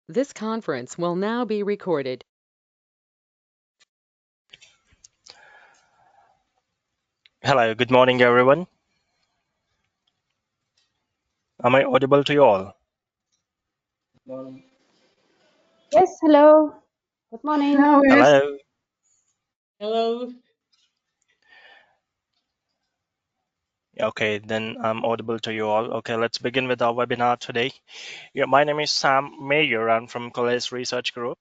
This conference will now be recorded. Hello, good morning, everyone. Am I audible to you all? Yes, hello. Good morning. Now, yes. Hello. Hello. Okay, then I'm audible to you all. Okay, let's begin with our webinar today. Yeah, my name is Sam Mayer. I'm from Coalesce Research Group.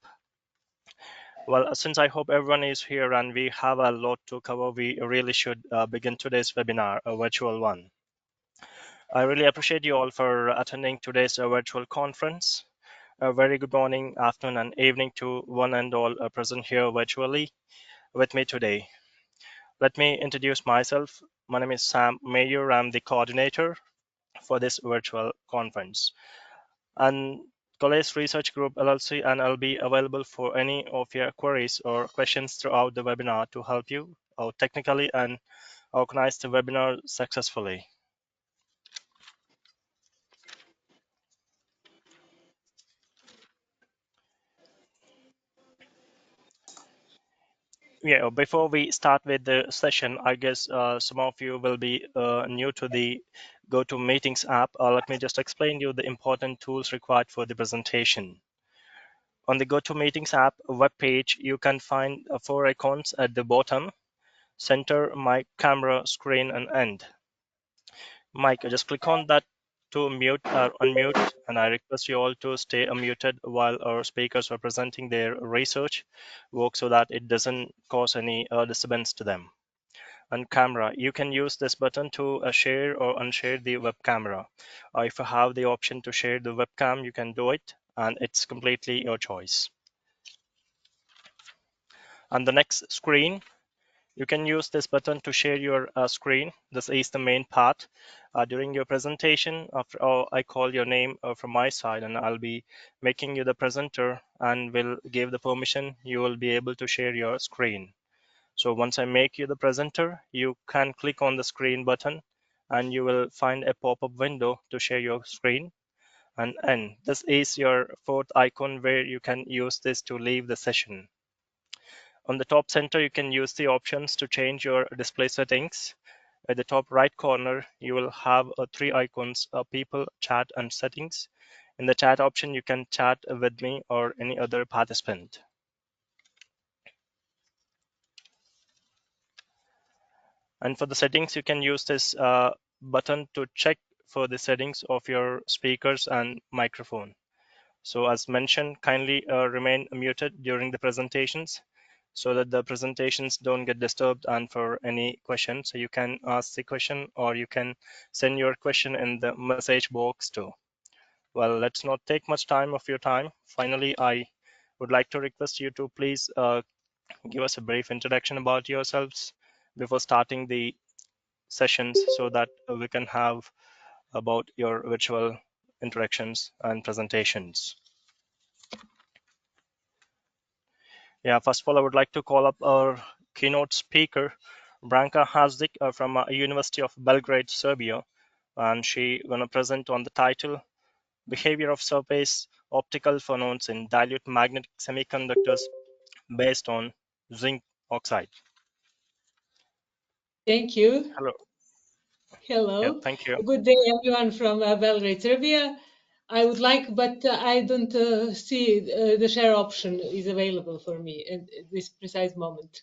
Well, since I hope everyone is here and we have a lot to cover, we really should begin today's webinar, a virtual one. I really appreciate you all for attending today's virtual conference. A very good morning, afternoon, and evening to one and all present here virtually with me today. Let me introduce myself. My name is Sam Mayer. I'm the coordinator for this virtual conference. And Coalesce Research Group LLC, and I'll be available for any of your queries or questions throughout the webinar to help you out technically and organize the webinar successfully. Yeah, before we start with the session, I guess some of you will be new to the GoToMeetings app. Let me just explain you the important tools required for the presentation. On the GoToMeetings app web page, you can find 4 icons at the bottom: center, mic, camera, screen, and end. Mic, just click on that to mute or unmute, and I request you all to stay unmuted while our speakers are presenting their research work so that it doesn't cause any disturbance to them. And camera, you can use this button to share or unshare the web camera. If you have the option to share the webcam, you can do it, and it's completely your choice. On the next screen, you can use this button to share your screen. This is the main part. During your presentation, after all, I call your name from my side, and I'll be making you the presenter and will give the permission. You will be able to share your screen. So once I make you the presenter, you can click on the screen button and you will find a pop-up window to share your screen. And this is your fourth icon where you can use this to leave the session. On the top center, you can use the options to change your display settings. At the top right corner, you will have 3 icons: people, chat, and settings. In the chat option, you can chat with me or any other participant. And for the settings, you can use this button to check for the settings of your speakers and microphone. So as mentioned, kindly remain muted during the presentations so that the presentations don't get disturbed. And for any questions, so you can ask the question or you can send your question in the message box too. Well, let's not take much time of your time. Finally, I would like to request you to please give us a brief introduction about yourselves before starting the sessions so that we can have about your virtual interactions and presentations. Yeah, first of all, I would like to call up our keynote speaker, Branka Hasdik from University of Belgrade, Serbia, and she gonna present on the title Behavior of Surface Optical Phonons in Dilute Magnetic Semiconductors based on zinc oxide. Thank you. Hello. Yeah, Hello. thank you. Good day, everyone from Belgrade, Serbia. I would like, but I don't see the share option is available for me at this precise moment.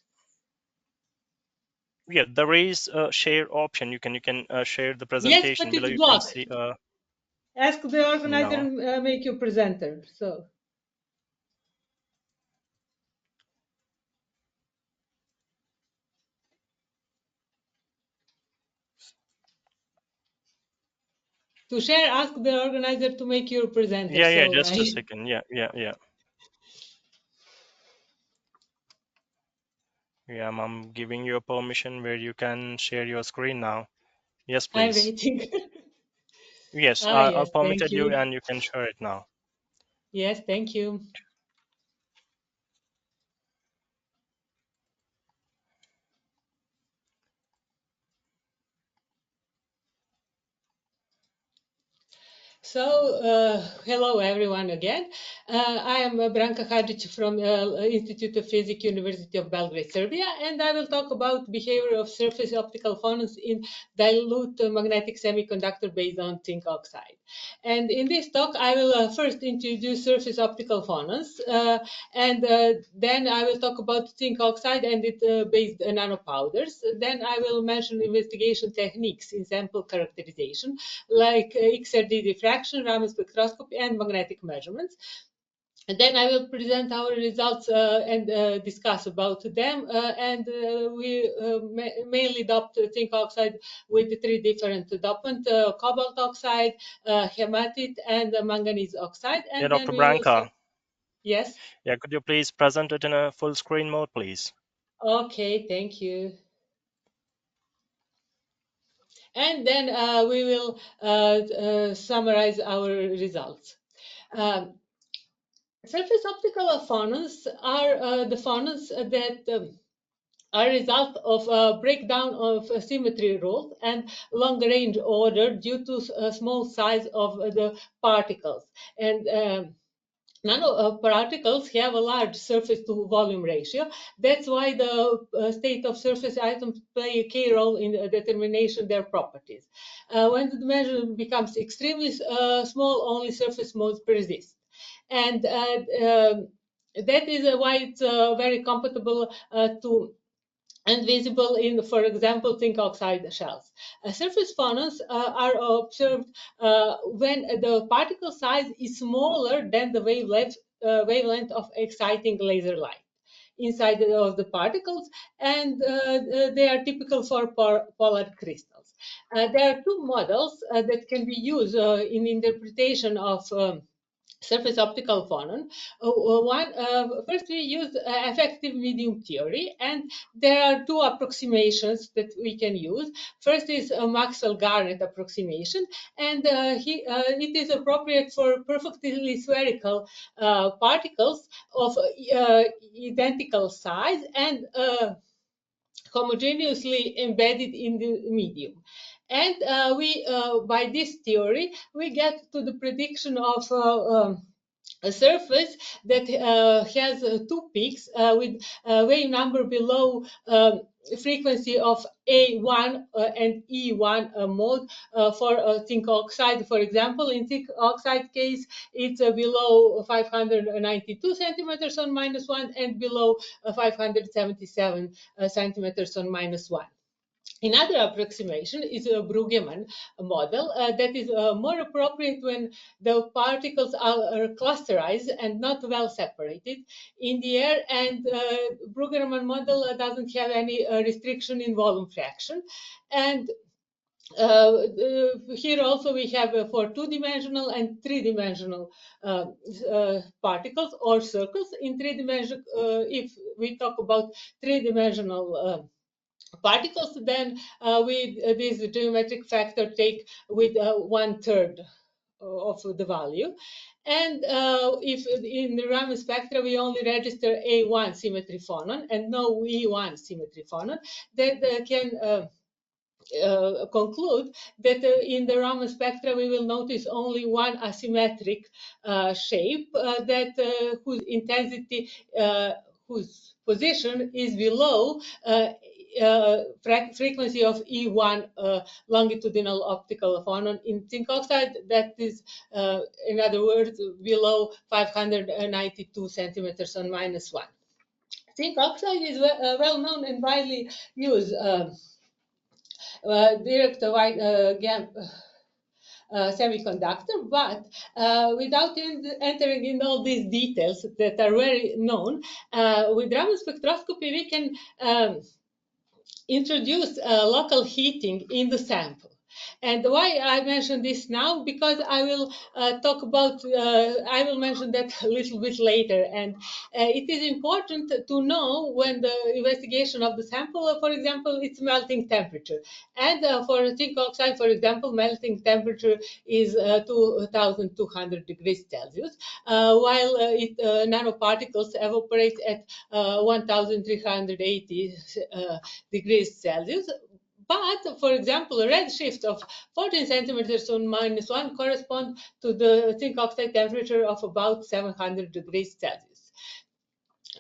Yeah, there is a share option. You can share the Yes, presentation but below. it's You can blocked. see Ask the organizer no. and make you presenter. So to share, ask the organizer to make you presenter. Yeah, So just a second. Yeah. Yeah, I'm giving you a permission where you can share your screen now. Yes, I'm please. waiting. Yes, I Yes, thank permitted you you. and you can share it now. Yes, thank you. Hello everyone again. I am Branka Hadžić from Institute of Physics, University of Belgrade, Serbia, and I will talk about behavior of surface optical phonons in dilute magnetic semiconductor based on zinc oxide. And in this talk, I will first introduce surface optical phonons, and then I will talk about zinc oxide and it based nanopowders. Then I will mention investigation techniques in sample characterization, like XRD diffraction, Raman spectroscopy, and magnetic measurements. And then I will present our results and discuss about them. We mainly doped zinc oxide with 3 different dopant: cobalt oxide, hematite, and manganese oxide. And Yeah, then Dr. we will Branka. Yes. Yeah, could you please present it in a full screen mode, please? Okay, thank you. And then we will summarize our results. Um, Surface optical phonons are the phonons that are a result of a breakdown of symmetry rules and long-range order due to small size of the particles. And nanoparticles have a large surface to volume ratio. That's why the state of surface atoms play a key role in determination their properties. When the dimension becomes extremely small, only surface modes persist. And that is why it's very compatible to and visible in, for example, zinc oxide shells. Surface phonons are observed when the particle size is smaller than the wavelength of exciting laser light inside of the particles, and they are typical for polar crystals. There are 2 models that can be used in interpretation of surface optical phonon. First, we use effective medium theory, and there are 2 approximations that we can use. First is a Maxwell-Garnett approximation, and it is appropriate for perfectly spherical particles of identical size and homogeneously embedded in the medium. And by this theory, we get to the prediction of a surface that has 2 peaks with wave number below frequency of A1 and E1 mode for zinc oxide. For example, in zinc oxide case, it's below 592 centimeters on -1 and below 577 centimeters on -1. Another approximation is a Brueggemann model that is more appropriate when the particles are clusterized and not well separated in the air, and Brueggemann model doesn't have any restriction in volume fraction. And here also we have for 2-dimensional and 3-dimensional particles or circles. In 3-dimensional, if we talk about 3-dimensional particles, then with this geometric factor take with 1/3 of the value. And if in the Raman spectra we only register A1 symmetry phonon and no E1 symmetry phonon, that can conclude that in the Raman spectra we will notice only one asymmetric shape whose intensity, whose position is below frequency of E1 longitudinal optical phonon in zinc oxide, that is, in other words, below 592 centimeters on -1. Zinc oxide is well known and widely used direct wide semiconductor, but without entering in all these details that are very known, with Raman spectroscopy we can introduce local heating in the sample. And why I mention this now? Because I will I will mention that a little bit later. And it is important to know when the investigation of the sample, for example, its melting temperature. And for zinc oxide, for example, melting temperature is 2,200 degrees Celsius, while nanoparticles evaporate at 1,380 degrees Celsius. But, for example, a redshift of 14 centimeters on -1 correspond to the zinc oxide temperature of about 700 degrees Celsius.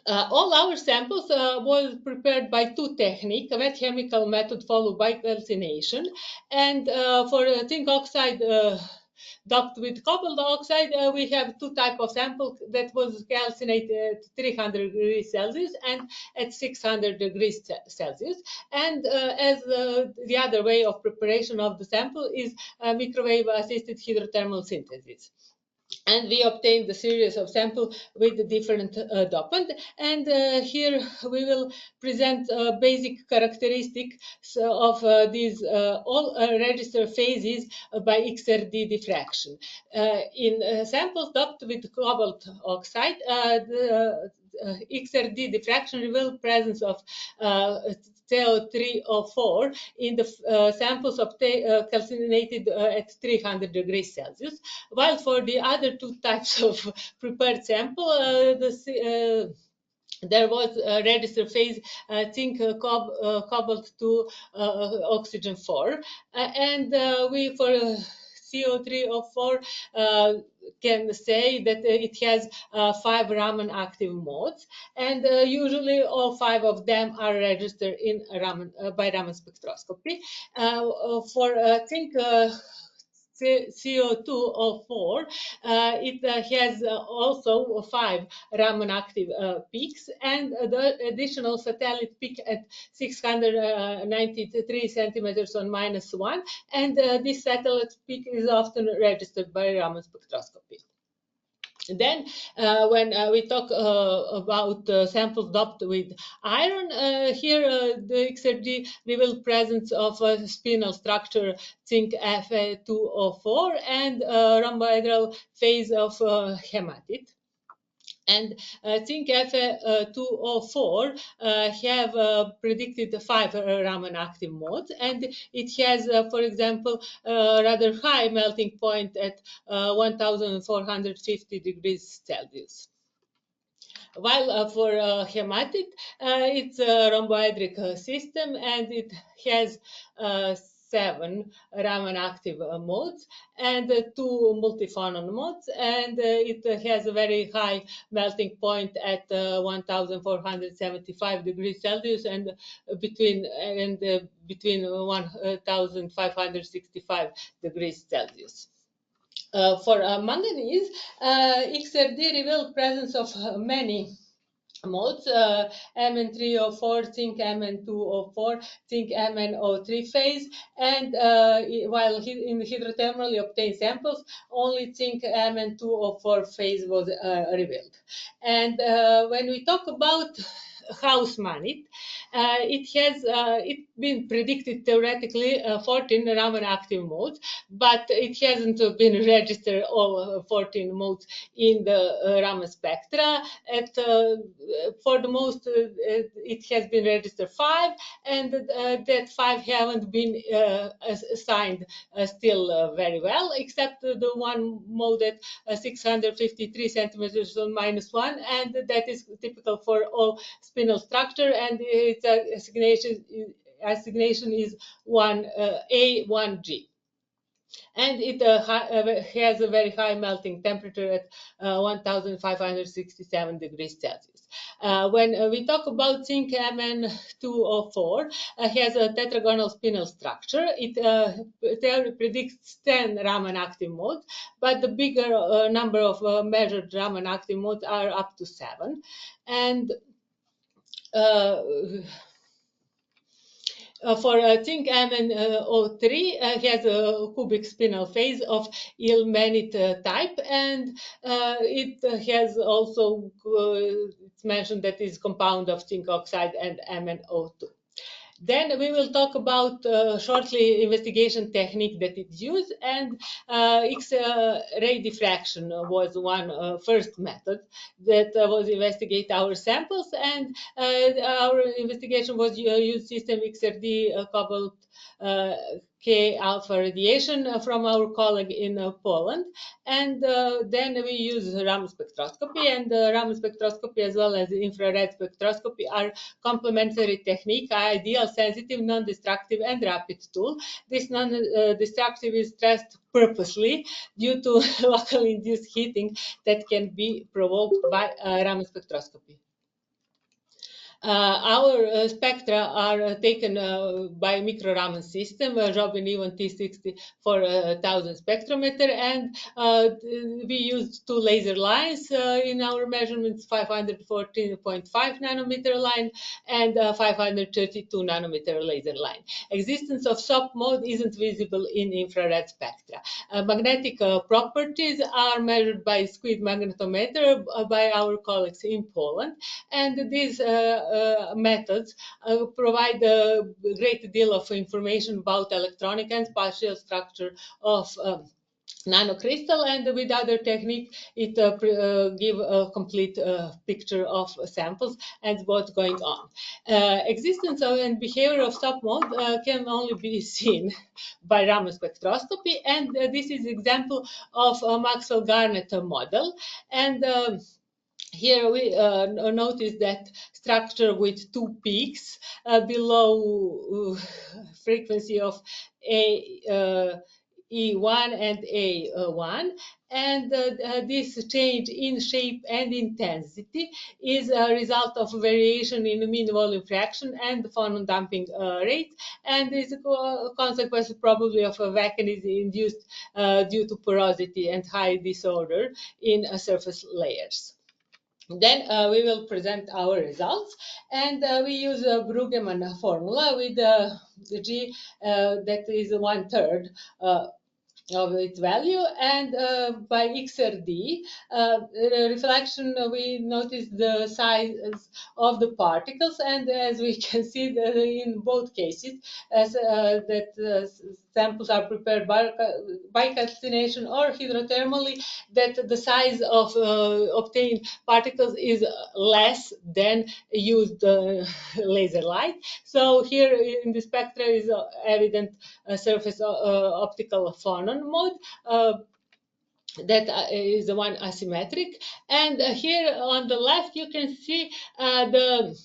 All our samples was prepared by two techniques, a wet chemical method followed by calcination. And for zinc oxide doped with cobalt oxide, we have two types of sample that was calcinated at 300 degrees Celsius and at 600 degrees Celsius. And as the other way of preparation of the sample is microwave-assisted hydrothermal synthesis. And we obtained the series of samples with the different dopant. And here we will present basic characteristics of these all register phases by XRD diffraction. In samples doped with cobalt oxide, the XRD diffraction revealed presence of CO3O4 in the samples calcinated at 300 degrees Celsius, while for the other two types of prepared sample, there was a register phase zinc cobalt to oxygen 4, and we for CO3O4 can say that it has 5 Raman active modes, and usually all 5 of them are registered in Raman, by Raman spectroscopy. For zinc CO2O4, it has also 5 Raman active peaks, and the additional satellite peak at 693 centimeters on -1, and this satellite peak is often registered by Raman spectroscopy. Then, when we talk about samples doped with iron, here the XRG revealed presence of a spinel structure zinc Fe2O4 and rhombohedral phase of hematite. And zinc Fe2O4 have predicted 5 Raman active modes, and it has, for example, rather high melting point at 1450 degrees Celsius. While for hematite, it's a rhomboedric system, and it has 7 Raman active modes and 2 multiphonon modes, and it has a very high melting point at 1475 degrees Celsius and between 1565 degrees Celsius. For manganese, XRD revealed presence of many modes, Mn3O4, zinc Mn2O4, zinc MnO3 phase, and while in hydrothermally obtained samples, only zinc Mn2O4 phase was revealed. And when we talk about house manite, it has been predicted theoretically 14 Raman active modes, but it hasn't been registered all 14 modes in the Raman spectra. For the most, it has been registered 5, and that 5 haven't been assigned still very well, except the one mode at 653 centimeters on -1, and that is typical for all spinel structure, and its assignation is 1A1G. And it has a very high melting temperature at 1567 degrees Celsius. When we talk about zinc Mn2O4, has a tetragonal spinel structure. It predicts 10 Raman active modes, but the bigger number of measured Raman active modes are up to 7. And for zinc MnO3 has a cubic spinel phase of ilmenite type, and it has also, it's mentioned that is compound of zinc oxide and MnO2. Then we will talk about shortly investigation technique that is used, and X-ray diffraction was one first method that was investigate our samples, and our investigation was use system XRD cobalt K alpha radiation from our colleague in Poland. And then we use Raman spectroscopy, and Raman spectroscopy as well as infrared spectroscopy are complementary technique, ideal, sensitive, non-destructive, and rapid tool. This non-destructive is stressed purposely due to locally induced heating that can be provoked by Raman spectroscopy. Our spectra are taken by micro-Raman system, Robin Ewan T60 for 1000 spectrometer, and we used two laser lines in our measurements, 514.5 nanometer line and 532 nanometer laser line. Existence of SOP mode isn't visible in infrared spectra. Magnetic properties are measured by squid magnetometer by our colleagues in Poland, and these methods provide a great deal of information about electronic and spatial structure of nanocrystal, and with other technique it give a complete picture of samples and what's going on. Existence of and behavior of submode can only be seen by Raman spectroscopy, and this is example of a Maxwell Garnett model. And here we notice that structure with two peaks below frequency of E1 and A1, and this change in shape and intensity is a result of variation in mean volume fraction and phonon damping rate, and is a consequence probably of a vacuum induced due to porosity and high disorder in surface layers. Then we will present our results, and we use a Brueggemann formula with the G that is 1/3 of its value, and by XRD reflection we notice the size of the particles, and as we can see in both cases as that samples are prepared by calcination or hydrothermally, that the size of obtained particles is less than used laser light. So here in the spectra is evident surface optical phonon mode. That is the one asymmetric, and here on the left you can see the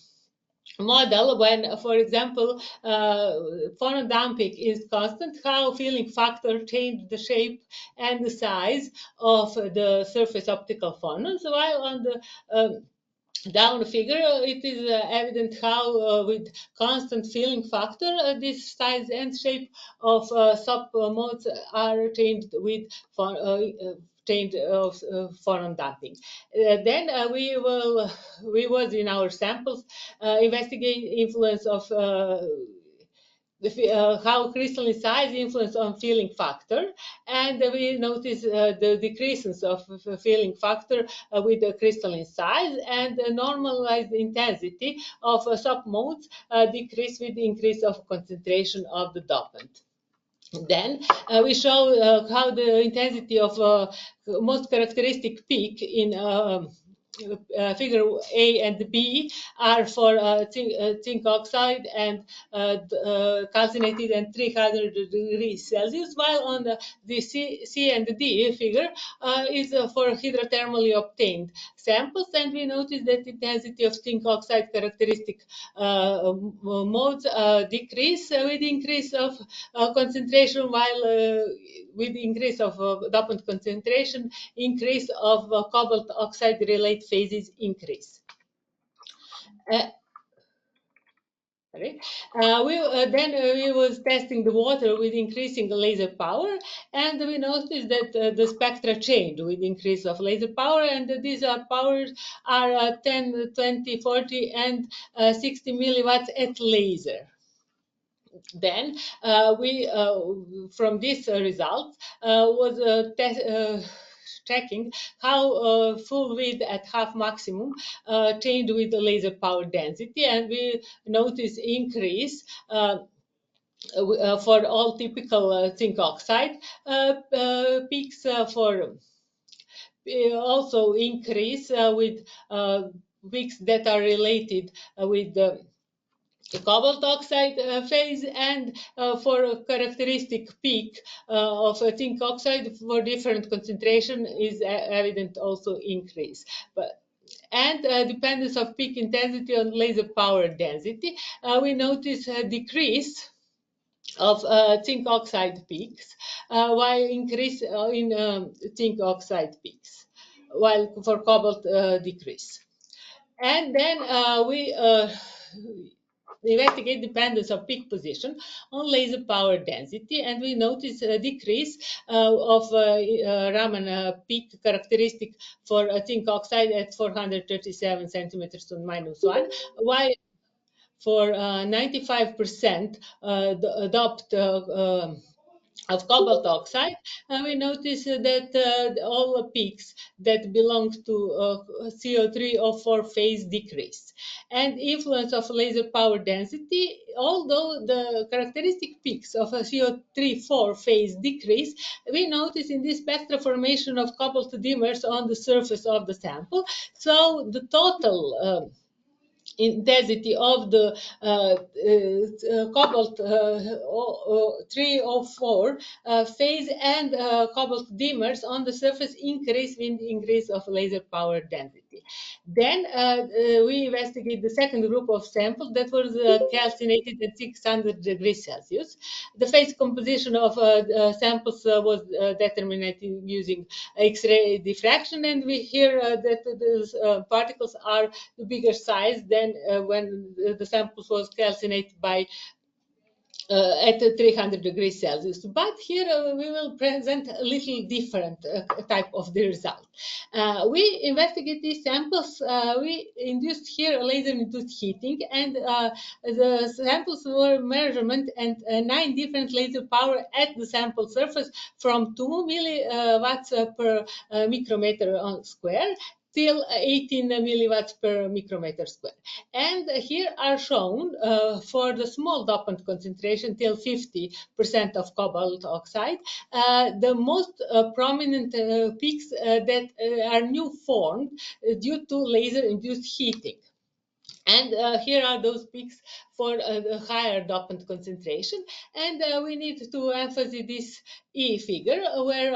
model when, for example, phonon damping is constant, how filling factor changed the shape and the size of the surface optical phonons, while on the down figure it is evident how with constant filling factor this size and shape of sub modes are changed with change of phonon damping. Then we was in our samples investigate influence of how crystalline size influence on filling factor, and we notice the decreases of filling factor with the crystalline size, and the normalized intensity of submodes decrease with the increase of concentration of the dopant. Then we show how the intensity of most characteristic peak in figure A and B are for zinc oxide and calcinated and 300 degrees Celsius, while on the C and D figure is for hydrothermally obtained samples, and we notice that intensity of zinc oxide characteristic modes decrease with increase of concentration, while with increase of dopant concentration, increase of cobalt oxide relate phases increase. Right. We was testing the water with increasing laser power, and we noticed that the spectra change with increase of laser power, and these powers are 10, 20, 40, and 60 milliwatts at laser. Then we, from this result, was checking how full width at half maximum changed with the laser power density, and we notice increase for all typical zinc oxide peaks for also increase with peaks that are related with the cobalt oxide phase, and for a characteristic peak of zinc oxide for different concentration is evident also increase. And dependence of peak intensity on laser power density, we notice a decrease of zinc oxide peaks, while increase in zinc oxide peaks, while for cobalt decrease. And then we investigate dependence of peak position on laser power density, and we notice a decrease of Raman peak characteristic for zinc oxide at 437 centimeters to -1, while for 95% adopt of cobalt oxide, we notice that all the peaks that belong to CO3O4 phase decrease. And influence of laser power density, although the characteristic peaks of a CO3-4 phase decrease, we notice in this spectra formation of cobalt dimmers on the surface of the sample. So the total intensity of the cobalt 304 phase and cobalt dimmers on the surface increase with the increase of laser power density. Then we investigate the second group of samples that was calcinated at 600 degrees Celsius. The phase composition of samples was determined using X-ray diffraction, and we hear that the particles are the bigger size than when the samples was calcinated by at 300 degrees Celsius. But here we will present a little different type of the result. We investigate these samples. We induced here laser-induced heating, and the samples were measurement and 9 different laser power at the sample surface from 2 milliwatts per micrometer on square till 18 milliwatts per micrometer square. And here are shown for the small dopant concentration till 50% of cobalt oxide, the most prominent peaks that are new formed due to laser-induced heating. And here are those peaks for the higher dopant concentration. And we need to emphasize this E figure, where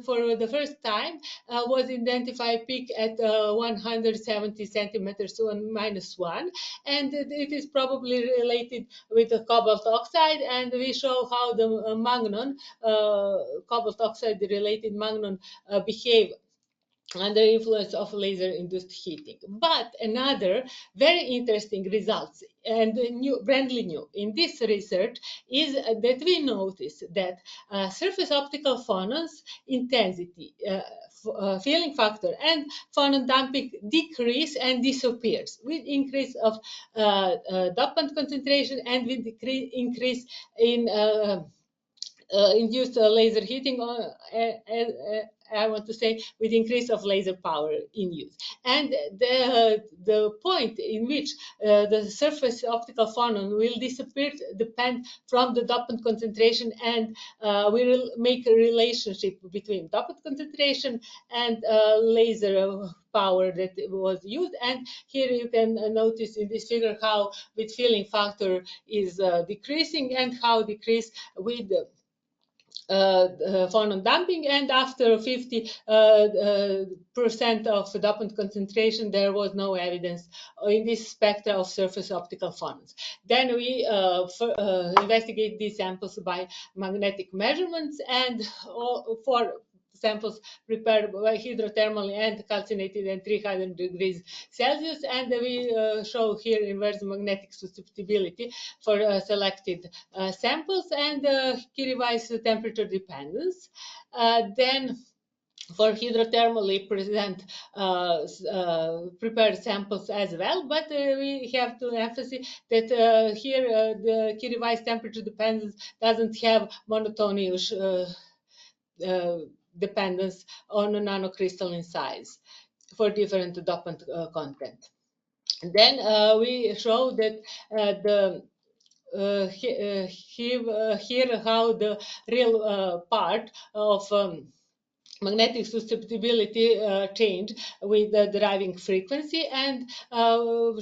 for the first time was identified peak at 170 centimeters to -1. And it is probably related with the cobalt oxide. And we show how the magnon, cobalt oxide related magnon behave under influence of laser-induced heating. But another very interesting results and brandly new in this research is that we notice that surface optical phonons intensity, filling factor, and phonon damping decrease and disappears with increase of dopant concentration and with increase in induced laser heating I want to say with increase of laser power in use. And the point in which the surface optical phonon will disappear depend from the dopant concentration, and we will make a relationship between dopant concentration and laser power that was used. And here you can notice in this figure how with filling factor is decreasing and how decrease with phonon damping, and after 50% of dopant concentration, there was no evidence in this spectra of surface optical phonons. Then we investigate these samples by magnetic measurements, and for samples prepared by hydrothermally and calcinated at 300 degrees Celsius, and we show here inverse magnetic susceptibility for selected samples and Kiribati temperature dependence. Then for hydrothermally present prepared samples as well, but we have to emphasize that here the Kiribati temperature dependence doesn't have monotonous dependence on a nanocrystalline size for different dopant content. Then we show that here how the real part of magnetic susceptibility change with the driving frequency, and all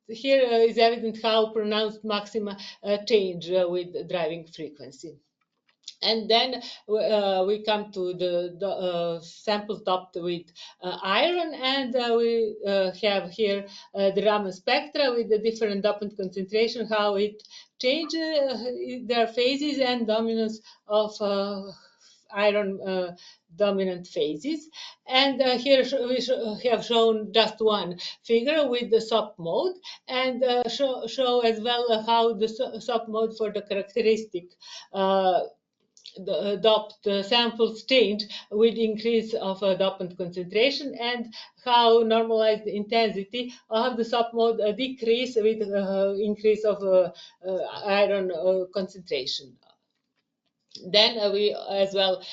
here is evident how pronounced maxima change with driving frequency. And then we come to the samples topped with iron, and we have here the Raman spectra with the different dopant concentration, how it changes their phases and dominance of iron dominant phases. And here we have shown just one figure with the sub mode, and show as well how the sub mode for the characteristic the doped samples change with increase of dopant concentration, and how normalized intensity of the submode decrease with increase of iron concentration. Then we as well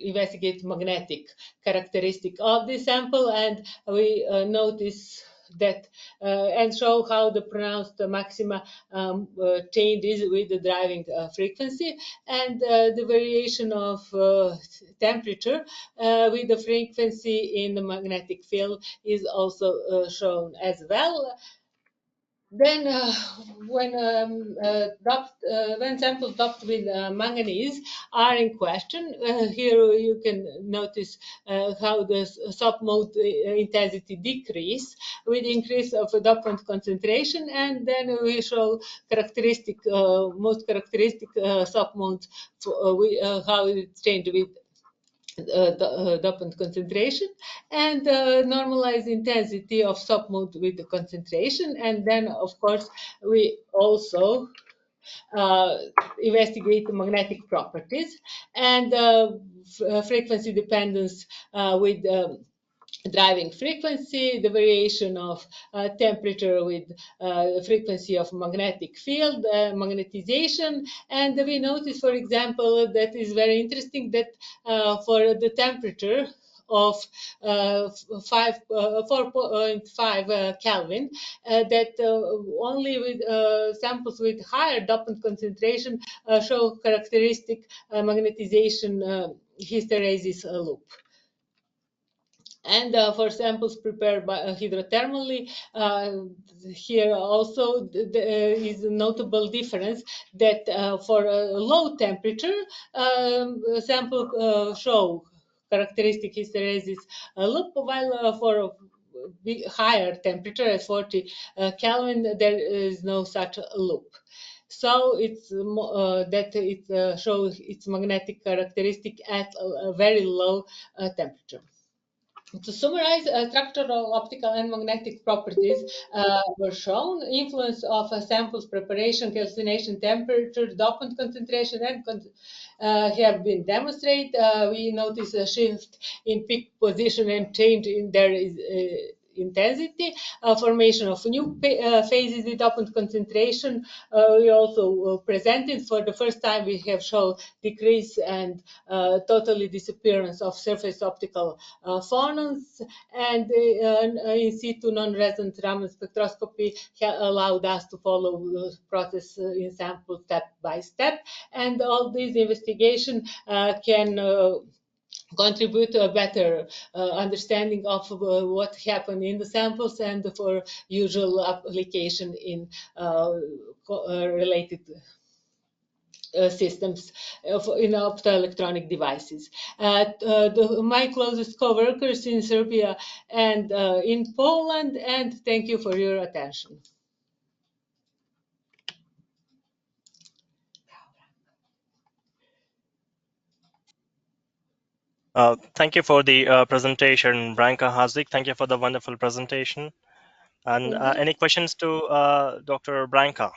investigate magnetic characteristic of the sample, and we notice that and show how the pronounced maxima changes with the driving frequency, and the variation of temperature with the frequency in the magnetic field is also shown as well. Then, when samples doped with manganese are in question, here you can notice how the submode intensity decrease with increase of dopant concentration, and then we show characteristic, most characteristic submodes, how it changed with dopant concentration, and normalized intensity of submode with the concentration. And then, of course, we also investigate the magnetic properties and frequency dependence with driving frequency, the variation of temperature with frequency of magnetic field, magnetization. And we notice, for example, that is very interesting that for the temperature of 4.5 Kelvin, that only with samples with higher dopant concentration show characteristic magnetization hysteresis loop. And for samples prepared by hydrothermally, here also is a notable difference that for a low temperature, sample show characteristic hysteresis loop, while for higher temperature at 40 Kelvin, there is no such loop. So it's that it shows its magnetic characteristic at a very low temperature. To summarize, structural, optical, and magnetic properties were shown. Influence of samples preparation, calcination temperature, dopant concentration, and have been demonstrated. We notice a shift in peak position and change in their intensity, formation of new phases with dopant concentration. We also presented for the first time, we have shown decrease and totally disappearance of surface optical phonons, and in situ non-resonant Raman spectroscopy allowed us to follow the process in sample step by step, and all these investigation can contribute to a better understanding of what happened in the samples and for usual application in related systems in optoelectronic devices. My closest co-workers in Serbia and in Poland, and thank you for your attention. Thank you for the presentation, Branka Hazik. Thank you for the wonderful presentation. And any questions to Dr. Branka?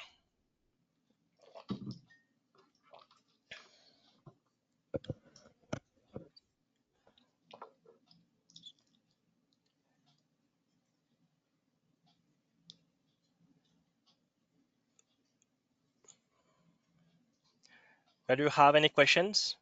Do you have any questions?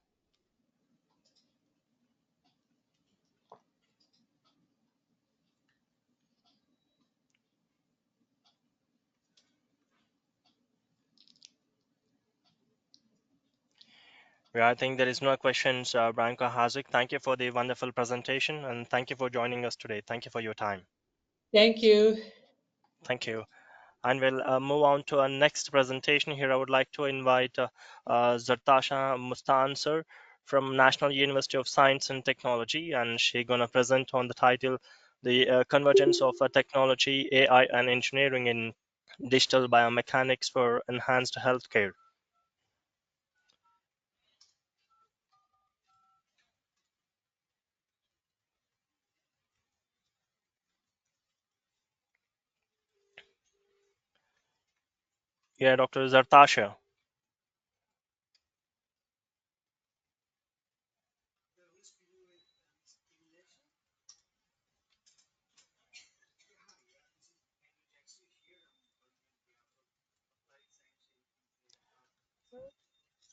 Yeah, I think there is no questions, Branka Hazik. Thank you for the wonderful presentation, and thank you for joining us today. Thank you for your time. Thank you. Thank you. And we'll move on to our next presentation. Here I would like to invite Zartasha Mustansar from National University of Science and Technology, and she's going to present on the title, The Convergence of Technology, AI and Engineering in Digital Biomechanics for Enhanced Healthcare. Yeah, Dr. Zartasha.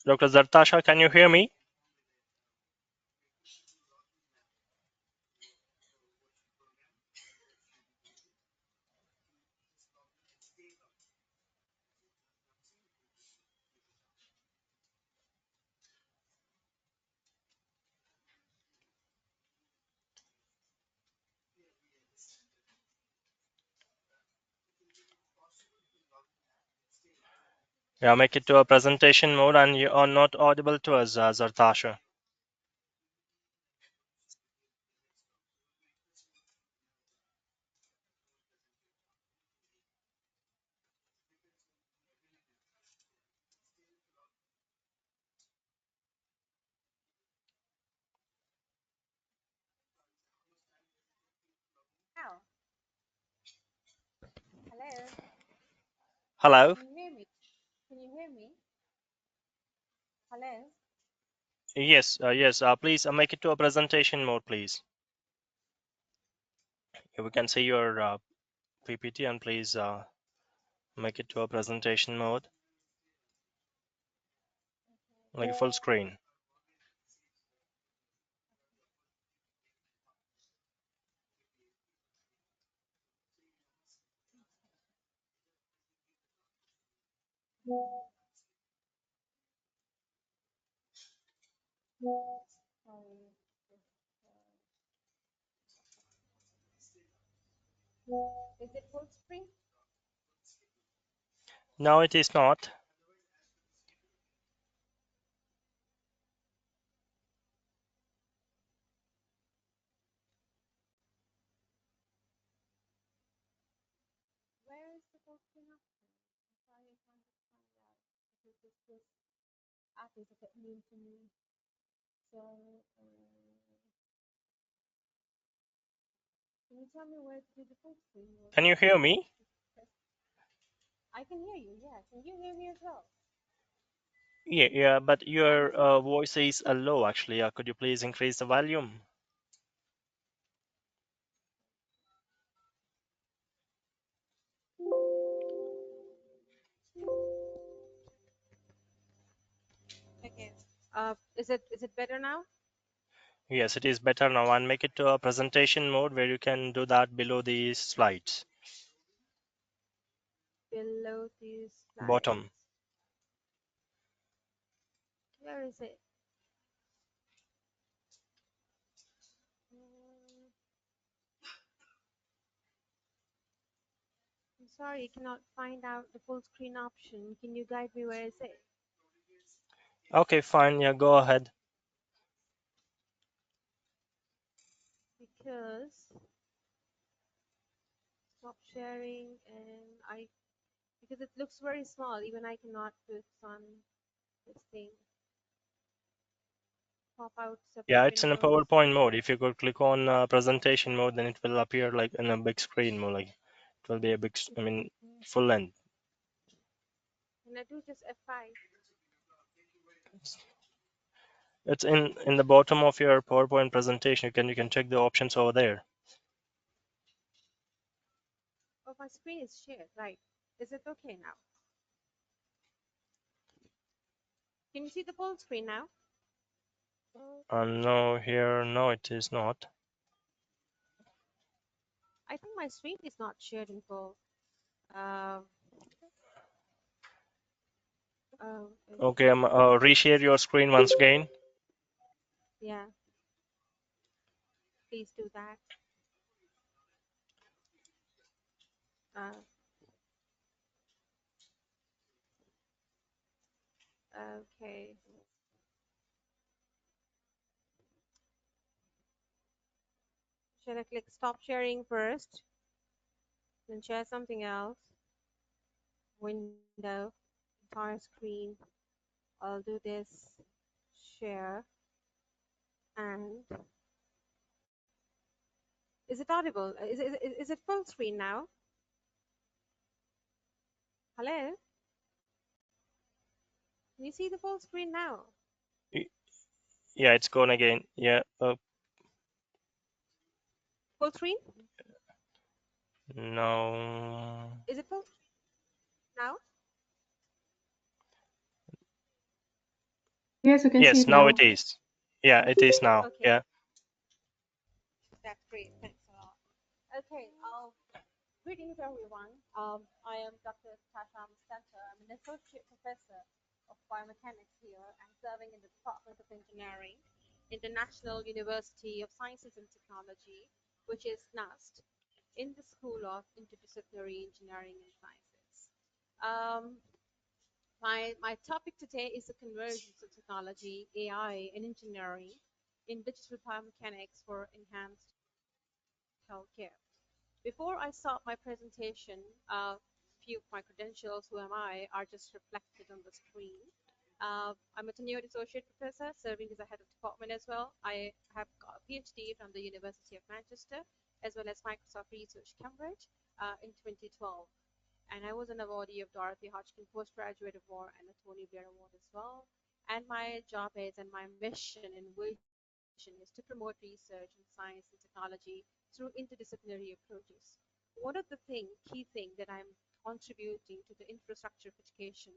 Dr. Zartasha, can you hear me? Yeah, make it to a presentation mode, and you are not audible to us, Zartasha. Now, hello. Hello? Can you hear me? Can you hear me? Hello. Yes, yes. Please make it to a presentation mode, please. We can see your PPT, and please make it to a presentation mode, like a full screen. Sorry. Is it full screen? No, it is not. Where is the full screen option? I'm sorry, I can't find out because this app is a bit new to me. So, can you tell me where to do the full screen? Can you hear me? I can hear you. Yeah. Can you hear me as well? Yeah, yeah, but your voice is low, actually. Could you please increase the volume? Okay. Is it better now? Yes, it is better now. And make it to a presentation mode where you can do that below the slides. Below these slides. Bottom. Where is it? Mm, I'm sorry, I cannot find out the full screen option. Can you guide me where is it? Okay, fine. Yeah, go ahead. Because stop sharing and because it looks very small, even I cannot put on this thing. Pop out separate Yeah, it's in a windows. PowerPoint mode. If you could click on presentation mode, then it will appear like in a big screen mode. Like it will be a big, I mean, full length. Can I do just F5? It's in the bottom of your PowerPoint presentation. You can check the options over there. Oh, my screen is shared, right? Is it okay now? Can you see the full screen now? No, here, no, it is not. I think my screen is not shared in full. Uh, uh, Okay, reshare your screen once again. yeah, please do that. Okay. Should I click stop sharing first? Then share something else? Window, entire screen. I'll do this. Share. And is it audible? Is it full screen now? Hello? Can you see the full screen now? Y- Yeah, it's gone again. Yeah. Full screen? No. Is it full now? Yes, we can see Yes, it now now. it is. Yeah, it is now. Okay, Yeah. that's great. Thanks a lot. Okay, greetings everyone. I am Dr. Tasha Mustanta. I'm an associate professor of biomechanics here and serving in the Department of Engineering in the National University of Sciences and Technology, which is NUST, in the School of Interdisciplinary Engineering and Sciences. My topic today is the convergence of technology, AI, and engineering in digital biomechanics for enhanced healthcare. Before I start my presentation, a few of my credentials, who am I, are just reflected on the screen. I'm a tenured associate professor serving as a head of department as well. I have got a PhD from the University of Manchester, as well as Microsoft Research Cambridge in 2012. And I was an awardee of Dorothy Hodgkin Postgraduate Award and the Tony Blair Award as well. And my job is, and my mission and vision is to promote research in science and technology through interdisciplinary approaches. One of the key thing that I'm contributing to the infrastructure of education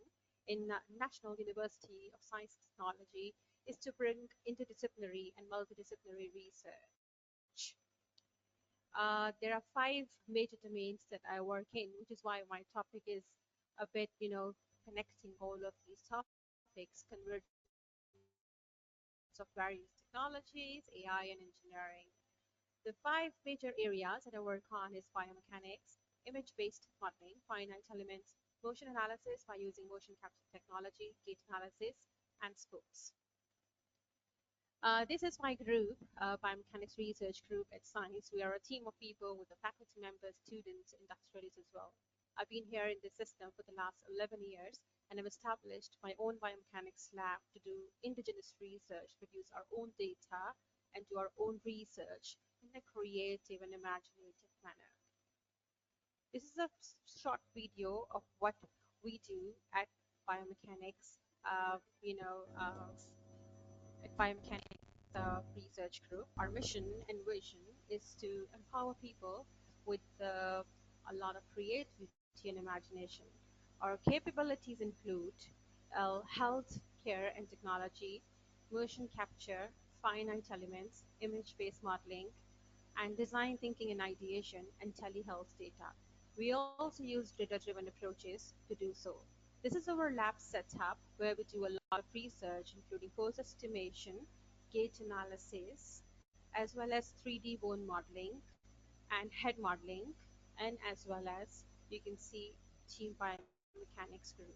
in National University of Science and Technology is to bring interdisciplinary and multidisciplinary research. There are 5 major domains that I work in, which is why my topic is a bit, connecting all of these topics, convergence of various technologies, AI, and engineering. The 5 major areas that I work on is biomechanics, image-based modeling, finite elements, motion analysis by using motion capture technology, gate analysis, and spokes. This is my group, Biomechanics Research Group at Science. We are a team of people with the faculty members, students, industrialists as well. I've been here in the system for the last 11 years, and I've established my own biomechanics lab to do indigenous research, produce our own data, and do our own research in a creative and imaginative manner. This is a short video of what we do at biomechanics, at Biomechanics Research Group. Our mission and vision is to empower people with a lot of creativity and imagination. Our capabilities include health, care, and technology, motion capture, finite elements, image-based modeling, and design thinking and ideation, and telehealth data. We also use data-driven approaches to do so. This is our lab setup where we do a lot of research, including pose estimation, gait analysis, as well as 3D bone modeling and head modeling, and as well as you can see team biomechanics group.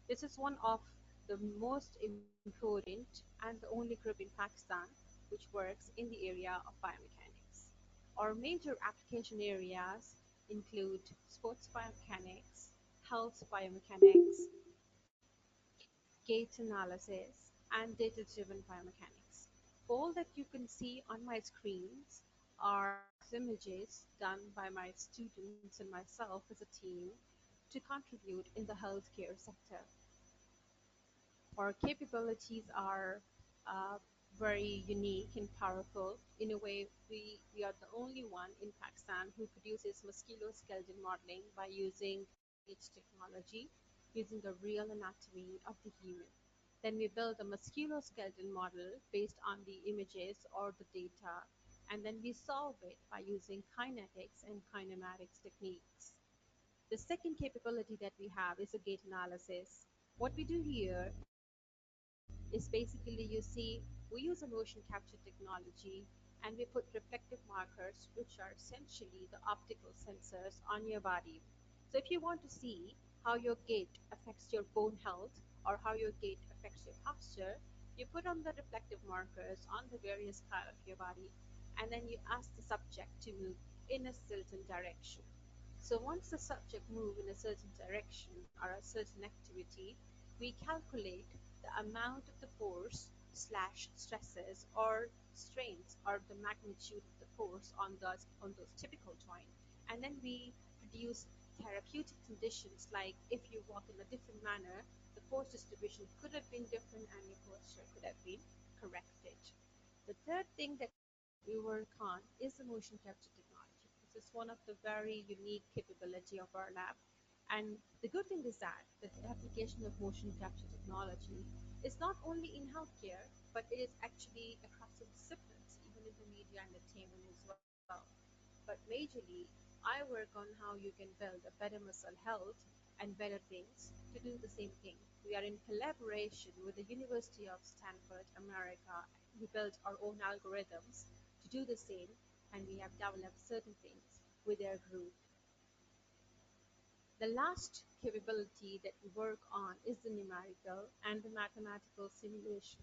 This is one of the most important and the only group in Pakistan which works in the area of biomechanics. Our major application areas include sports biomechanics, health biomechanics, gait analysis, and data-driven biomechanics. All that you can see on my screens are images done by my students and myself as a team to contribute in the healthcare sector. Our capabilities are uh, very unique and powerful. In a way, we are the only one in Pakistan who produces musculoskeletal modeling by using cutting-edge technology, using the real anatomy of the human. Then we build a musculoskeletal model based on the images or the data, and then we solve it by using kinetics and kinematics techniques. The second capability that we have is a gait analysis. What we do here is basically, you see, we use a motion capture technology and we put reflective markers, which are essentially the optical sensors on your body. So if you want to see how your gait affects your bone health or how your gait affects your posture, you put on the reflective markers on the various part of your body, and then you ask the subject to move in a certain direction. So once the subject move in a certain direction or a certain activity, we calculate the amount of the force slash stresses or strains or the magnitude of the force on those typical joint, and then we produce therapeutic conditions like if you walk in a different manner, the force distribution could have been different and your posture could have been corrected. The third thing that we work on is the motion capture technology. This is one of the very unique capability of our lab. And the good thing is that the application of motion capture technology is not only in healthcare, but it is actually across the disciplines, even in the media and entertainment as well. But majorly, I work on how you can build a better muscle health and better things to do the same thing. We are in collaboration with the University of Stanford, America. We built our own algorithms to do the same, and we have developed certain things with their group. The last capability that we work on is the numerical and the mathematical simulation.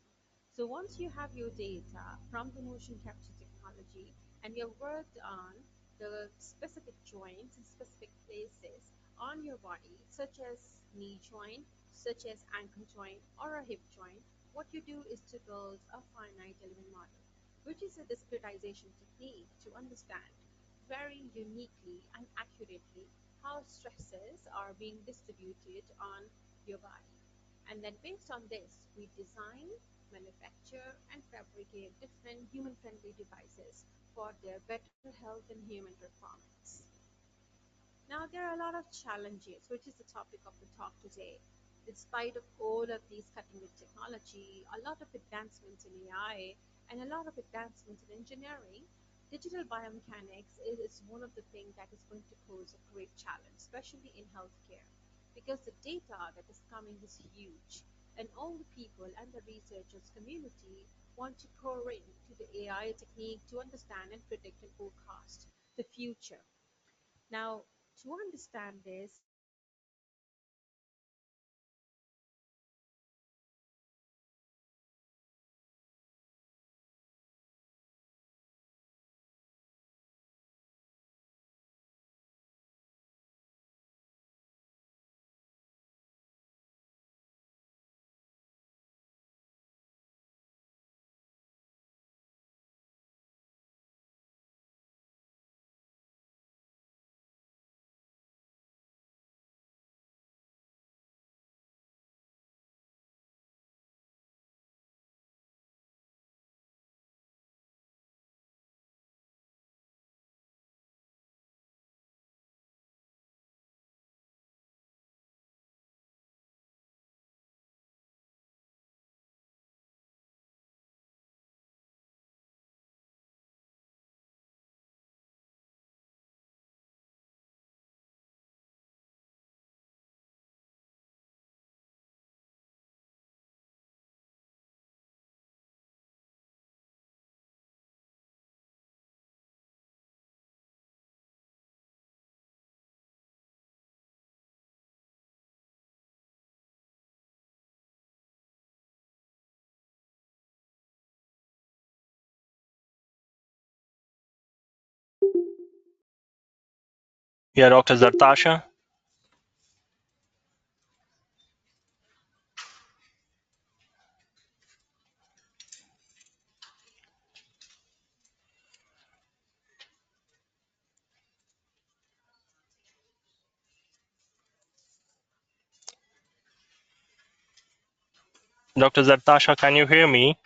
So once you have your data from the motion capture technology and you have worked on the specific joints and specific places on your body, such as knee joint, such as ankle joint, or a hip joint, what you do is to build a finite element model, which is a discretization technique to understand very uniquely and accurately how stresses are being distributed on your body. And then based on this, we design, manufacture, and fabricate different human-friendly devices for their better health and human performance. Now, there are a lot of challenges, which is the topic of the talk today. Despite of all of these cutting-edge technology, a lot of advancements in AI, and a lot of advancements in engineering, digital biomechanics is one of the things that is going to pose a great challenge, especially in healthcare, because the data that is coming is huge, and all the people and the researchers community want to pour into the AI technique to understand and predict and forecast the future. Now, to understand this, Yeah, Dr. Zartasha. Dr. Zartasha, can you hear me?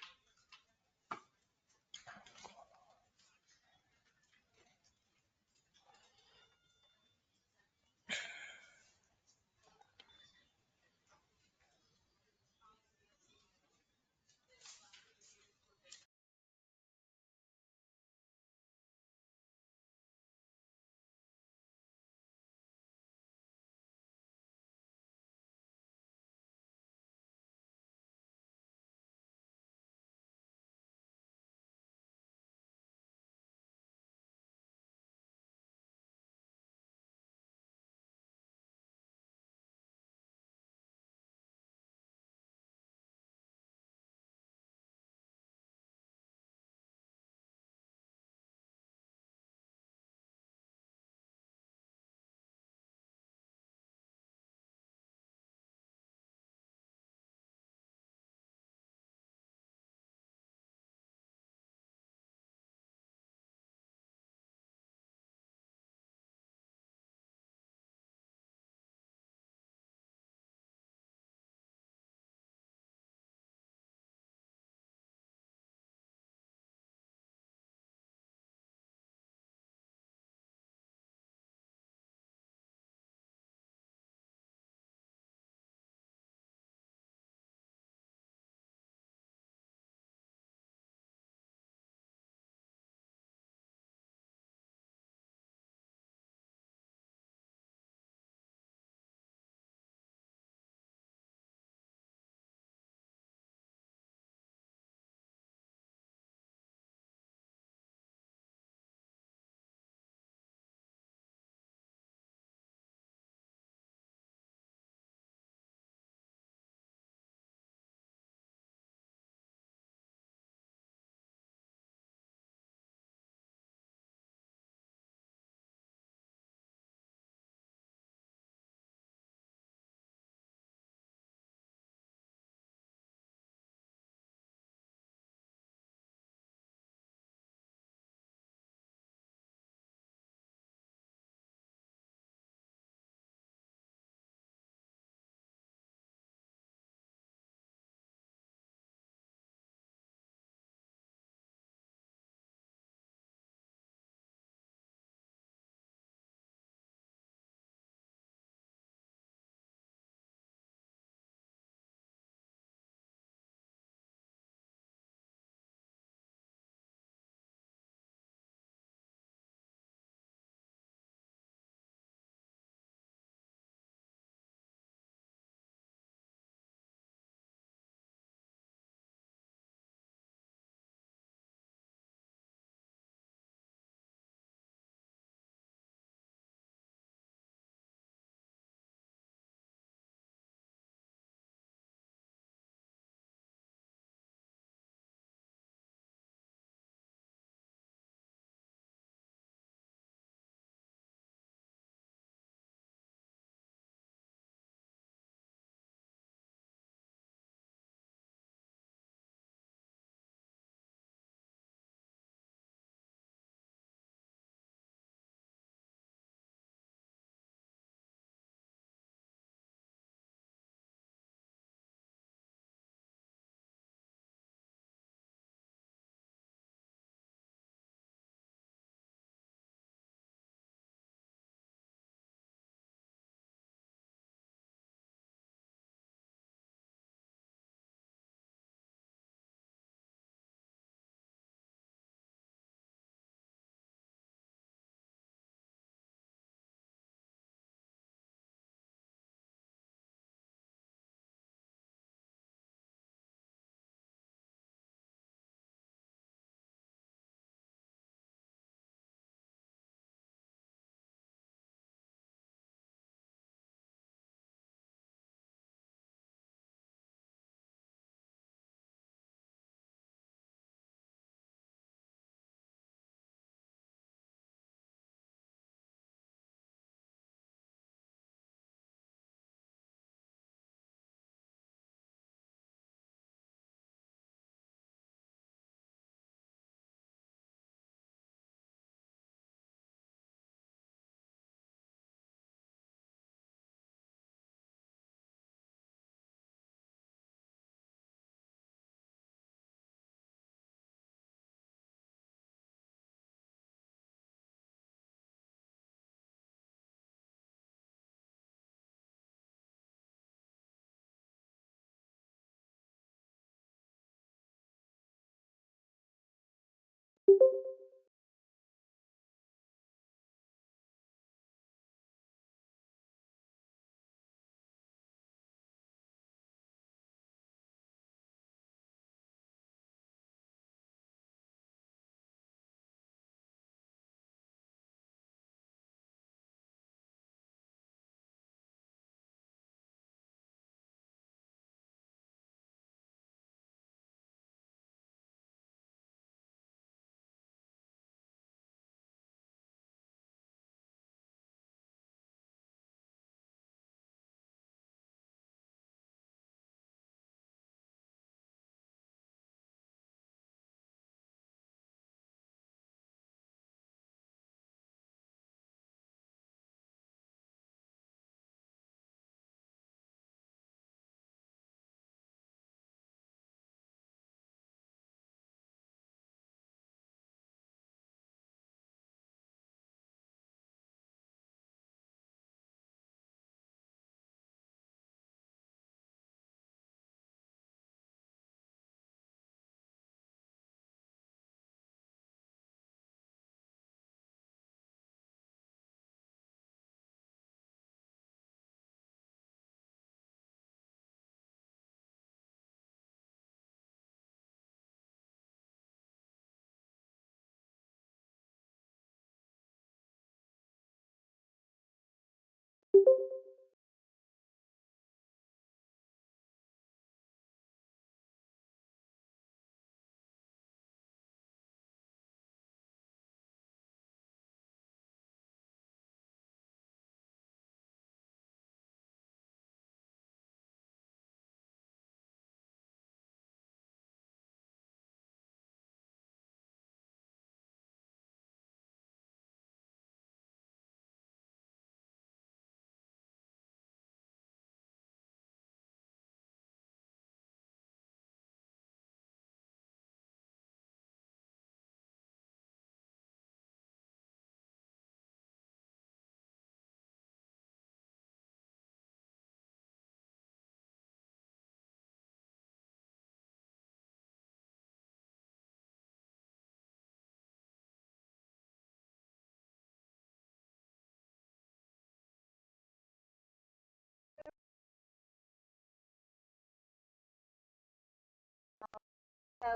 So,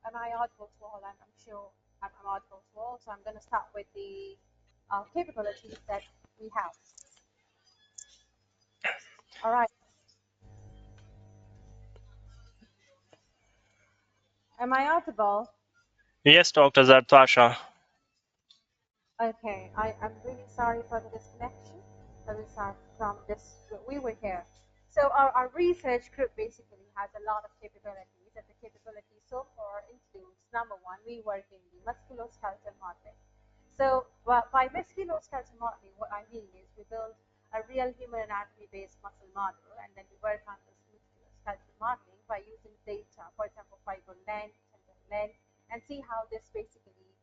am I audible to all? I'm sure I'm audible to all. So I'm going to start with the capabilities that we have. All right. Am I audible? Yes, Dr. Zartasha. Okay. I'm really sorry for the disconnection. Let me start from this. We were here. So our research group basically has a lot of capabilities, and the capabilities so far includes number one, we work in the musculoskeletal modeling. So by musculoskeletal modeling, what I mean is we build a real human anatomy-based muscle model, and then we work on this musculoskeletal modeling by using data, for example, fiber length, tendon length, and see how this basically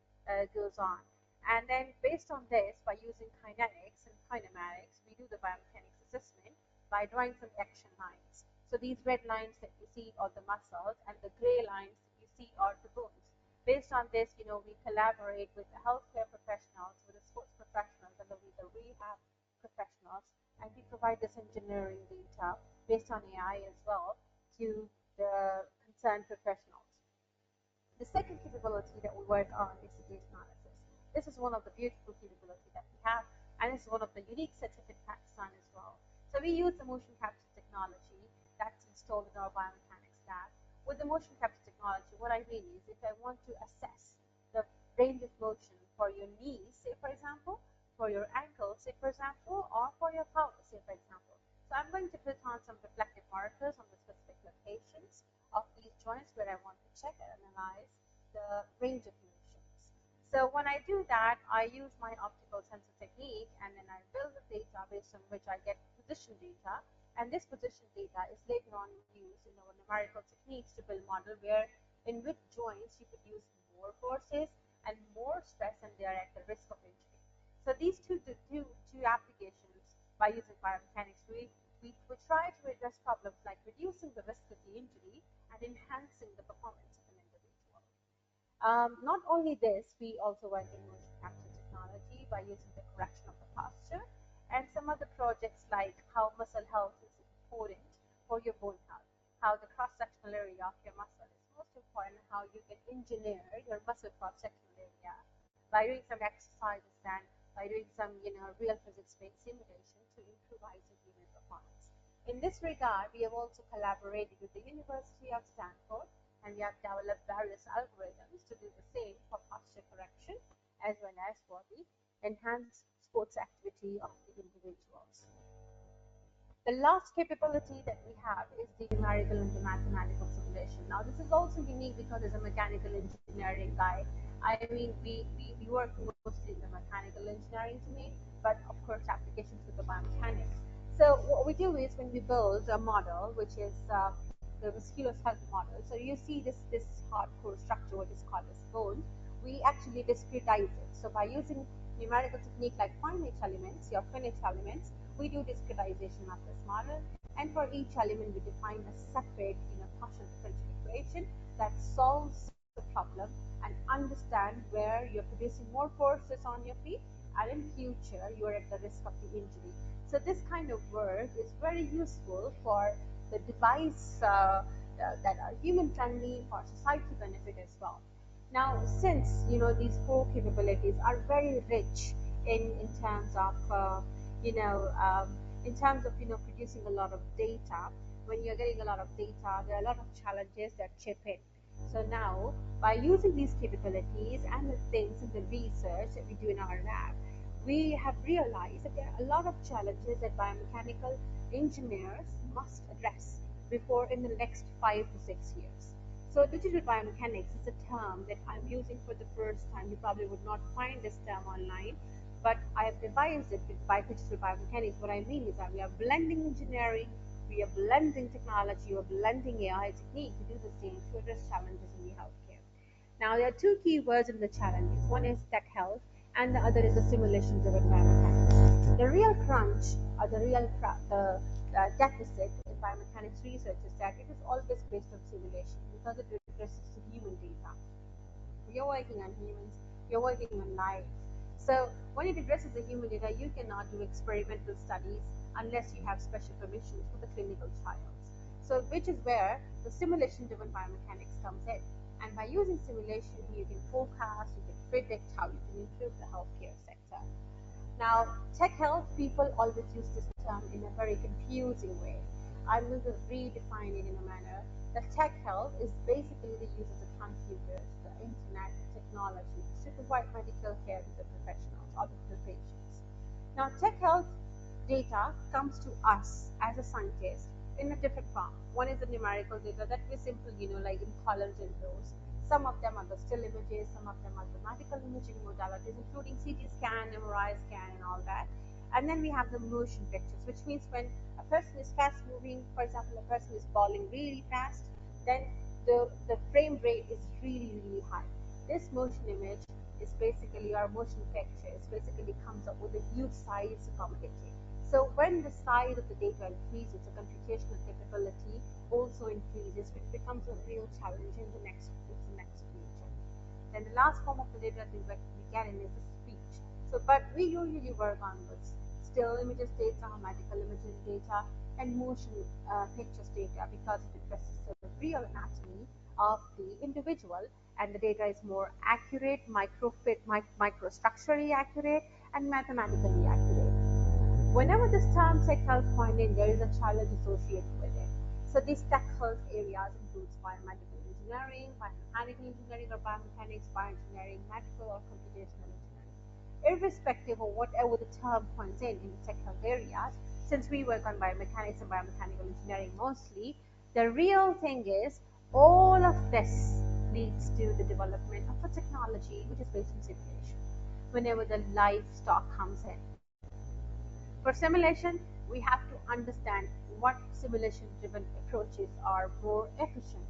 goes on. And then based on this, by using kinetics and kinematics, we do the biomechanics assessment by drawing some action lines. So these red lines that you see are the muscles, and the gray lines that you see are the bones. Based on this, we collaborate with the healthcare professionals, with the sports professionals, and with the rehab professionals, and we provide this engineering data based on AI as well to the concerned professionals. The second capability that we work on is the data analysis. This is one of the beautiful capabilities that we have, and it's one of the unique scientific Pakistan as well. So we use the motion capture technology that's installed in our biomechanics lab. With the motion capture technology, what I mean is if I want to assess the range of motion for your knees, say for example, for your ankles, say for example, or for your pelvis, say for example. So I'm going to put on some reflective markers on the specific locations of these joints where I want to check and analyze the range of motions. So when I do that, I use my optical sensor technique, and then I build the data based on which I get position data. And this position data is later on used in our numerical techniques to build model where in which joints you could use more forces and more stress, and they are at the risk of injury. So these two applications by using biomechanics, we try to address problems like reducing the risk of the injury and enhancing the performance of an individual. Not only this, we also work in motion capture technology by using the correction of the posture, and some other projects like how muscle health is important for your bone health, how the cross-sectional area of your muscle is most important, how you can engineer your muscle cross-sectional area by doing some exercises and by doing some real physics-based simulation to improvise your human performance. In this regard, we have also collaborated with the University of Stanford, and we have developed various algorithms to do the same for posture correction as well as for the enhanced sports activity of the individuals. The last capability that we have is the numerical and the mathematical simulation. Now, this is also unique because as a mechanical engineering guy, I mean, we work mostly in the mechanical engineering domain, but of course, applications with the biomechanics. So what we do is when we build a model, which is the musculoskeletal model, so you see this hardcore structure, what is called as bone, we actually discretize it. So by using numerical technique like finite elements, your finite elements, we do discretization of this model, and for each element we define a separate partial differential equation that solves the problem and understand where you're producing more forces on your feet, and in future you are at the risk of the injury. So this kind of work is very useful for the device that are human friendly for society benefit as well. Now, since these four capabilities are very rich in terms of you know in terms of producing a lot of data, when you're getting a lot of data, there are a lot of challenges that chip in. So now, by using these capabilities and the things in the research that we do in our lab, we have realized that there are a lot of challenges that biomechanical engineers must address before in the next 5 to 6 years. So digital biomechanics is a term that I'm using for the first time. You probably would not find this term online, but I have devised it by digital biomechanics. What I mean is that we are blending engineering, we are blending technology, we are blending AI technique to do the same to address challenges in the healthcare. Now, there are two key words in the challenges. One is tech health, and the other is the simulation-driven biomechanics. The real crunch, or the real deficit in biomechanics research is that it is always based on simulation because it addresses the human data. You're working on humans, you're working on life. So when it addresses the human data, you cannot do experimental studies unless you have special permissions for the clinical trials. So which is where the simulation-driven biomechanics comes in. And by using simulation, you can forecast, you can predict how you can improve the healthcare sector. Now, tech health, people always use this term in a very confusing way. I'm going to redefine it in a manner that tech health is basically the use of the computers, the internet, the technology to provide medical care to the professionals or the patients. Now, tech health data comes to us as a scientist in a different form. One is the numerical data that we simple, like in columns and rows. Some of them are the still images, some of them are the medical imaging modalities, including CT scan, MRI scan, and all that. And then we have the motion pictures, which means when a person is fast moving, for example, a person is falling really fast, then the frame rate is really, really high. This motion image is basically, our motion picture is basically comes up with a huge size complexity. So when the size of the data increases, the computational capability also increases, which becomes a real challenge in the next future. Then the last form of the data we get in is the speech. So, but we usually work on with still images data, medical imaging data, and motion pictures data because it addresses the real anatomy of the individual, and the data is more accurate, microstructurally accurate, and mathematically accurate. Whenever this term tech health coined in, there is a challenge associated with it. So these tech health areas includes biomedical engineering, biomechanical engineering or biomechanics, bioengineering, medical or computational engineering. Irrespective of whatever the term coins in the tech health areas, since we work on biomechanics and biomechanical engineering mostly, the real thing is all of this leads to the development of a technology which is based on simulation. Whenever the livestock comes in, for simulation, we have to understand what simulation-driven approaches are more efficient.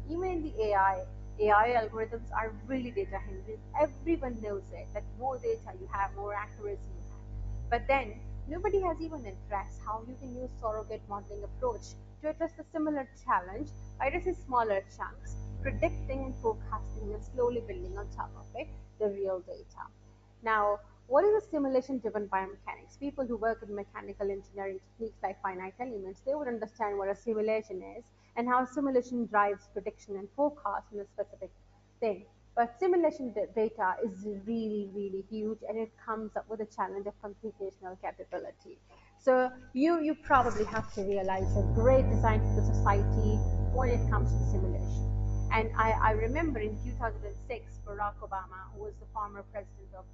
Even in the AI algorithms are really data hungry. Everyone knows it, that more data you have, more accuracy you have. But then, nobody has even addressed how you can use surrogate modeling approach to address the similar challenge by addressing smaller chunks, predicting and forecasting, and slowly building on top of it the real data. Now, what is a simulation-driven biomechanics? People who work in mechanical engineering techniques like finite elements, they would understand what a simulation is and how simulation drives prediction and forecast in a specific thing. But simulation data is really, really huge, and it comes up with a challenge of computational capability. So you probably have to realize a great design for the society when it comes to simulation. And I remember in 2006, Barack Obama, who was the former president of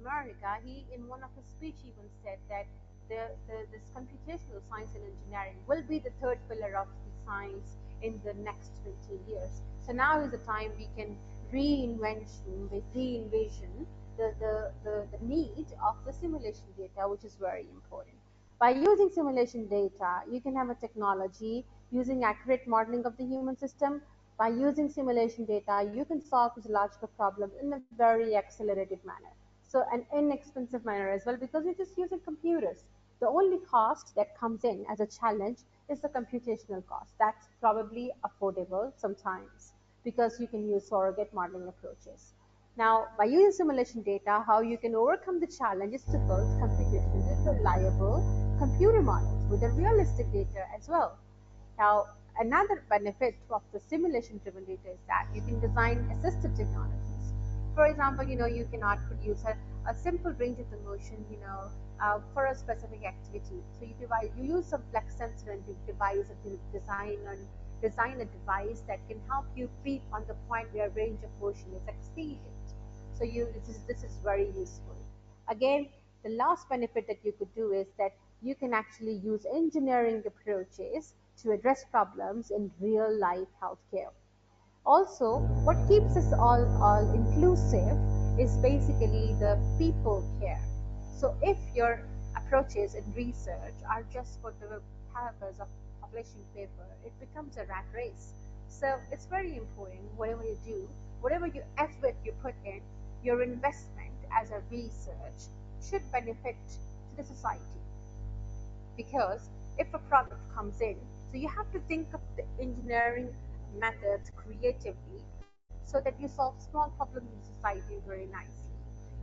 America, he in one of his speech even said that this computational science and engineering will be the third pillar of the science in the next 20 years. So now is the time we can re-envision the need of the simulation data, which is very important. By using simulation data, you can have a technology using accurate modeling of the human system. By using simulation data, you can solve physiological problems in a very accelerated manner. So an inexpensive manner as well, because you're just using computers. The only cost that comes in as a challenge is the computational cost. That's probably affordable sometimes because you can use surrogate modeling approaches. Now, by using simulation data, how you can overcome the challenge is to build computationally reliable computer models with the realistic data as well. Now, another benefit of the simulation-driven data is that you can design assistive technologies. For example, you cannot produce a simple range of the motion, for a specific activity. So you use some flex sensor and device to design a device that can help you creep on the point where range of motion is exceeded. So this is very useful. Again, the last benefit that you could do is that you can actually use engineering approaches to address problems in real life healthcare. Also, what keeps us all inclusive is basically the people care. So if your approaches in research are just for the purpose of publishing paper, it becomes a rat race. So it's very important, whatever you do, whatever effort you put in, your investment as a research should benefit to the society. Because if a product comes in, so you have to think of the engineering methods creatively so that you solve small problems in society very nicely.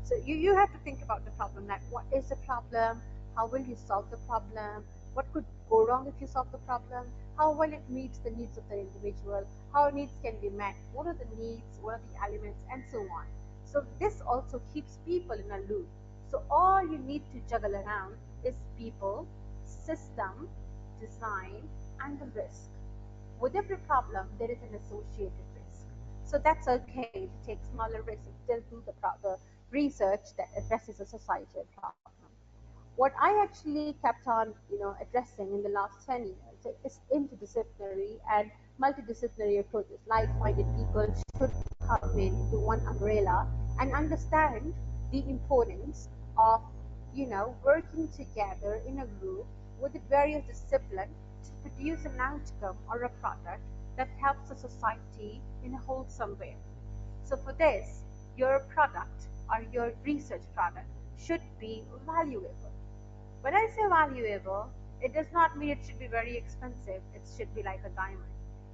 So you have to think about the problem, like what is the problem, how will you solve the problem, what could go wrong if you solve the problem, how well it meets the needs of the individual, how needs can be met, what are the needs, what are the elements, and so on. So this also keeps people in a loop. So all you need to juggle around is people, system, design, and the risk. With every problem, there is an associated risk. So that's okay to take smaller risks and still do the research that addresses a societal problem. What I actually kept on, addressing in the last 10 years is interdisciplinary and multidisciplinary approaches. Like-minded people should come into one umbrella and understand the importance of, working together in a group with the various disciplines to produce an outcome or a product that helps the society in a wholesome way. So for this, your product or your research product should be valuable. When I say valuable, it does not mean it should be very expensive. It should be like a diamond.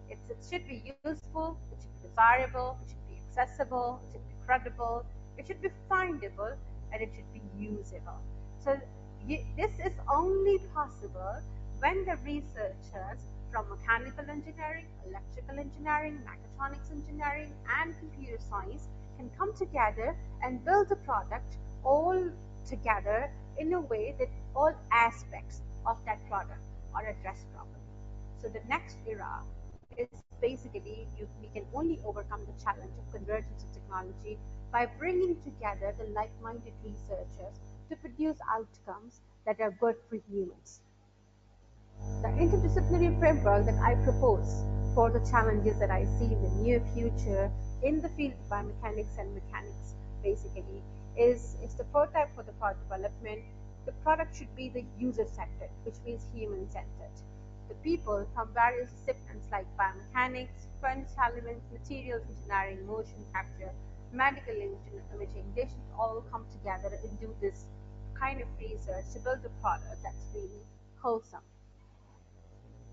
It should be useful, it should be desirable, it should be accessible, it should be credible, it should be findable, and it should be usable. So this is only possible when the researchers from mechanical engineering, electrical engineering, mechatronics engineering, and computer science can come together and build a product all together in a way that all aspects of that product are addressed properly. So the next era is basically we can only overcome the challenge of convergence of technology by bringing together the like-minded researchers to produce outcomes that are good for humans. The interdisciplinary framework that I propose for the challenges that I see in the near future in the field of biomechanics and mechanics basically is the prototype for the product development. The product should be the user-centered, which means human-centered. The people from various disciplines like biomechanics, furnace elements, materials engineering, motion capture, medical imaging, they should all come together and do this kind of research to build a product that's really wholesome.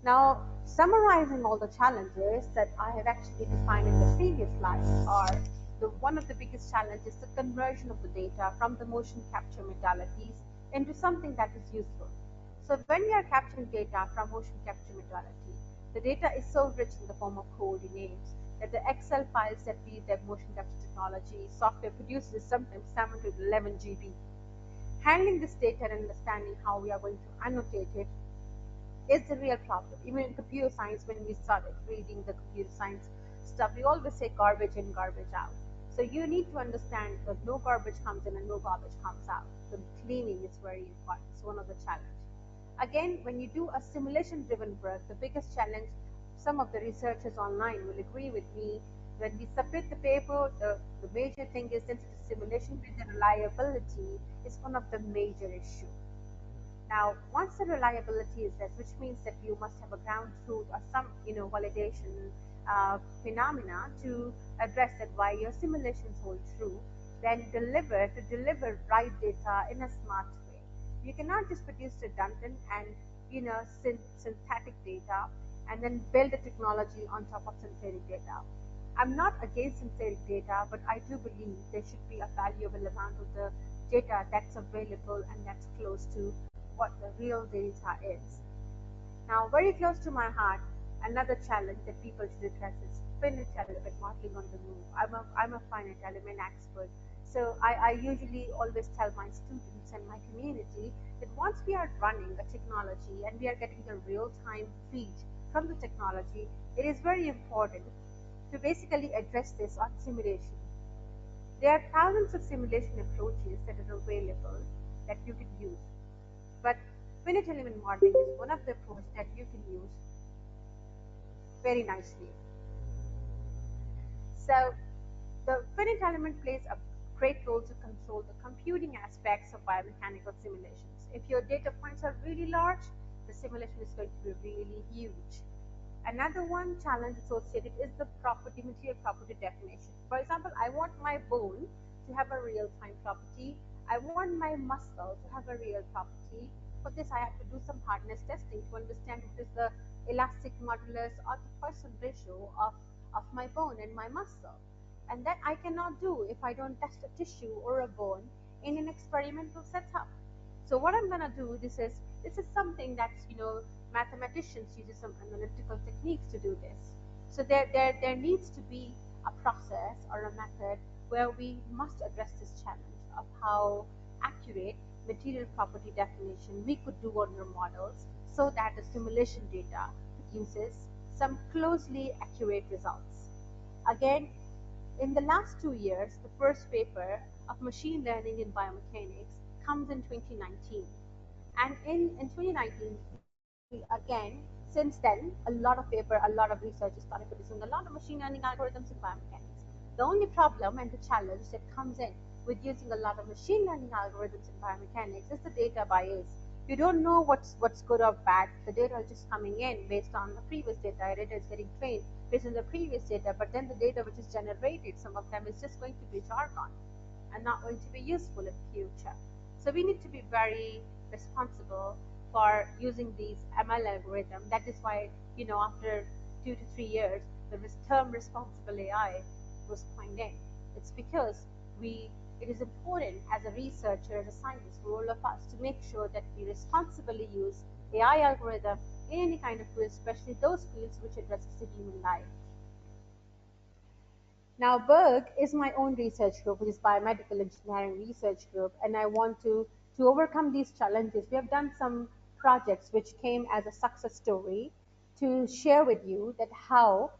Now, summarizing all the challenges that I have actually defined in the previous slide are one of the biggest challenges, the conversion of the data from the motion capture modalities into something that is useful. So when we are capturing data from motion capture modality, the data is so rich in the form of coordinates that the Excel files that motion capture technology software produces sometimes 7 to 11 GB. Handling this data and understanding how we are going to annotate it is the real problem. Even in computer science, when we started reading the computer science stuff, we always say garbage in, garbage out. So you need to understand that no garbage comes in and no garbage comes out. The cleaning is very important. It's one of the challenges. Again, when you do a simulation-driven work, the biggest challenge, some of the researchers online will agree with me, when we submit the paper, the major thing is, since it is simulation, the reliability is one of the major issues. Now, once the reliability is there, which means that you must have a ground truth or some, validation phenomena to address that why your simulations hold true, then deliver right data in a smart way. You cannot just produce redundant and synthetic data and then build a technology on top of synthetic data. I'm not against synthetic data, but I do believe there should be a valuable amount of the data that's available and that's close to what the real data is. Now, very close to my heart, another challenge that people should address is finite element modeling on the move. I'm a finite element expert. So I usually always tell my students and my community that once we are running a technology and we are getting the real-time feed from the technology, it is very important to basically address this on simulation. There are thousands of simulation approaches that are available that you can use. But finite element modeling is one of the approaches that you can use very nicely. So the finite element plays a great role to control the computing aspects of biomechanical simulations. If your data points are really large, the simulation is going to be really huge. Another one challenge associated is the material property definition. For example, I want my bone to have a real-time property. I want my muscle to have a real property. For this, I have to do some hardness testing to understand if it is the elastic modulus or the Poisson ratio of my bone and my muscle. And that I cannot do if I don't test a tissue or a bone in an experimental setup. So what I'm going to do, this is something that's mathematicians use some analytical techniques to do this. So there needs to be a process or a method where we must address this challenge of how accurate material property definition we could do on your models so that the simulation data produces some closely accurate results. Again, in the last 2 years, the first paper of machine learning in biomechanics comes in 2019. And in 2019, we again, since then, a lot of researchers started producing a lot of machine learning algorithms in biomechanics. The only problem and the challenge that comes in with using a lot of machine learning algorithms in biomechanics is the data bias. You don't know what's good or bad. The data is just coming in based on the previous data. Data is getting trained based on the previous data, but then the data which is generated, some of them is just going to be jargon and not going to be useful in future. So we need to be very responsible for using these ML algorithm. That is why, after 2 to 3 years, the term responsible AI was coined in. It's because it is important as a researcher, as a scientist, for all of us to make sure that we responsibly use AI algorithm in any kind of field, especially those fields which addresses the human life. Now, Berg is my own research group, which is Biomedical Engineering Research Group, and I want to overcome these challenges. We have done some projects which came as a success story to share with you that how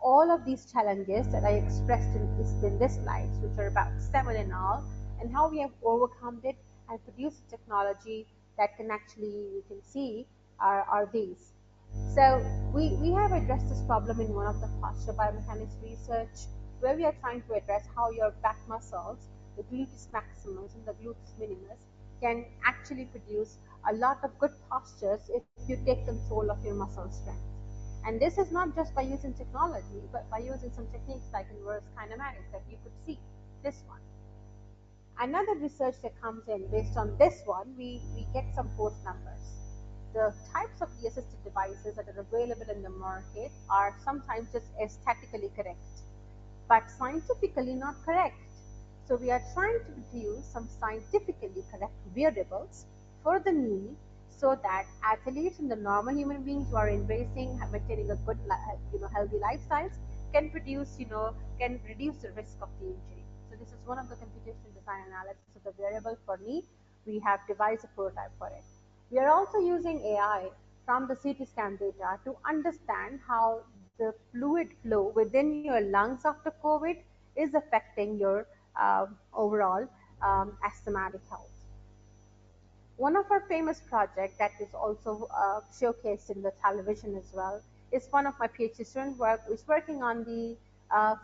all of these challenges that I expressed in this slides, which are about 7 in all, and how we have overcome it and produced a technology that can actually, you can see, are these. So we have addressed this problem in one of the posture biomechanics research where we are trying to address how your back muscles, the gluteus maximus and the gluteus minimus, can actually produce a lot of good postures if you take control of your muscle strength. And this is not just by using technology, but by using some techniques like inverse kinematics that you could see, this one. Another research that comes in based on this one, we get some force numbers. The types of the assisted devices that are available in the market are sometimes just aesthetically correct, but scientifically not correct. So we are trying to produce some scientifically correct wearables for the knee so that athletes and the normal human beings who are embracing, maintaining a good, healthy lifestyles can can reduce the risk of the injury. So this is one of the computation design analysis of the wearable for knee. We have devised a prototype for it. We are also using AI from the CT scan data to understand how the fluid flow within your lungs after COVID is affecting your overall asthmatic health. One of our famous projects that is also showcased in the television as well is one of my PhD students is working on the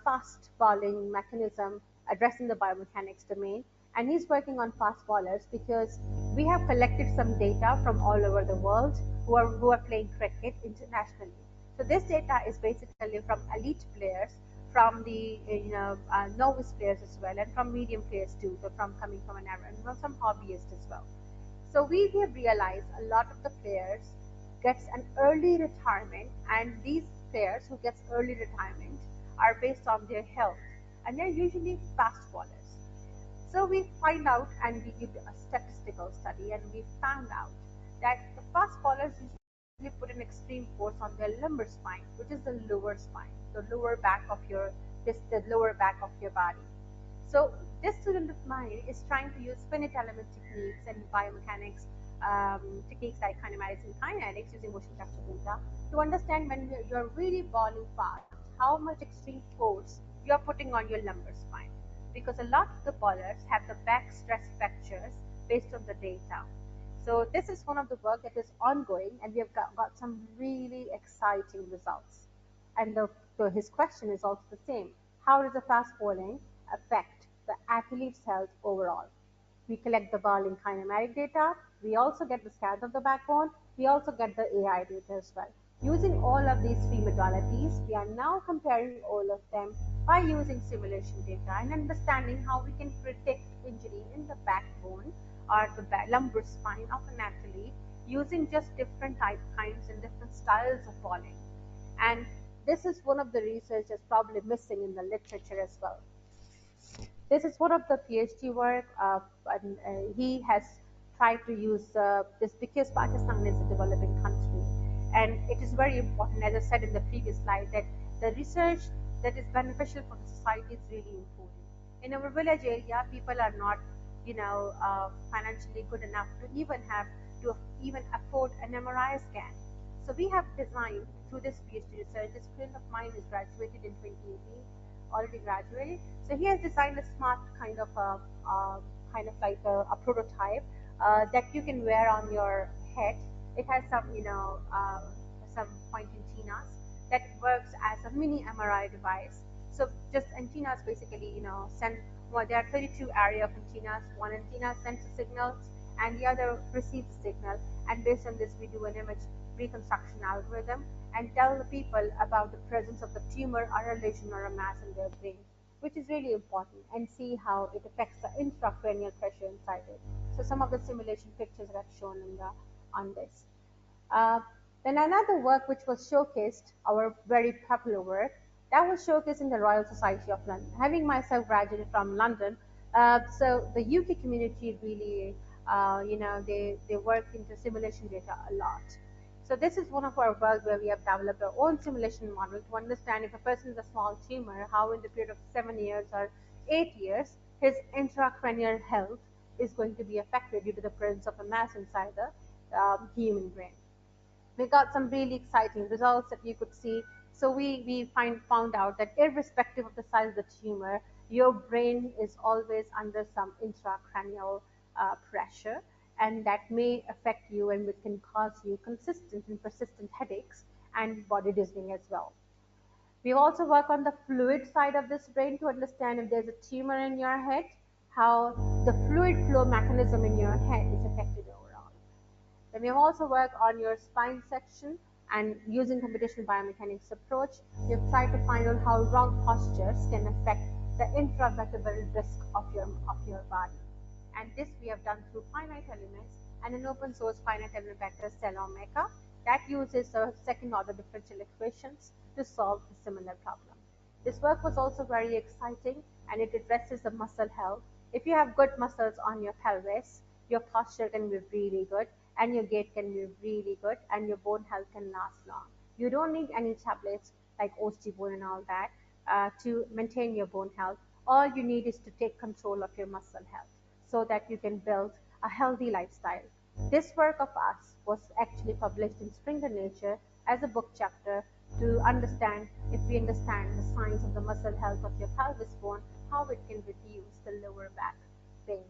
fast falling mechanism addressing the biomechanics domain. And he's working on fast ballers because we have collected some data from all over the world who are playing cricket internationally. So this data is basically from elite players, from the novice players as well, and from medium players too. So from coming from an average, and some hobbyists as well. So we have realized a lot of the players gets an early retirement, and these players who gets early retirement are based on their health, and they're usually fast bowlers. So we find out, and we did a statistical study, and we found out that the fast bowlers usually put an extreme force on their lumbar spine, which is the lower spine, the lower back of the lower back of your body. So this student of mine is trying to use finite element techniques and biomechanics techniques like kinematics and kinetics using motion capture data to understand when you're really balling fast, how much extreme force you're putting on your lumbar spine. Because a lot of the ballers have the back stress fractures based on the data. So this is one of the work that is ongoing, and we have got some really exciting results. And his question is also the same. How does the fast bowling affect the athlete's health overall? We collect the bowling kinematic data. We also get the scans of the backbone. We also get the AI data as well. Using all of these three modalities, we are now comparing all of them by using simulation data and understanding how we can predict injury in the backbone or the lumbar spine of an athlete using just different kinds and different styles of bowling. And this is one of the research that's probably missing in the literature as well. This is one of the PhD work, and he has tried to use this because Pakistan is a developing country. And it is very important, as I said in the previous slide, that the research that is beneficial for the society is really important. In our village area, people are not, financially good enough to even afford an MRI scan. So we have designed through this PhD research. This friend of mine is graduated in 2018, already graduated. So he has designed a smart kind of like a prototype that you can wear on your head. It has some point antennas that works as a mini MRI device. So just antennas basically, send. Well, there are 32 area of antennas. One antenna sends a signal, and the other receives the signal. And based on this, we do an image reconstruction algorithm and tell the people about the presence of the tumor or a lesion or a mass in their brain, which is really important, and see how it affects the intracranial pressure inside it. So some of the simulation pictures that I've shown on this. Uh, then another work which was showcased, our very popular work, that was showcased in the Royal Society of London. Having myself graduated from London, so the UK community really, they work into simulation data a lot. So this is one of our work where we have developed our own simulation model to understand if a person is a small tumor, how in the period of 7 years or 8 years, his intracranial health is going to be affected due to the presence of a mass inside the human brain. We got some really exciting results that you could see. So we found out that irrespective of the size of the tumor, your brain is always under some intracranial pressure, and that may affect you and it can cause you consistent and persistent headaches and body dizzying as well. We also work on the fluid side of this brain to understand if there's a tumor in your head, how the fluid flow mechanism in your head is affected overall. Then we have also worked on your spine section, and using computational biomechanics approach, we have tried to find out how wrong postures can affect the intravertebral disc of your body. And this we have done through finite elements and an open source finite element vector Omeka that uses second order differential equations to solve a similar problem. This work was also very exciting, and it addresses the muscle health. If you have good muscles on your pelvis, your posture can be really good, and your gait can be really good, and your bone health can last long. You don't need any tablets like osteobone and all that to maintain your bone health. All you need is to take control of your muscle health so that you can build a healthy lifestyle. This work of us was actually published in Springer Nature as a book chapter to understand, if we understand the science of the muscle health of your pelvis bone, how it can reduce the lower back pain.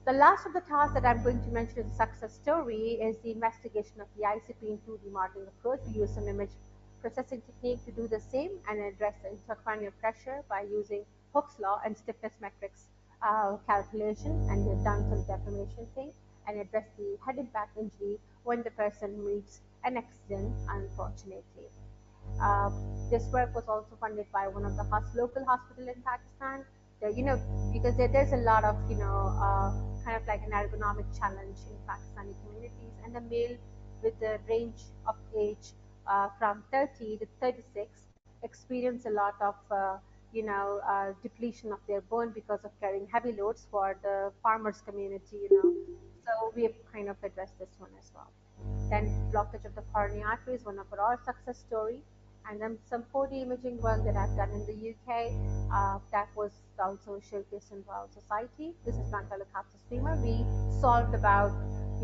The last of the tasks that I'm going to mention as a success story is the investigation of the ICP in 2D modeling approach. We use some image processing technique to do the same and address the intracranial pressure by using Hooke's law and stiffness metrics calculation, and we've done some deformation thing and address the head impact injury when the person meets an accident, unfortunately. Uh, this work was also funded by one of the local hospital in Pakistan. Because there's a lot of, kind of like an ergonomic challenge in Pakistani communities, and the male with the range of age from 30 to 36 experience a lot of, depletion of their bone because of carrying heavy loads for the farmers community. So we have kind of addressed this one as well. Then blockage of the coronary artery is one of our success story. And then some 4D imaging work that I've done in the UK that was also showcased in Royal Society. This is frontalocapsus femur. We solved about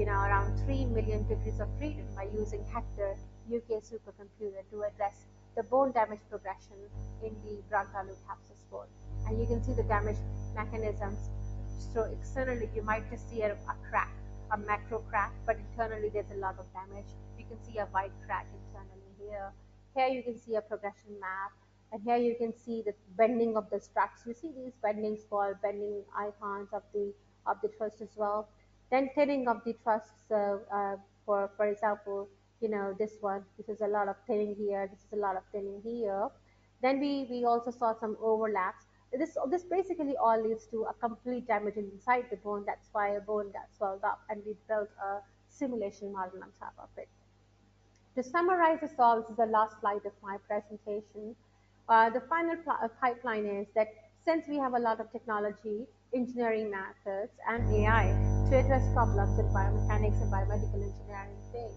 around 3 million degrees of freedom by using Hector UK supercomputer to address the bone damage progression in the frontalocapsus bone. And you can see the damage mechanisms. So externally, you might just see a crack, a macro crack, but internally there's a lot of damage. You can see a white crack internally here. Here you can see a progression map, and here you can see the bending of the struts. You see these bendings called bending icons of the truss as well. Then thinning of the truss, for example, this one. This is a lot of thinning here. This is a lot of thinning here. Then we also saw some overlaps. This basically all leads to a complete damage inside the bone. That's why a bone got swelled up, and we built a simulation model on top of it. To summarize this all, this is the last slide of my presentation. The final pipeline is that since we have a lot of technology, engineering methods, and AI to address problems in biomechanics and biomedical engineering thing,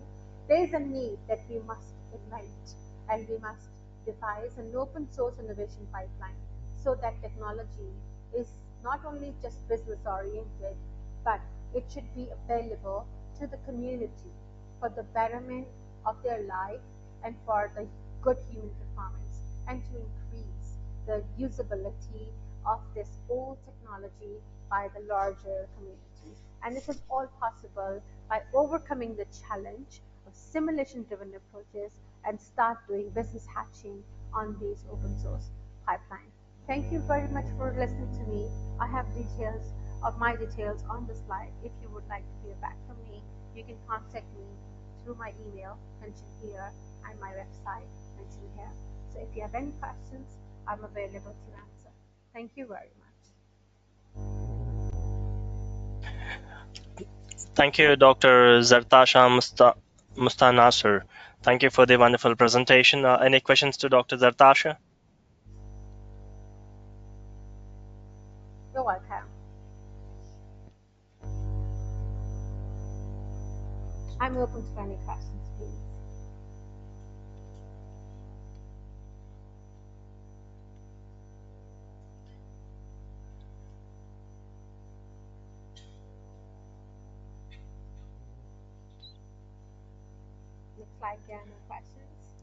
There is a need that we must invent, and we must devise an open source innovation pipeline so that technology is not only just business oriented, but it should be available to the community for the betterment of their life and for the good human performance, and to increase the usability of this old technology by the larger community. And this is all possible by overcoming the challenge of simulation driven approaches and start doing business hatching on these open source pipelines. Thank you very much for listening to me. I have details of my details on the slide. If you would like to hear back from me, you can contact me through my email mentioned here and my website mentioned here. So if you have any questions, I'm available to answer. Thank you very much. Thank you, Dr. Zartasha Mustanasir. Thank you for the wonderful presentation. Any questions to Dr. Zartasha? You're welcome. I'm open to any questions, please. Looks like there are no questions.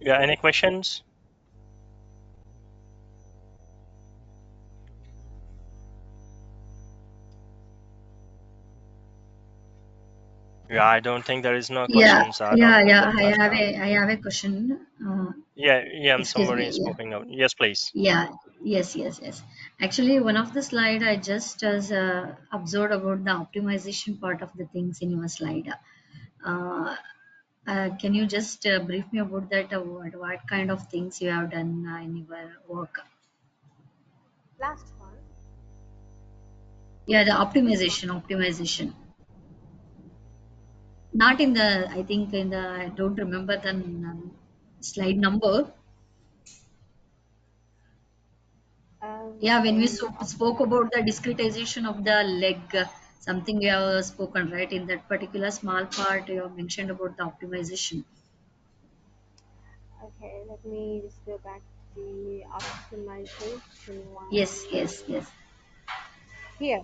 Yeah, any questions? Yeah, I don't think there is no Yeah, questions, yeah, Dr. yeah. Zartasha. I have a question. Yeah, Excuse somebody me. is Yeah, popping out. Yes, please. yeah. Yes. Actually, one of the slide I just observed about the optimization part of the things in your slide. Uh, can you just brief me about that? What kind of things you have done in your work? Last one. Yeah, the Which one? optimization. Not in the, I think in the, I don't remember the slide number. Yeah, when we In spoke about the discretization of the leg, something you have spoken, right? In that particular small part, you have mentioned about the optimization. okay, let me just go back to the optimization one. Yes. Here,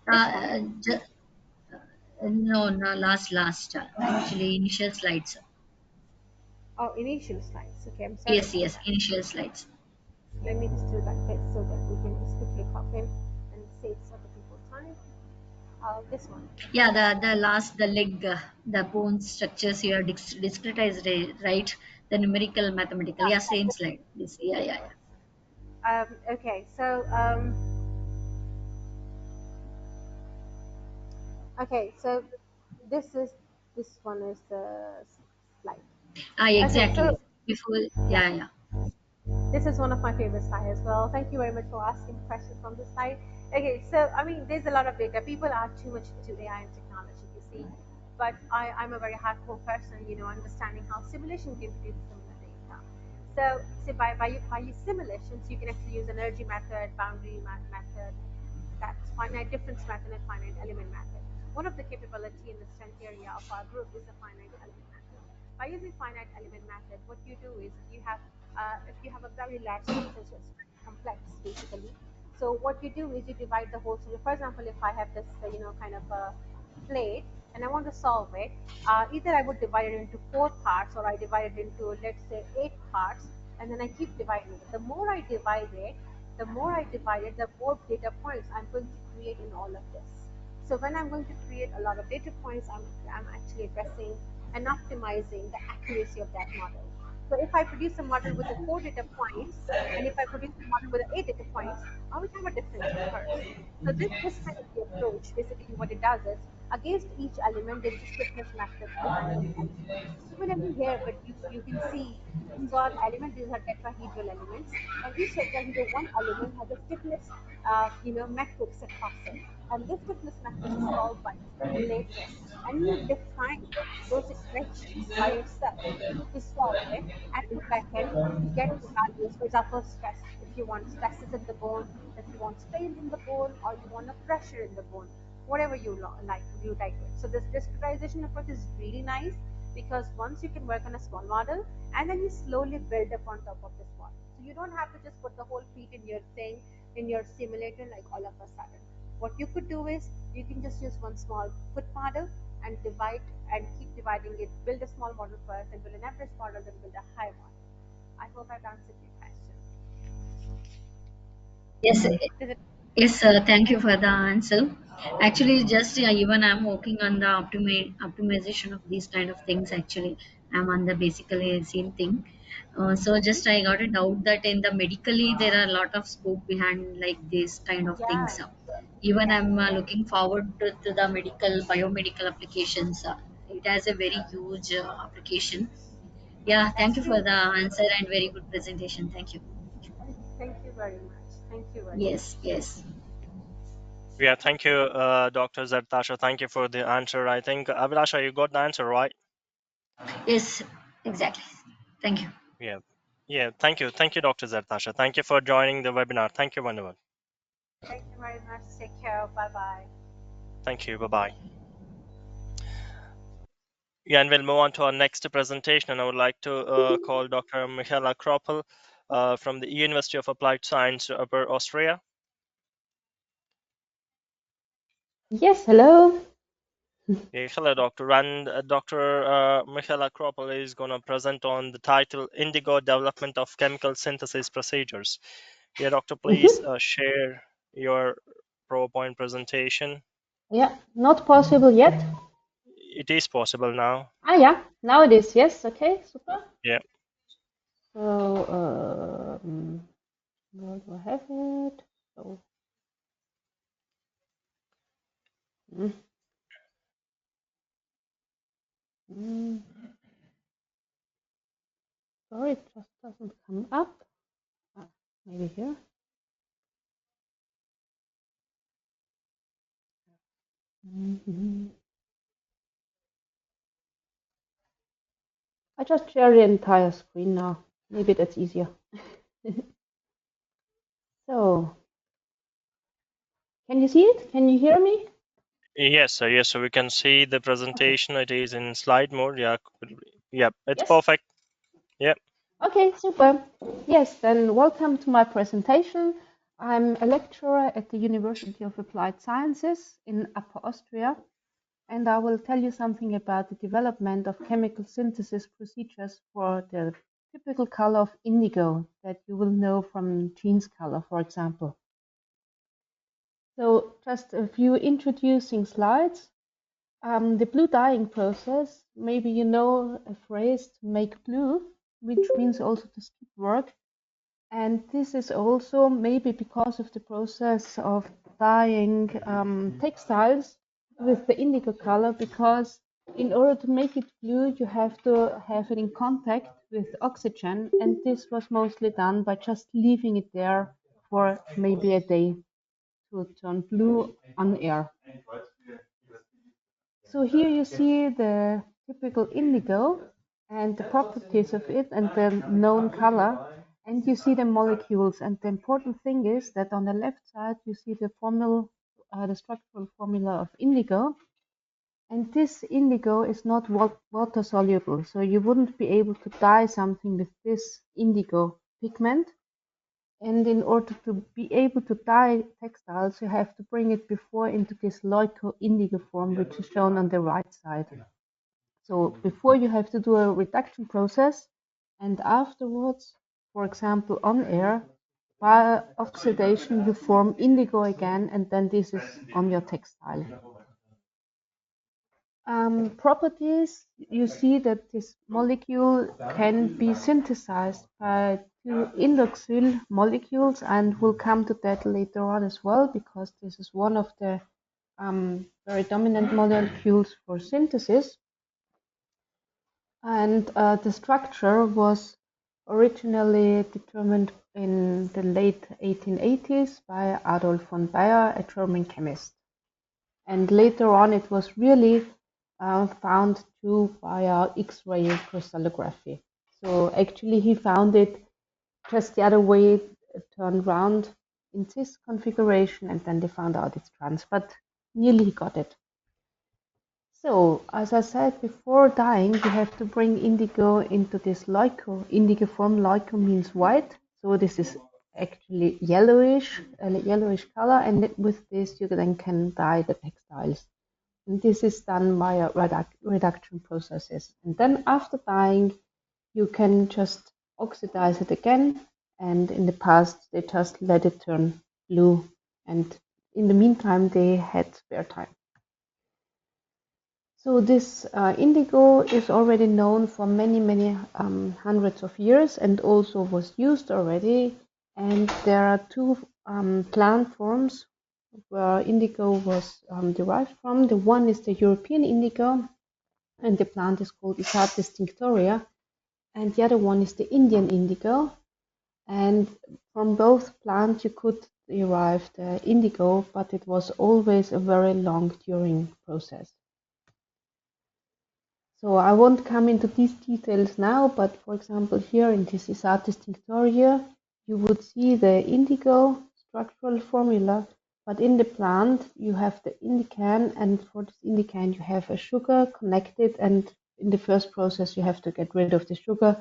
this one. Ju- no, last. Actually, initial slides. Oh, initial slides. Okay, I'm sorry about Yes, that. initial slides. Let me just do like this so that we can just quickly hop in and save other people's time. This one. Yeah, the last, the leg, the bone structures you have discretized, right? The numerical, mathematical. Yeah, same slide. Yes, yeah. Okay, so okay, so this one is the slide. Okay, so Exactly. Before, yeah, yeah. this is one of my favorite slides as well. Thank you very much for asking questions from this slide. Okay, so I mean, there's a lot of data. People are too much into AI and technology, you see. But I'm a very hardcore person, understanding how simulation can produce similar data. So by use simulations, you can actually use energy method, boundary method, that's finite difference method and finite element method. One of the capability in the strength area of our group is the finite element method. By using finite element method, what you do is if you have a very large structure, so it's very complex basically. So what you do is you divide the whole. So for example, if I have this kind of a plate and I want to solve it, either I would divide it into four parts or I divide it into, let's say, eight parts, and then I keep dividing it. The more I divide it, the more data points I'm going to create in all of this. So when I'm going to create a lot of data points, I'm actually addressing and optimizing the accuracy of that model. So if I produce a model with the four data points, and if I produce a model with the eight data points, I will have a difference, of course. So this kind of the approach, basically what it does is, against each element, there's a stiffness matrix behind each element. Similarly here, but you can see these are elements, these are tetrahedral elements, and each tetrahedral one element has a stiffness, matrix across it. And this stiffness matrix is solved by simulation, and you define those equations by yourself to solve it and to backend get the values. For example, stress. If you want stresses in the bone, if you want strains in the bone, or you want a pressure in the bone. whatever you like to it. So this discretization approach is really nice because once you can work on a small model and then you slowly build up on top of this model. So you don't have to just put the whole feet in your thing in your simulator like all of a sudden. What you could do is you can just use one small foot model and divide and keep dividing it, build a small model first, then build an average model, then build a high model. I hope I've answered your question. Yes, Does it? yes, thank you for the answer. Actually, just even I'm working on the optimization of these kind of things. Actually, I'm on the basically same thing. So just I got a doubt that in the medically there are a lot of scope behind like this kind of Yeah, things. Even yeah, I'm yeah. looking forward to the medical biomedical applications. It has a very huge application. Yeah, thank That's you for true. the answer and very good presentation. Thank you. Thank you very much. Thank you very much. Yes, yes. Yeah, thank you, Dr. Zartasha. Thank you for the answer. I think, Abhilasha, you got the answer right. Yes, exactly. Thank you. Yeah. Yeah, thank you. Thank you, Dr. Zartasha. Thank you for joining the webinar. Thank you, Vandavan. Thank you very much. Take care. Bye bye. Thank you. Bye-bye. Yeah, and we'll move on to our next presentation. And I would like to call Dr. Michaela Kroppel from the University of Applied Science, Upper Austria. Yes, hello. Yeah, hello, Doctor. And Dr. Michaela Kroppel is going to present on the title Indigo Development of Chemical Synthesis Procedures. Yeah, Doctor, please Hmm. share your PowerPoint presentation. Yeah, not possible yet. It is possible now. Ah, yeah, now it is. Yes, okay, super. Yeah. So, where do I have it? So, mm, mm, sorry, it just doesn't come up. Ah, maybe here. Mhm. I just share the entire screen now. Maybe that's easier. So, can you see it? Can you hear me? Yes, sir. Yes, so we can see the Okay. presentation. It is in slide mode. Yeah. Yeah, it's Yes? perfect. Yeah. Okay, super. Yes, then welcome to my presentation. I'm a lecturer at the University of Applied Sciences in Upper Austria, and I will tell you something about the development of chemical synthesis procedures for the typical color of indigo that you will know from jeans color, for example. So just a few introducing slides. The blue dyeing process, maybe you know a phrase to make blue, which means also to skip work. And this is also maybe because of the process of dyeing textiles with the indigo color, because in order to make it blue, you have to have it in contact with oxygen. And this was mostly done by just leaving it there for maybe a day to turn blue on air. So here you see the typical indigo and the properties of it and the known color, and you see the molecules. And the important thing is that on the left side you see the formula, the structural formula of indigo, and this indigo is not water soluble, so you wouldn't be able to dye something with this indigo pigment. And in order to be able to dye textiles, you have to bring it before into this leuco-indigo form, which is shown on the right side. So before you have to do a reduction process, and afterwards, for example, on air, by oxidation, you form indigo again, and then this is on your textile. Properties, you see that this molecule can be synthesized by two indoxyl molecules, and we'll come to that later on as well, because this is one of the very dominant molecules for synthesis. And the structure was originally determined in the late 1880s by Adolf von Baeyer, a German chemist. And later on, it was really found too via X-ray crystallography. So actually, he found it just the other way, turned round in this configuration, and then they found out it's trans. But nearly got it. So, as I said before dyeing, you have to bring indigo into this leuco. Indigo form, leuco means white. So this is actually yellowish, a yellowish color, and with this you then can dye the textiles. And this is done via reduction processes. And then after dyeing, you can just oxidize it again. And in the past, they just let it turn blue. And in the meantime, they had spare time. So this indigo is already known for many hundreds of years and also was used already. And there are two plant forms where indigo was derived from. The one is the European indigo, and the plant is called Isatis tinctoria. And the other one is the Indian indigo. And from both plants you could derive the indigo, but it was always a very long during process. So I won't come into these details now, but for example, here in this Isatis tinctoria, you would see the indigo structural formula, but in the plant you have the indican, and for this indican you have a sugar connected, and in the first process you have to get rid of the sugar,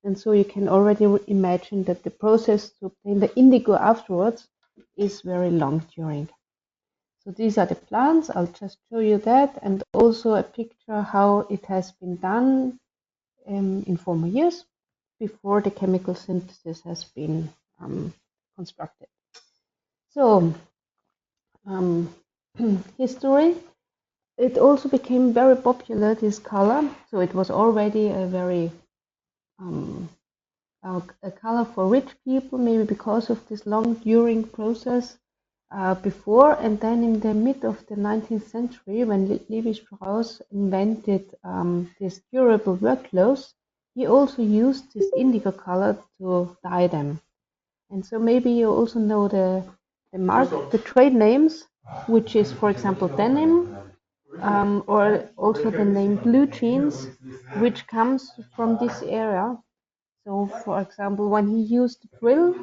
and so you can already imagine that the process to obtain the indigo afterwards is very long during. So these are the plants. I'll just show you that, and also a picture how it has been done in former years before the chemical synthesis has been constructed. So history. It also became very popular, this color. So it was already a very a color for rich people, maybe because of this long during process. Before, and then in the mid of the 19th century, when Lévi-Strauss invented these durable work clothes, he also used this indigo color to dye them. And so maybe you also know the trade names, which is, for example, denim, or also the name blue jeans, which comes from this area. So, for example, when he used drill,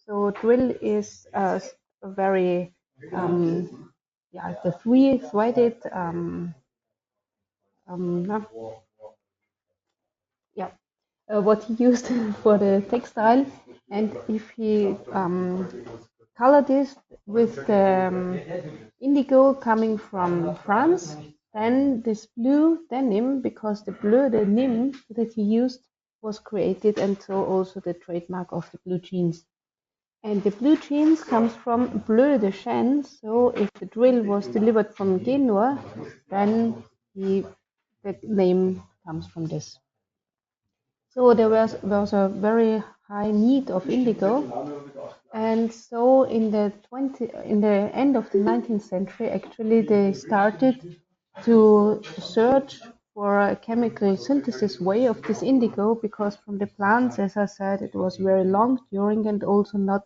so drill is a very, the three-threaded, what he used for the textile, and if he color this with the indigo coming from France, then this blue denim, because the bleu denim that he used was created, and so also the trademark of the blue jeans. And the blue jeans comes from bleu de chêne, so if the drill was delivered from Genoa, then the name comes from this. So there was a very high need of indigo, and so in the end of the 19th century, actually they started to search for a chemical synthesis way of this indigo, because from the plants, as I said, it was very long during and also not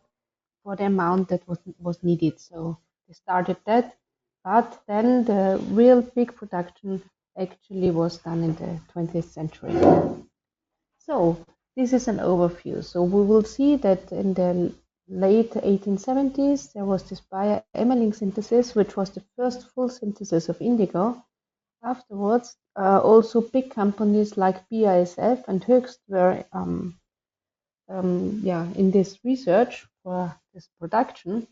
for the amount that was needed. So they started that, but then the real big production actually was done in the 20th century. So this is an overview. So we will see that in the late 1870s, there was this Bayer-Emmerling synthesis, which was the first full synthesis of indigo. Afterwards, also big companies like BASF and Höchst were in this research for this production.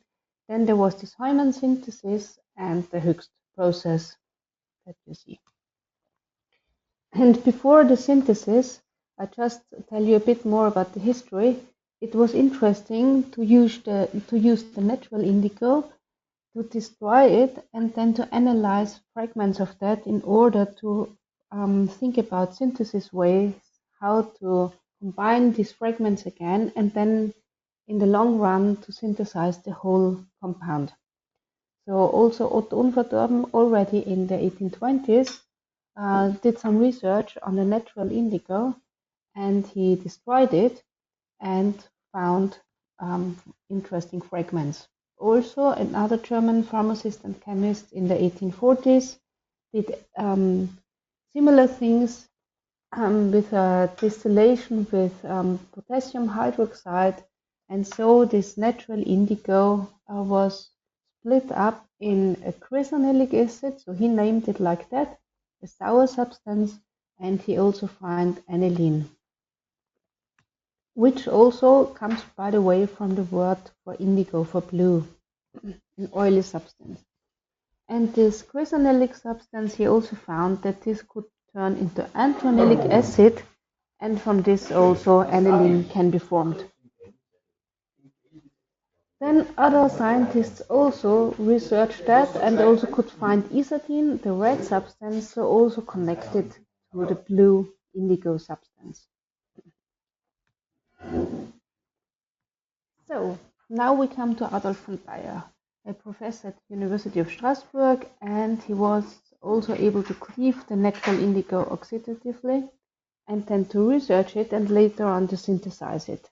Then there was this Heumann synthesis and the Höchst process that you see. And before the synthesis, I just tell you a bit more about the history. It was interesting to use the natural indigo, to destroy it, and then to analyze fragments of that in order to think about synthesis ways, how to combine these fragments again, and then in the long run to synthesize the whole compound. So also Otto Unverdorben already in the 1820s did some research on the natural indigo, and he destroyed it and found interesting fragments. Also, another German pharmacist and chemist in the 1840s did similar things with distillation with potassium hydroxide, and so this natural indigo was split up in a cresonelic acid, so he named it like that, a sour substance, and he also found aniline, which also comes, by the way, from the word for indigo, for blue, an oily substance. And this cresonelic substance, he also found that this could turn into anthranilic acid, and from this also aniline can be formed. Then other scientists also researched that and also could find isotine, the red substance, so also connected to the blue indigo substance. So now we come to Adolf von Baeyer, a professor at the University of Strasbourg, and he was also able to cleave the natural indigo oxidatively and then to research it and later on to synthesize it.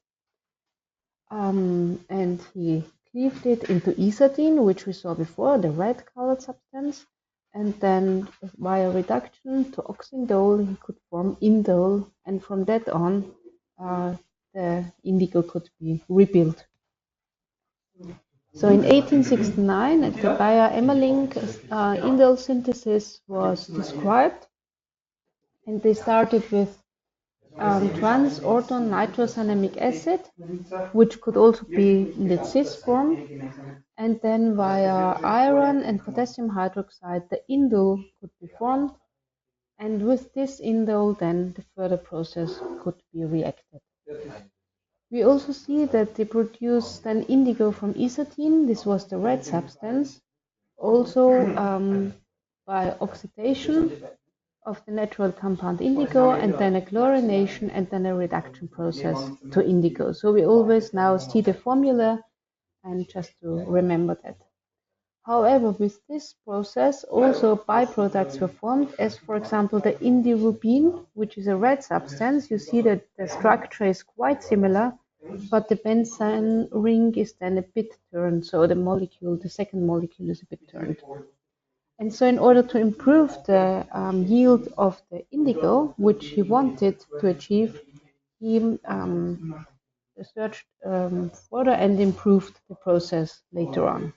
And he cleaved it into isotine, which we saw before, the red colored substance, and then via reduction to oxindole he could form indole, and from that on the indigo could be rebuilt. So in 1869 at the Bayer-Emmerling indole synthesis was described, and they started with trans-orthon nitrosanamic acid, which could also be in the cis form, and then via iron and potassium hydroxide the indole could be formed, and with this indole then the further process could be reacted. We also see that they produce then indigo from isotine, this was the red substance, also by oxidation of the natural compound indigo, and then a chlorination and then a reduction process to indigo. So we always now see the formula and just to remember that. However, with this process also byproducts were formed, as for example the indirubin, which is a red substance. You see that the structure is quite similar, but the benzene ring is then a bit turned, so the molecule, the second molecule is a bit turned. And so in order to improve the yield of the indigo, which he wanted to achieve, he researched further and improved the process later on.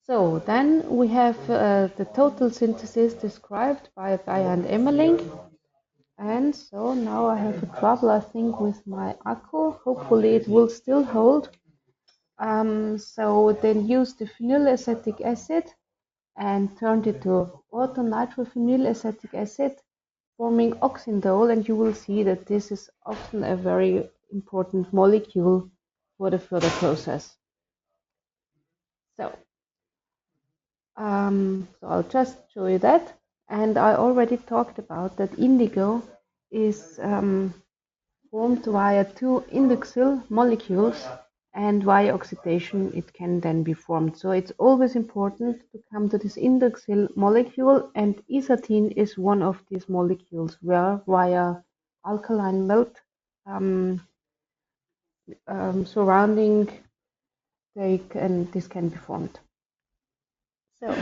So then we have the total synthesis described by Bayer and Emmerling. And so now I have a trouble, I think, with my accu. Hopefully it will still hold. So then use the phenylacetic acid and turned it to orthonitrophenylacetic acid, forming oxindole, and you will see that this is often a very important molecule for the further process. So I'll just show you that. And I already talked about that indigo is formed via two indoxyl molecules, and via oxidation it can then be formed. So it's always important to come to this indoxyl molecule, and isotine is one of these molecules where via alkaline melt surrounding this can be formed. So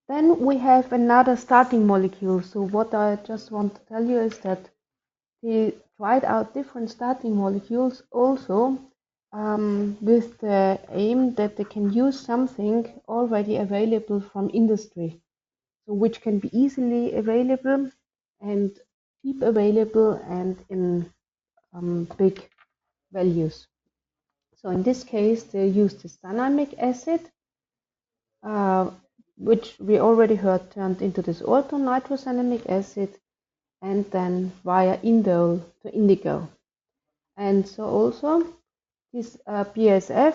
then we have another starting molecule. So what I just want to tell you is that they tried out different starting molecules also with the aim that they can use something already available from industry, so which can be easily available and cheap available and in big values. So in this case, they used the stanamic acid, which we already heard turned into this orthonitrosanamic acid, and then via indole to indigo. And so also this BASF,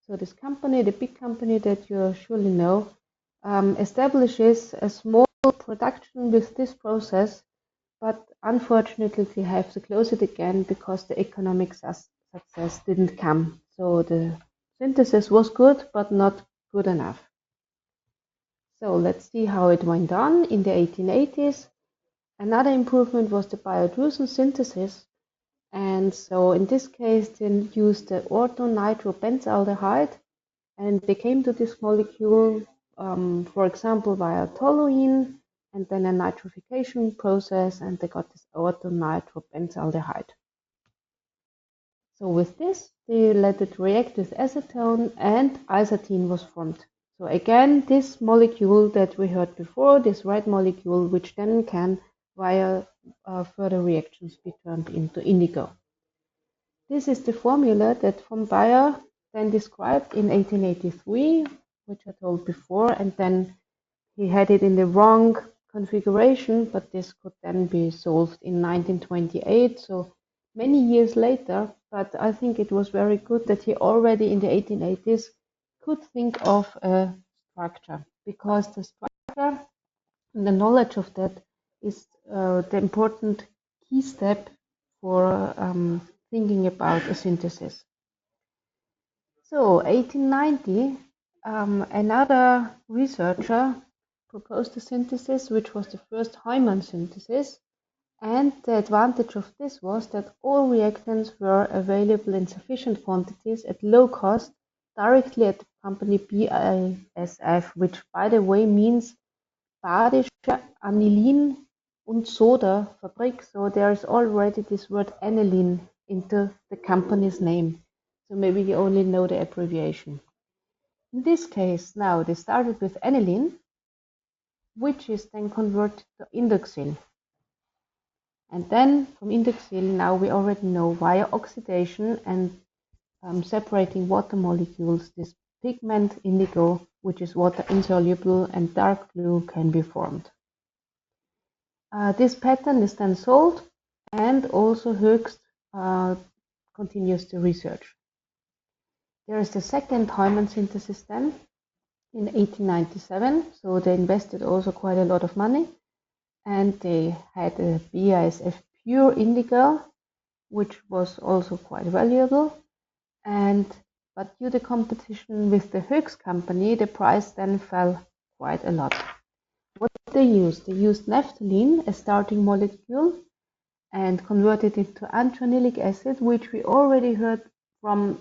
so this company, the big company that you surely know, establishes a small production with this process, but unfortunately they have to close it again because the economic success didn't come. So the synthesis was good, but not good enough. So let's see how it went on in the 1880s. Another improvement was the biodrusen synthesis. And so in this case, they used the orthonitropentsaldehyde, and they came to this molecule, for example, via toluene, and then a nitrification process, and they got this orthonitropentsaldehyde. So with this, they let it react with acetone and isotene was formed. So again, this molecule that we heard before, this red molecule, which then can, via further reactions, be turned into indigo. This is the formula that von Baeyer then described in 1883, which I told before, and then he had it in the wrong configuration, but this could then be solved in 1928, so many years later. But I think it was very good that he already in the 1880s could think of a structure, because the structure and the knowledge of that is the important key step for thinking about a synthesis. So 1890, another researcher proposed a synthesis, which was the first Heumann synthesis. And the advantage of this was that all reactants were available in sufficient quantities at low cost directly at the company BASF, which, by the way, means Badische Anilin- und Soda-Fabrik. So there is already this word aniline into the company's name. So maybe you only know the abbreviation. In this case, now they started with aniline, which is then converted to indoxil. And then from indoxil, now we already know via oxidation and separating water molecules, this pigment indigo, which is water insoluble, and dark blue can be formed. This pattern is then sold, and also Höchst continues the research. There is the second Heumann synthesis then in 1897, so they invested also quite a lot of money, and they had a BASF pure indigo, which was also quite valuable. But due to competition with the Höchst company, the price then fell quite a lot. What did they use? They used naphthalene as starting molecule and converted it to anthranilic acid, which we already heard from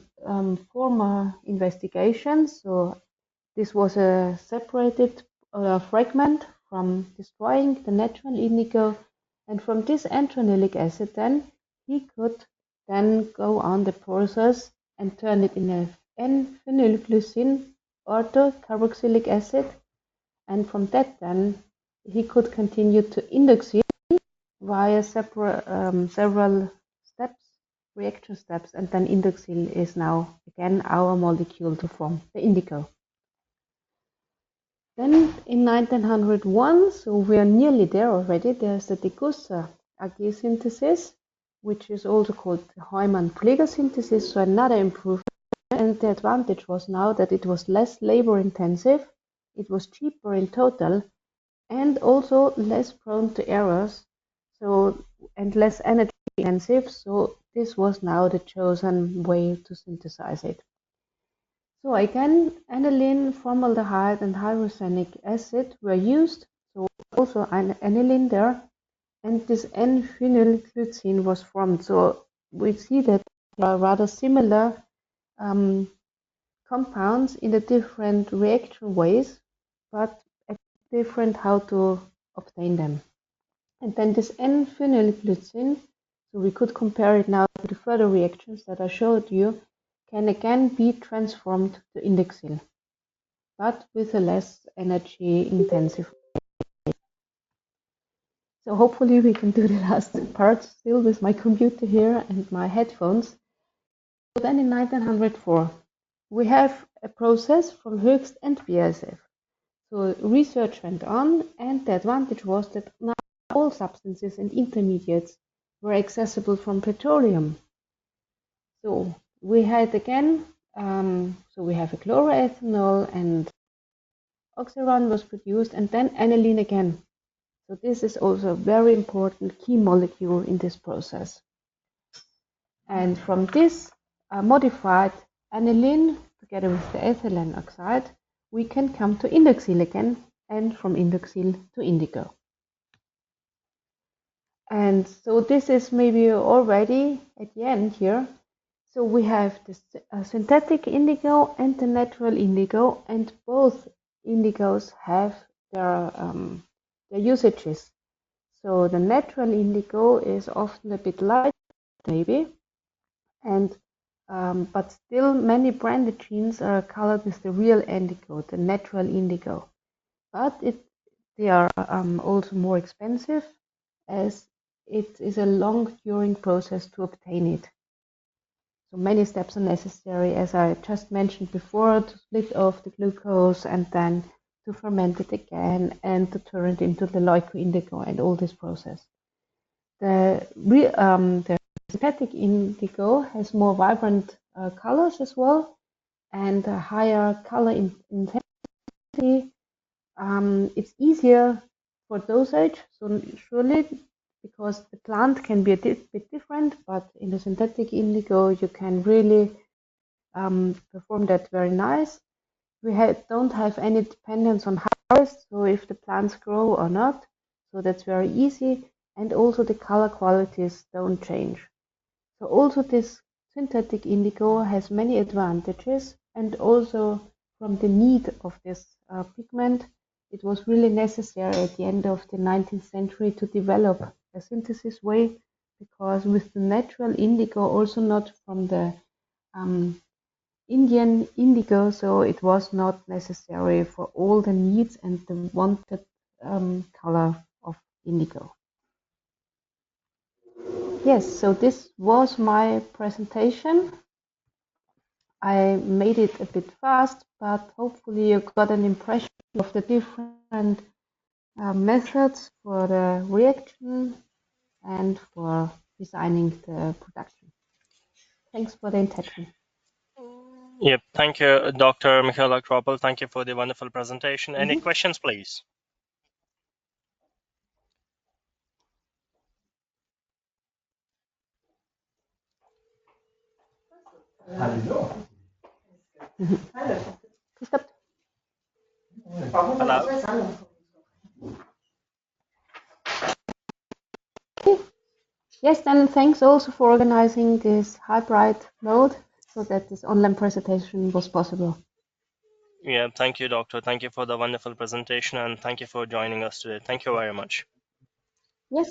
former investigations. So this was a separated fragment from destroying the natural indigo, and from this anthranilic acid then he could then go on the process and turn it in a N-phenylglycine orthocarboxylic acid, and from that then he could continue to indoxil via several steps, reaction steps, and then indoxil is now again our molecule to form the indigo. Then in 1901, so we are nearly there already, there's the Degussa AG synthesis, which is also called the Heumann-Pfleger synthesis, so another improvement. And the advantage was now that it was less labor intensive, it was cheaper in total, and also less prone to errors, and less energy intensive. So this was now the chosen way to synthesize it. So again, aniline, formaldehyde, and hydrocyanuric acid were used. So also aniline there, and this N-phenylglycine was formed. So we see that there are rather similar compounds in the different reaction ways, but different how to obtain them. And then this N-phenylglycine, so we could compare it now to the further reactions that I showed you, can again be transformed to indoxil, but with a less energy intensive. So hopefully we can do the last part still with my computer here and my headphones. So then in 1904, we have a process from Höchst and BASF. So research went on, and the advantage was that now all substances and intermediates were accessible from petroleum. So we had again, so we have a chloroethanol, and oxyron was produced, and then aniline again. So this is also a very important key molecule in this process. And from this modified aniline, together with the ethylene oxide, we can come to indoxil again, and from indoxil to indigo. And so this is maybe already at the end here. So we have the synthetic indigo and the natural indigo, and both indigos have their usages. So the natural indigo is often a bit light, maybe, and but still many branded genes are colored with the real indigo, the natural indigo. But they are also more expensive as it is a long during process to obtain it. So many steps are necessary, as I just mentioned before, to split off the glucose and then to ferment it again and to turn it into the leuco-indigo and all this process. The synthetic indigo has more vibrant colors as well and a higher color intensity. It's easier for dosage, so surely because the plant can be a bit different, but in the synthetic indigo you can really perform that very nice. We don't have any dependence on harvest, so if the plants grow or not, so that's very easy, and also the color qualities don't change. So also this synthetic indigo has many advantages, and also from the need of this pigment, it was really necessary at the end of the 19th century to develop a synthesis way, because with the natural indigo, also not from the um, Indian indigo, so it was not necessary for all the needs and the wanted color of indigo. Yes, so this was my presentation. I made it a bit fast, but hopefully you got an impression of the different methods for the reaction and for designing the production. Thanks for the attention. Yep. Thank you, Dr. Michaela Kroppel. Thank you for the wonderful presentation. Any questions, please? Hello? Yes, then thanks also for organizing this hybrid mode so that this online presentation was possible. Yeah, thank you, Doctor. Thank you for the wonderful presentation and thank you for joining us today. Thank you very much. Yes,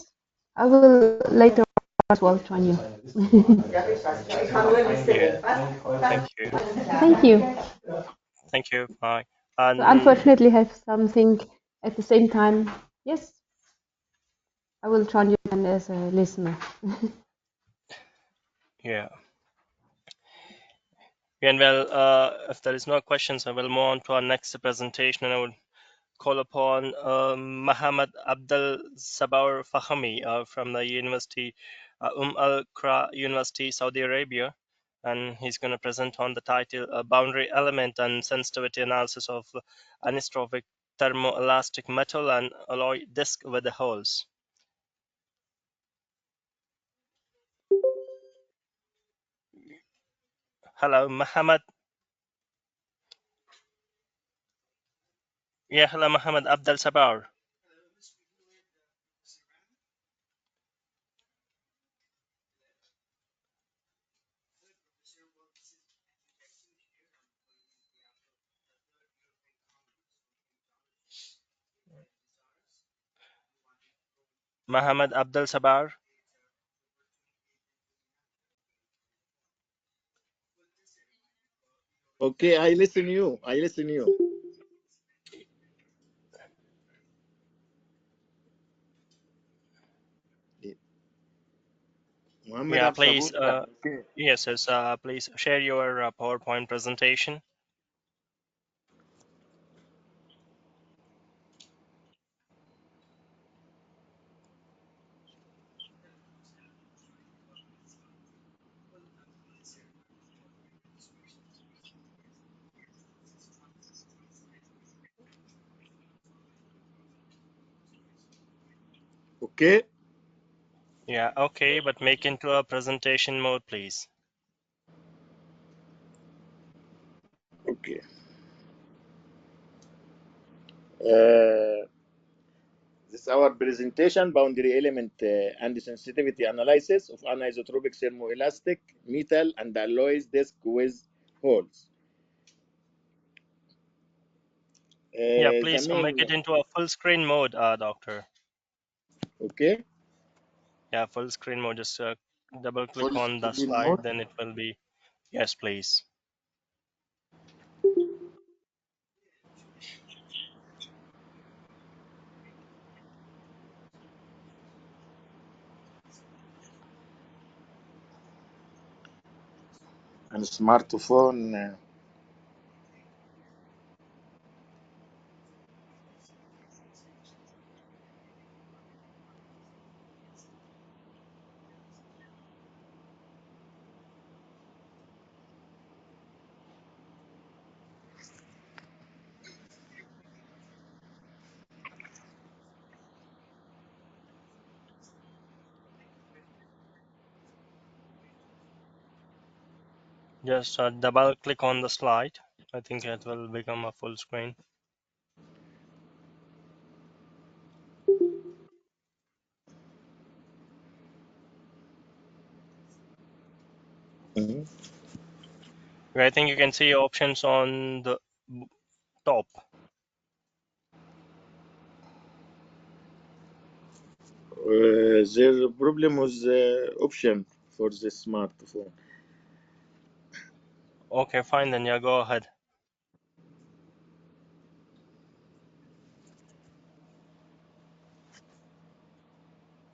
I will later as well join you. Yeah, thank you. Thank you. Thank you. Bye. So And unfortunately, I have something at the same time. Yes, I will join you then as a listener. yeah. And well, if there is no questions, I will move on to our next presentation and I would call upon Muhammad Abdel Sabar Fahmi from the University, Al Qura University, Saudi Arabia. And he's going to present on the title Boundary Element and Sensitivity Analysis of Anisotropic Thermoelastic Metal and Alloy Disc with the Holes. Hello, Muhammad. Yeah, hello, Muhammad Abdel Sabar. Muhammad Abdel Sabar. Okay, I listen you. I listen you. Muhammad Yeah, Al please. Sabur. Okay. Yes, yes. Please share your PowerPoint presentation. Okay. Yeah, okay, but make into a presentation mode, please. Okay. Uh, this is our presentation, boundary element and sensitivity analysis of anisotropic thermoelastic metal and alloys disc with holes. Yeah, The please make main, it into a full screen mode, Doctor. okay, Yeah, full screen mode. Just double click full on the screen mode. slide, then it will be Yes, please. And smartphone. Just double click on the slide. I think it will become a full screen. Mhm. I think you can see options on the top. Their problem was option for the smartphone. Okay, fine then. Yeah, go ahead.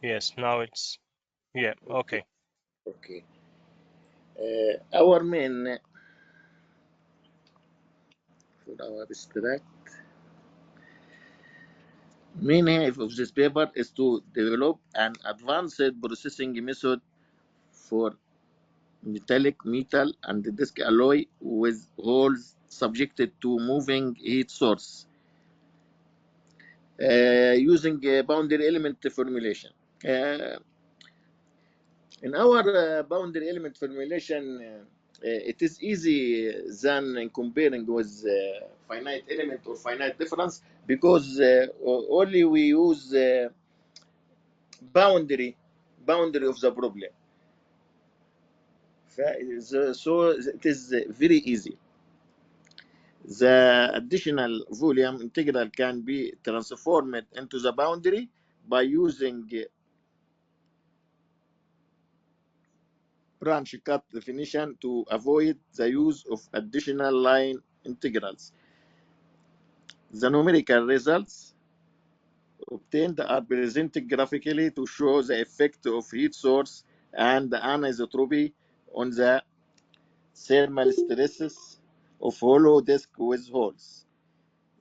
Yes, now it's yeah. Okay. Okay. Okay. Our main for our abstract main aim of this paper is to develop an advanced processing method for metallic metal and disc alloy with holes subjected to moving heat source using boundary element formulation. Uh, in our boundary element formulation, it is easy than in comparing with finite element or finite difference because only we use boundary of the problem. So it is very easy. The additional volume integral can be transformed into the boundary by using branch cut definition to avoid the use of additional line integrals. The numerical results obtained are presented graphically to show the effect of heat source and anisotropy on the thermal stresses of hollow disk with holes.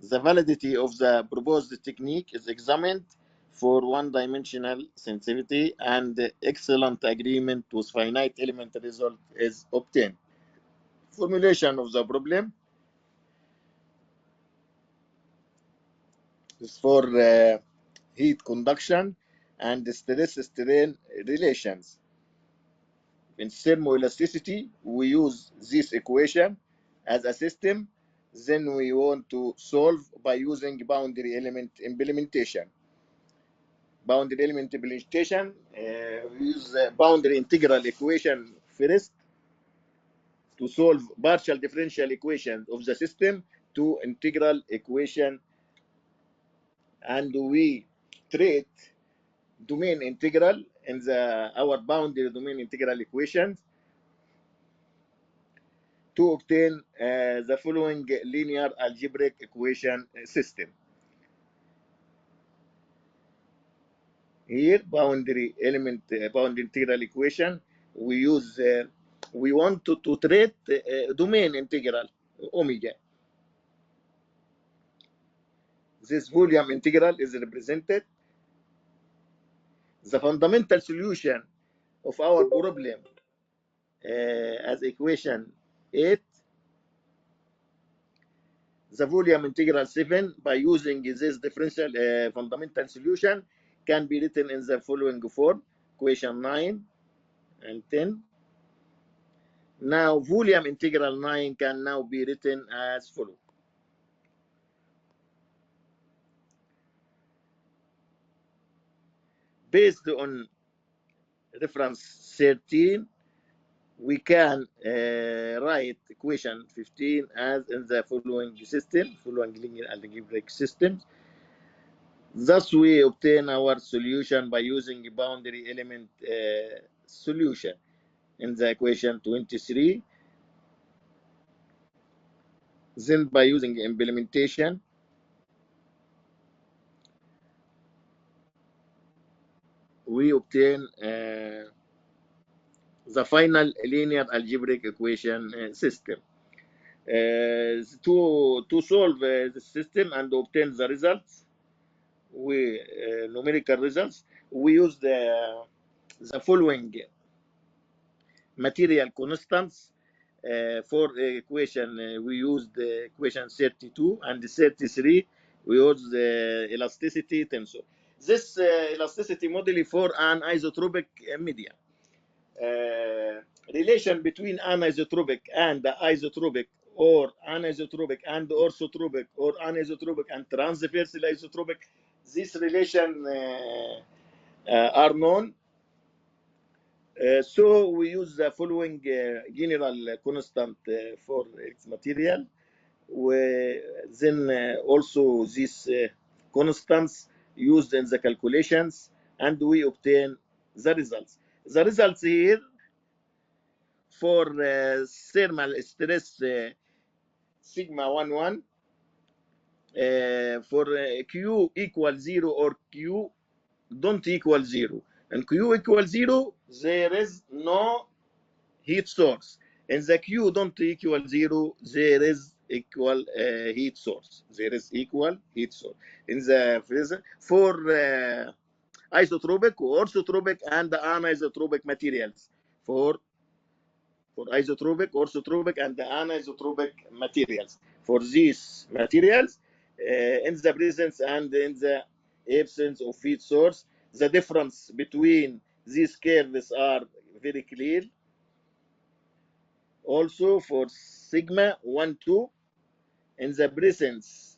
The validity of the proposed technique is examined for one-dimensional sensitivity and excellent agreement with finite element result is obtained. Formulation of the problem is for heat conduction and stress-strain relations. In thermoelasticity, we use this equation as a system. Then we want to solve by using boundary element implementation. Boundary element implementation, we use boundary integral equation first to solve partial differential equation of the system to integral equation, and we treat domain integral in our boundary domain integral equations to obtain the following linear algebraic equation system. Here, boundary element boundary integral equation, we use we want to treat domain integral omega. This volume integral is represented. The fundamental solution of our problem as equation 8, the volume integral 7 by using this differential fundamental solution can be written in the following form: equation 9 and 10. Now volume integral 9 can now be written as follows. Based on reference 13, we can write equation 15 as in the following system, following linear algebraic system. Thus, we obtain our solution by using boundary element solution in the equation 23. Then by using implementation, we obtain the final linear algebraic equation system. To solve the system and obtain the results, we numerical results, we use the following material constants. For equation, we used the equation 32 and 33. We use the elasticity tensor. This elasticity model for an isotropic media. Relation between anisotropic and isotropic, or anisotropic and orthotropic, or anisotropic and transversal isotropic. This relation are known. So we use the following general constant for its material. Then also these constants used in the calculations, and we obtain the results. The results here for thermal stress sigma 11 for Q equals 0 or Q don't equal 0. And Q equals 0, there is no heat source. And the Q don't equal 0, there is equal heat source. There is equal heat source. In the freezer, for isotropic, orthotropic, and anisotropic materials. For isotropic, orthotropic, and anisotropic materials. For these materials, in the presence and in the absence of heat source, the difference between these curves are very clear. Also for sigma 1, 2, in the presence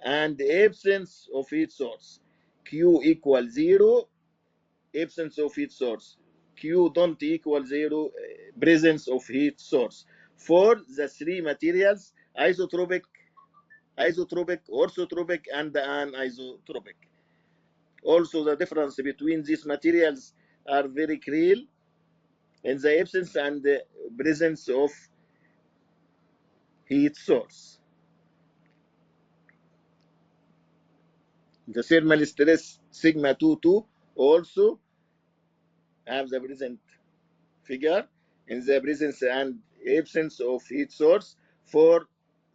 and absence of heat source, Q equals 0, absence of heat source. Q don't equal 0, presence of heat source. For the three materials, isotropic, orthotropic, and anisotropic. Also, the difference between these materials are very clear in the absence and the presence of heat source. The thermal stress sigma 2, also have the present figure in the presence and absence of heat source for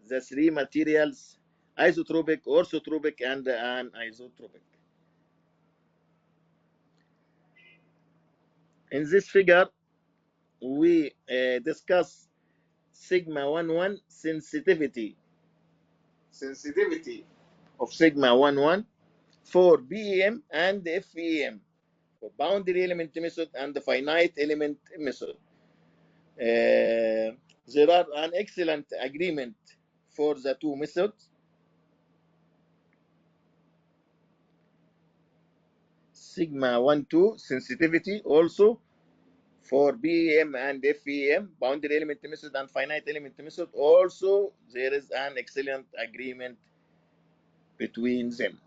the three materials, isotropic, orthotropic, and anisotropic. In this figure, we discuss sigma 11 sensitivity of sigma 11 for BEM and FEM, for boundary element method and the finite element method. There are an excellent agreement for the two methods. Sigma 12 sensitivity also for BEM and FEM, boundary element method and finite element method. Also, there is an excellent agreement between them.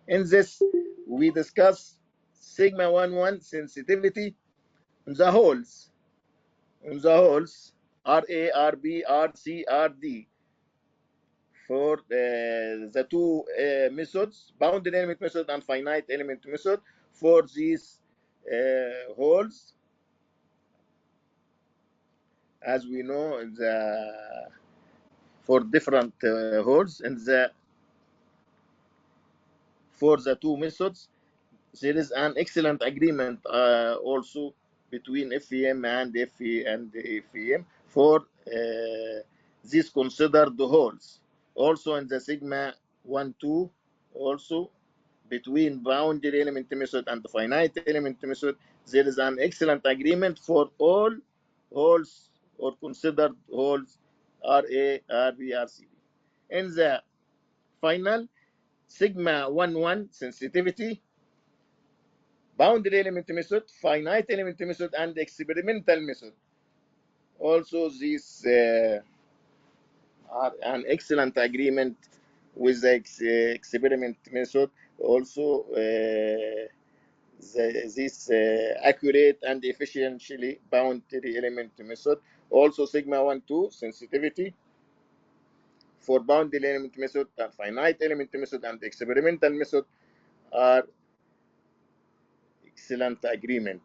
In this, we discuss sigma 11 sensitivity on the holes, RA, RB, RC, RD, for the two methods, boundary element method and finite element method. For these holes, as we know, for different holes, and for the two methods, there is an excellent agreement also between FEM and FEM for these considered holes. Also in the sigma 12, also between boundary element method and the finite element method, there is an excellent agreement for all holes or considered holes RA, RB, RCB. In the final sigma 11 sensitivity, boundary element method, finite element method, and experimental method. Also, these are an excellent agreement with the experiment method. Also, this accurate and efficiently boundary element method. Also, sigma 12 sensitivity for boundary element method, finite element method, and experimental method are excellent agreement.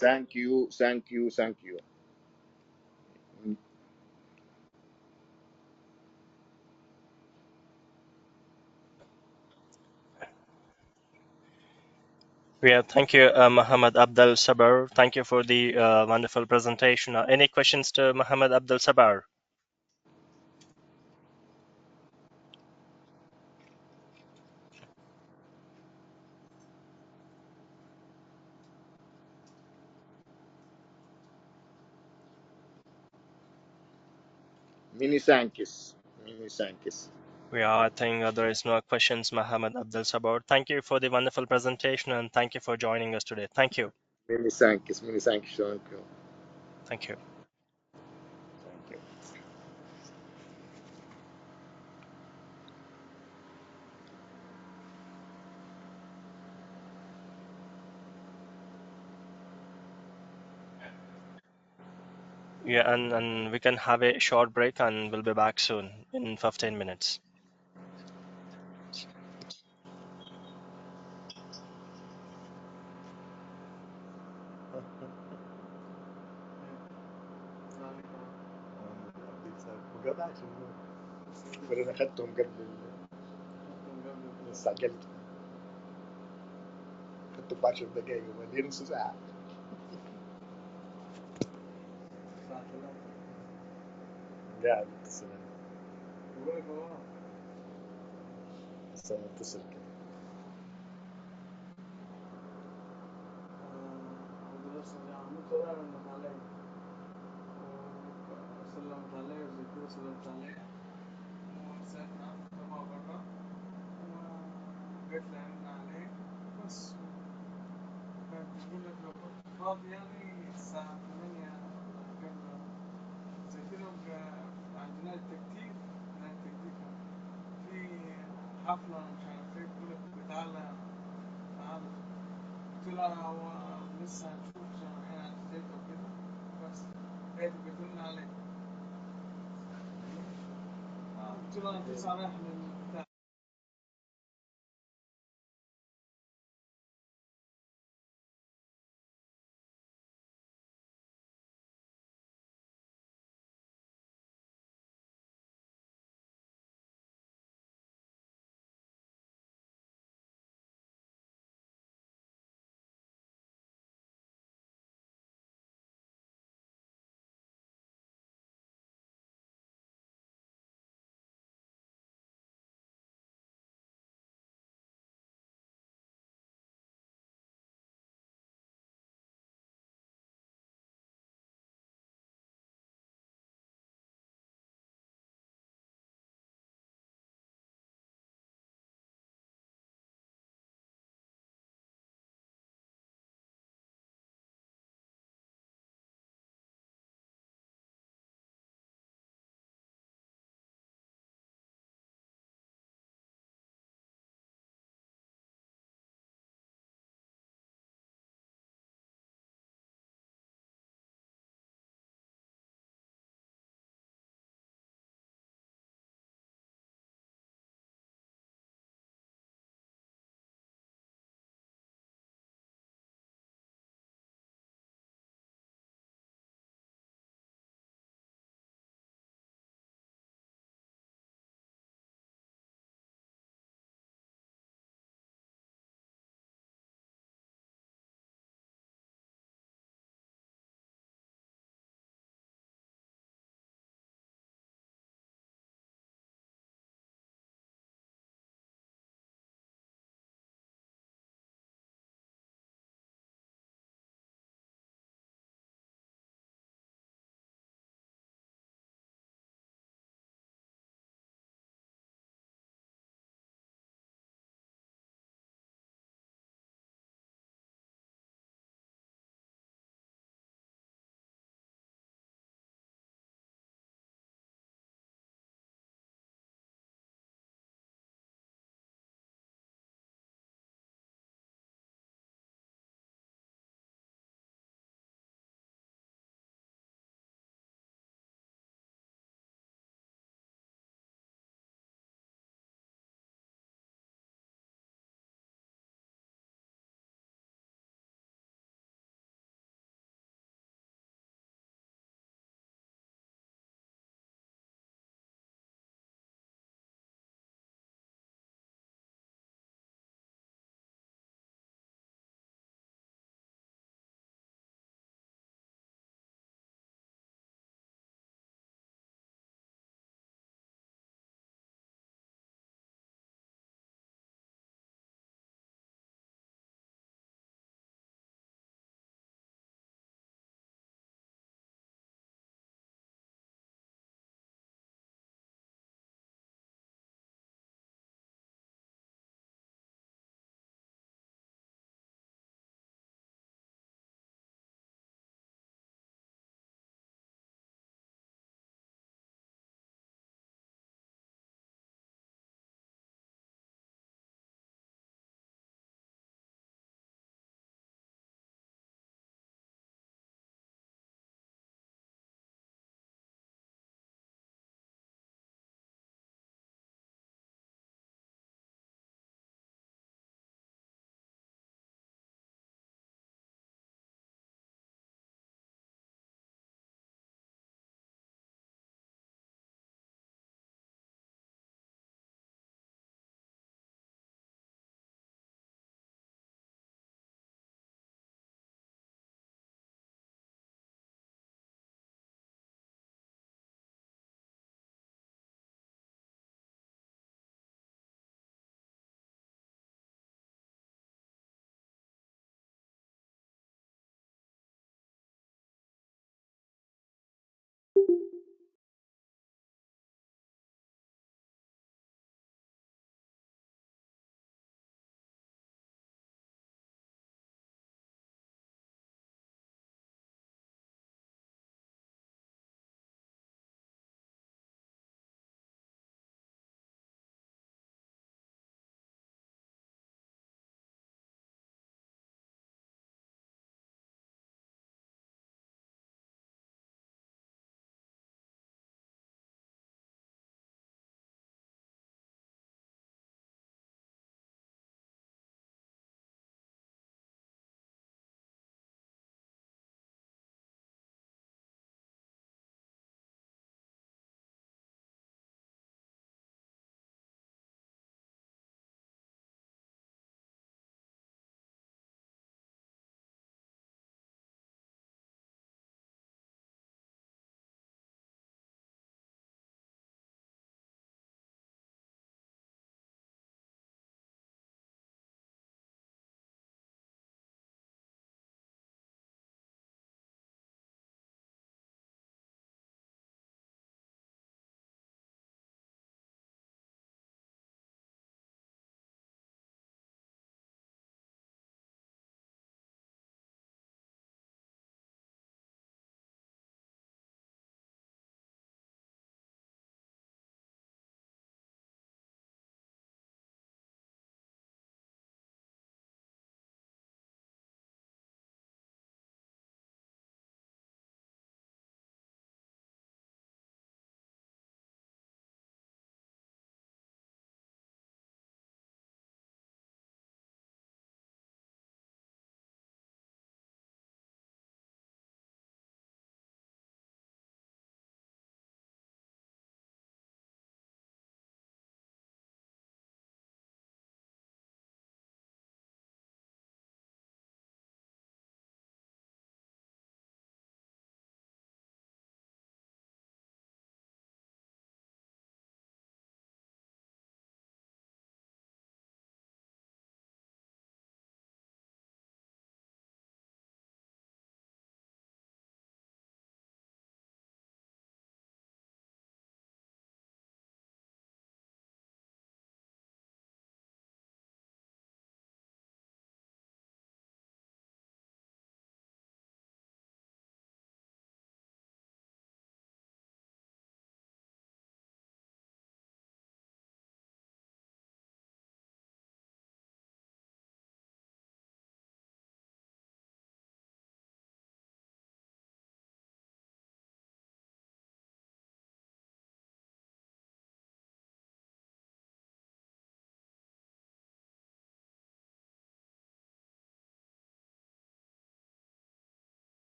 Thank you, thank you, thank you. Yeah, thank you, Muhammad Abdul Sabar. Thank you for the wonderful presentation. Any questions to Muhammad Abdul Sabar? Many thanks. Many thanks. Yeah, I think there is no questions, Muhammad Abdul Sabar. Thank you for the wonderful presentation and thank you for joining us today. Thank you. Many thanks. Many thanks. Thank you. Thank you. Thank you. Yeah, and we can have a short break and we'll be back soon in 15 minutes. انا اخذتهم قبل استعجلت اخذتهم ب 10 دقائق وبعدين نص ساعه قاعد متصل لسه متصل كده سلمت عليه وزي كده سلمت عليه وسألنا عنه طبعا برا وقلت له عنا عليه بس كانت بتقول لك لو كنت فاضي يعني الساعة 8 قبل زي كده عندنا التكتيك في حفلة مش عارف ايه بتقول لك تعالى تعالى قلت لها هو لسه هنشوف عشان رايحين على الزيت وكده بس هي بتقول عليه قلت لها انت لسه رايح للبتاع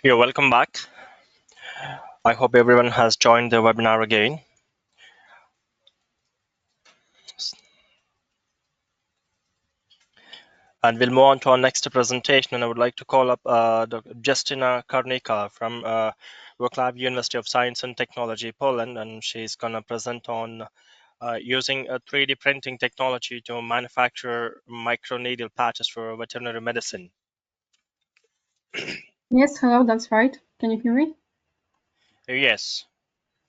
You're welcome back. I hope everyone has joined the webinar again. And we'll move on to our next presentation. And I would like to call up Dr. Justyna Karnika from Wrocław University of Science and Technology, Poland. And she's going to present on using a 3D printing technology to manufacture microneedle patches for veterinary medicine. Yes, hello, that's right. Can you hear me? Yes.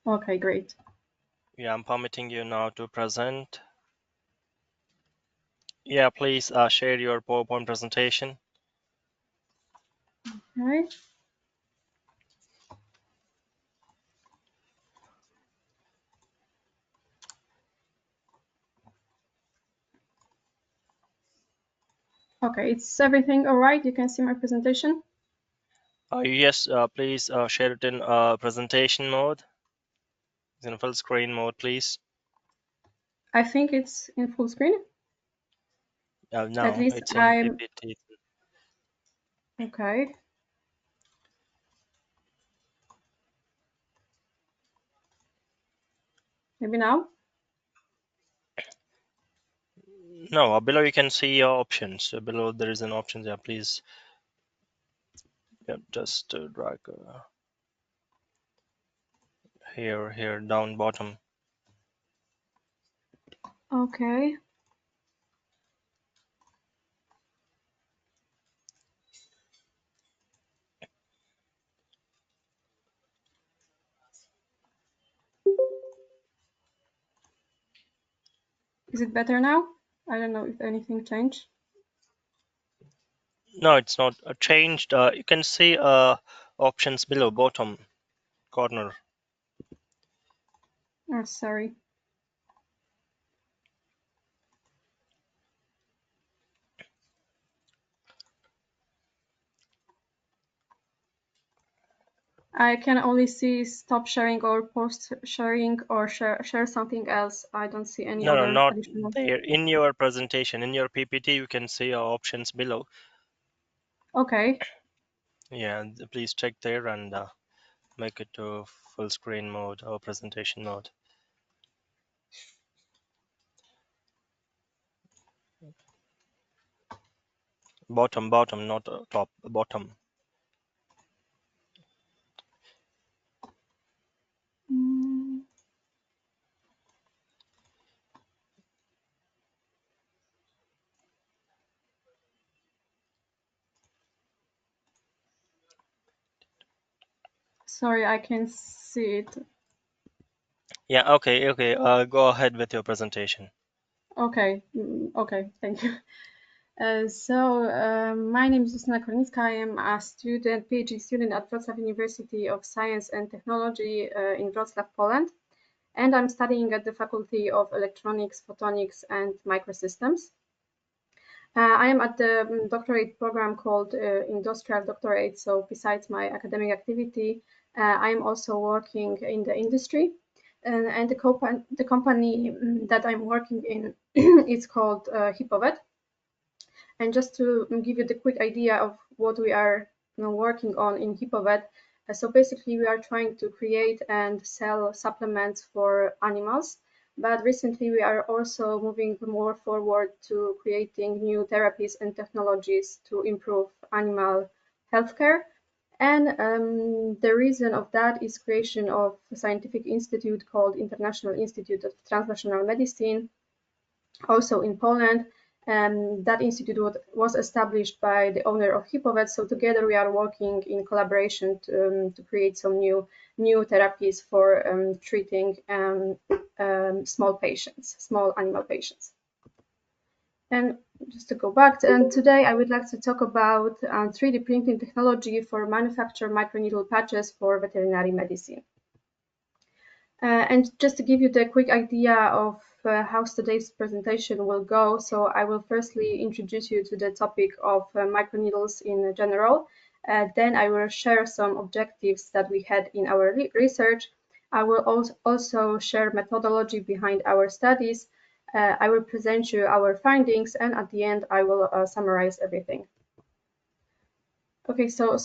Okay, great. Yeah, I'm permitting you now to present. Yeah, please share your PowerPoint presentation. Right. Okay, it's everything all right? You can see my presentation? Yes, please share it in presentation mode. It's in full screen mode, please. I think it's in full screen. At No, least it's in I'm PPT. okay. Maybe now? No, below you can see your options. Below there is an option there. Please, just drag here, down bottom. Okay. Is it better now? I don't know if anything changed. No, it's not changed. You can see options below bottom corner. Oh, sorry. I can only see stop sharing or post sharing or share something else. I don't see any No, other not additional. there. In your presentation, in your PPT, you can see your options below. Okay. Yeah, please check there and make it to full screen mode or presentation mode. Bottom, not top, bottom. Mm. Sorry, I can see it. Yeah, okay. Go ahead with your presentation. Okay, okay, thank you. My name is Justyna Kornicka. I am a student, PhD student at Wrocław University of Science and Technology in Wrocław, Poland. And I'm studying at the Faculty of Electronics, Photonics, and Microsystems. I am at the doctorate program called Industrial Doctorate. So besides my academic activity, I am also working in the industry. And the company that I'm working in is called Hippovet. And just to give you the quick idea of what we are working on in Hippovet, so basically we are trying to create and sell supplements for animals. But recently we are also moving more forward to creating new therapies and technologies to improve animal healthcare. And the reason of that is creation of a scientific institute called International Institute of Transnational Medicine, also in Poland. That institute was established by the owner of Hippovet. So together we are working in collaboration to create some new therapies for treating small animal patients. And just to go back, and today I would like to talk about 3D printing technology for manufacture microneedle patches for veterinary medicine. And just to give you the quick idea of how today's presentation will go, so I will firstly introduce you to the topic of microneedles in general. Then I will share some objectives that we had in our research. I will also share methodology behind our studies. I will present you our findings, and at the end I will summarize everything. Okay, so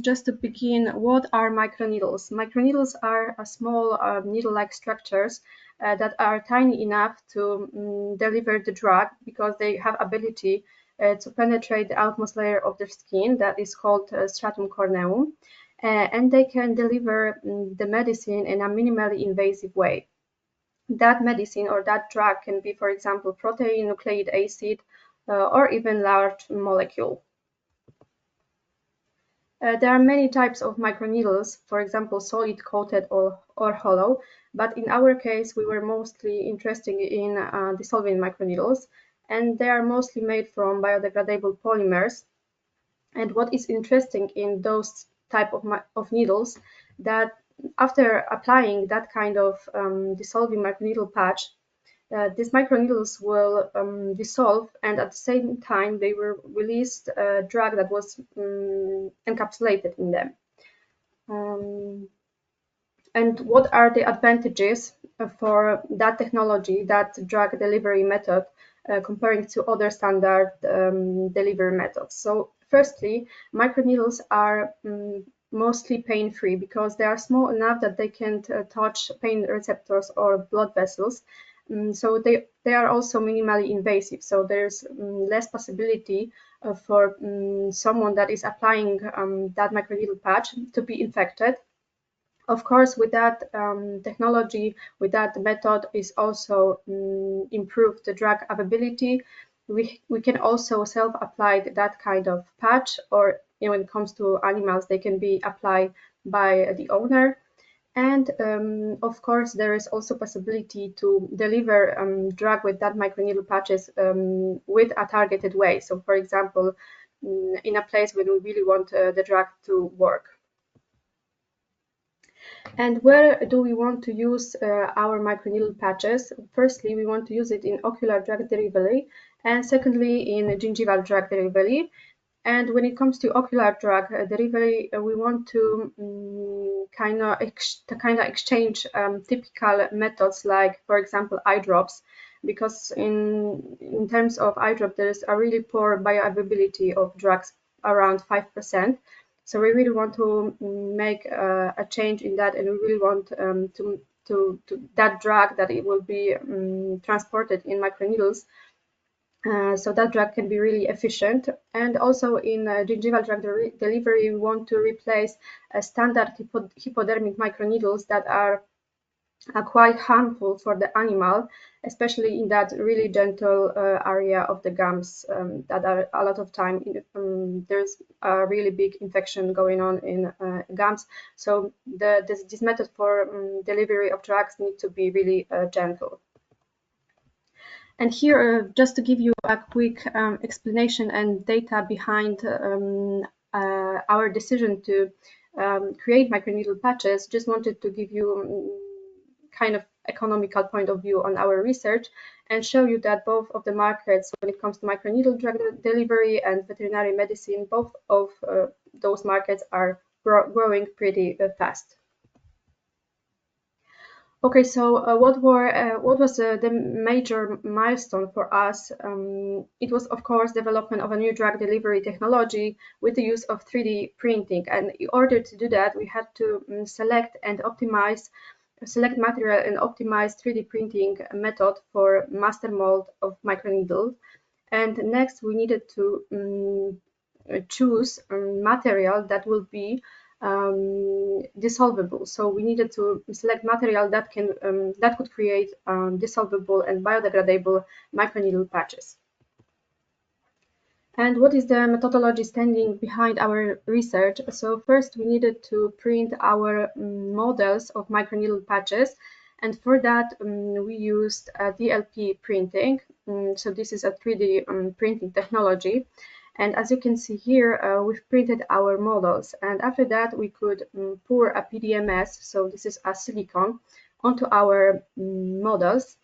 just to begin, what are microneedles? Microneedles are small needle-like structures that are tiny enough to deliver the drug because they have ability to penetrate the outermost layer of the skin that is called stratum corneum, and they can deliver the medicine in a minimally invasive way. That medicine or that drug can be, for example, protein, nucleic acid, or even large molecule. There are many types of microneedles, for example, solid, coated, or hollow, but in our case, we were mostly interested in dissolving microneedles, and they are mostly made from biodegradable polymers. And what is interesting in those type of needles, that after applying that kind of dissolving microneedle patch, these microneedles will dissolve, and at the same time they will release a drug that was encapsulated in them. And what are the advantages for that technology, that drug delivery method, comparing to other standard delivery methods? So firstly, microneedles are mostly pain-free because they are small enough that they can't touch pain receptors or blood vessels. So they are also minimally invasive. So there's less possibility for someone that is applying that microneedle patch to be infected. Of course, with that technology, with that method, is also improved the drug availability. We can also self-apply that kind of patch, or when it comes to animals, they can be applied by the owner. And of course, there is also possibility to deliver drug with that microneedle patches with a targeted way. So, for example, in a place when we really want the drug to work. And where do we want to use our microneedle patches? Firstly, we want to use it in ocular drug delivery, and secondly, in gingival drug delivery. And when it comes to ocular drug delivery, we want to kind of exchange typical methods, like, for example, eye drops, because in terms of eye drop, there is a really poor bioavailability of drugs, around 5%. So we really want to make a change in that, and we really want to that drug that it will be transported in microneedles. So that drug can be really efficient. And also in gingival drug delivery, we want to replace standard hypodermic microneedles that are quite harmful for the animal, especially in that really gentle area of the gums that are a lot of time there's a really big infection going on in gums. So this method for delivery of drugs need to be really gentle. And here, just to give you a quick explanation and data behind our decision to create microneedle patches, just wanted to give you kind of economical point of view on our research and show you that both of the markets, when it comes to microneedle drug delivery and veterinary medicine, both of those markets are growing pretty fast. Okay, so what was the major milestone for us? It was, of course, development of a new drug delivery technology with the use of 3D printing. And in order to do that, we had to select material and optimize 3D printing method for master mold of microneedle. And next, we needed to choose material that will be dissolvable. So we needed to select material that could create dissolvable and biodegradable microneedle patches. And what is the methodology standing behind our research? So first, we needed to print our models of microneedle patches, and for that we used DLP printing. So this is a 3D printing technology. And as you can see here, we've printed our models, and after that we could pour a PDMS, so this is a silicone, onto our models.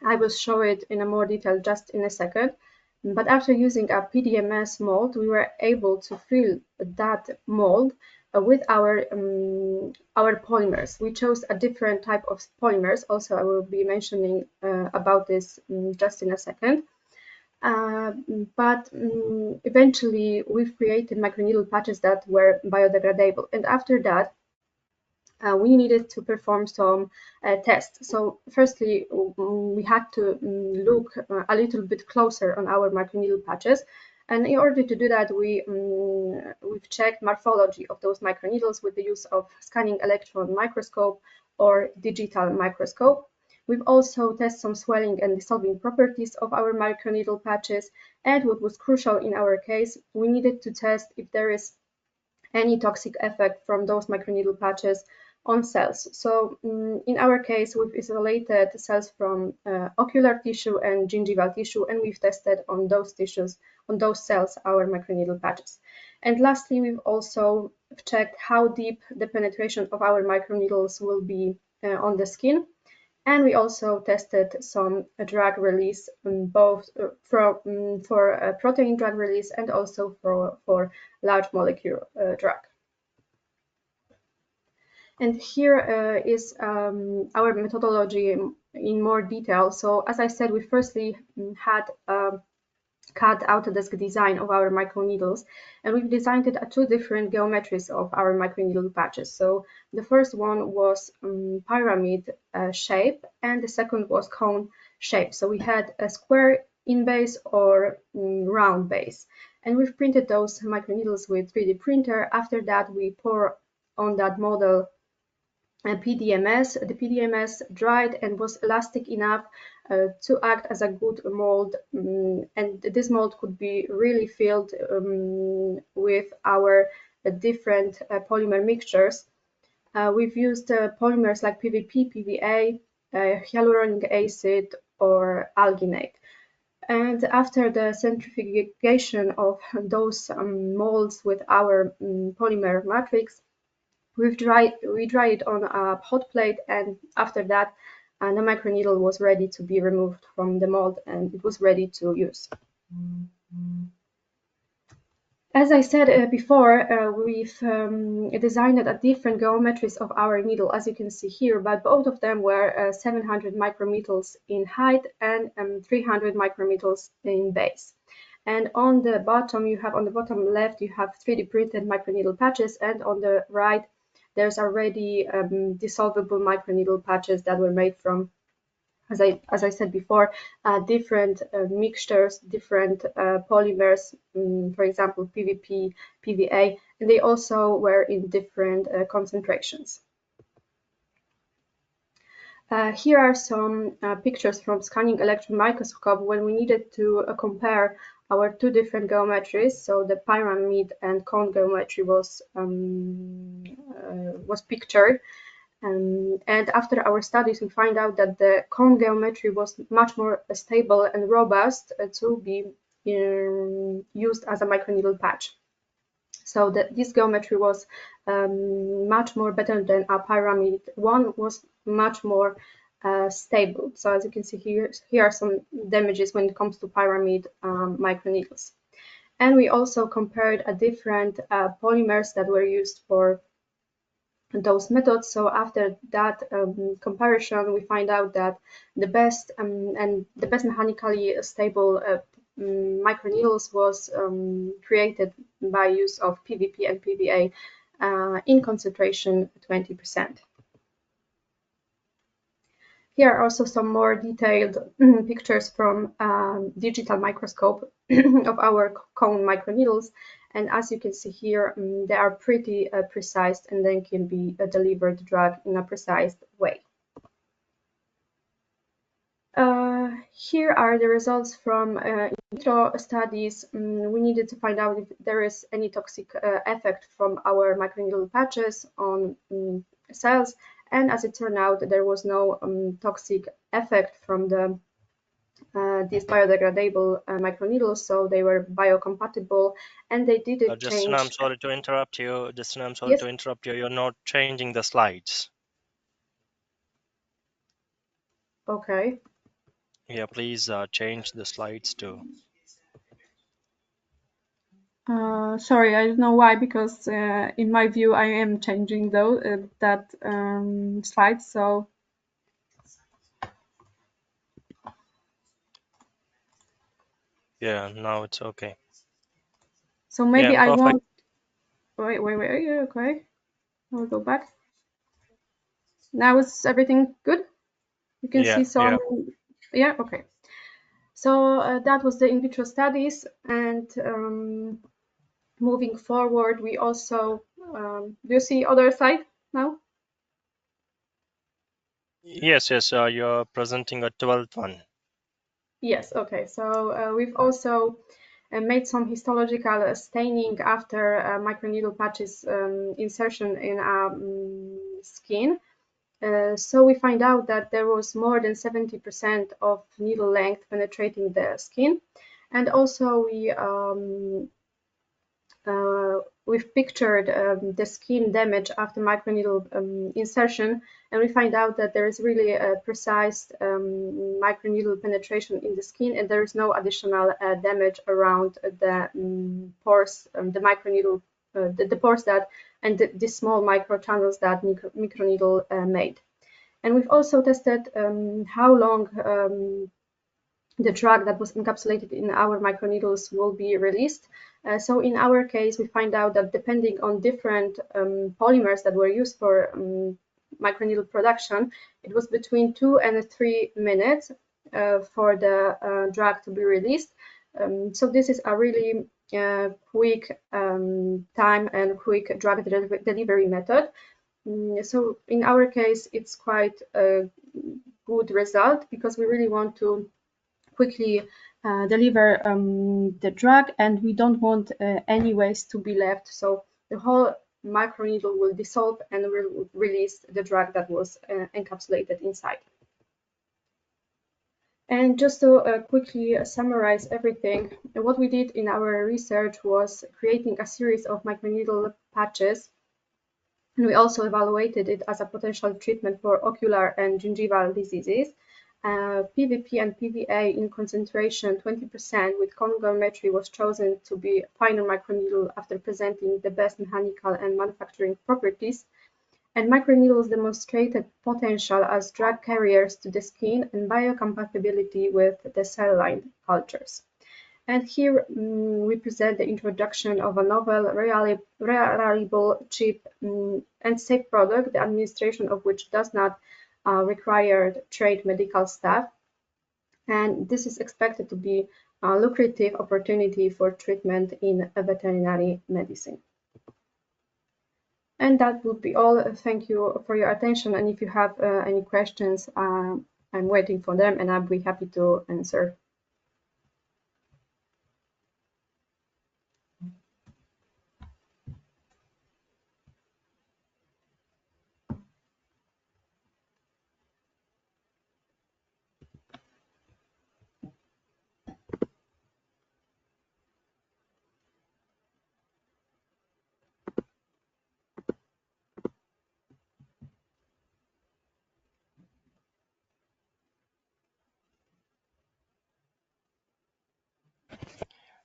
I will show it in a more detail just in a second. But after using a PDMS mold, we were able to fill that mold with our polymers. We chose a different type of polymers. Also, I will be mentioning about this just in a second. but eventually we've created microneedle patches that were biodegradable. And after that, we needed to perform some tests. So firstly, we had to look a little bit closer on our microneedle patches. And in order to do that, we've checked morphology of those microneedles with the use of scanning electron microscope or digital microscope. We've also tested some swelling and dissolving properties of our microneedle patches. And what was crucial in our case, we needed to test if there is any toxic effect from those microneedle patches on cells. So in our case, we've isolated cells from ocular tissue and gingival tissue, and we've tested on those tissues, on those cells, our microneedle patches. And lastly, we've also checked how deep the penetration of our microneedles will be on the skin. And we also tested some drug release, both for protein drug release and also for large molecule drug. And here is our methodology in more detail. So as I said, we firstly had cut Autodesk design of our microneedles, and we've designed it at two different geometries of our microneedle patches. So the first one was pyramid shape, and the second was cone shape. So we had a square in base or round base, and we've printed those microneedles with 3D printer. After that, we pour on that model PDMS. The PDMS dried and was elastic enough to act as a good mold, and this mold could be really filled with our different polymer mixtures. We've used polymers like PVP, PVA, hyaluronic acid, or alginate. And after the centrifugation of those molds with our polymer matrix, we dry it on a hot plate, and after that, the microneedle was ready to be removed from the mold, and it was ready to use. As I said before, we've designed at different geometries of our needle, as you can see here, but both of them were 700 micrometers in height and 300 micrometers in base. And on the bottom, on the bottom left, you have 3D printed microneedle patches, and on the right, there's already dissolvable microneedle patches that were made from, as I said before, different mixtures, different polymers, for example, PVP, PVA, and they also were in different concentrations. Here are some pictures from scanning electron microscope when we needed to compare our two different geometries. So the pyramid and cone geometry was pictured. And after our studies, we find out that the cone geometry was much more stable and robust to be used as a microneedle patch. So this geometry was much more better than a pyramid. One was much more stable. So as you can see here are some damages when it comes to pyramid microneedles. And we also compared different polymers that were used for those methods. So after that comparison, we find out that the best mechanically stable microneedles was created by use of PVP and PVA in concentration 20%. Here are also some more detailed pictures from digital microscope of our cone microneedles. And as you can see here, they are pretty precise, and then can be delivered drug in a precise way. Here are the results from in vitro studies. We needed to find out if there is any toxic effect from our microneedle patches on cells, and as it turned out, there was no toxic effect from these biodegradable microneedles, so they were biocompatible, and they didn't change. Justina, I'm sorry to interrupt you. Justina, I'm sorry to interrupt you. You're not changing the slides. Okay. Yeah, please change the slides too. Sorry, I don't know why, because in my view, I am changing that slide. So Yeah, now it's okay. So maybe Yeah, I perfect. won't. Wait. Yeah, okay. I'll go back. Now is everything good? You can see some. Yeah. Okay. So that was the in vitro studies, and moving forward, we also do you see other side now? Yes, you're presenting a 12th one. Yes. Okay. So we've also made some histological staining after microneedle patches insertion in skin. So we find out that there was more than 70% of needle length penetrating the skin, and also we've pictured the skin damage after microneedle insertion, and we find out that there is really a precise microneedle penetration in the skin, and there is no additional damage around the pores, the microneedle, the pores that, and the small microchannels that microneedle made. And we've also tested how long the drug that was encapsulated in our microneedles will be released. So in our case, we find out that depending on different polymers that were used for microneedle production, it was between 2 and 3 minutes for the drug to be released. So this is a really quick time and quick drug delivery method. So in our case, it's quite a good result because we really want to quickly deliver the drug, and we don't want any waste to be left. So the whole microneedle will dissolve and will release the drug that was encapsulated inside. And just to quickly summarize everything, what we did in our research was creating a series of microneedle patches. And we also evaluated it as a potential treatment for ocular and gingival diseases. PVP and PVA in concentration 20% with colorimetry was chosen to be final microneedle after presenting the best mechanical and manufacturing properties. And microneedles demonstrated potential as drug carriers to the skin and biocompatibility with the cell line cultures. And here we present the introduction of a novel, reliable, cheap, and safe product, the administration of which does not require trained medical staff. And this is expected to be a lucrative opportunity for treatment in veterinary medicine. And that would be all. Thank you for your attention. And if you have any questions, I'm waiting for them, and I'll be happy to answer.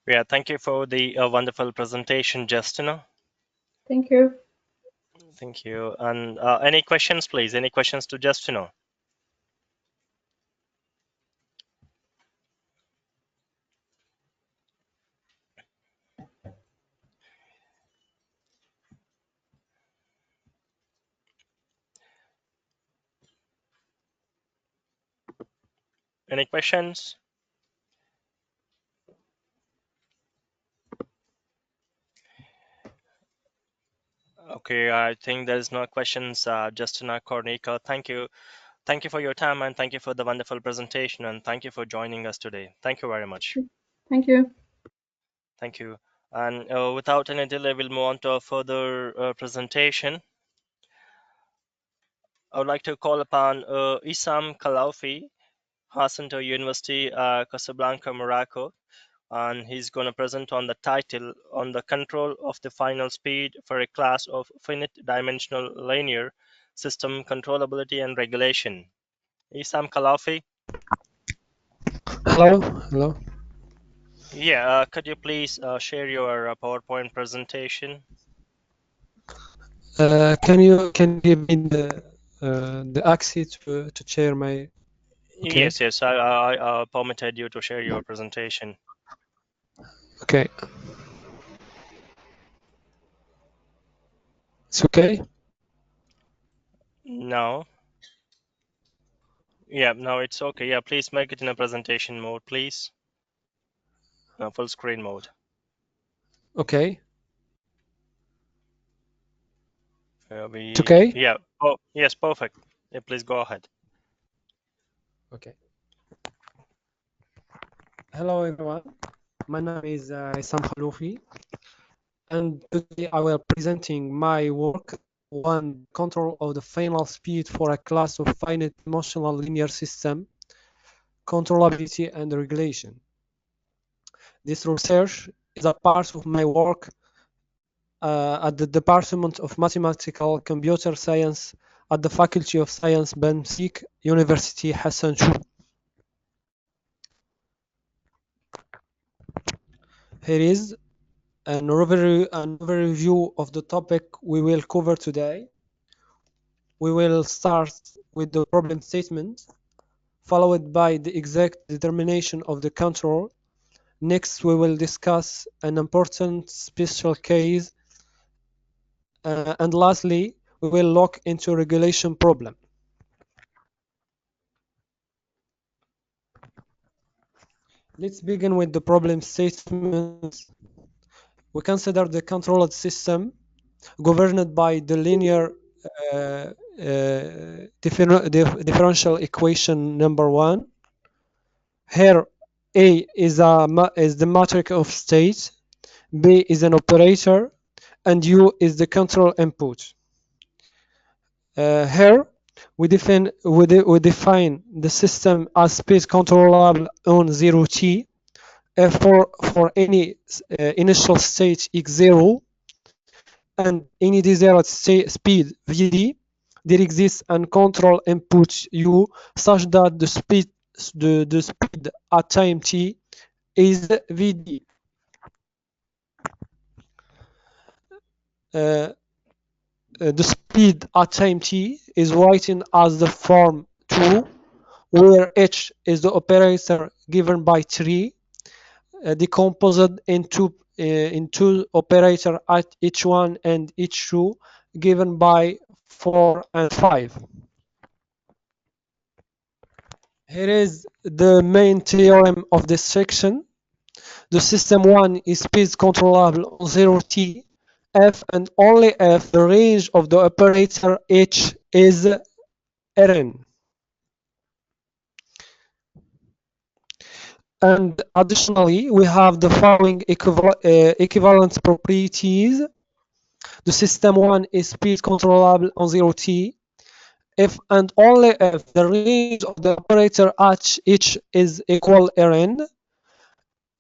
Yeah, thank you for the wonderful presentation, Justina. Thank you. Thank you. And any questions, please? Any questions to Justina? Any questions? Okay, I think there's no questions. Justina Kornika, thank you. Thank you for your time, and thank you for the wonderful presentation, and thank you for joining us today. Thank you very much. Thank you. Thank you. And without any delay, we'll move on to a further presentation. I would like to call upon Issam Khalaufi, Hassanto University, Casablanca, Morocco, and he's going to present on the title on the control of the final speed for a class of finite dimensional linear system controllability and regulation. Issam Khalaufi. Hello. Yeah, could you please share your PowerPoint presentation? Can you give me the access to share my? Okay. Yes, I permitted you to share your presentation. Okay. It's okay. No. Yeah, no, it's okay. Yeah, please make it in a presentation mode, please. Full screen mode. Okay. It's We okay. Yeah. Oh, yes, perfect. Yeah, please go ahead. Okay. Hello everyone. My name is Sam Khalofi, and today I will presenting my work on control of the final speed for a class of finite dimensional linear system, controllability and regulation. This research is a part of my work at the Department of Mathematical Computer Science at the Faculty of Science Bamsik University Hassan II. Here is an overview of the topic we will cover today. We will start with the problem statement, followed by the exact determination of the control. Next, we will discuss an important special case, and lastly, we will look into regulation problem. Let's begin with the problem statement. We consider the controlled system governed by the linear differential equation number one. Here, A is the matrix of state, B is an operator, and U is the control input. Here, we define the system as space controllable on 0t. For any initial state x0 and any desired speed vd, there exists an control input u such that the speed at time t is vd. The speed at time t is written as the form 2, where h is the operator given by 3, decomposed into operator at h1 and h2 given by 4 and 5. Here is the main theorem of this section. The system 1 is speed controllable on 0t f and only if the range of the operator h is Rn. And additionally, we have the following equivalence properties. The system 1 is speed controllable on 0t if and only if the range of the operator h is equal Rn.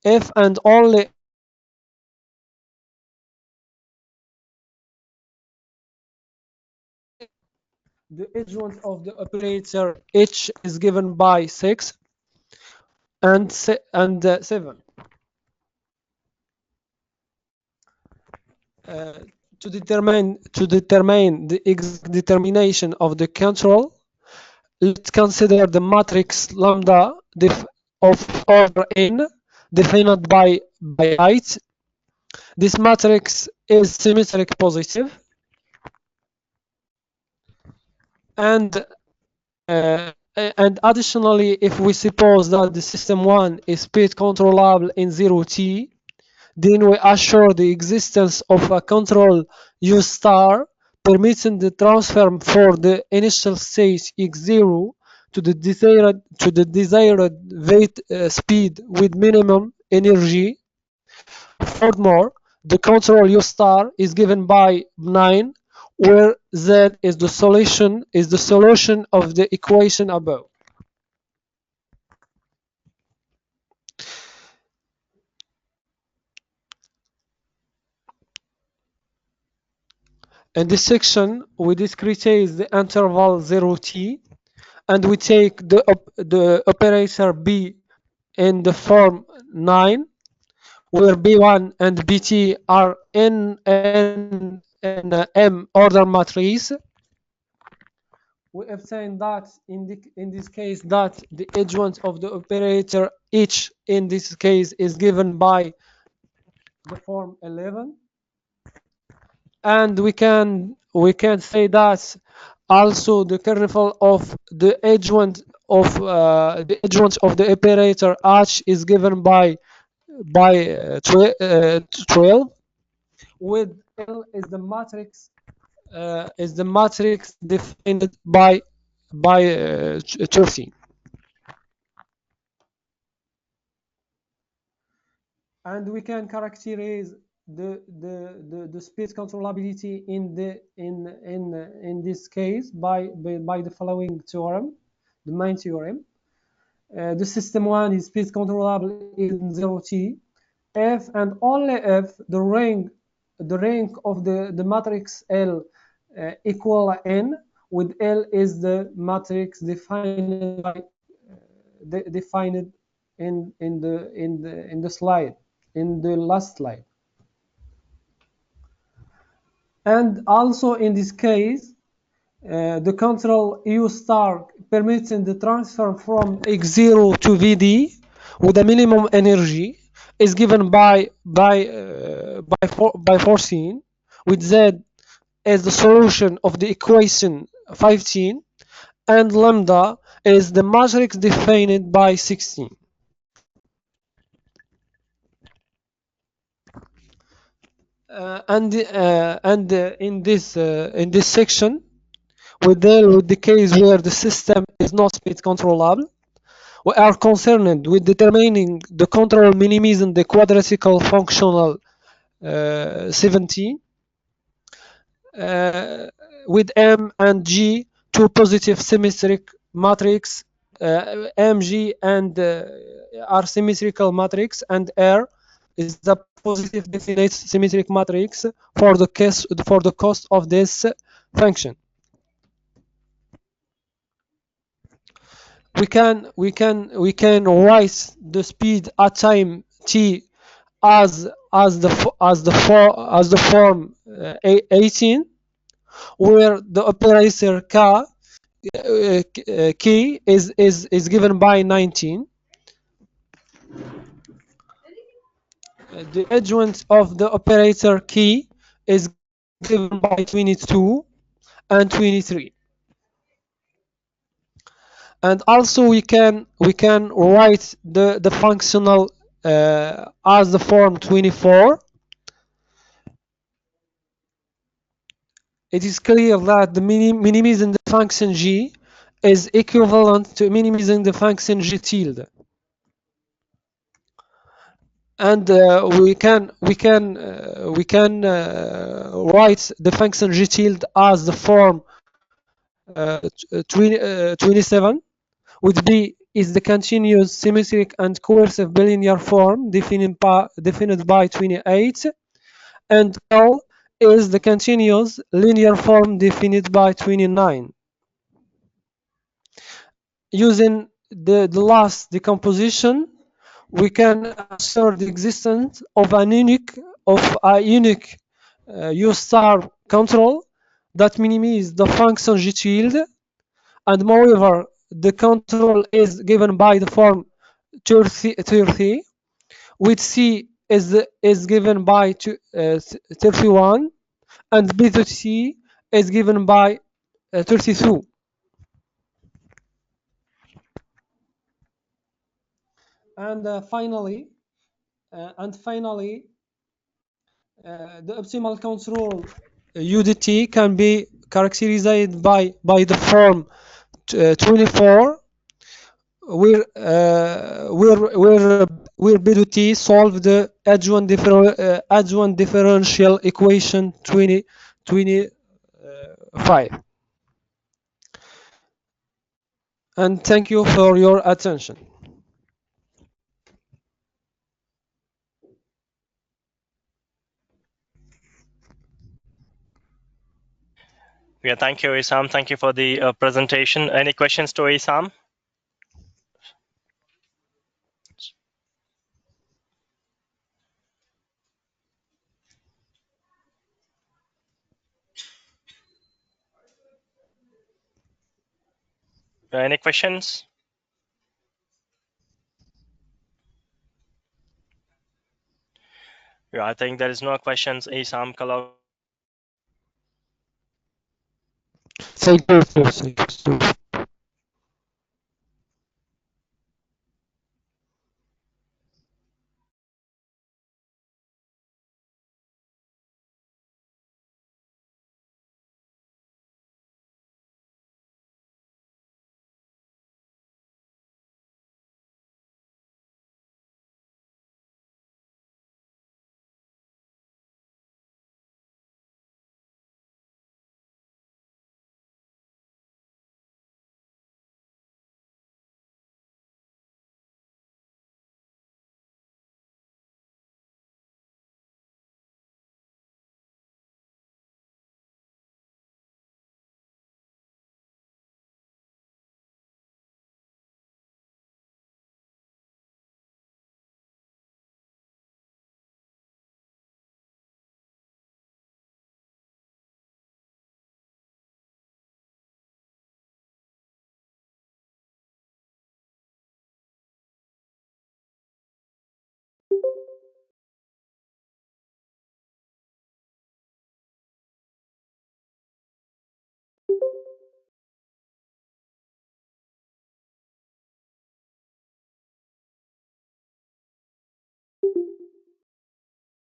If and only the adjoint of the operator h is given by 6 and 7. To determine the exact determination of the control, let's consider the matrix lambda of order n defined by height. This matrix is symmetric positive, and additionally, if we suppose that the system 1 is speed controllable in 0t, then we assure the existence of a control U star permitting the transfer for the initial state x0 to the desired speed with minimum energy. Furthermore, the control U star is given by 9, where Z is the solution of the equation above. In this section, we discretize the interval 0t, and we take the operator B in the form 9, where B1 and BT are in M order matrix. We obtain that in this case that the adjoint of the operator H in this case is given by the form 11, and we can say that also the kernel of the adjoint of the operator h is given by 12, with L is the matrix defined by 13. And we can characterize the speed controllability in this case by the following theorem, the main theorem. The system one is speed controllable in 0t if and only if the rank of the matrix L equal n, with L is the matrix defined in the slide, in the last slide. And also in this case, the control U star permitting the transfer from X0 to VD with a minimum energy is given by 14, with Z as the solution of the equation 15, and lambda is the matrix defined by 16. And in this section, we deal with the case where the system is not speed controllable. We are concerned with determining the control minimizing the quadratical functional 17 with M and G two positive symmetric matrix, MG and are symmetrical matrix, and R is the positive definite symmetric matrix for the cost of this function. We can write the speed at time t as the form 18, where the operator k is given by 19. The adjoint of the operator key is given by 22 and 23. And also we can write the functional as the form 24. It is clear that the minimizing the function g is equivalent to minimizing the function g tilde. And we can write the function g tilde as the form 27, which B is the continuous symmetric and coercive bilinear form defined by 28, and L is the continuous linear form defined by 29. Using the last decomposition, we can assert the existence of a unique U star control that minimizes the function G tilde, and moreover the control is given by the form 30, with C is given by 31, and B to C is given by 32. And finally, the optimal control UDT can be characterized by the form 24, where B to T solve the adjoint differential equation 25. And thank you for your attention. Yeah, thank you, Isam. Thank you for the presentation. Any questions to Isam? Any questions? Yeah, I think there is no questions. Isam Kalau. Thank you, sir. Thank you, sir.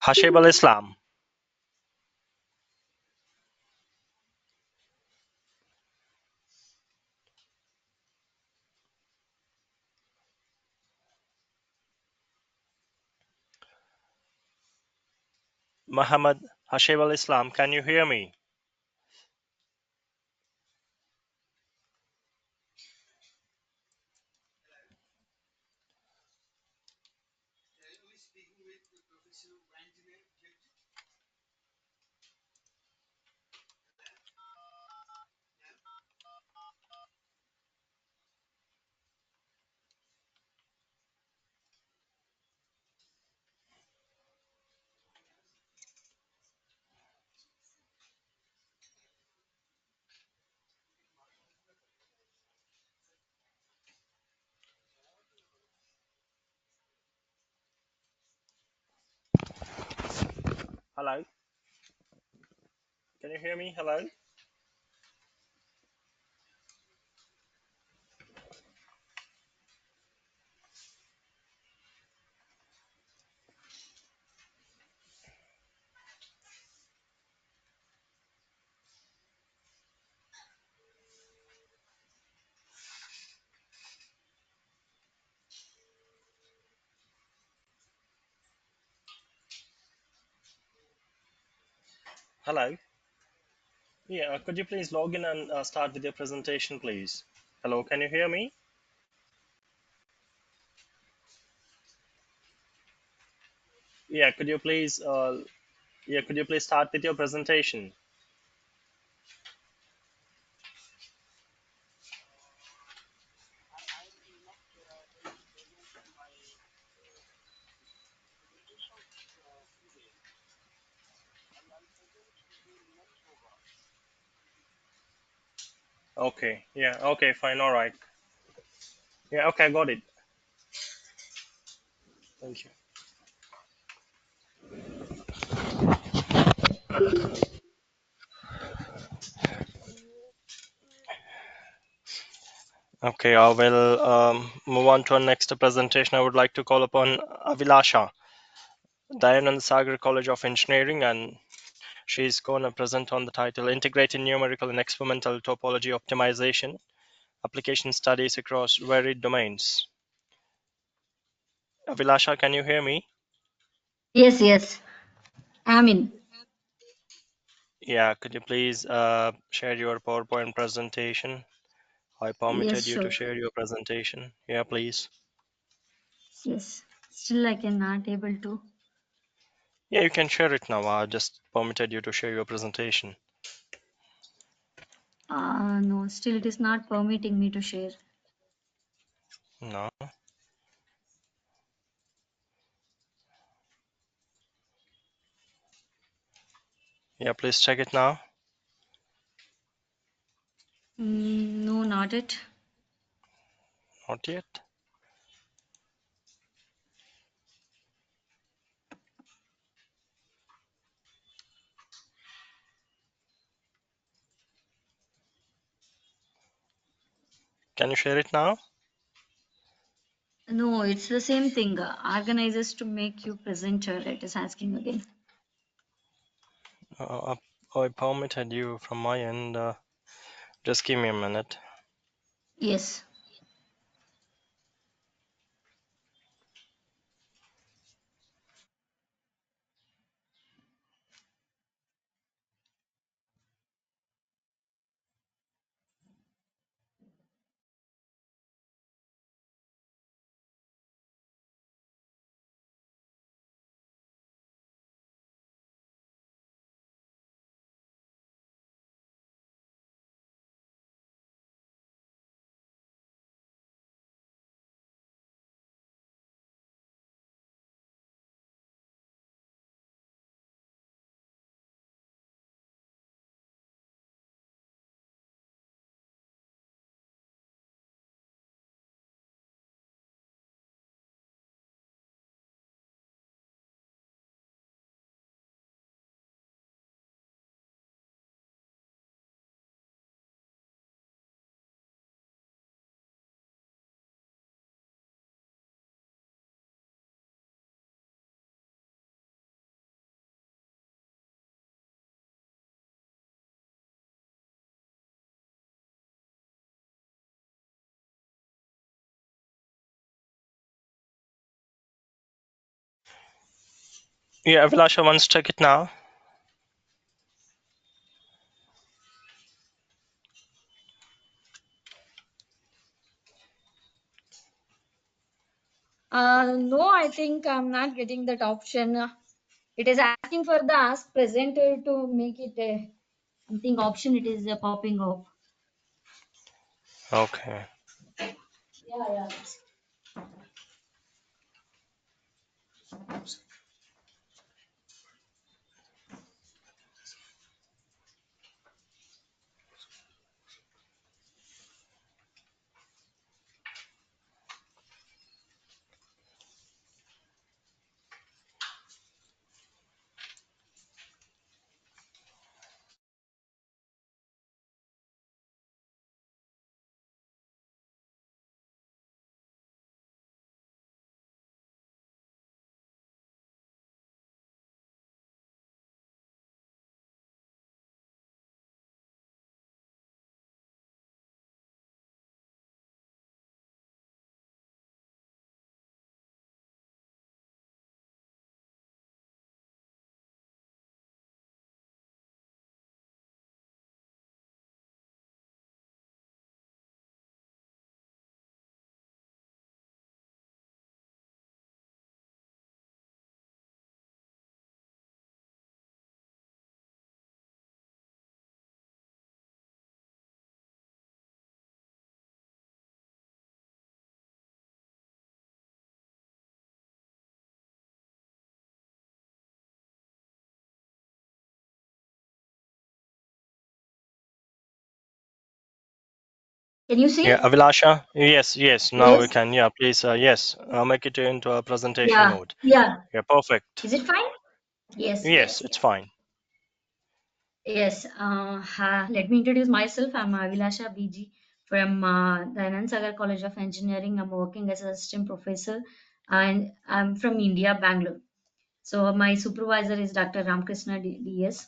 Hashib al Islam. Muhammad Hashib al Islam, can you hear me? Hello? Can you hear me? Hello? Hello? Yeah, could you please log in and start with your presentation, please? Hello, can you hear me? Yeah, could you please start with your presentation? Okay, yeah, okay, fine, all right. Yeah, okay, I got it. Thank you. Okay, I will move on to our next presentation. I would like to call upon Avilasha, Dayanand Sagar College of Engineering, and she's going to present on the title Integrated Numerical and Experimental Topology Optimization Application Studies Across Varied Domains. Avilasha, can you hear me? Yes, yes. I'm in. Yeah, could you please share your PowerPoint presentation? I Yes, permitted you to sure. share your presentation. Yeah, please. Yes. Still I cannot able to. Yeah, you can share it now. I just permitted you to share your presentation. No, still it is not permitting me to share. No. Yeah, please check it now. No, not it. Not yet. Can you share it now? No, it's the same thing. Organizers to make you presenter. It is asking again. I permitted you from my end. Just give me a minute. Yes. Yeah, Abhilasha wants to check it now. No, I think I'm not getting that option. It is asking for the ask presenter to make it a something option. It is popping up. Okay. Yeah, yeah. Can you see? Yeah, Abhilasha. Yes, yes. Now we Yes. can. Yeah, please. Yes, make it into a presentation Yeah. mode. Yeah. Yeah, perfect. Is it fine? Yes. Yes, Yes. it's Yes. fine. Yes. Let me introduce myself. I'm Avilasha BG from the Anand Sagar College of Engineering. I'm working as an assistant professor, and I'm from India, Bangalore. So my supervisor is Dr. Ramkrishna DS.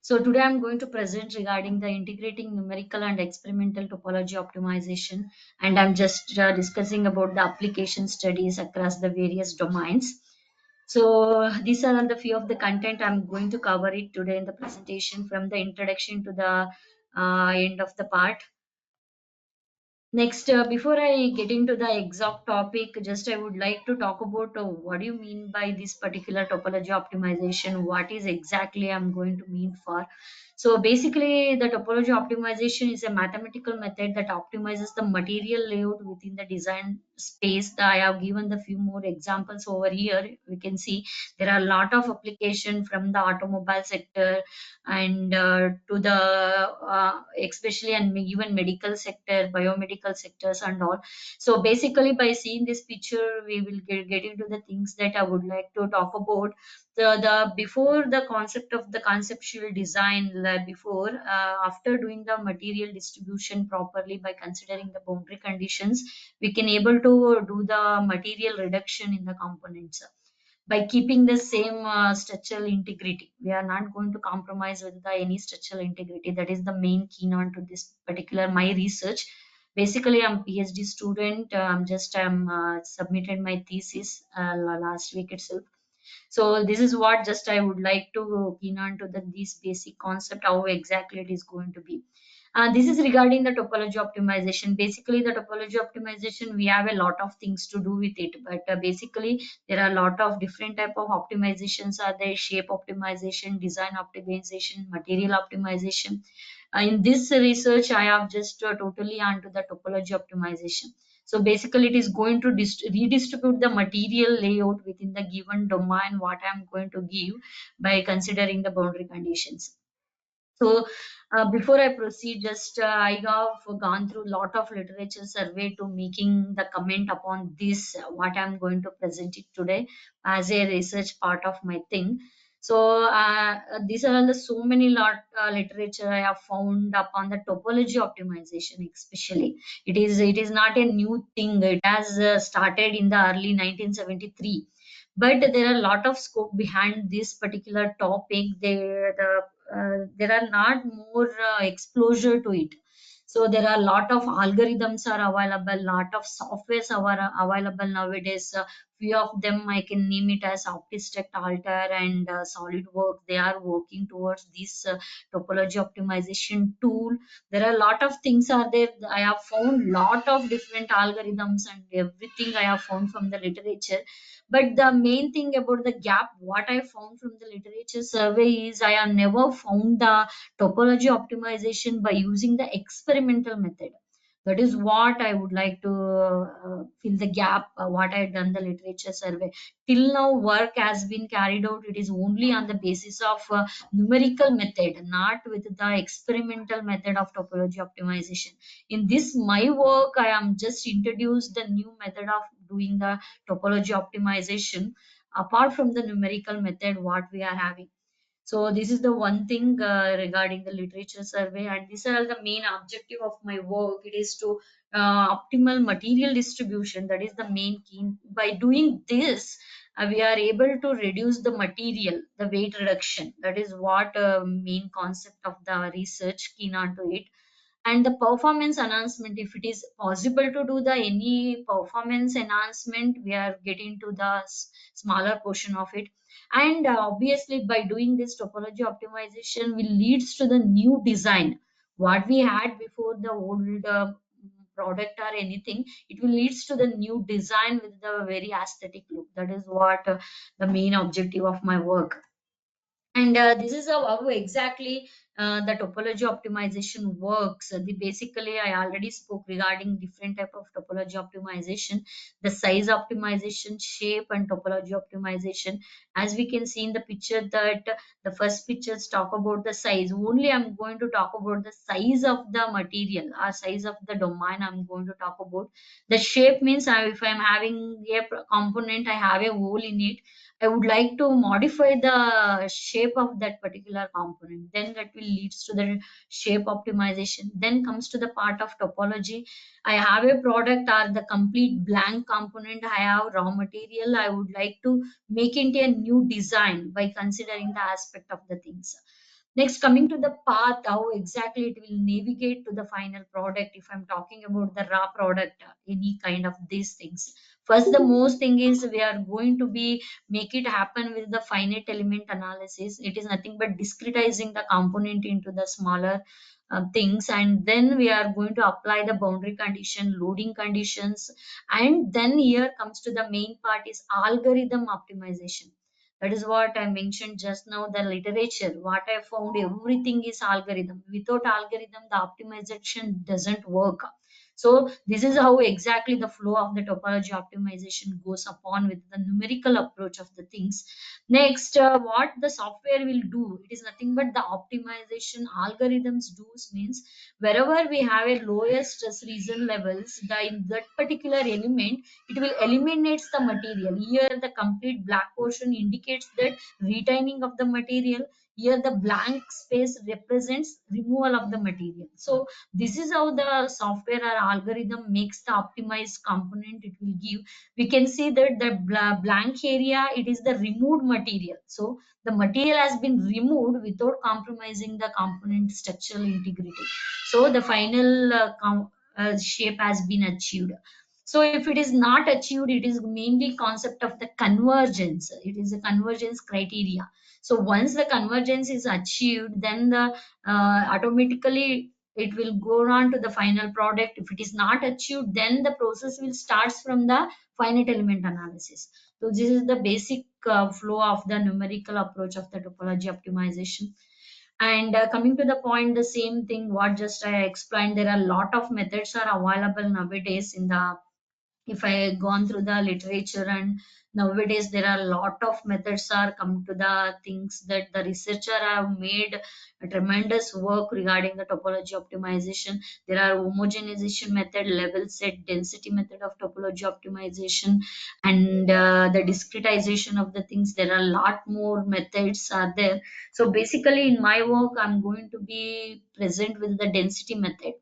So today I'm going to present regarding the integrating numerical and experimental topology optimization, and I'm just discussing about the application studies across the various domains. So these are the few of the content I'm going to cover it today in the presentation, from the introduction to the end of the part. Next, before I get into the exact topic, just I would like to talk about what do you mean by this particular topology optimization? What is exactly I'm going to mean for? So basically, the topology optimization is a mathematical method that optimizes the material layout within the design space. I have given the few more examples over here. We can see there are a lot of application from the automobile sector and to the especially and even medical sector, biomedical sectors and all. So basically by seeing this picture, we will get into the things that I would like to talk about. The before the concept of the conceptual design, before after doing the material distribution properly by considering the boundary conditions, we can able to do the material reduction in the components by keeping the same structural integrity. We are not going to compromise with the any structural integrity. That is the main keynote to this particular my research. Basically, I'm PhD student. I'm submitted my thesis last week itself. So this is what just I would like to keen on to the this basic concept, how exactly it is going to be. This is regarding the topology optimization. Basically, the topology optimization, we have a lot of things to do with it, but basically there are a lot of different type of optimizations are there: shape optimization, design optimization, material optimization. In this research, I have just totally onto the topology optimization. So basically, it is going to redistribute the material layout within the given domain what I'm going to give by considering the boundary conditions. So before I proceed, just I have gone through a lot of literature survey to making the comment upon this what I'm going to present it today as a research part of my thing. So these are all the so many lot literature I have found upon the topology optimization, especially. It is not a new thing. It has started in the early 1973, but there are a lot of scope behind this particular topic. There are not more exposure to it. So there are a lot of algorithms are available, lot of softwares are available nowadays. Few of them I can name it as OptiStruct, Alter, and SolidWorks. They are working towards this topology optimization tool. There are a lot of things are there. I have found lot of different algorithms and everything I have found from the literature. But the main thing about the gap, what I found from the literature survey is I have never found the topology optimization by using the experimental method. That is what I would like to fill the gap, what I had done the literature survey. Till now, work has been carried out. It is only on the basis of numerical method, not with the experimental method of topology optimization. In this, my work, I am just introduced the new method of doing the topology optimization apart from the numerical method what we are having. So this is the one thing regarding the literature survey, and these are the main objective of my work. It is to optimal material distribution. That is the main key. By doing this, we are able to reduce the material, the weight reduction. That is what main concept of the research keen on to it. And the performance enhancement, if it is possible to do the any performance enhancement, we are getting to the smaller portion of it. And obviously by doing this topology optimization will leads to the new design what we had before the old product or anything. It will leads to the new design with the very aesthetic look. That is what the main objective of my work. And this is how exactly the topology optimization works. Basically, I already spoke regarding different type of topology optimization, the size optimization, shape, and topology optimization. As we can see in the picture, that the first pictures talk about the size. Only I'm going to talk about the size of the material or size of the domain. I'm going to talk about the shape means if I'm having a component, I have a hole in it. I would like to modify the shape of that particular component. Then that will leads to the shape optimization. Then comes to the part of topology. I have a product or the complete blank component. I have raw material. I would like to make it a new design by considering the aspect of the things. Next, coming to the path, how exactly it will navigate to the final product. If I'm talking about the raw product, any kind of these things. First, the most thing is we are going to be make it happen with the finite element analysis. It is nothing but discretizing the component into the smaller things, and then we are going to apply the boundary condition, loading conditions, and then here comes to the main part is algorithm optimization. That is what I mentioned just now, the literature. What I found, everything is algorithm. Without algorithm, the optimization doesn't work. So this is how exactly the flow of the topology optimization goes upon with the numerical approach of the things. Next, what the software will do, it is nothing but the optimization algorithms does means wherever we have a lowest stress region levels, in that particular element, it will eliminates the material. Here the complete black portion indicates that retaining of the material. Here the blank space represents removal of the material. So this is how the software or algorithm makes the optimized component it will give. We can see that the blank area, it is the removed material. So the material has been removed without compromising the component structural integrity. So the final shape has been achieved. So if it is not achieved, it is mainly concept of the convergence. It is a convergence criteria. So once the convergence is achieved, then the automatically it will go on to the final product. If it is not achieved, then the process will start from the finite element analysis. So this is the basic flow of the numerical approach of the topology optimization. And coming to the point, the same thing what just I explained, there are a lot of methods are available nowadays in the, if I gone through the literature, and nowadays there are a lot of methods are come to the things that the researcher have made a tremendous work regarding the topology optimization. There are homogenization method, level set, density method of topology optimization, and the discretization of the things. There are a lot more methods are there. So basically in my work I'm going to be present with the density method.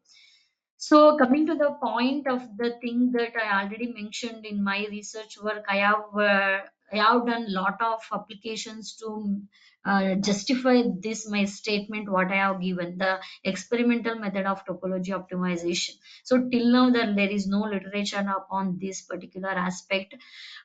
So coming to the point of the thing that I already mentioned in my research work, I have done lot of applications to justify this my statement what I have given, the experimental method of topology optimization. So till now there is no literature upon this particular aspect.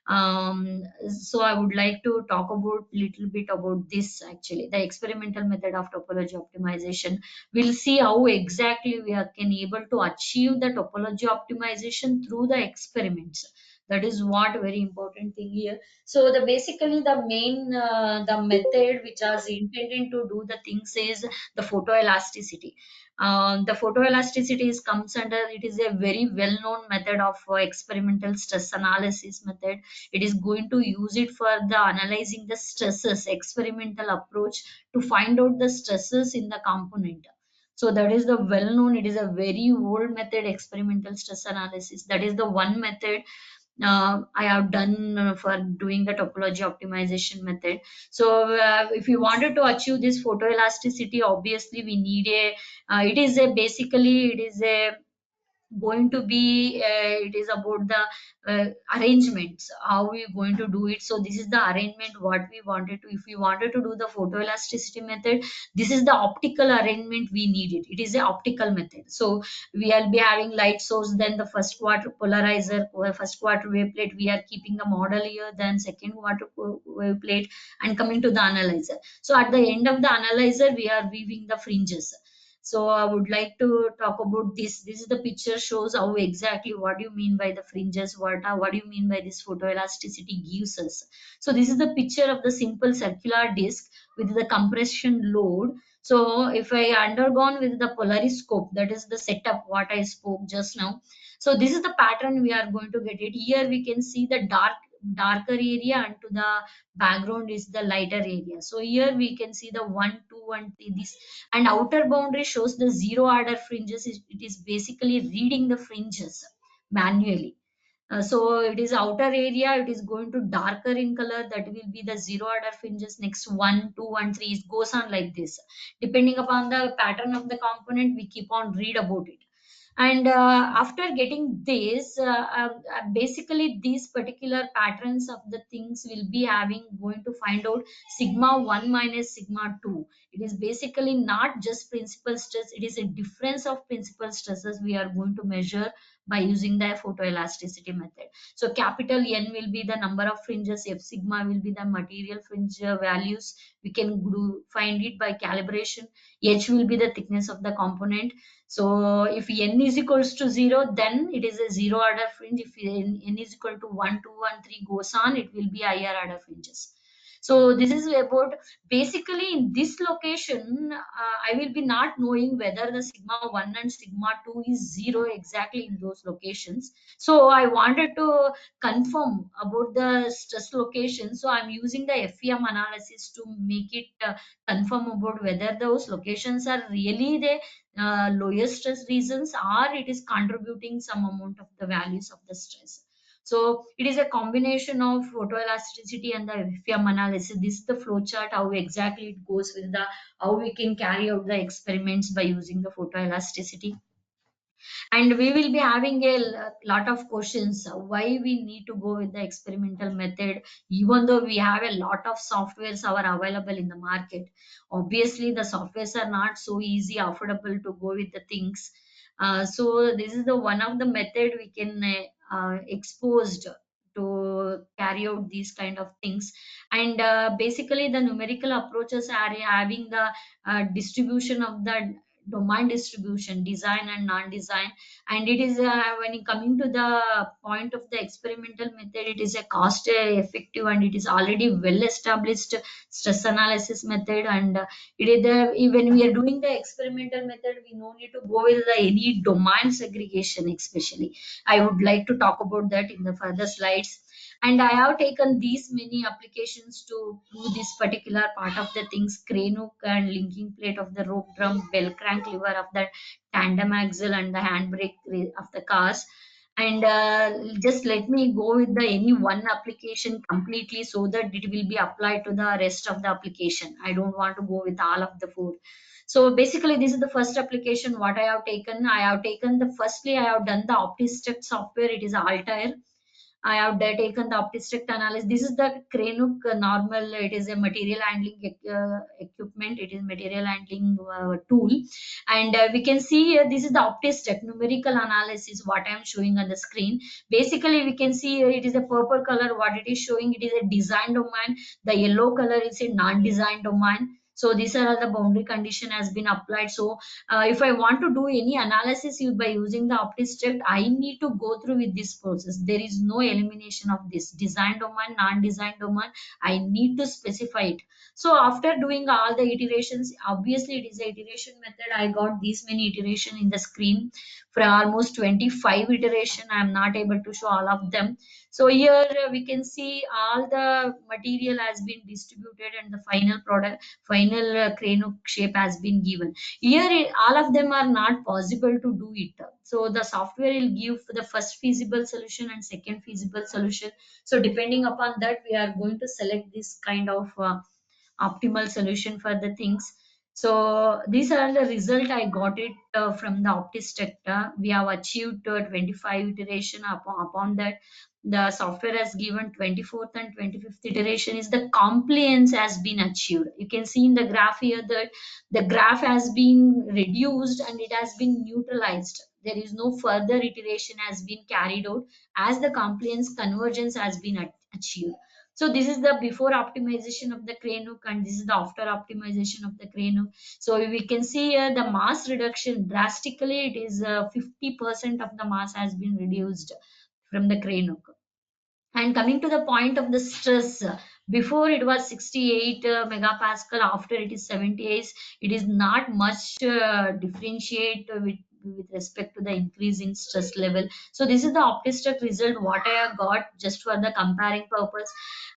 So I would like to talk about little bit about this, actually the experimental method of topology optimization. We'll see how exactly we can able to achieve the topology optimization through the experiments. That is what very important thing here. So the basically the main the method which is intended to do the things is the photoelasticity. The photoelasticity is comes under, it is a very well known method of experimental stress analysis method. It is going to use it for the analyzing the stresses, experimental approach to find out the stresses in the component. So that is the well known, it is a very old method, experimental stress analysis. That is the one method I have done for doing the topology optimization method. So if you wanted to achieve this photoelasticity, obviously we need a it is a basically it is a going to be it is about the arrangements, how we going to do it. So this is the arrangement what we wanted to, if we wanted to do the photoelasticity method, this is the optical arrangement we needed. It is a optical method. So we will be having light source, then the first quarter polarizer, first quarter wave plate, we are keeping the model here, then second quarter wave plate, and coming to the analyzer. So at the end of the analyzer we are weaving the fringes. So I would like to talk about this. This is the picture shows how exactly what do you mean by the fringes, what do you mean by this photoelasticity gives us. So this is the picture of the simple circular disc with the compression load. So if I undergone with the polariscope, that is the setup what I spoke just now. So this is the pattern we are going to get it. Here we can see the darker area, and to the background is the lighter area. So here we can see the 1 2 and 3, this, and outer boundary shows the zero order fringes. It is basically reading the fringes manually. So it is outer area, it is going to darker in color, that will be the zero order fringes. Next 1 2 and 3, it goes on like this. Depending upon the pattern of the component, we keep on read about it. And after getting this basically these particular patterns of the things will be having, going to find out sigma 1 minus sigma 2. It is basically not just principal stress, it is a difference of principal stresses we are going to measure by using the photoelasticity method. So capital N will be the number of fringes, F sigma will be the material fringe values. We can find it by calibration. H will be the thickness of the component. So if n is equals to 0, then it is a zero order fringe. If n is equal to 1 2 and 3 goes on, it will be higher order fringes. So this is about basically in this location, I will be not knowing whether the sigma 1 and sigma 2 is 0 exactly in those locations. So I wanted to confirm about the stress location. So I'm using the FEM analysis to make it confirm about whether those locations are really the lowest stress regions, or it is contributing some amount of the values of the stress. So it is a combination of photoelasticity and the FEM analysis. This is the flow chart, how exactly it goes with the, how we can carry out the experiments by using the photoelasticity. And we will be having a lot of questions why we need to go with the experimental method, even though we have a lot of softwares are available in the market. Obviously the softwares are not so easy affordable to go with the things. So this is the one of the method we can exposed to carry out these kind of things. And basically the numerical approaches are having the distribution of the domain distribution, design and non-design. And it is when you coming to the point of the experimental method, it is a cost effective and it is already well established stress analysis method. And it is when we are doing the experimental method, we no need to go with the any domain segregation. Especially I would like to talk about that in the further slides. And I have taken these many applications to prove this particular part of the things: crane hook and linking plate of the rope drum, bell crank lever of the tandem axle, and the handbrake of the cars. And just let me go with the any one application completely so that it will be applied to the rest of the application. I don't want to go with all of the four. So basically this is the first application what I have taken. I have taken the firstly I have done the OptiStruct software. It is Altair. I have taken the OptiStruct analysis. This is the Krenuk normal. It is a material handling equipment. It is material handling tool. And we can see here, this is the OptiStruct numerical analysis, what I am showing on the screen. Basically, we can see here, it is a purple color. What it is showing, it is a design domain. The yellow color is a non-design domain. So these are all the boundary condition has been applied. So if I want to do any analysis by using the OptiStruct, I need to go through with this process. There is no elimination of this design domain, non-design domain. I need to specify it. So after doing all the iterations, obviously it is a iteration method. I got these many iteration in the screen for almost 25 iteration. I am not able to show all of them. So here we can see all the material has been distributed and the final product, final crane hook shape has been given. Here all of them are not possible to do it. So the software will give the first feasible solution and second feasible solution. So depending upon that, we are going to select this kind of optimal solution for the things. So these are the result I got it from the OptiStruct. We have achieved 25 iteration. Upon that, the software has given 24th and 25th iteration is the compliance has been achieved. You can see in the graph here that the graph has been reduced and it has been neutralized. There is no further iteration has been carried out as the compliance convergence has been achieved. So this is the before optimization of the crane hook and this is the after optimization of the crane hook. So we can see here the mass reduction drastically. It is 50% of the mass has been reduced from the crane hook. And coming to the point of the stress, before it was 68 megapascal, after it is 78, it is not much differentiate with respect to the increase in stress level. So this is the OptiStruct result what I have got just for the comparing purpose.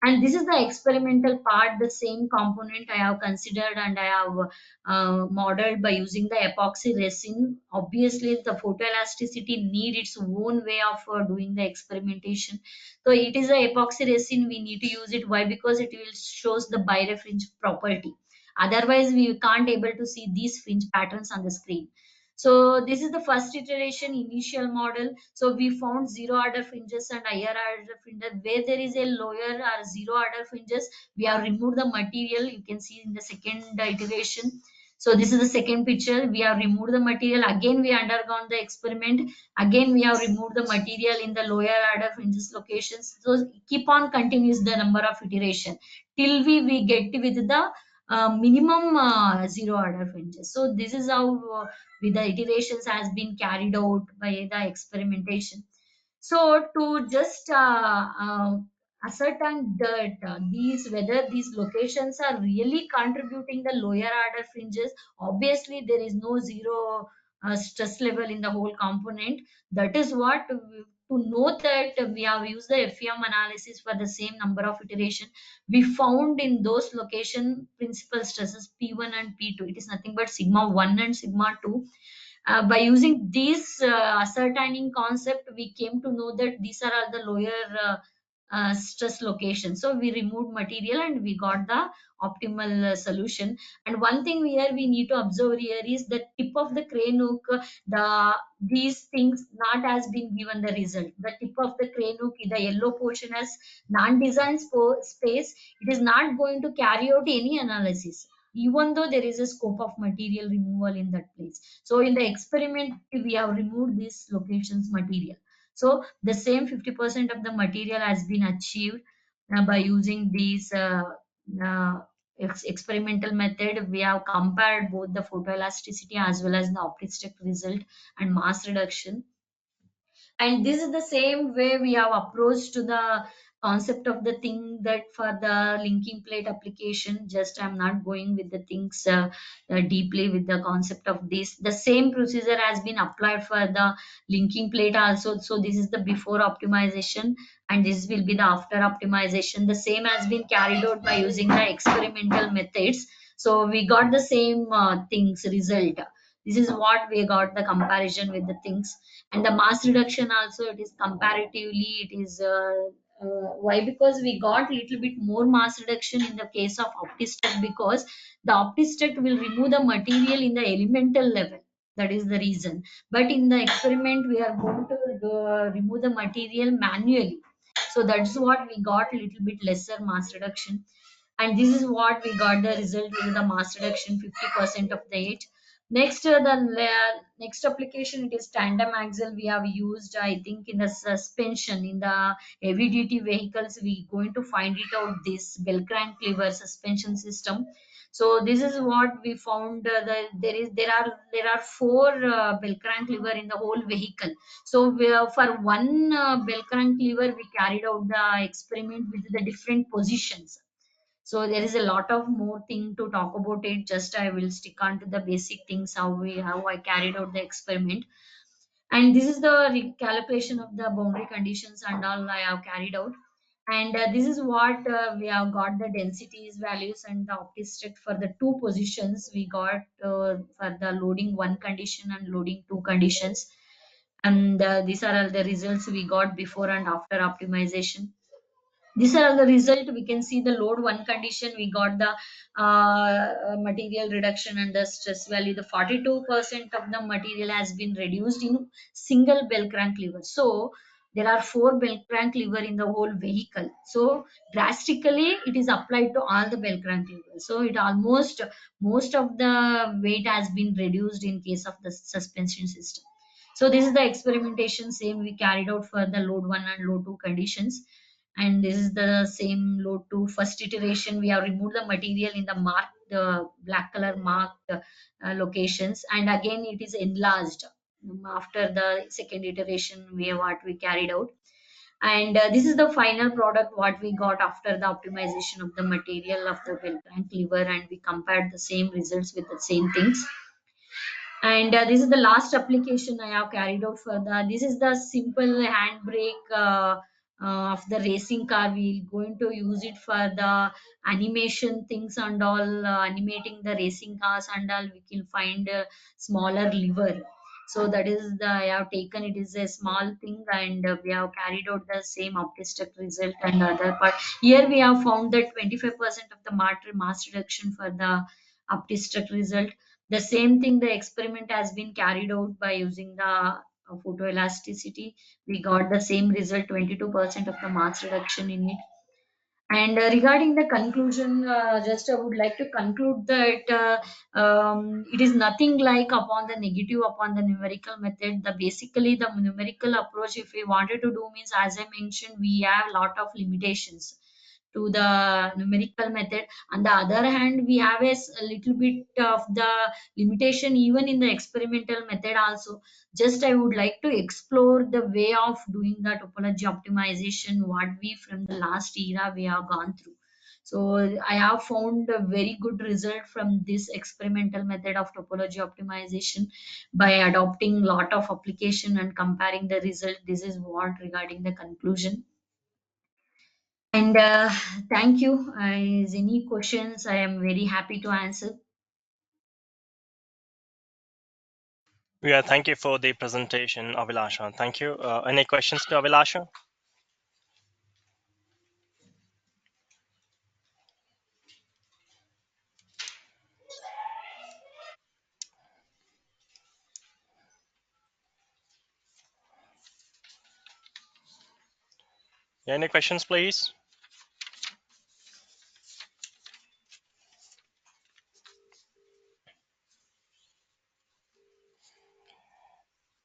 And this is the experimental part, the same component I have considered and I have modeled by using the epoxy resin. Obviously, the photoelasticity need its own way of doing the experimentation. So it is a epoxy resin. We need to use it. Why? Because it will shows the birefringe property. Otherwise, we can't able to see these fringe patterns on the screen. So this is the first iteration initial model. So we found zero order fringes and higher order fringes. Where there is a lower or zero order fringes, we have removed the material. You can see in the second iteration. So this is the second picture. We have removed the material. Again, we undergone the experiment. Again, we have removed the material in the lower order fringes locations. So keep on continues the number of iteration till we get with the minimum zero order fringes. So this is how with the iterations has been carried out by the experimentation. So to just ascertain that whether these locations are really contributing the lower order fringes. Obviously there is no zero stress level in the whole component. That is what to know that we have used the FEM analysis for the same number of iteration. We found in those location principal stresses P1 and P2. It is nothing but sigma 1 and sigma 2. By using this ascertaining concept, we came to know that these are all the lower stress locations. So we removed material and we got the optimal solution. And one thing here we need to observe here is the tip of the crane hook, these things not has been given the result. The tip of the crane hook, the yellow portion as non-designed space, it is not going to carry out any analysis even though there is a scope of material removal in that place. So in the experiment, we have removed this locations material. So the same 50% of the material has been achieved by using these uh, experimental method. We have compared both the photoelasticity as well as the optics result and mass reduction. And this is the same way we have approached to the concept of the thing that for the linking plate application. Just I'm not going with the things deeply with the concept of this. The same procedure has been applied for the linking plate also. So this is the before optimization and this will be the after optimization. The same has been carried out by using the experimental methods. So we got the same things result. This is what we got the comparison with the things. And the mass reduction also, it is comparatively, it is why? Because we got little bit more mass reduction in the case of optistruct, because the optistruct will remove the material in the elemental level. That is the reason. But in the experiment we are going to remove the material manually. So that's what we got a little bit lesser mass reduction. And this is what we got the result with the mass reduction 50% of the age. Next, next application, it is tandem axle. We have used, I think, in the suspension in the heavy duty vehicles. We going to find it out this bell crank lever suspension system. So this is what we found. There are four bell crank lever in the whole vehicle. So for one bell crank lever, we carried out the experiment with the different positions. So there is a lot of more thing to talk about it. Just I will stick on to the basic things how I carried out the experiment. And this is the recalculation of the boundary conditions and all I have carried out. And this is what we have got the densities values and the optistrict for the two positions we got for the loading one condition and loading two conditions. And these are all the results we got before and after optimization. These are the result. We can see the load one condition. We got the material reduction and the stress value. The 42% of the material has been reduced in single bell crank lever. So there are four bell crank lever in the whole vehicle. So drastically it is applied to all the bell crank levers. So it almost most of the weight has been reduced in case of the suspension system. So this is the experimentation same we carried out for the load one and load two conditions. And this is the same load two first iteration. We have removed the material in the marked black color marked locations, and again it is enlarged after the second iteration we carried out. And this is the final product what we got after the optimization of the material of the bell crank lever, and we compared the same results with the same things. And this is the last application I have carried out for the. This is the simple handbrake of the racing car. We're going to use it for the animation things and all, animating the racing cars and all. We can find a smaller lever. So that is the I have taken. It is a small thing, and we have carried out the same optimistic result and other part. Here we have found that 25% of the mass reduction for the optimistic result. The same thing, the experiment has been carried out by using the photoelasticity. We got the same result, 22% of the mass reduction in it. And regarding the conclusion, just I would like to conclude that it is nothing like upon the negative upon the numerical method. The basically the numerical approach, if we wanted to do means, as I mentioned, we have a lot of limitations. to the numerical method. On the other hand, we have a little bit of the limitation even in the experimental method also. Just I would like to explore the way of doing the topology optimization, what we from the last era we have gone through. So I have found a very good result from this experimental method of topology optimization by adopting lot of application and comparing the result. This is what regarding the conclusion. And thank you. Is any questions? I am very happy to answer. Yeah, thank you for the presentation, Avilasha. Thank you. Any questions to Avilasha? Yeah, any questions, please?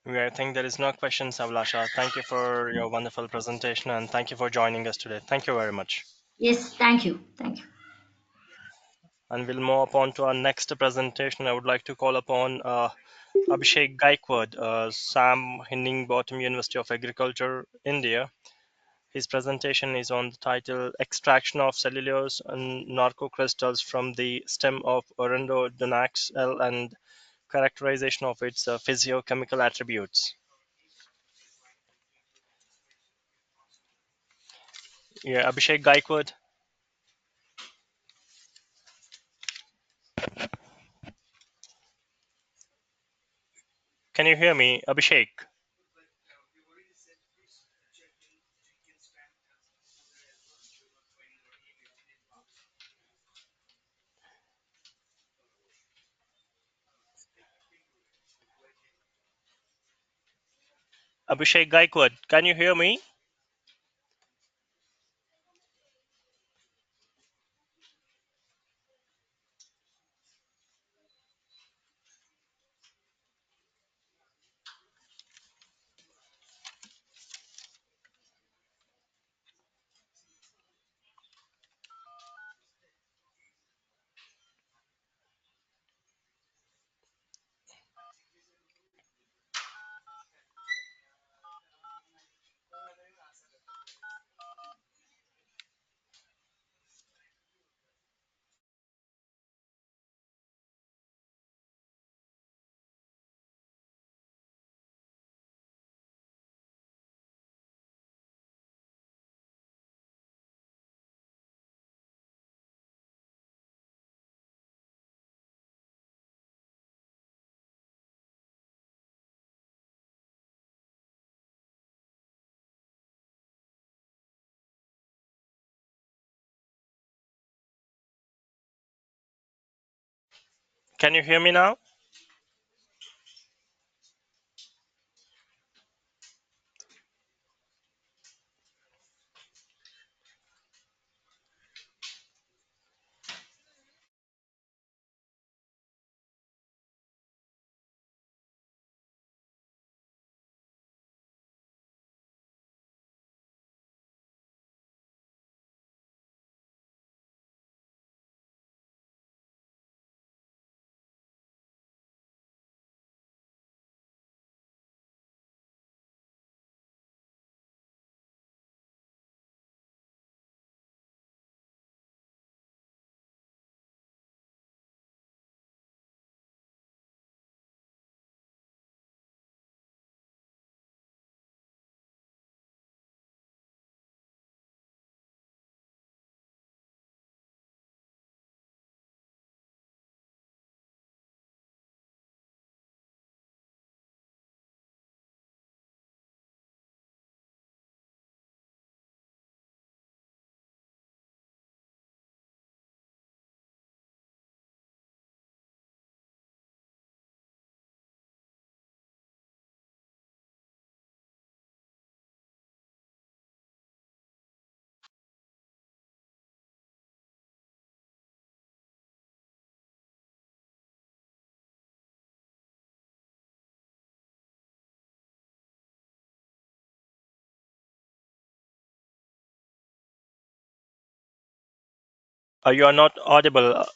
Yeah, I think there is no questions, Avilasha. Thank you for your wonderful presentation and thank you for joining us today. Thank you very much. Yes, thank you. Thank you. And we'll move on to our next presentation. I would like to call upon Abhishek Gaikwad, Sam Hindingbottom, University of Agriculture, India. His presentation is on the title Extraction of Cellulose and Narcocrystals from the Stem of Arendodonax L and Characterization of its physiochemical attributes. Yeah, Abhishek Gaikwad, can you hear me? Abhishek. Abhishek Gaikwad, can you hear me? Can you hear me now? You are not audible.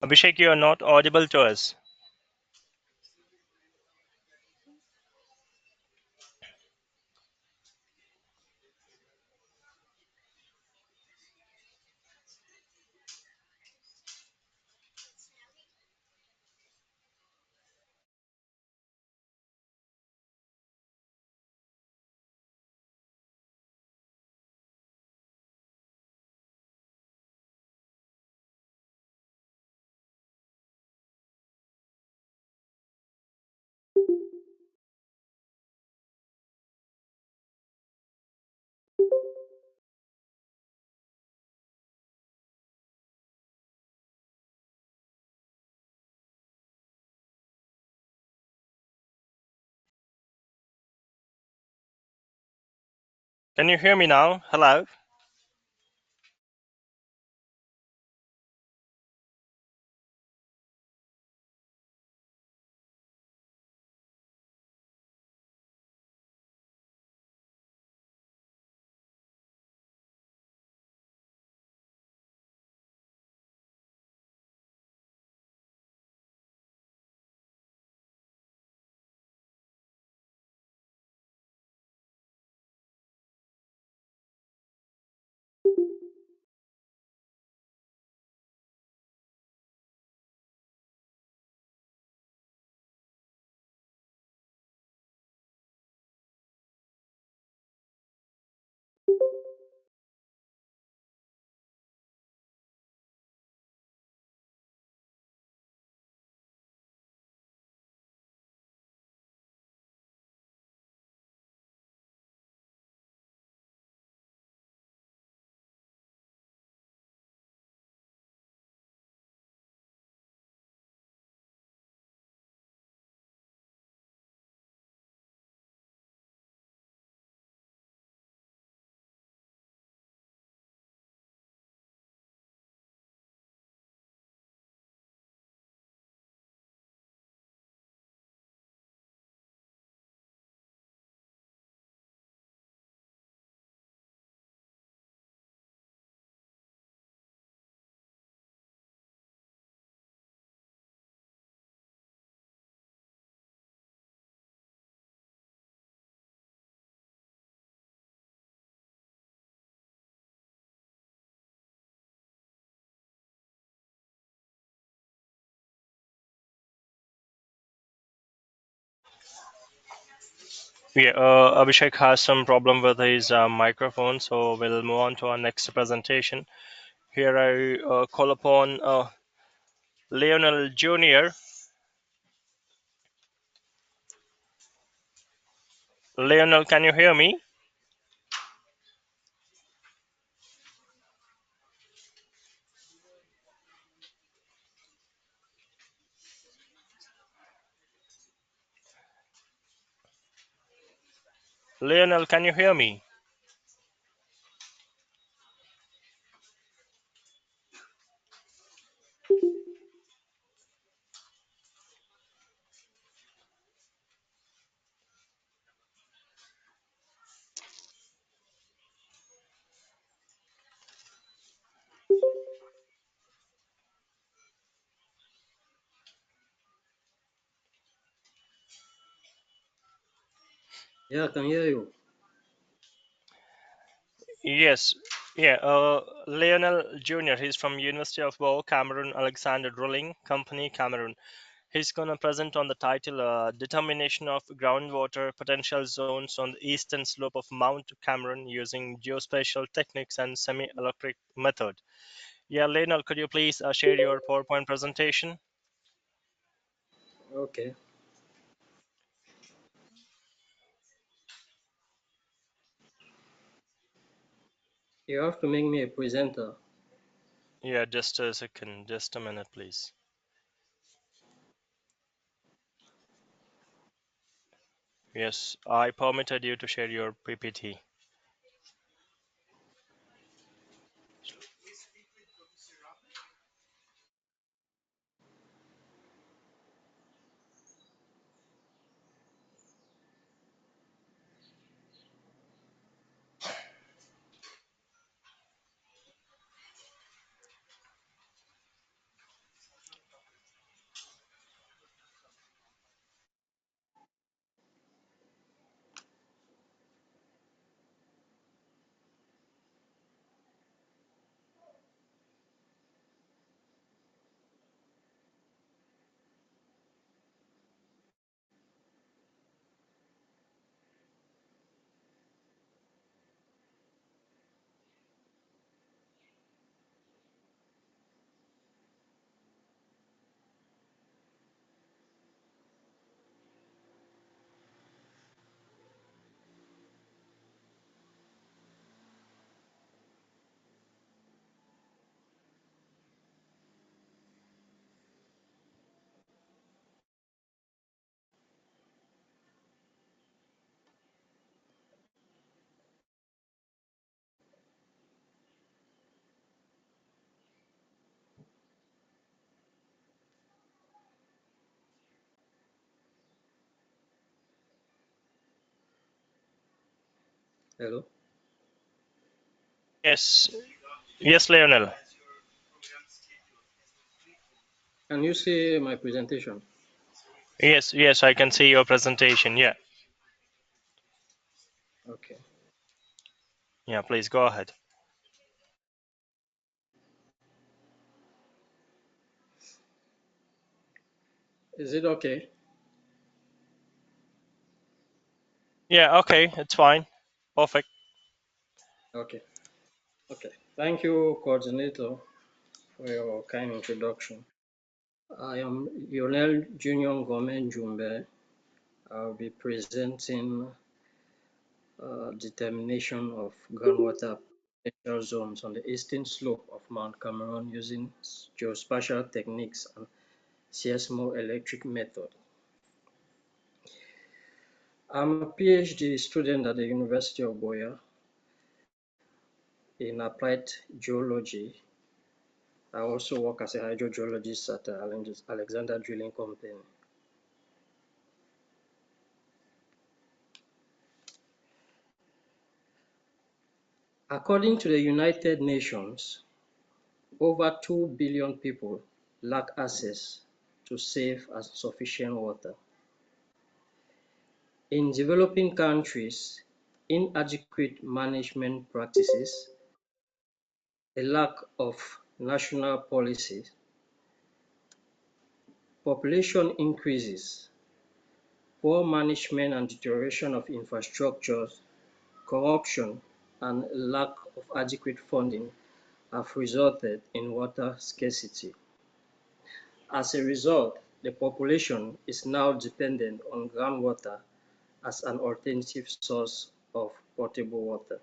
Abhishek, you are not audible to us. Can you hear me now? Hello? Yeah, Abhishek has some problem with his microphone, so we'll move on to our next presentation. Here I call upon Lionel Jr. Lionel, can you hear me? Lionel, can you hear me? Yeah, I can hear you. Yes. Yeah, Lionel Jr. He's from University of Bo, Cameroon, Alexander Drilling Company, Cameroon. He's going to present on the title Determination of Groundwater Potential Zones on the Eastern Slope of Mount Cameroon using Geospatial Techniques and Semi-Electric Method. Yeah, Lionel, could you please share your PowerPoint presentation? Okay. You have to make me a presenter. Yeah, just a second, just a minute, please. Yes, I permitted you to share your PPT. Hello. Yes, yes, Lionel. Can you see my presentation? Yes, yes, I can see your presentation. Yeah, Okay. yeah, please go ahead. Is it okay? Yeah, okay, it's fine. Perfect. Okay. Okay. Thank you, coordinator, for your kind introduction. I am Lionel Junior Gomen Jumbe. I'll be presenting determination of groundwater potential zones on the eastern slope of Mount Cameroon using geospatial techniques and seismoelectric method. I'm a PhD student at the University of Boya in applied geology. I also work as a hydrogeologist at Alexander Drilling Company. According to the United Nations, over 2 billion people lack access to safe and sufficient water. In developing countries, inadequate management practices, a lack of national policies, population increases, poor management and deterioration of infrastructures, corruption, and lack of adequate funding have resulted in water scarcity. As a result, the population is now dependent on groundwater as an alternative source of potable water.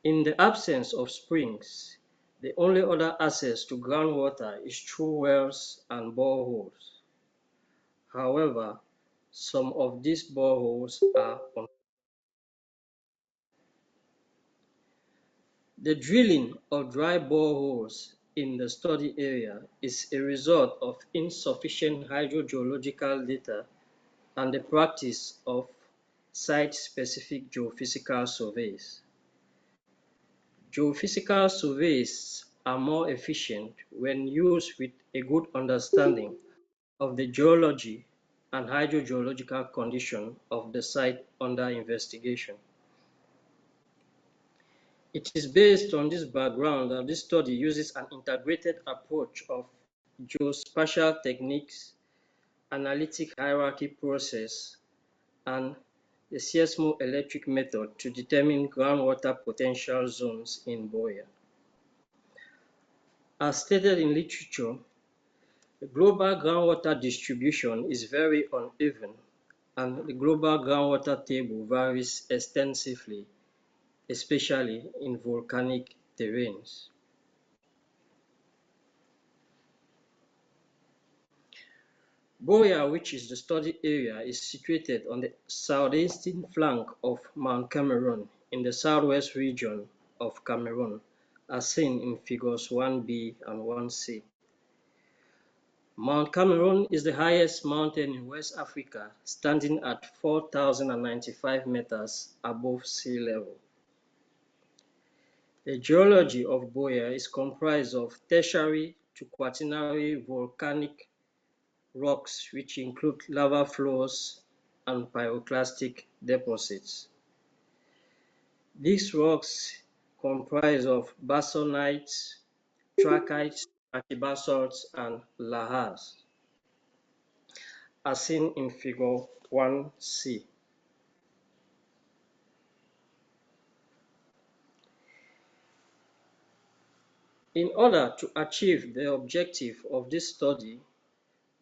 In the absence of springs, the only other access to groundwater is through wells and boreholes. However, some of these boreholes are the drilling of dry boreholes in the study area is a result of insufficient hydrogeological data and the practice of site-specific geophysical surveys. Geophysical surveys are more efficient when used with a good understanding of the geology and hydrogeological condition of the site under investigation. It is based on this background that this study uses an integrated approach of geospatial techniques, analytic hierarchy process, and the seismoelectric method to determine groundwater potential zones in Boya. As stated in literature, the global groundwater distribution is very uneven, and the global groundwater table varies extensively, especially in volcanic terrains. Boya, which is the study area, is situated on the southeastern flank of Mount Cameroon in the southwest region of Cameroon, as seen in figures 1b and 1c. Mount Cameroon is the highest mountain in West Africa, standing at 4,095 meters above sea level. The geology of Boya is comprised of tertiary to quaternary volcanic rocks, which include lava flows and pyroclastic deposits. These rocks comprise of basonites, trachytes, basalts, and lahars, as seen in figure 1c. In order to achieve the objective of this study,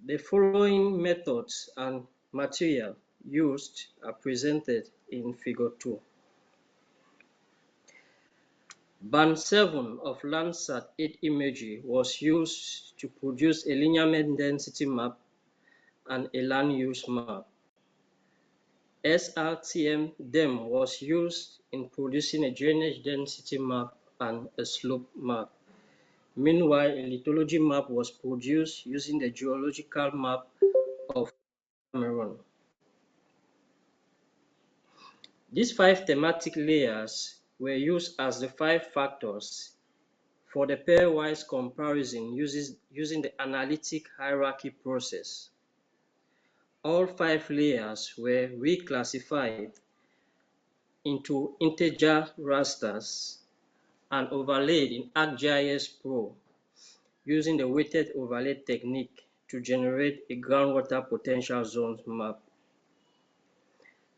the following methods and material used are presented in figure 2. Band 7 of Landsat 8 imagery was used to produce a linear mean density map and a land use map. SRTM DEM was used in producing a drainage density map and a slope map. Meanwhile, a lithology map was produced using the geological map of Cameroon. These 5 thematic layers were used as the 5 factors for the pairwise comparison using the analytic hierarchy process. All 5 layers were reclassified into integer rasters and overlaid in ArcGIS Pro using the weighted overlay technique to generate a groundwater potential zones map.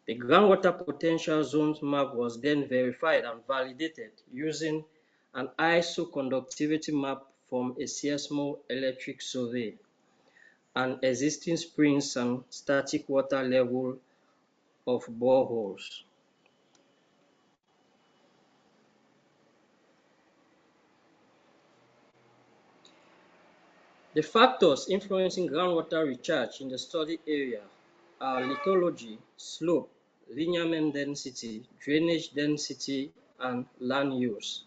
The groundwater potential zones map was then verified and validated using an isoconductivity map from a seismoelectric survey and existing springs and static water level of boreholes. The factors influencing groundwater recharge in the study area are lithology, slope, linear mean density, drainage density, and land use.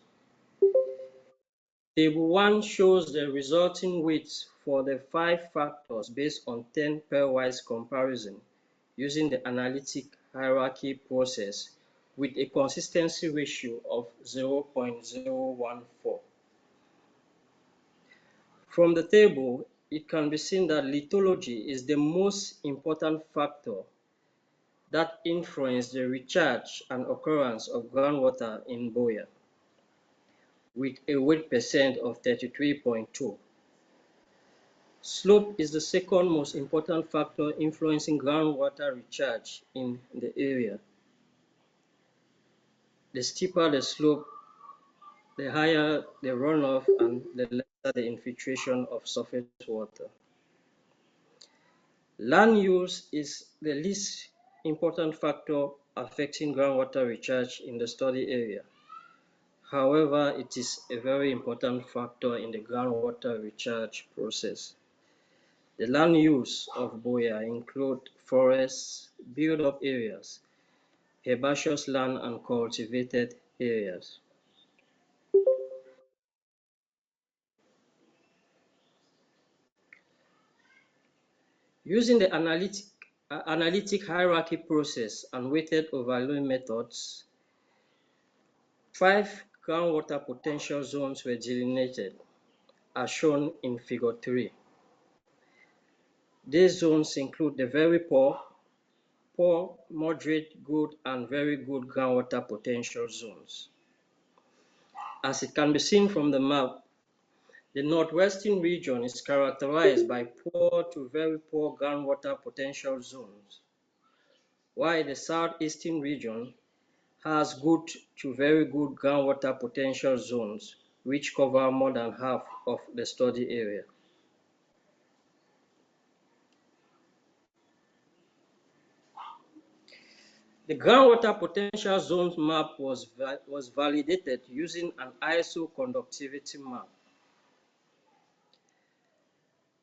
Table 1 shows the resulting weights for the 5 factors based on 10 pairwise comparison using the analytic hierarchy process with a consistency ratio of 0.014. From the table, it can be seen that lithology is the most important factor that influences the recharge and occurrence of groundwater in Boya, with a weight percent of 33.2. Slope is the second most important factor influencing groundwater recharge in the area. The steeper the slope, the higher the runoff and the lesser the infiltration of surface water. Land use is the least important factor affecting groundwater recharge in the study area. However, it is a very important factor in the groundwater recharge process. The land use of Boya include forests, build-up areas, herbaceous land, and cultivated areas. Using the analytic hierarchy process and weighted overlay methods, 5 groundwater potential zones were delineated, as shown in figure 3. These zones include the very poor, moderate, good, and very good groundwater potential zones. As it can be seen from the map, the northwestern region is characterized by poor to very poor groundwater potential zones, while the southeastern region has good to very good groundwater potential zones, which cover more than half of the study area. The groundwater potential zones map was validated using an isoconductivity map.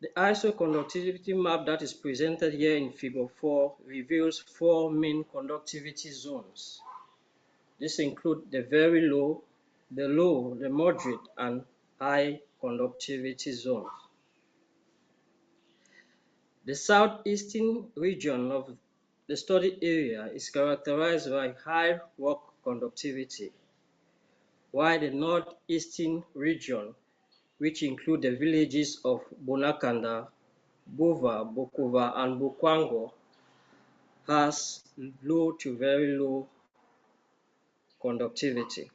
The isoconductivity map that is presented here in figure 4 reveals 4 main conductivity zones. This includes the very low, the low, the moderate, and high conductivity zones. The southeastern region of the study area is characterized by high rock conductivity, while the northeastern region, which include the villages of Bonakanda, Bova, Bokova, and Bokwango, has low to very low conductivity.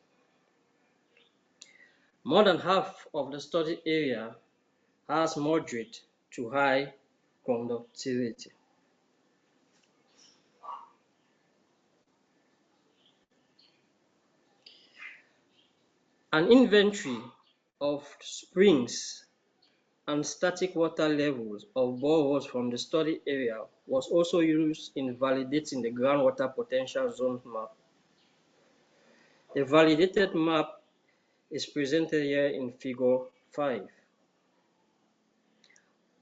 More than half of the study area has moderate to high conductivity. An inventory of springs and static water levels of boreholes from the study area was also used in validating the groundwater potential zone map. The validated map is presented here in figure 5.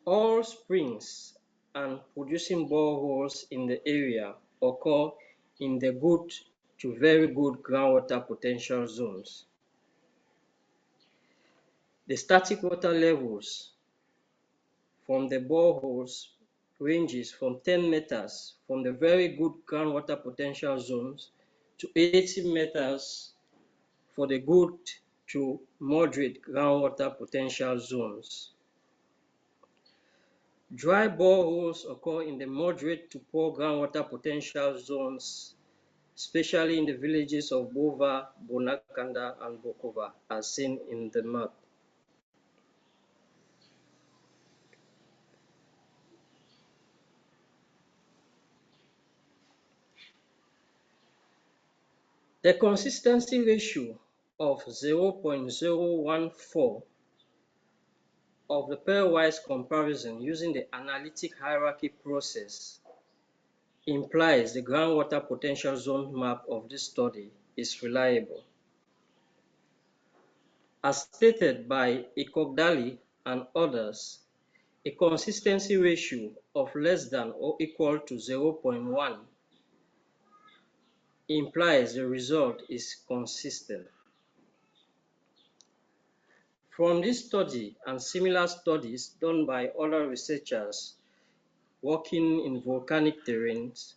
All springs and producing boreholes in the area occur in the good to very good groundwater potential zones. The static water levels from the boreholes ranges from 10 meters from the very good groundwater potential zones to 80 meters for the good to moderate groundwater potential zones. Dry boreholes occur in the moderate to poor groundwater potential zones, especially in the villages of Bova, Bonakanda, and Bokova, as seen in the map. The consistency ratio of 0.014 of the pairwise comparison using the analytic hierarchy process implies the groundwater potential zone map of this study is reliable. As stated by cordially and others, a consistency ratio of less than or equal to 0.1 implies the result is consistent. From this study and similar studies done by other researchers working in volcanic terrains,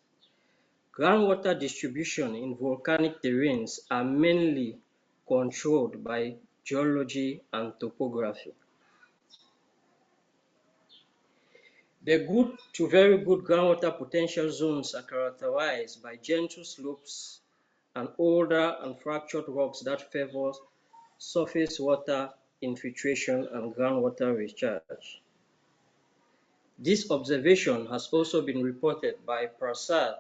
groundwater distribution in volcanic terrains are mainly controlled by geology and topography. The good to very good groundwater potential zones are characterized by gentle slopes and older and fractured rocks that favor surface water infiltration and groundwater recharge. This observation has also been reported by Prasad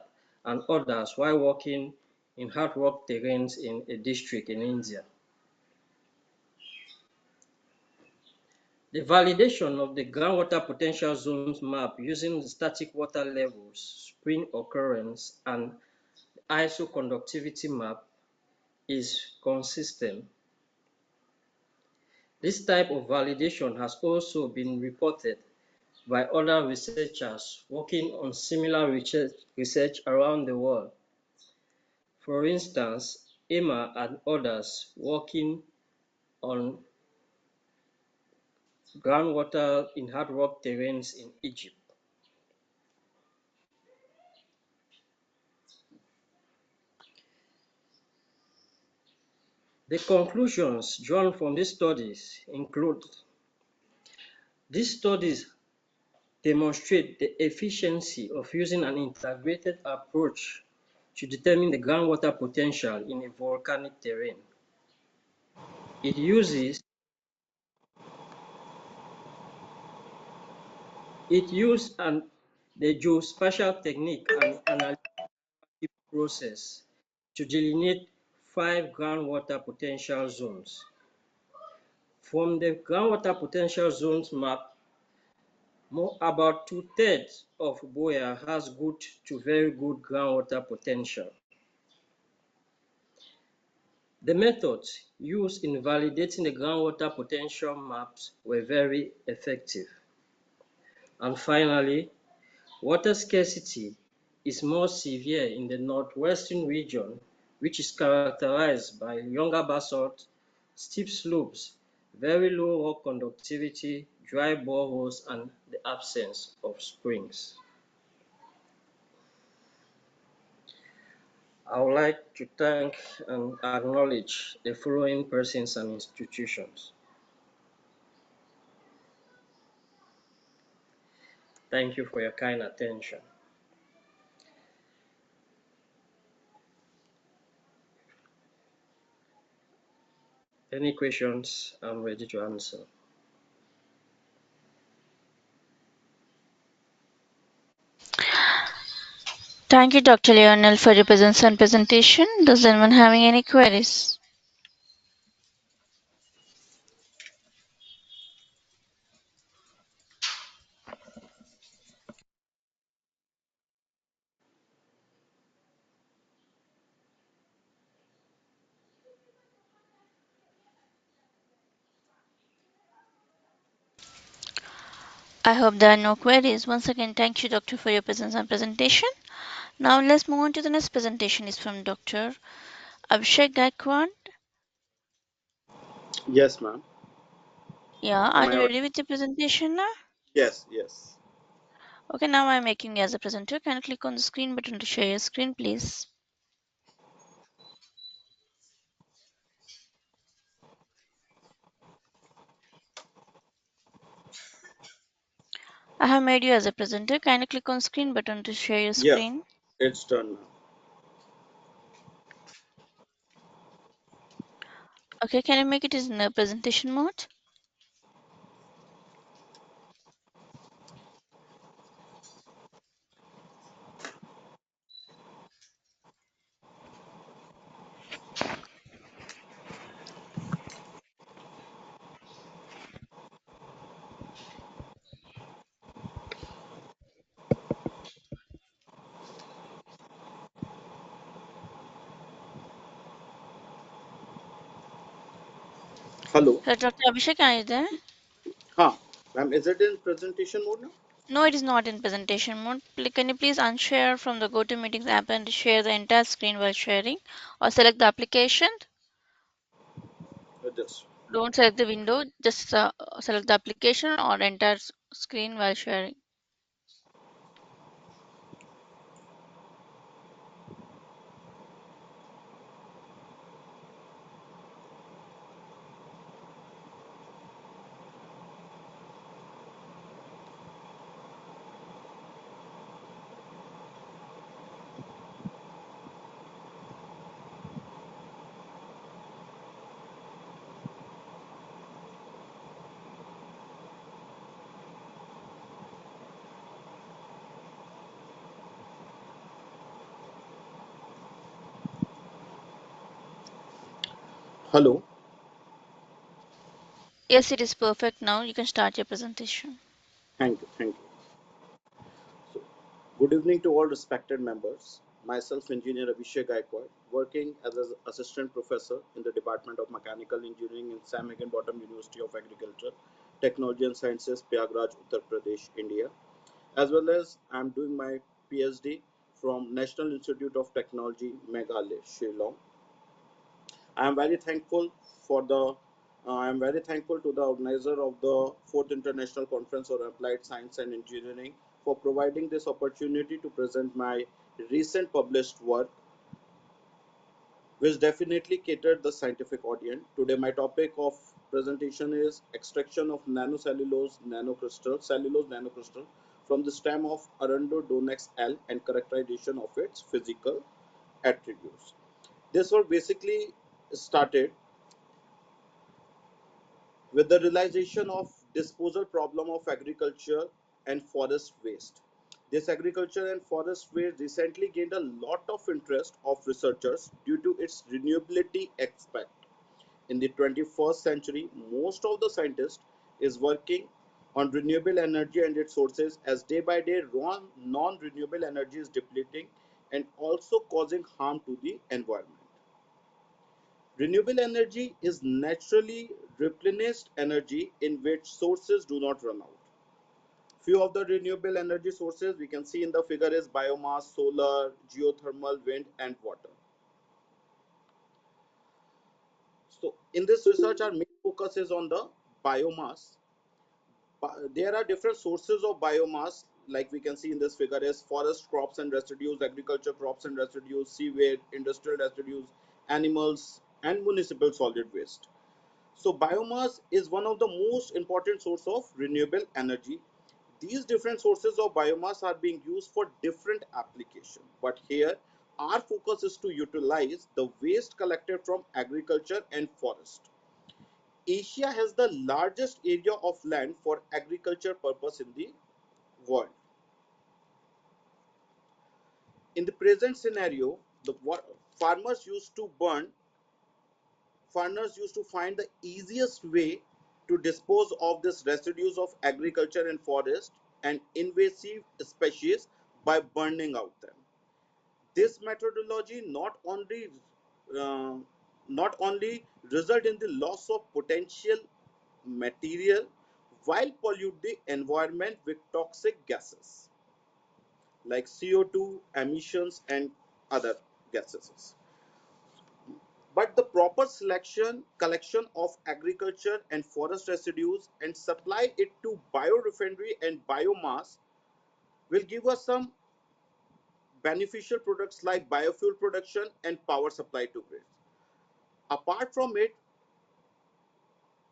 and others while working in hard rock terrains in a district in India. The validation of the groundwater potential zones map using the static water levels, spring occurrence, and isoconductivity map is consistent. This type of validation has also been reported by other researchers working on similar research around the world. For instance, Emma and others working on groundwater in hard rock terrains in Egypt. The conclusions drawn from these studies include: these studies demonstrate the efficiency of using an integrated approach to determine the groundwater potential in a volcanic terrain. It uses the geospatial technique and analytic process to delineate 5 groundwater potential zones. From the groundwater potential zones map, about 2/3 of Boya has good to very good groundwater potential. The methods used in validating the groundwater potential maps were very effective. And finally, water scarcity is more severe in the northwestern region, which is characterized by younger basalt, steep slopes, very low rock conductivity, dry boreholes, and the absence of springs. I would like to thank and acknowledge the following persons and institutions. Thank you for your kind attention. Any questions, I'm ready to answer. Thank you, Dr. Lionel, for your presence and presentation. Does anyone having any queries? I hope there are no queries. Once again, thank you, Doctor, for your presence and presentation. Now let's move on to the next presentation. Is from Dr. Abhishek Gaikwad. Yes, ma'am. Yeah, Am are I you audible? ready with your presentation now? Yes, yes. Okay, now I'm making you as a presenter. Can you click on the screen button to share your screen, please? I have made you as a presenter. Can you click on screen button to share your Yeah, screen? it's done now. Okay, can you make it in a presentation mode? Hello. Hello, Dr. Abhishek, are you there? Huh. Ma'am, is it in presentation mode now? No, it is not in presentation mode. Can you please unshare from the GoToMeetings app and share the entire screen while sharing, or select the application? Just. Don't select the window, just select the application or entire screen while sharing. Hello. Yes, it is perfect now. You can start your presentation. Thank you. Thank you. So, good evening to all respected members. Myself, Engineer Abhishek Gaikwad, working as an assistant professor in the Department of Mechanical Engineering in Sam Higginbottom University of Agriculture, Technology and Sciences, Prayagraj, Uttar Pradesh, India. As well as I'm doing my PhD from National Institute of Technology, Meghalaya, Shillong. I am very thankful for the I am very thankful to the organizer of the fourth international conference on applied science and engineering for providing this opportunity to present my recent published work, which definitely catered the scientific audience. Today, my topic of presentation is extraction of cellulose nanocrystal from the stem of Arundinodonax L and characterization of its physical attributes. This work basically started with the realization of disposal problem of agriculture and forest waste. This agriculture and forest waste recently gained a lot of interest of researchers due to its renewability aspect. In the 21st century, most of the scientists is working on renewable energy and its sources, as day by day non-renewable energy is depleting and also causing harm to the environment. Renewable energy is naturally replenished energy in which sources do not run out. Few of the renewable energy sources we can see in the figure is biomass, solar, geothermal, wind, and water. So in this research, our main focus is on the biomass. There are different sources of biomass, like we can see in this figure is forest crops and residues, agriculture crops and residues, seaweed, industrial residues, animals, and municipal solid waste. So biomass is one of the most important source of renewable energy. These different sources of biomass are being used for different applications, but here our focus is to utilize the waste collected from agriculture and forest. Asia has the largest area of land for agriculture purpose in the world. In the present scenario, the farmers used to burn farmers used to find the easiest way to dispose of these residues of agriculture and forest and invasive species by burning out them. This methodology uh, not only result in the loss of potential material while pollute the environment with toxic gases like CO2 emissions and other gases. But the proper selection, collection of agriculture and forest residues and supply it to biorefinery and biomass will give us some beneficial products like biofuel production and power supply to grids. Apart from it,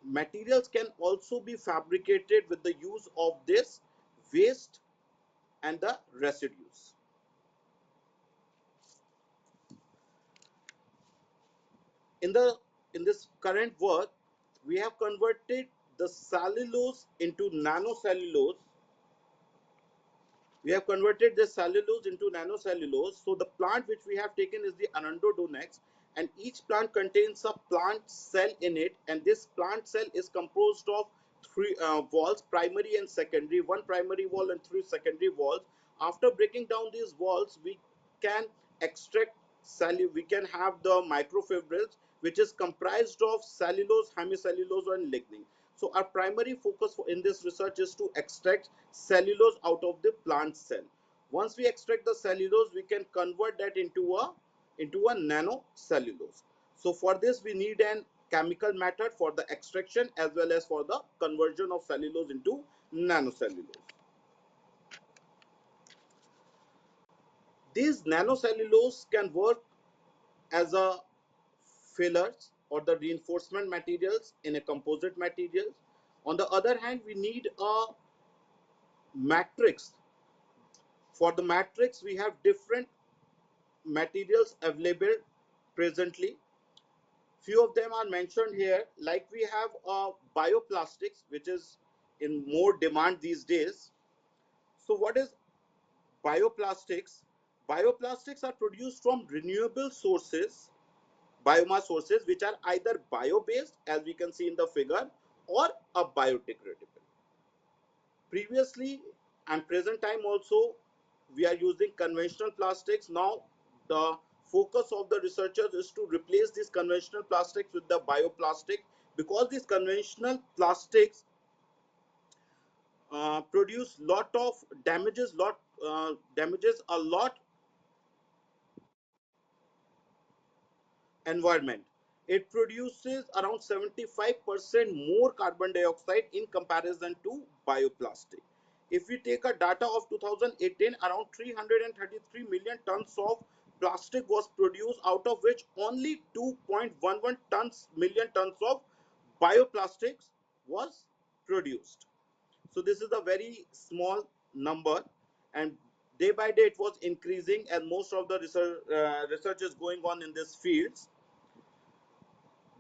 materials can also be fabricated with the use of this waste and the residues. In the in this current work, we have converted the cellulose into nanocellulose. We have converted the cellulose into nanocellulose. So the plant which we have taken is the Anandodonax, and each plant contains a plant cell in it, and this plant cell is composed of three walls, primary and secondary, one primary wall and three secondary walls. After breaking down these walls, we can extract we can have the microfibrils, which is comprised of cellulose, hemicellulose, and lignin. So our primary focus in this research is to extract cellulose out of the plant cell. Once we extract the cellulose, we can convert that into a nanocellulose. So for this, we need an chemical method for the extraction as well as for the conversion of cellulose into nanocellulose. These nanocellulose can work as a fillers or the reinforcement materials in a composite materials. On the other hand, we need a matrix. For the matrix, we have different materials available presently. Few of them are mentioned here, like we have bioplastics, which is in more demand these days. So what is bioplastics? Bioplastics are produced from renewable sources, biomass sources, which are either bio-based, as we can see in the figure, or a biodegradable. Previously and present time also, we are using conventional plastics. Now the focus of the researchers is to replace these conventional plastics with the bioplastic, because these conventional plastics produce lot of damages a lot environment. It produces around 75% more carbon dioxide in comparison to bioplastic. If we take a data of 2018, around 333 million tons of plastic was produced, out of which only 2.11 million tons of bioplastics was produced. So this is a very small number, and day by day it was increasing, and most of the research is going on in these fields.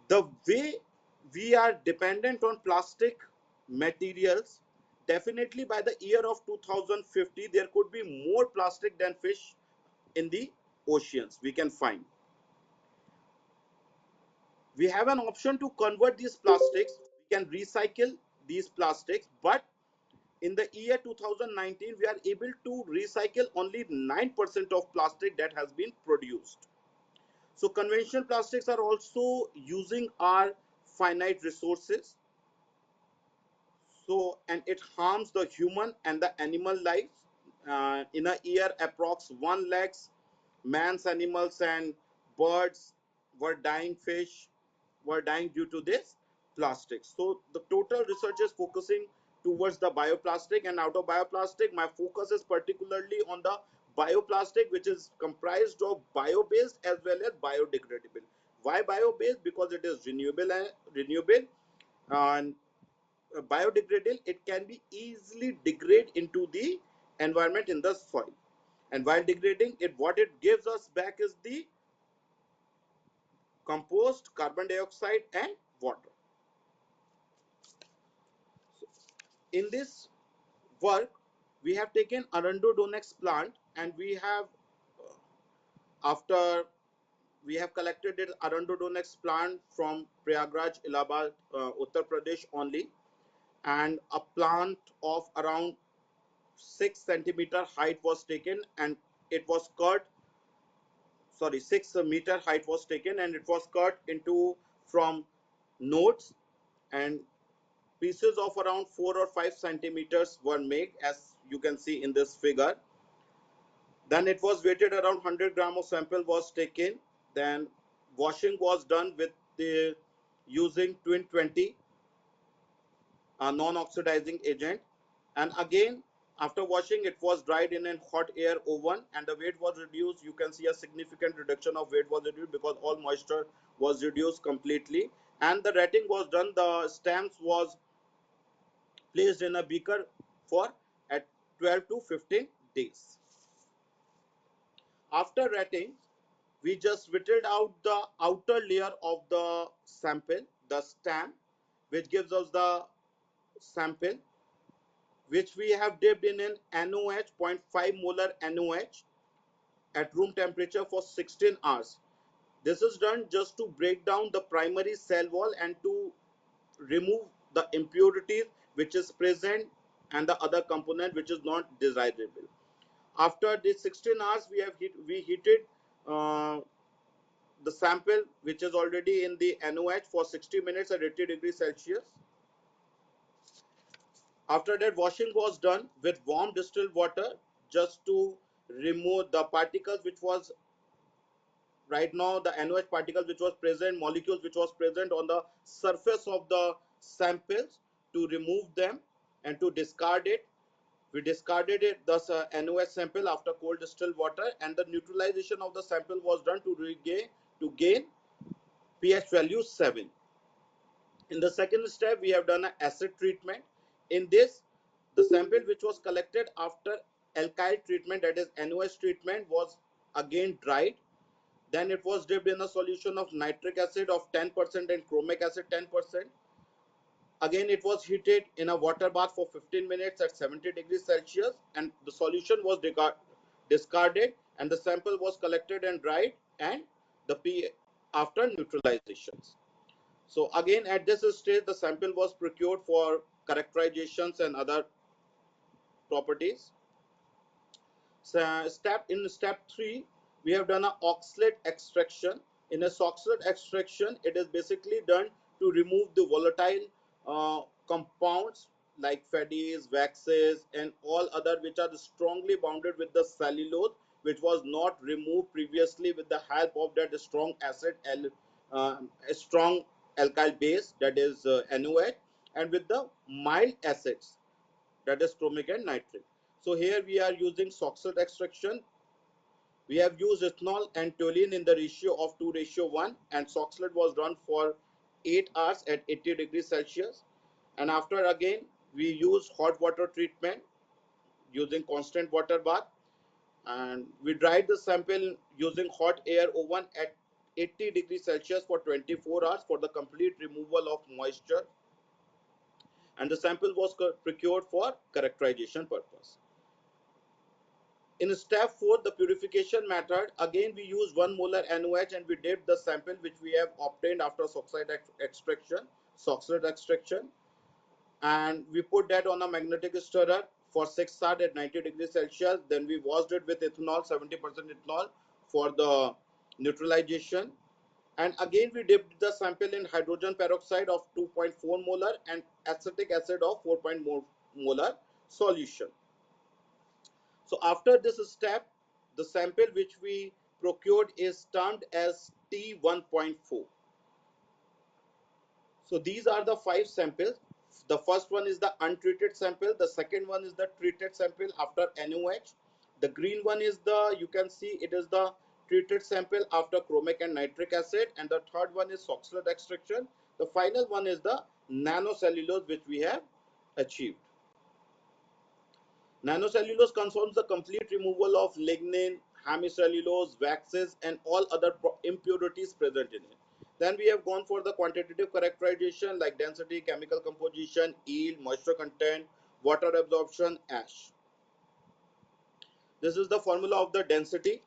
The way we are dependent on plastic materials, definitely by the year of 2050 there could be more plastic than fish in the oceans we can find. We have an option to convert these plastics. We can recycle these plastics, but in the year 2019 we are able to recycle only 9% of plastic that has been produced. So conventional plastics are also using our finite resources. So, and it harms the human and the animal life. In a year, approx 1 lakhs man's animals and birds were dying, fish were dying due to this plastic. So the total research is focusing towards the bioplastic, and out of bioplastic my focus is particularly on the bioplastic which is comprised of bio-based as well as biodegradable. Why bio-based? Because it is renewable and biodegradable. It can be easily degrade into the environment in the soil, and while degrading it, what it gives us back is the compost, carbon dioxide and water. So in this work we have taken Arundinodonex plant, and we have after we have collected it Arundinodonex plant from Prayagraj, Allahabad, Uttar Pradesh only, and a plant of around 6 centimeter height was taken, and it was cut, sorry, 6 meter height was taken, and it was cut into from nodes, and pieces of around 4 or 5 centimeters were made, as you can see in this figure. Then it was weighted, around 100 gram of sample was taken. Then washing was done with the using twin 20, a non-oxidizing agent, and again after washing it was dried in a hot air oven, and the weight was reduced. You can see a significant reduction of weight was reduced because all moisture was reduced completely, and the retting was done. The stamps was placed in a beaker for at 12 to 15 days. After retting, we just whittled out the outer layer of the sample, the stamp, which gives us the sample, which we have dipped in an NOH, 0.5 molar NOH at room temperature for 16 hours. This is done just to break down the primary cell wall and to remove the impurities which is present and the other component which is not desirable. After this 16 hours, we heated the sample which is already in the NOH for 60 minutes at 80 degrees Celsius. After that, washing was done with warm distilled water just to remove the particles which was right now the NOH particles which was present, molecules which was present on the surface of the samples, to remove them and to discard it. We discarded it, thus NOH sample after cold distilled water, and the neutralization of the sample was done to gain pH value 7. In the second step, we have done an acid treatment. In this, the sample which was collected after alkyl treatment, that is NOH treatment, was again dried. Then it was dipped in a solution of nitric acid of 10% and chromic acid 10%. Again, it was heated in a water bath for 15 minutes at 70 degrees Celsius, and the solution was discarded, and the sample was collected and dried, and the P after neutralizations. So again, at this stage, the sample was procured for characterizations and other properties. So step 3, we have done a oxalate extraction. In a oxalate extraction, it is basically done to remove the volatile compounds like fatties, waxes, and all other which are strongly bounded with the cellulose, which was not removed previously with the help of that strong acid, a strong alkyl base, that is NOH, and with the mild acids, that is chromic and nitric. So here we are using oxalate extraction. We have used ethanol and toluene in the ratio of 2:1, and oxalate was done for 8 hours at 80 degrees Celsius. And after again we use hot water treatment using constant water bath, and we dried the sample using hot air oven at 80 degrees Celsius for 24 hours for the complete removal of moisture, and the sample was procured for characterization purpose. In step 4, the purification method, again we use 1 molar NOH, and we dip the sample which we have obtained after oxide extraction, and we put that on a magnetic stirrer for 6 hours at 90 degrees Celsius. Then we washed it with ethanol, 70% ethanol, for the neutralization. And again, we dipped the sample in hydrogen peroxide of 2.4 molar and acetic acid of 4.4 molar solution. So after this step, the sample which we procured is termed as T1.4. So these are the 5 samples. The first one is the untreated sample. The second one is the treated sample after NOH. The green one is the, you can see it is the treated sample after chromic and nitric acid. And the third one is oxalate extraction. The final one is the nanocellulose which we have achieved. Nanocellulose concerns the complete removal of lignin, hemicellulose, waxes, and all other impurities present in it. Then we have gone for the quantitative characterization like density, chemical composition, yield, moisture content, water absorption, ash. This is the formula of the density.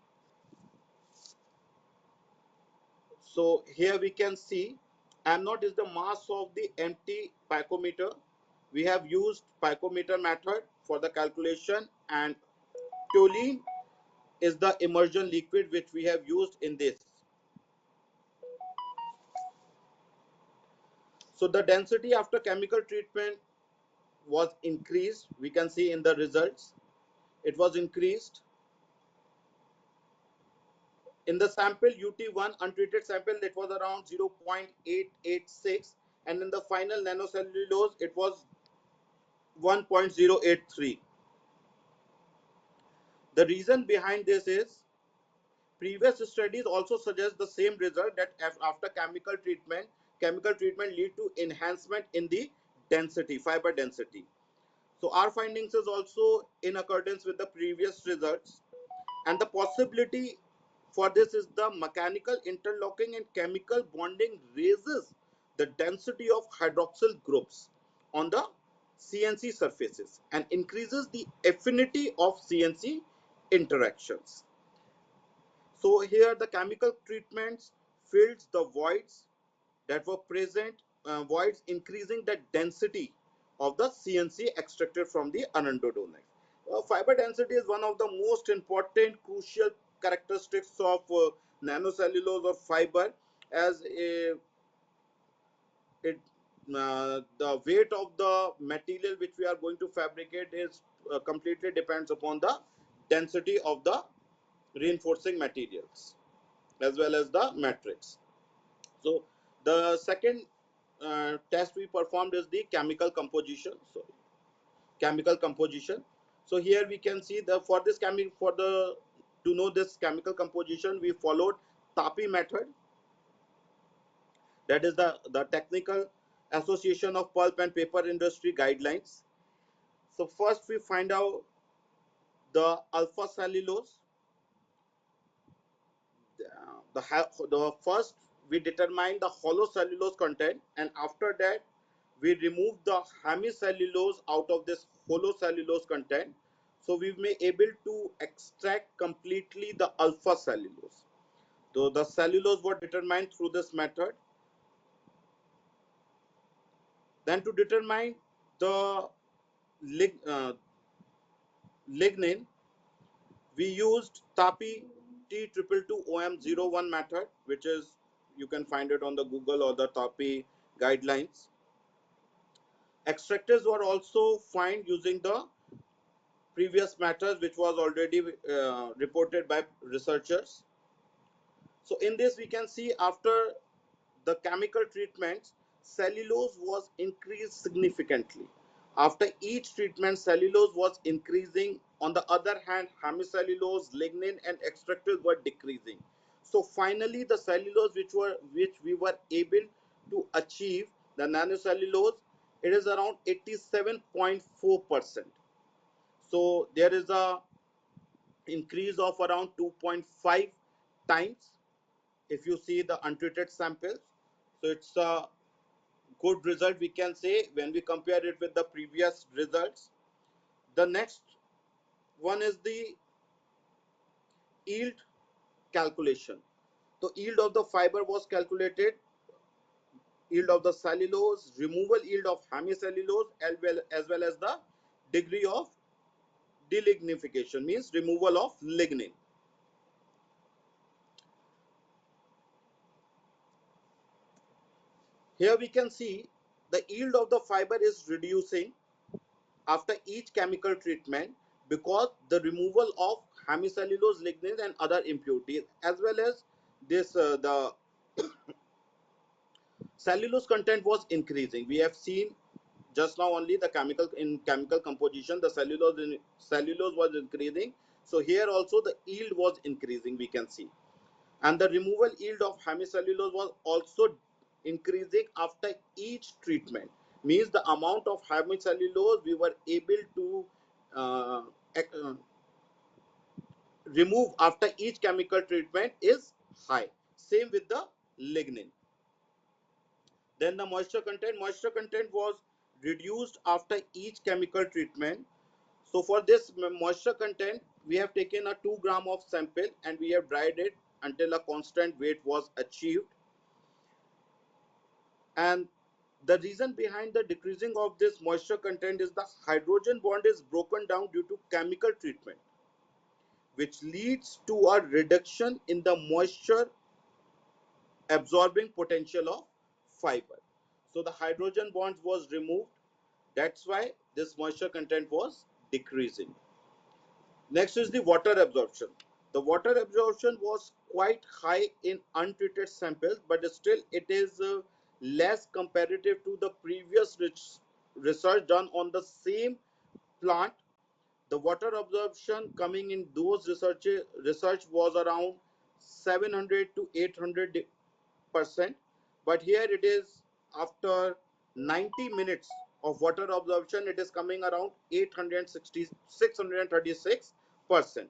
So here we can see M0 is the mass of the empty picometer. We have used picometer method for the calculation, and toluene is the immersion liquid which we have used in this. So the density after chemical treatment was increased. We can see in the results it was increased. In the sample UT1 untreated sample, it was around 0.886, and in the final nanocellulose it was 1.083. The reason behind this is previous studies also suggest the same result, that after chemical treatment lead to enhancement in the density, fiber density. So our findings is also in accordance with the previous results, and the possibility for this is the mechanical interlocking and chemical bonding raises the density of hydroxyl groups on the CNC surfaces and increases the affinity of CNC interactions. So here the chemical treatments fills the voids that were present, voids increasing the density of the CNC extracted from the anandodonite. Fiber density is one of the most important crucial characteristics of nanocellulose or fiber, as the weight of the material which we are going to fabricate is completely depends upon the density of the reinforcing materials as well as the matrix. So the second test we performed is the chemical composition. So chemical composition. So here we can see the for this to know this chemical composition, we followed TAPI method. That is the technical association of pulp and paper industry guidelines. So first we find out the alpha cellulose. The first we determine the hollow cellulose content, and after that we remove the hemicellulose out of this hollow cellulose content, so we may able to extract completely the alpha cellulose. So the cellulose were determined through this method. Then to determine the lignin, we used TAPI T222OM01 method, which is, you can find it on the Google or the TAPI guidelines. Extractors were also found using the previous methods which was already reported by researchers. So in this we can see after the chemical treatments, cellulose was increased significantly. After each treatment, cellulose was increasing. On the other hand, hemicellulose, lignin, and extractors were decreasing. So finally, the cellulose which we were able to achieve, the nanocellulose, it is around 87.4%. So there is a increase of around 2.5 times if you see the untreated samples. So it's a good result, we can say, when we compare it with the previous results. The next one is the yield calculation. So yield of the fiber was calculated, yield of the cellulose, removal yield of hemicellulose, as well as the degree of delignification, means removal of lignin. Here we can see the yield of the fiber is reducing after each chemical treatment because the removal of hemicellulose, lignin and other impurities, as well as this the cellulose content was increasing. We have seen just now only the chemical composition, the cellulose was increasing. So here also the yield was increasing, we can see, and the removal yield of hemicellulose was also increasing after each treatment. Means the amount of hemicellulose we were able to uh, uh, remove after each chemical treatment is high. Same with the lignin. Then the moisture content was reduced after each chemical treatment. So for this moisture content, we have taken a 2 gram of sample and we have dried it until a constant weight was achieved. And the reason behind the decreasing of this moisture content is the hydrogen bond is broken down due to chemical treatment, which leads to a reduction in the moisture absorbing potential of fiber. So the hydrogen bonds was removed. That's why this moisture content was decreasing. Next is the water absorption. The water absorption was quite high in untreated samples, but still it is less comparative to the previous research done on the same plant. The water absorption coming in those research was around 700 to 800%, but here it is after 90 minutes of water absorption, it is coming around 860 636%.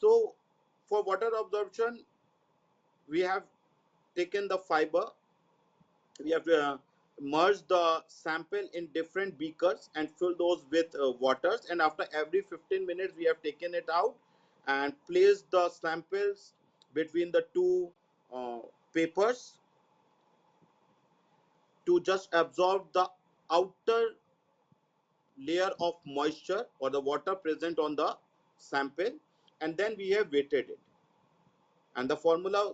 So for water absorption, we have taken the fiber, we have merged the sample in different beakers and fill those with waters, and after every 15 minutes we have taken it out and placed the samples between the two uh, papers to just absorb the outer layer of moisture or the water present on the sample, and then we have weighted it. And the formula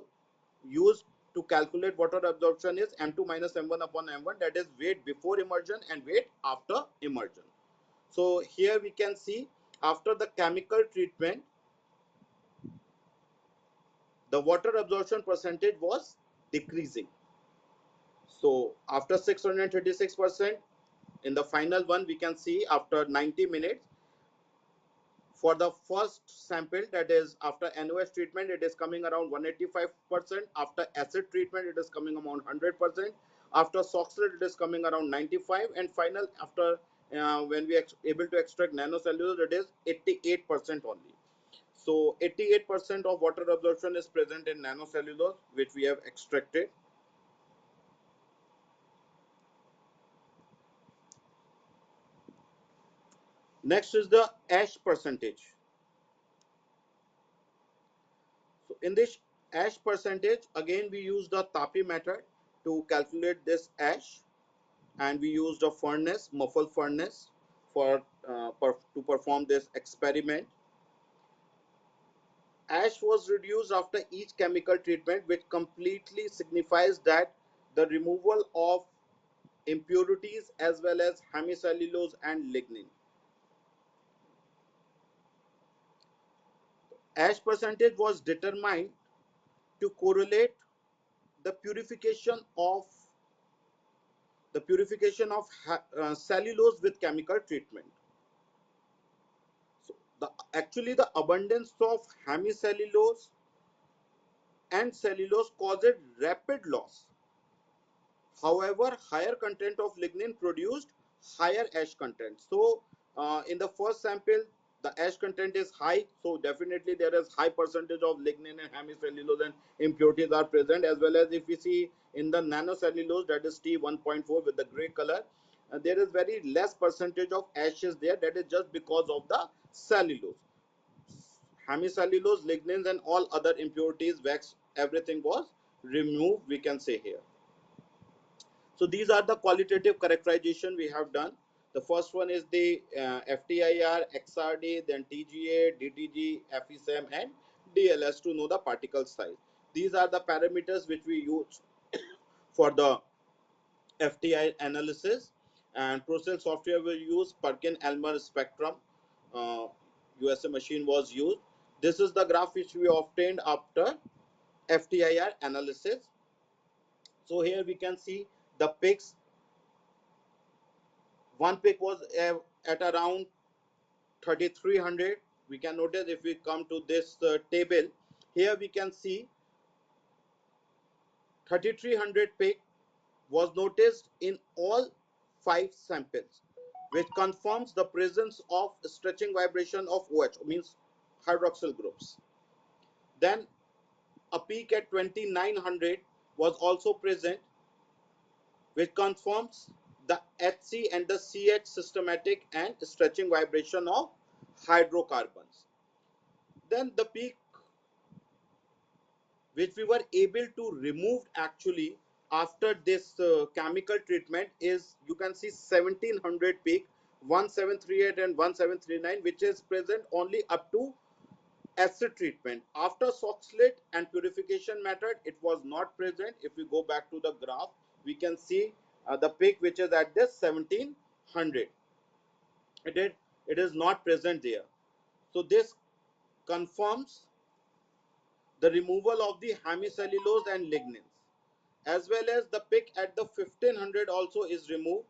used to calculate water absorption is m2 minus m1 upon m1, that is weight before immersion and weight after immersion. So here we can see after the chemical treatment, the water absorption percentage was decreasing. So after 636%, in the final one we can see after 90 minutes, for the first sample, that is after NOS treatment, it is coming around 185%. After acid treatment, it is coming around 100%. After Soxhlet, it is coming around 95. And final, after when we are able to extract nanocellulose, it is 88% only. So 88% of water absorption is present in nanocellulose, which we have extracted. Next is the ash percentage. So in this ash percentage, again we use the TAPI method to calculate this ash, and we used a furnace, muffle furnace, to perform this experiment. Ash was reduced after each chemical treatment, which completely signifies that the removal of impurities as well as hemicellulose and lignin. Ash percentage was determined to correlate the purification of cellulose with chemical treatment. So actually the abundance of hemicellulose and cellulose causes rapid loss. However, higher content of lignin produced higher ash content. So in the first sample, the ash content is high, so definitely there is high percentage of lignin and hemicellulose and impurities are present, as well as if we see in the nanocellulose, that is T1.4 with the gray color, there is very less percentage of ashes there. That is just because of the cellulose. Hemicellulose, lignins and all other impurities, wax, everything was removed, we can say here. So these are the qualitative characterization we have done. The first one is the FTIR, XRD, then TGA, DTG, FESM and DLS to know the particle size. These are the parameters which we use for the FTI analysis, and process software were used. Perkin-Elmer spectrum, USA machine was used. This is the graph which we obtained after FTIR analysis. So here we can see the peaks. One peak was at around 3300. We can notice if we come to this table, here we can see 3300 peak was noticed in all 5 samples, which confirms the presence of stretching vibration of OH, means hydroxyl groups. Then a peak at 2900 was also present, which confirms the HC and the CH systematic and stretching vibration of hydrocarbons. Then the peak which we were able to remove actually after this chemical treatment is, you can see 1700 peak, 1738 and 1739, which is present only up to acid treatment. After Soxhlet and purification method, it was not present. If we go back to the graph, we can see the peak which is at this 1700. It is not present there. So this confirms the removal of the hemicellulose and lignins, as well as the peak at the 1500 also is removed.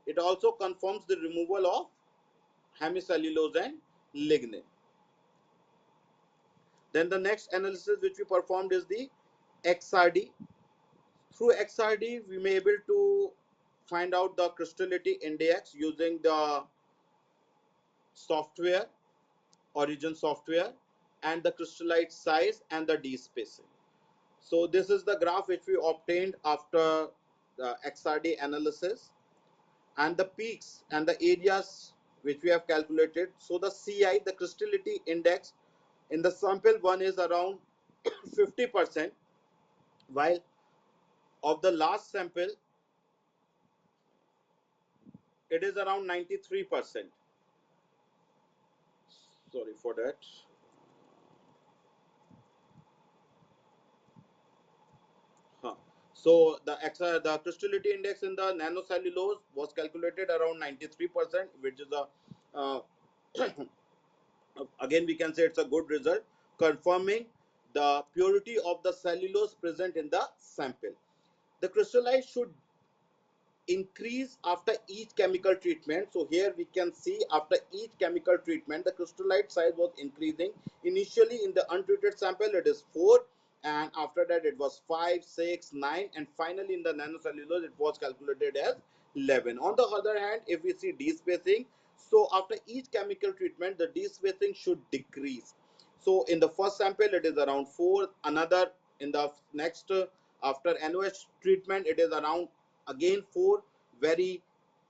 It also confirms the removal of hemicellulose and lignin. Then the next analysis which we performed is the XRD. Through XRD, we may able to find out the crystallinity index using the software, origin software, and the crystallite size and the D spacing. So this is the graph which we obtained after the XRD analysis, and the peaks and the areas which we have calculated. So the CI, the crystallinity index, in the sample 1 is around 50%, while of the last sample it is around 93%. Sorry for that. So the crystallinity index in the nanocellulose was calculated around 93%, which is a again we can say it's a good result, confirming the purity of the cellulose present in the sample. The crystallite should increase after each chemical treatment. So here we can see after each chemical treatment the crystallite size was increasing. Initially in the untreated sample it is 4, and after that it was 5, 6, 9, and finally in the nanocellulose it was calculated as 11. On the other hand, if we see D spacing, so after each chemical treatment the D spacing should decrease. So in the first sample it is around 4, another in the next after NOH treatment it is around again 4, very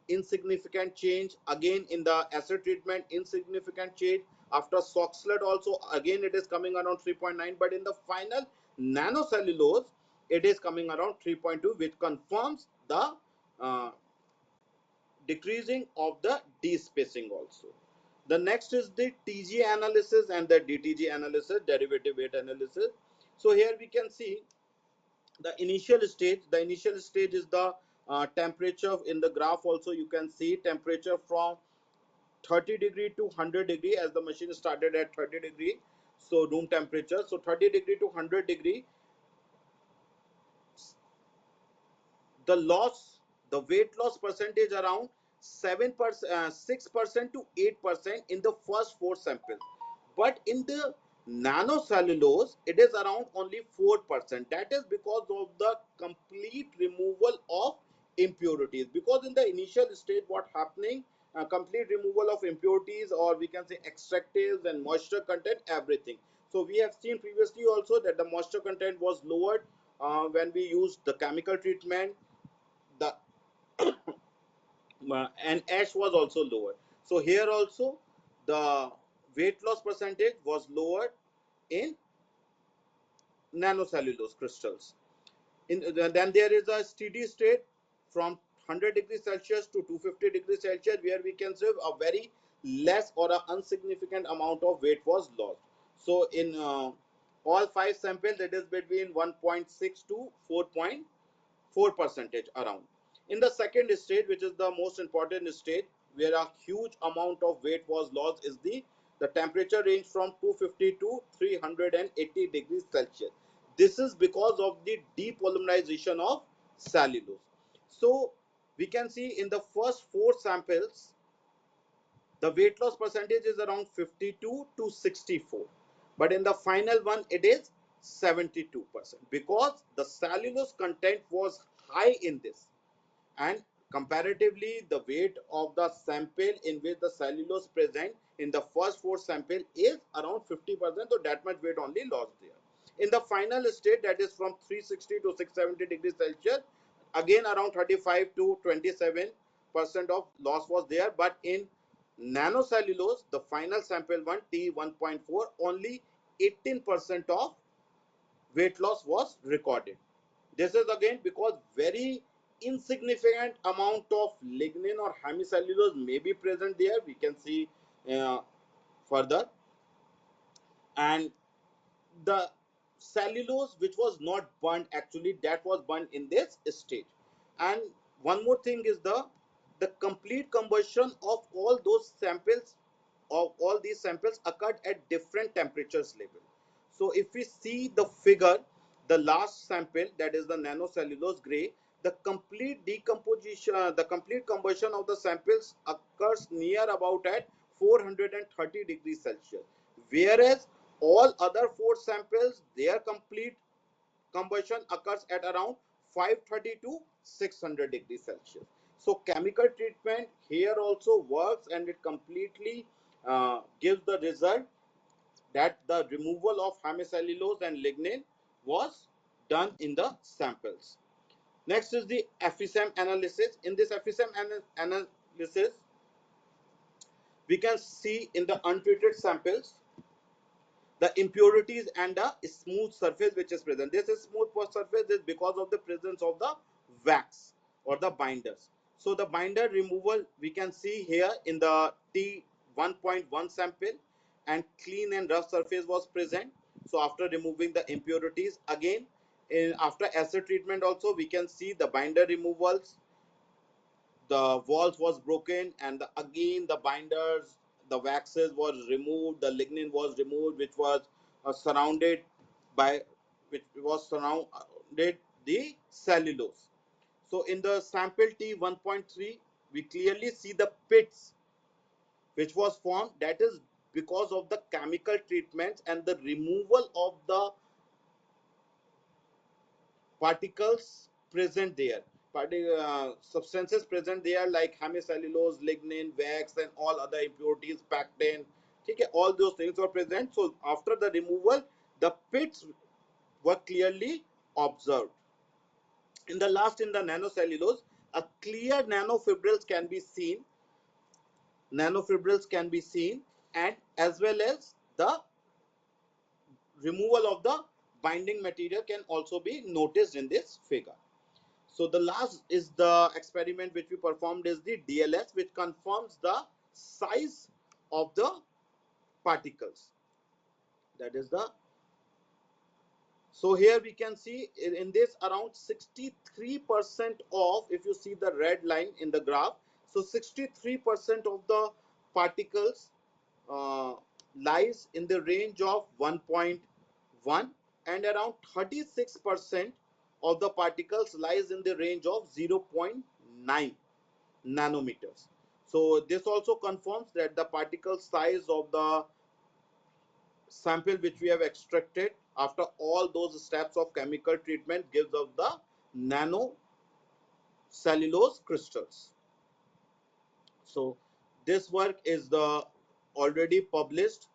insignificant change. Again in the acid treatment, insignificant change. After Soxhlet also again it is coming around 3.9, but in the final nanocellulose it is coming around 3.2, which confirms the uh, decreasing of the D spacing also. The next is the TG analysis and the DTG analysis, derivative weight analysis. So here we can see the initial stage. The initial stage is the temperature. In the graph also you can see temperature from 30 degree to 100 degree, as the machine started at 30 degree, so room temperature. So 30 degree to 100 degree, the loss, the weight loss percentage around 7%, 6% to 8% in the first 4 samples, but in the nanocellulose it is around only 4%. That is because of the complete removal of impurities. Because in the initial stage what happening, complete removal of impurities, or we can say extractives and moisture content, everything. So we have seen previously also that the moisture content was lowered when we used the chemical treatment. The and ash was also lower. So here also the weight loss percentage was lowered in nanocellulose crystals. Then there is a steady state from 100 degrees Celsius to 250 degrees Celsius, where we can say a very less or a insignificant amount of weight was lost. So in all 5 samples it is between 1.6 to 4.4% around. In the second stage, which is the most important stage, where a huge amount of weight was lost, is the temperature range from 250 to 380 degrees Celsius. This is because of the depolymerization of cellulose. So we can see in the first 4 samples, the weight loss percentage is around 52 to 64, but in the final one it is 72%, because the cellulose content was high in this, and comparatively the weight of the sample in which the cellulose present in the first 4 sample is around 50%, so that much weight only lost there. In the final state, that is from 360 to 670 degrees Celsius, again around 35 to 27% of loss was there, but in nanocellulose, the final sample one, T1.4, only 18% of weight loss was recorded. This is again because very insignificant amount of lignin or hemicellulose may be present there. We can see uh, further, and the cellulose which was not burned, actually that was burned in this stage. And one more thing is the complete combustion of all those samples, of all these samples, occurred at different temperatures level. So if we see the figure, the last sample, that is the nanocellulose gray, the complete decomposition, the complete combustion of the samples occurs near about at 430 degrees Celsius, whereas all other 4 samples, their complete combustion occurs at around 530 to 600 degrees Celsius. So chemical treatment here also works, and it completely gives the result that the removal of hemicellulose and lignin was done in the samples. Next is the FSM analysis. In this FSM analysis, we can see in the untreated samples the impurities and the smooth surface which is present. This is smooth surface is because of the presence of the wax or the binders. So the binder removal we can see here in the T1.1 sample, and clean and rough surface was present. So after removing the impurities, again after acid treatment also we can see the binder removals, the walls was broken, and again the binders, the waxes was removed, the lignin was removed, which was surrounded by, which was surrounded the cellulose. So in the sample T1.3, we clearly see the pits which was formed. That is because of the chemical treatments and the removal of the particles present there, substances present there like hemicellulose, lignin, wax, and all other impurities, pectin. Okay, all those things were present. So after the removal, the pits were clearly observed. In the last, in the nanocellulose, a clear nanofibrils can be seen, and as well as the removal of the binding material can also be noticed in this figure. So the last is the experiment which we performed is the DLS, which confirms the size of the particles. That is the, so here we can see in this around 63% of, if you see the red line in the graph, so 63% of the particles uh, lies in the range of 1.1, and around 36% of the particles lies in the range of 0.9 nanometers. So this also confirms that the particle size of the sample which we have extracted after all those steps of chemical treatment gives us the nano cellulose crystals. So this work is the already published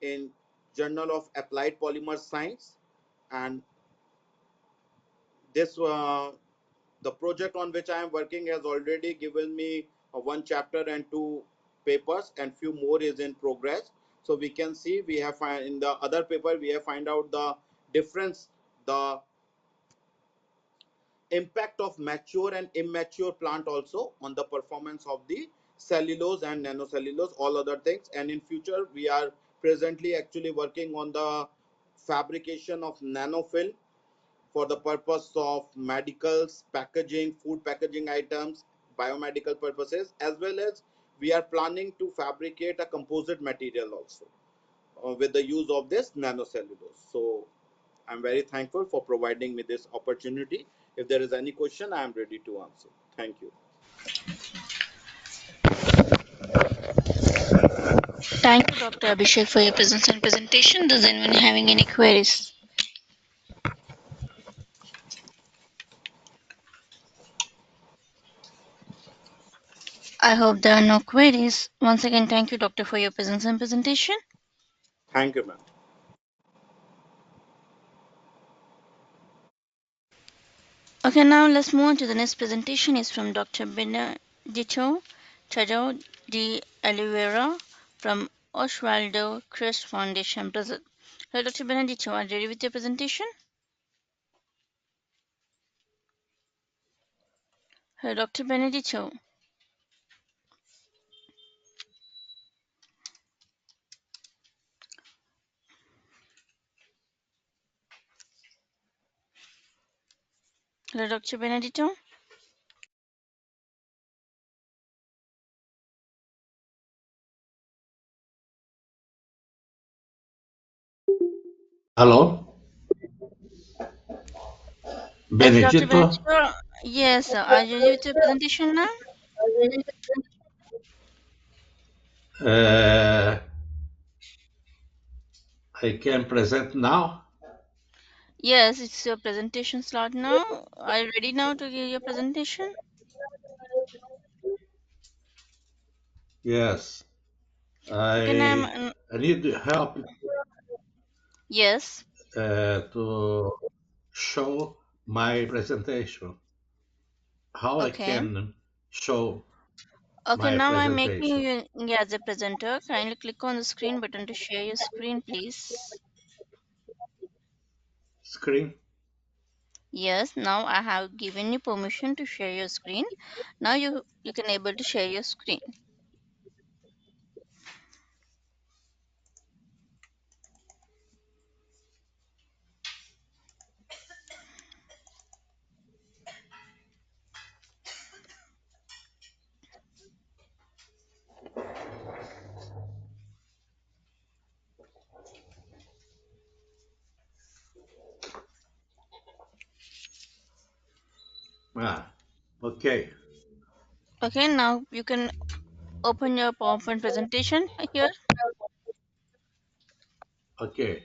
in Journal of Applied Polymer Science, and this the project on which I am working has already given me one chapter and 2 papers, and few more is in progress. So we can see we have in the other paper we have find out the difference, the impact of mature and immature plant also on the performance of the cellulose and nanocellulose, all other things. And in future we are presently actually working on the fabrication of nanofilm for the purpose of medicals, packaging, food packaging items, biomedical purposes, as well as we are planning to fabricate a composite material also with the use of this nanocellulose. So I'm very thankful for providing me this opportunity. If there is any question, I am ready to answer. Thank you. Thank you, Dr. Abhishek, for your presence and presentation. Does anyone having any queries? I hope there are no queries. Once again, thank you, Doctor, for your presence and presentation. Thank you, ma'am. Okay, now let's move on to the next presentation. Is from Dr. Benedito Tadeo de Oliveira from Oswaldo Crest Foundation, Brazil. Hello, Dr. Benedito, are you ready with your presentation? Hello, Dr. Benedito. Hello, Dr. Benedito. Hello, Dr. Benedetto. Benedito, yes, are you ready with your presentation now? Uh, I can present now. Yes, it's your presentation slot now. Are you ready now to give your presentation? Yes, Okay, now, I need help yes. to show my presentation. How I Okay. can show Okay, my now I'm making presentation? you as a presenter. Kindly click on the screen button to share your screen, please. Screen. Yes, now I have given you permission to share your screen. Now you can able to share your screen. Ah, okay, Okay, now you can open your PowerPoint presentation here. okay.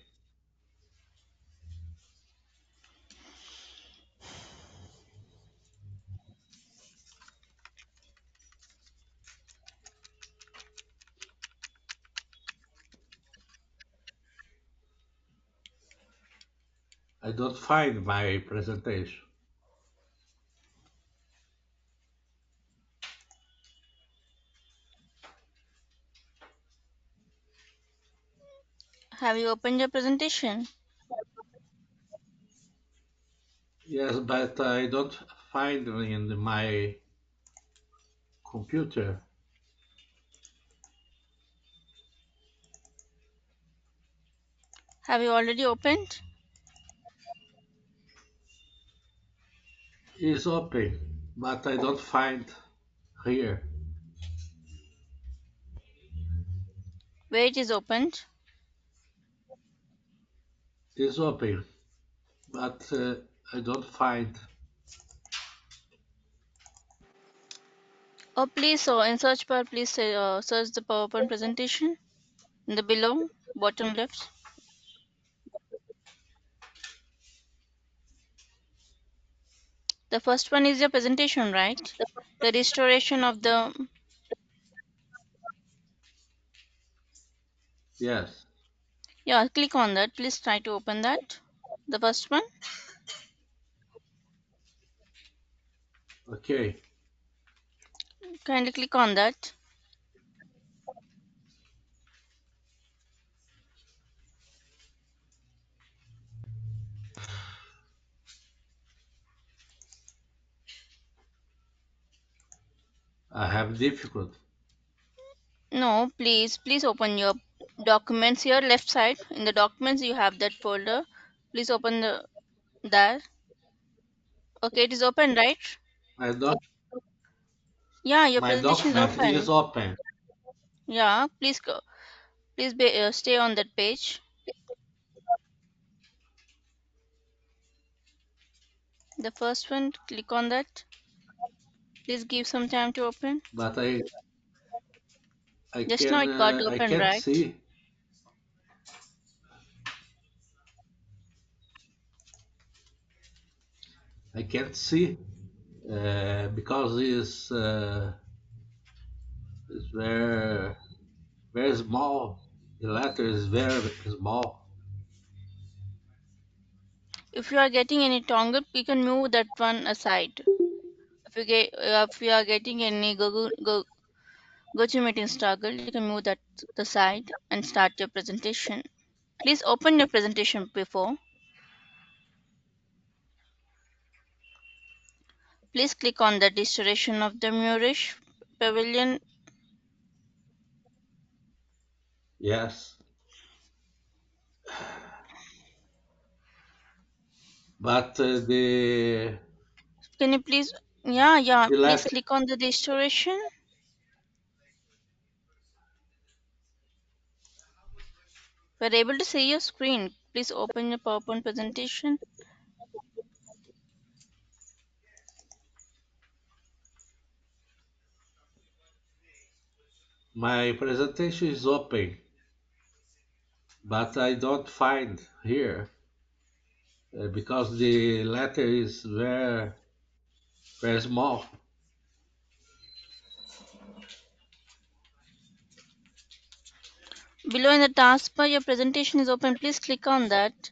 I don't find my presentation. Have you opened your presentation? Yes, but I don't find in my computer. Have you already opened? It's open, but I don't find here. Where it is opened? It's open, but I don't find. Oh, please, so in search bar, please search the PowerPoint presentation in the below bottom left. The first one is your presentation, right? The restoration of the. Yes. Yeah, click on that. Please try to open that. The first one. Okay. Kindly click on that. I have difficult. No, please open your documents here, left side. In the documents, you have that folder. Please open that. Okay, it is open, right? My doc, Yeah, your my presentation is document is open. open, Yeah, please go. Please stay on that page. The first one, click on that. Please give some time to open. but Just now it got I open, can't right? see. I can't see because it's very small. The letter is very small. If you are getting any toggle, you can move that one aside. If you are getting any GoToMeeting toggle, you can move that the side and start your presentation. Please open your presentation before. Please click on the distillation of the Murish Pavilion. Yes, but Can you please, yeah, the please letter. click on the distillation. We're able to see your screen. Please open your PowerPoint presentation. My presentation is open, but I don't find here because the letter is very small. Below in the taskbar, your presentation is open. Please click on that.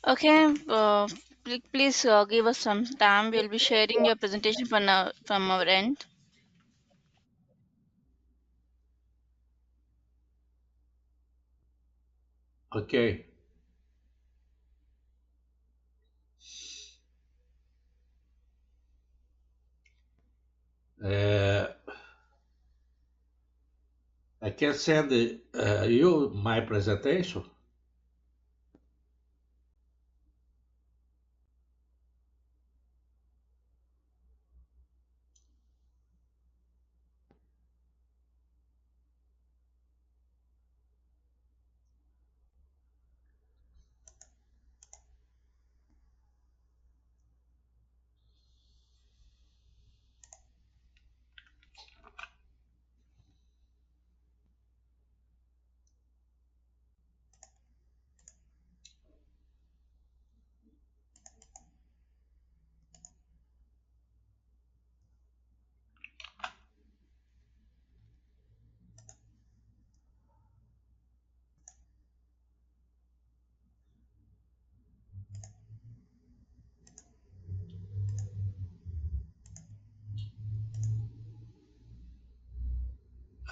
Okay, please give us some time. We'll be sharing your presentation from our end. Okay. Uh, I can send you my presentation.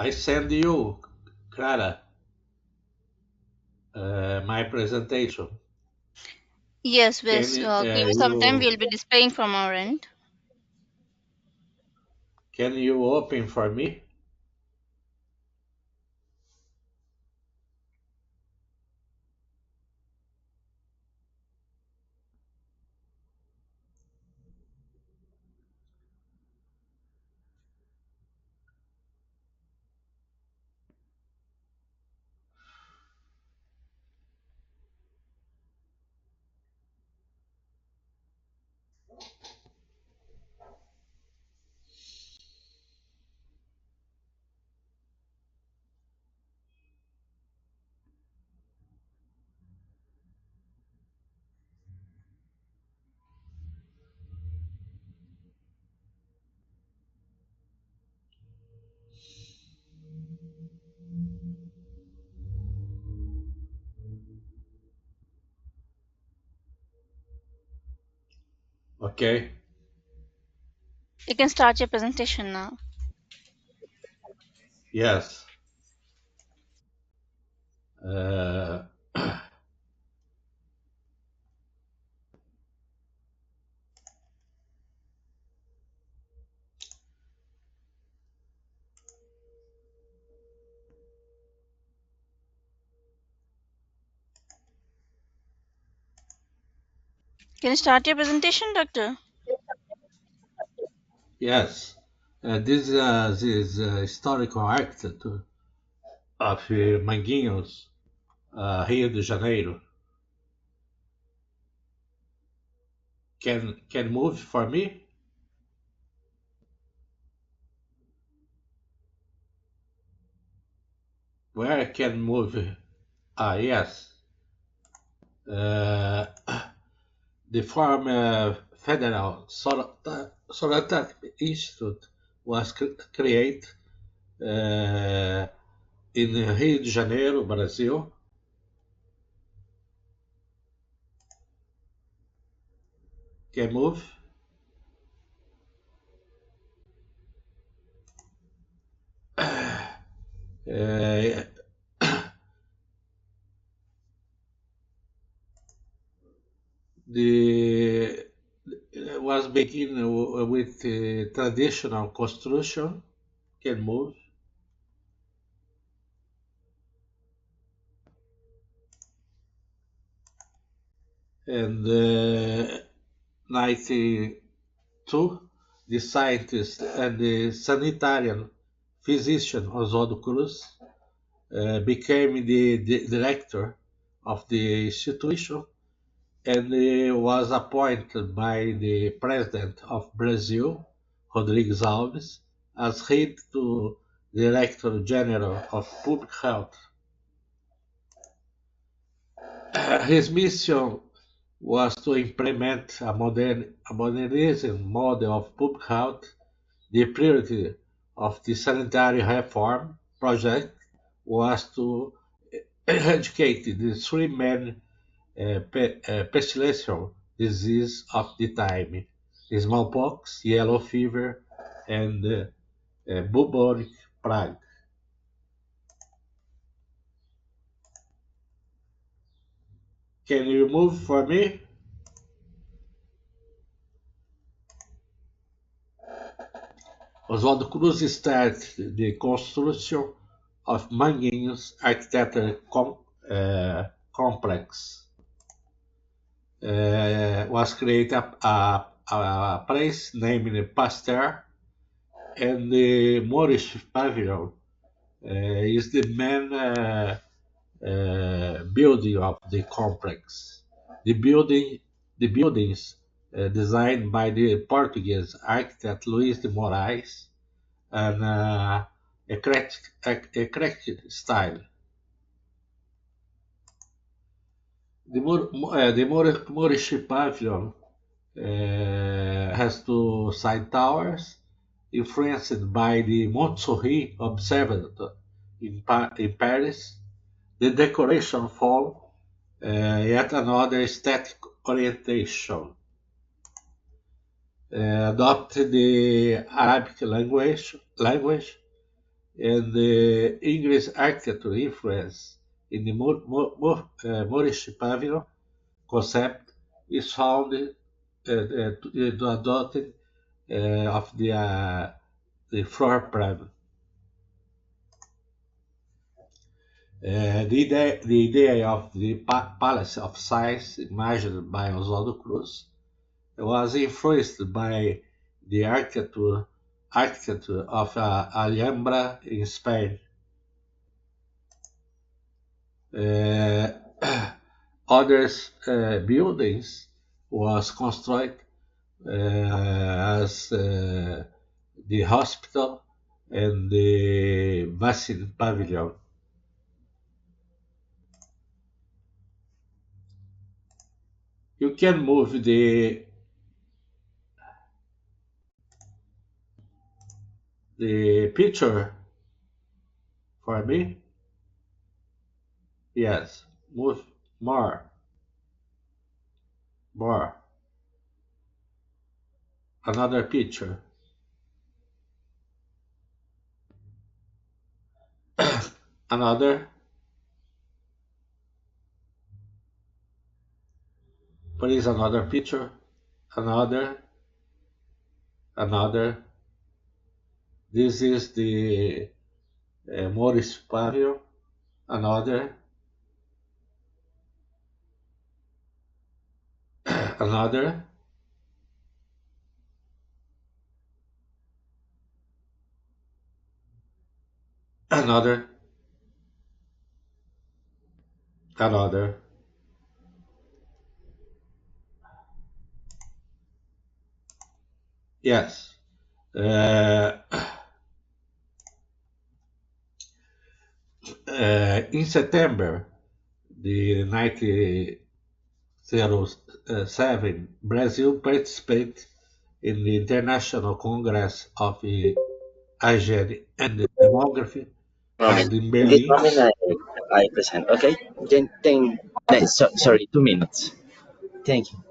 I send you, Clara, my presentation. Yes, Can give us some time. We'll be displaying from our end. you open for me? Okay. You can start your presentation now. Yes. Uh, Can you start your presentation, Doctor? yes. This historical act of Manguinhos, Rio de Janeiro, can move for me? Where I can move? Yes. Uh, the former Federal Solar Institute was created in Rio de Janeiro, Brazil. Can move? Uh, the was begin with traditional construction. Can move. And 92, the scientist and the sanitarian physician Oswaldo Cruz became the director of the institution, and was appointed by the president of Brazil, Rodrigues Alves, as head to Director General of Public Health. His mission was to implement a modernizing model of public health. The priority of the sanitary reform project was to eradicate the three main pestilential diseases of the time: smallpox, yellow fever, and bubonic plague. Can you move for me? Oswaldo Cruz started the construction of Manguinhos architecture complex. Was created a place named Pasteur, and the Moorish Pavilion is the main building of the complex. The buildings designed by the Portuguese architect Luís de Moraes, an eclectic style. The Moorish Pavilion has two side towers, influenced by the Montsouris Observatory in Paris. The decoration follows yet another aesthetic orientation. Adopted the Arabic language and the English architecture influence in the Moorish pavilion concept is found to adopted of the floor plan. The idea of the Palace of Science, imagined by Oswaldo Cruz, was influenced by the architecture of Alhambra in Spain. Uh, Other buildings was constructed as the hospital and the vaccine pavilion. You can move the picture for me. Yes, move more, more. Another picture. Another. Please, another picture. Another. Another. This is the Morris Pavilion. Another. Another. Another. Another. Yes. In September, the 1907, Brazil participated in the International Congress of Hygiene and Demography held in This Berlin, moment I present. Okay. Then sorry, 2 minutes. Thank you.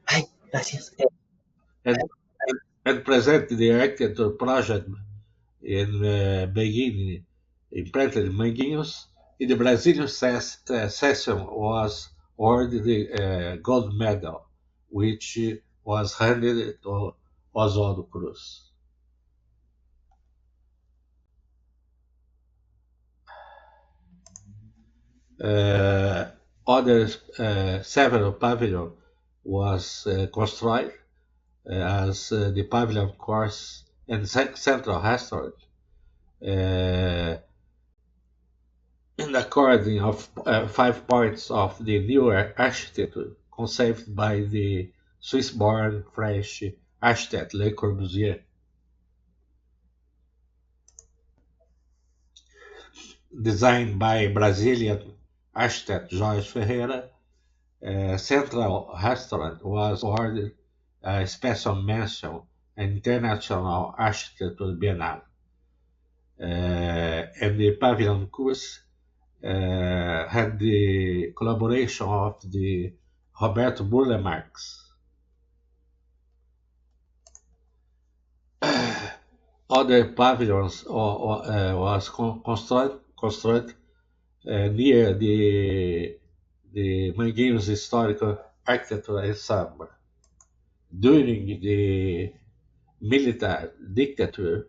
Ay, gracias. and, and presented the architecture project in beginning implanted Manguinhos. In the Brazilian session was awarded the gold medal, which was handed to Oswaldo Cruz. Other several pavilion was constructed as the pavilion course and central restaurant in according of 5 points of the newer architecture conceived by the Swiss-born French architect Le Corbusier. Designed by Brazilian architect Jorge Ferreira, Central Restaurant was awarded a special mention at International Architecture Biennale, and the Pavilion course had the collaboration of the Roberto Burle Marx. Other pavilions was constructed near the Manguinhos Historical Architecture Ensemble. During the military dictator,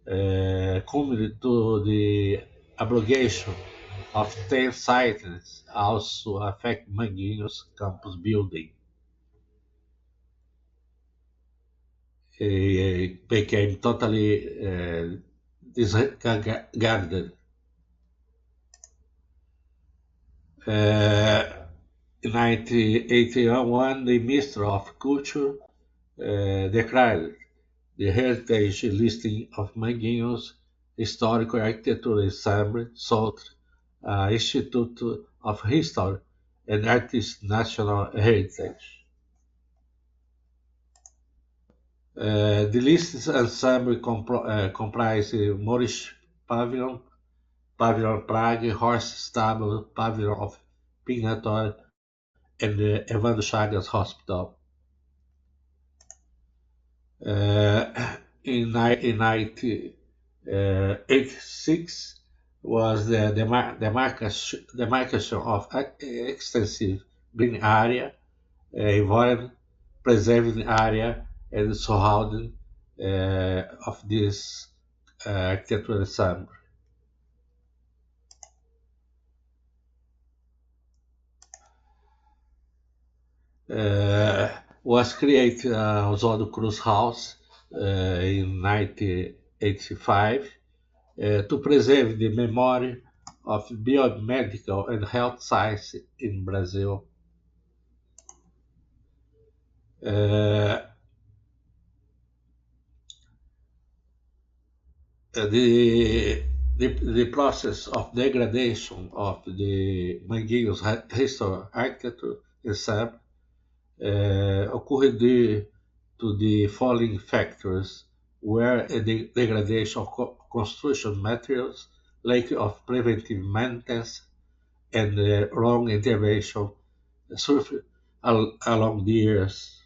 culminated to the abrogation of 10 sites also affect Manguinhos campus building. It became totally disregarded. In 1981, the Minister of Culture declared the heritage listing of Manguinhos Historical Architecture Ensemble South Institute of History and Artist National Heritage. The list ensemble comprise Moorish Pavilion, Pavilion Prague, Horse Stable, Pavilion of Pinhator, and the Evandro Chagas Hospital. In 1986 was the demarcation of extensive green area, environment preserving area, and surrounding of this architectural ensemble. Was created Oswaldo Cruz House in 1985 to preserve the memory of biomedical and health science in Brazil. The process of degradation of the Manguinhos historic architecture ensemble occurred due to the following factors, where the degradation of construction materials, lack of preventive maintenance, and wrong intervention surfaced along the years.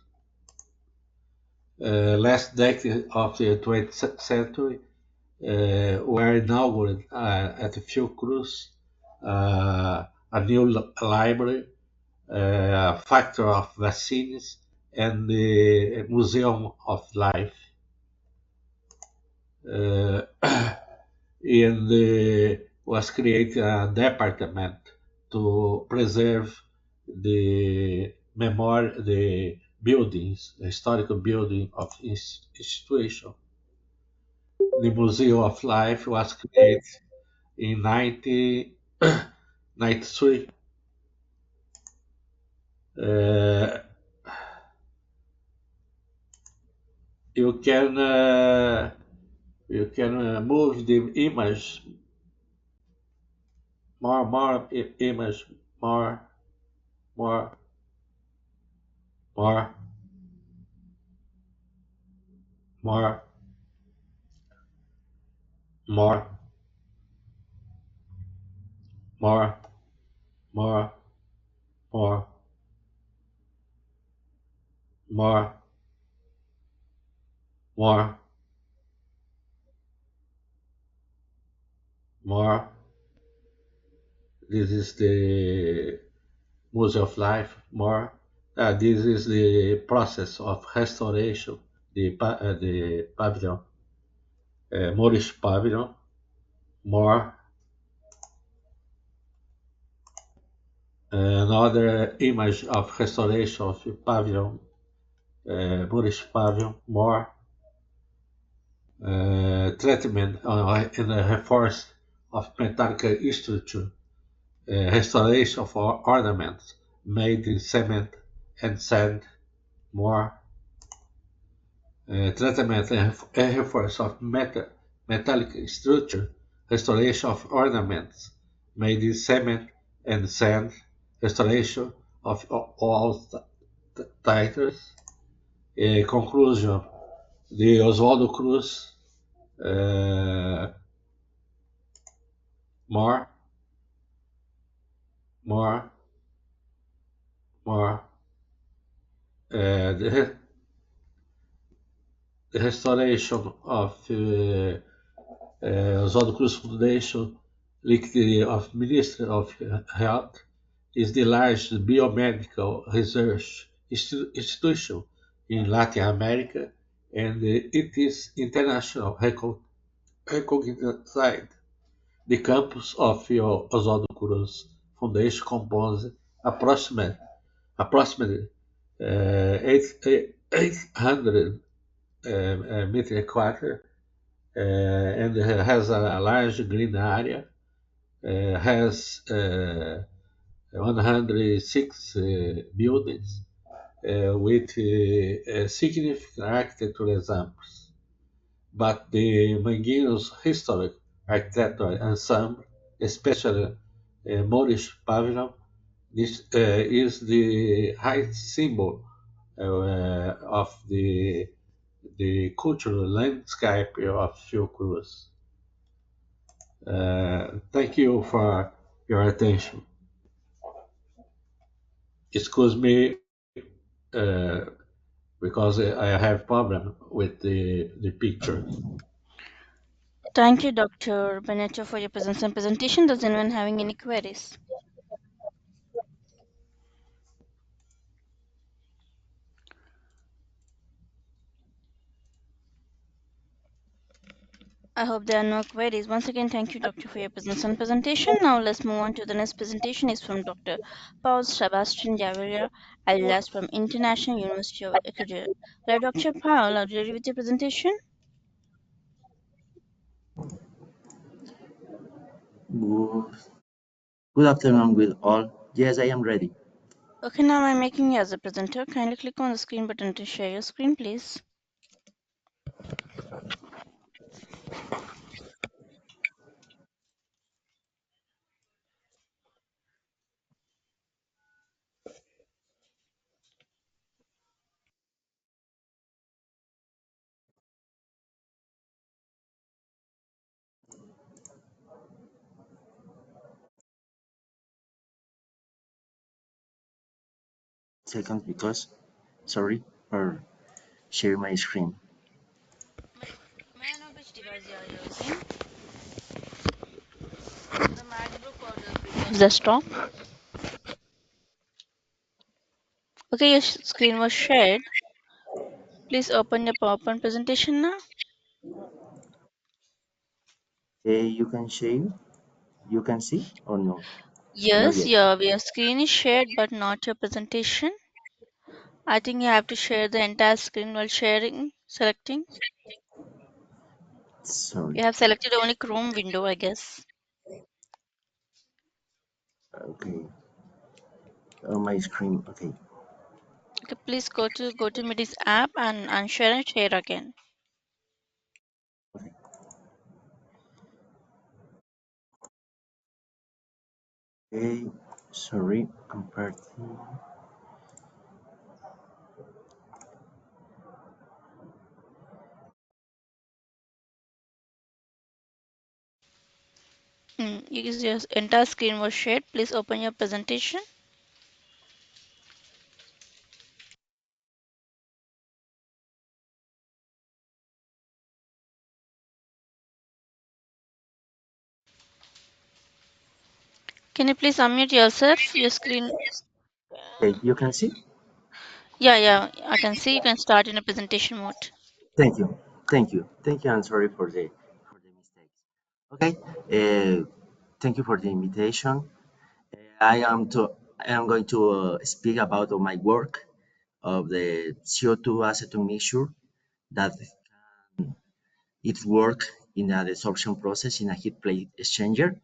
Last decade of the 20th century, were inaugurated at Fiocruz, a new library, a factory of vaccines, and the Museum of Life. And was created a department to preserve the the buildings, the historical building of institution. The Museum of Life was created in 1993. Uh, you can move the image image more more more more more more more more more more more. This is the Museum of Life. More. This is the process of restoration. The pavilion, Moorish pavilion. More. Another image of restoration of the pavilion, Moorish pavilion. More. Treatment and reforce of metallic structure. Restoration of ornaments made in cement and sand. More. Treatment and reforce of metallic structure. Restoration of ornaments made in cement and sand. Restoration of all titles. Conclusion: the Oswaldo Cruz. More, more, more. The restoration of Oswaldo Cruz Foundation, linked of Ministry of Health, is the largest biomedical research institution in Latin America, and it is international recognized. The campus of Oswaldo Cruz Foundation composes approximately 800 meter square, and has a large green area, has 106 buildings with significant architectural examples. But the Manguinhos historic architectural ensemble, especially Moorish pavilion, this is the high symbol of the cultural landscape of Fiocruz. Thank you for your attention. Excuse me uh, because I have problem with the picture. Thank you, Dr. Benecho, for your presence and presentation. Does anyone having any queries? I hope there are no queries. Once again, thank you, Doctor, for your presence and presentation. Now let's move on to the next presentation. Is from Dr. Paul Sebastian Javier alias from International University of Ecuador. Dr. Paul, are you ready with your presentation? Good afternoon with all. Yes, I am ready. Okay, now I'm making you as a presenter. Kindly click on the screen button to share your screen, please. Seconds because, sorry, for share my screen. May I know which device you are are using, the MacBook or the Windows desktop. Okay, your screen was shared. Please open your PowerPoint presentation now. You can share, you can see or no? Not Yes, yet. your screen is shared, but not your presentation. I think you have to share the entire screen while sharing, selecting. Sorry. You have selected only Chrome window, I guess. Okay. On my screen. Okay. Okay, please go to GoToMeeting's app and unshare and share again. Okay. Okay. Sorry. Comparting. Your entire screen was shared. Please open your presentation. Can you please unmute yourself? Your screen. Okay. You can see. Yeah, I can see you can start in a presentation mode. Thank you. Thank you. Thank you. I'm sorry for the mistakes. Okay. Thank you for the invitation. I am going to speak about my work of the CO2 acetone mixture that it work in a desorption process in a heat plate exchanger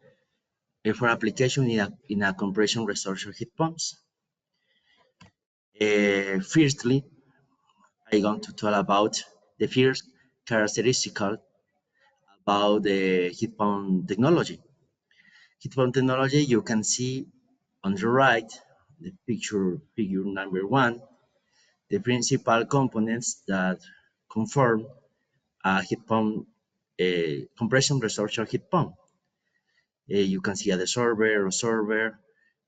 for application in a compression resorption heat pumps. Firstly, I'm going to talk about the first characteristic about the heat pump technology. Heat pump technology, you can see on the right, the figure number one, the principal components that conform a heat pump, a compression resorption heat pump. You can see a desorber, resorber,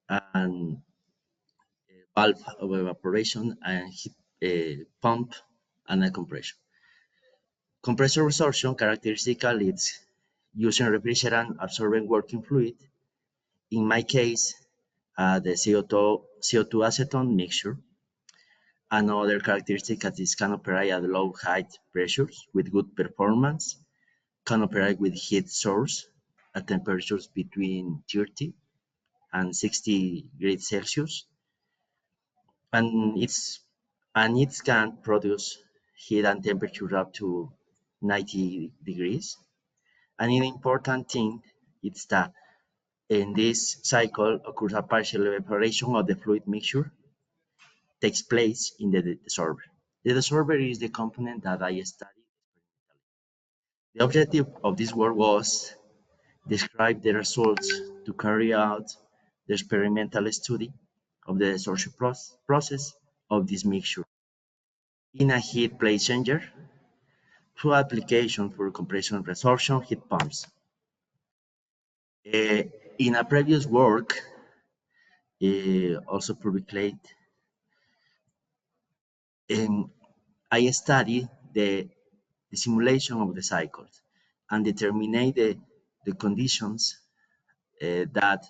and valve of evaporation and heat pump and a compression. Compressor resorption characteristic is using refrigerant absorbent working fluid. In my case, the CO2 acetone mixture. Another characteristic is can operate at low height pressures with good performance, can operate with heat source at temperatures between 30 and 60 degrees Celsius, and it can produce heat and temperature up to 90 degrees. And an important thing is that in this cycle occurs a partial evaporation of the fluid mixture takes place in the desorber. The desorber is the component that I studied. The objective of this work was describe the results to carry out the experimental study of the desorption process of this mixture in a heat plate changer through application for compression resorption heat pumps. Uh, in a previous work, also published, I studied the simulation of the cycles and determine the conditions that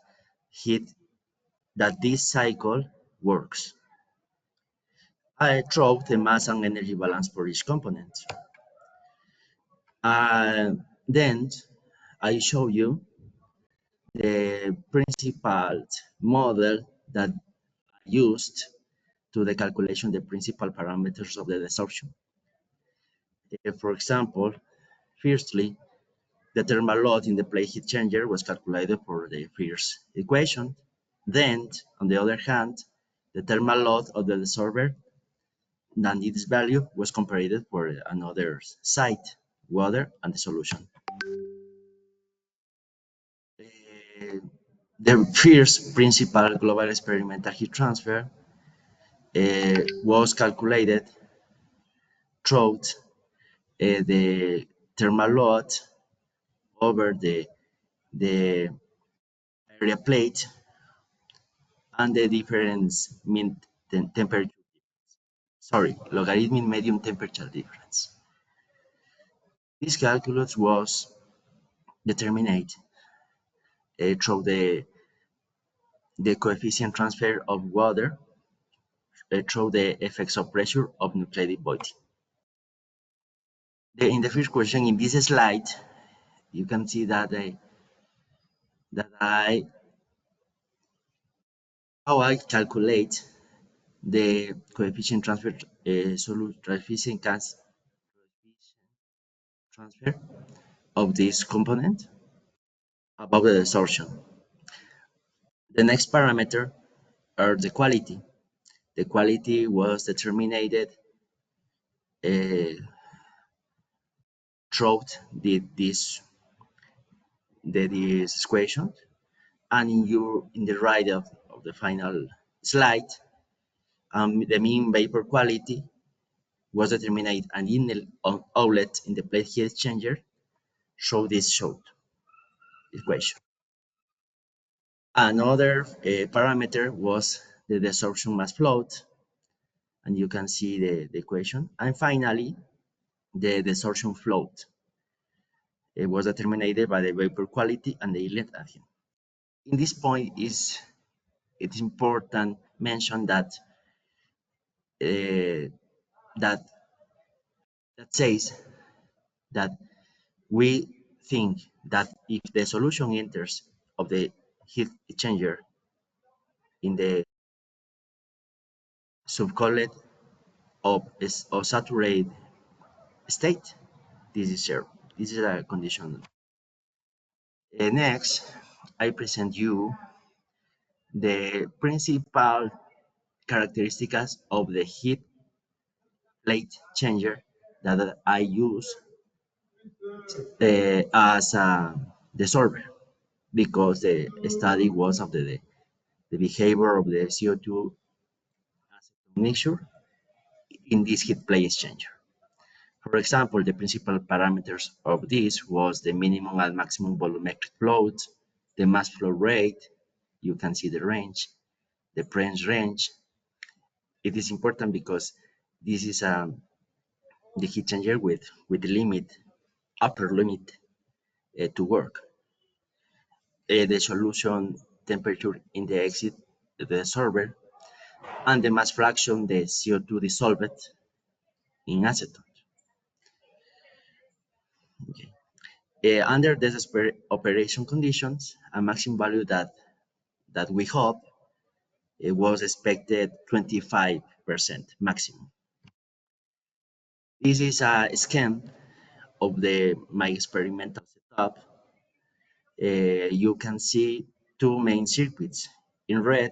heat that this cycle works. I draw the mass and energy balance for each component. Then I show you the principal model that I used to the calculation the principal parameters of the desorption. For example, firstly, the thermal load in the plate heat changer was calculated for the first equation. Then, on the other hand, the thermal load of the desorber and its value was compared for another site, water, and the solution. The first principal global experimental heat transfer was calculated through the thermal load over the area plate and the difference mean temperature. Sorry, logarithmic medium temperature difference. This calculus was determined through the coefficient transfer of water through the effects of pressure of nuclide voiding. In the first question in this slide, you can see that how I calculate the coefficient transfer transfer of this component above the distortion. The next parameter are the quality. The quality was determined throughout this equation, and in the right of the final slide, the mean vapor quality was determined and in the outlet in the plate heat exchanger show this short equation. Another parameter was the desorption mass float, and you can see the equation. And finally, the desorption float. It was determined by the vapor quality and the inlet adhesion. In this point, it's important mention that that says that we think that if the solution enters of the heat exchanger in the subcooled or saturated state, this is zero. This is a condition. Next, I present you the principal characteristics of the heat plate changer that I use as the solver, because the study was of the behavior of the CO2 mixture in this heat plate exchanger. For example, the principal parameters of this was the minimum and maximum volumetric float, the mass flow rate, you can see the range, the Prenz range. It is important because this is the heat changer with the limit, upper limit to work. The solution temperature in the exit, the solver, and the mass fraction, the CO2 dissolved in acetone. Okay. Under these operation conditions, a maximum value that we hope it was expected 25% maximum. This is a scan of my experimental setup. You can see two main circuits. In red,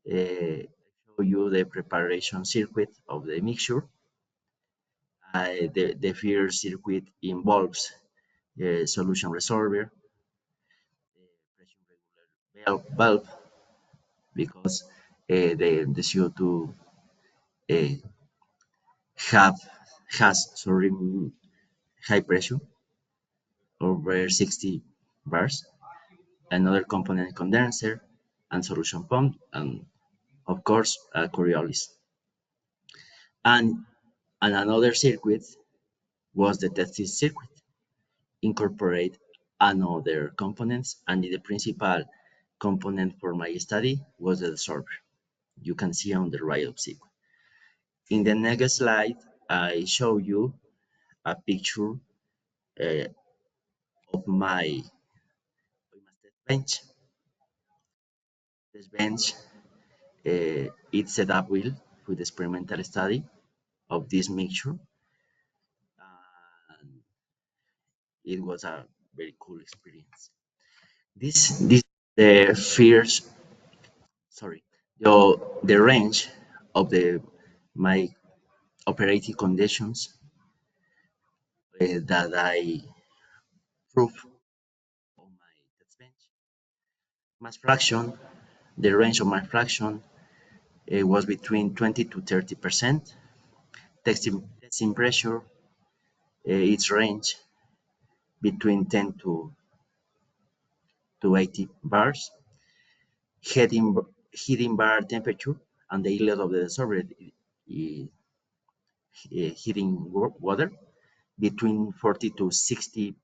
show you the preparation circuit of the mixture. The first circuit involves solution resolver, pressure regular valve, because the CO2 has high pressure over 60 bars. Another component condenser and solution pump, and of course Coriolis. And another circuit was the testing circuit, incorporate another components, and the principal component for my study was the solver. You can see on the right of sequence. In the next slide, I show you a picture of my test bench. This bench it's set up with the experimental study of this mixture. And it was a very cool experience. This the first the range of my operating conditions that I prove on my test bench. Mass fraction, the range of my fraction was between 20 to 30%. Testing pressure, its range between 10 to 80 bars. Heating bar temperature and the inlet of the dissolved heating water between 40 to 60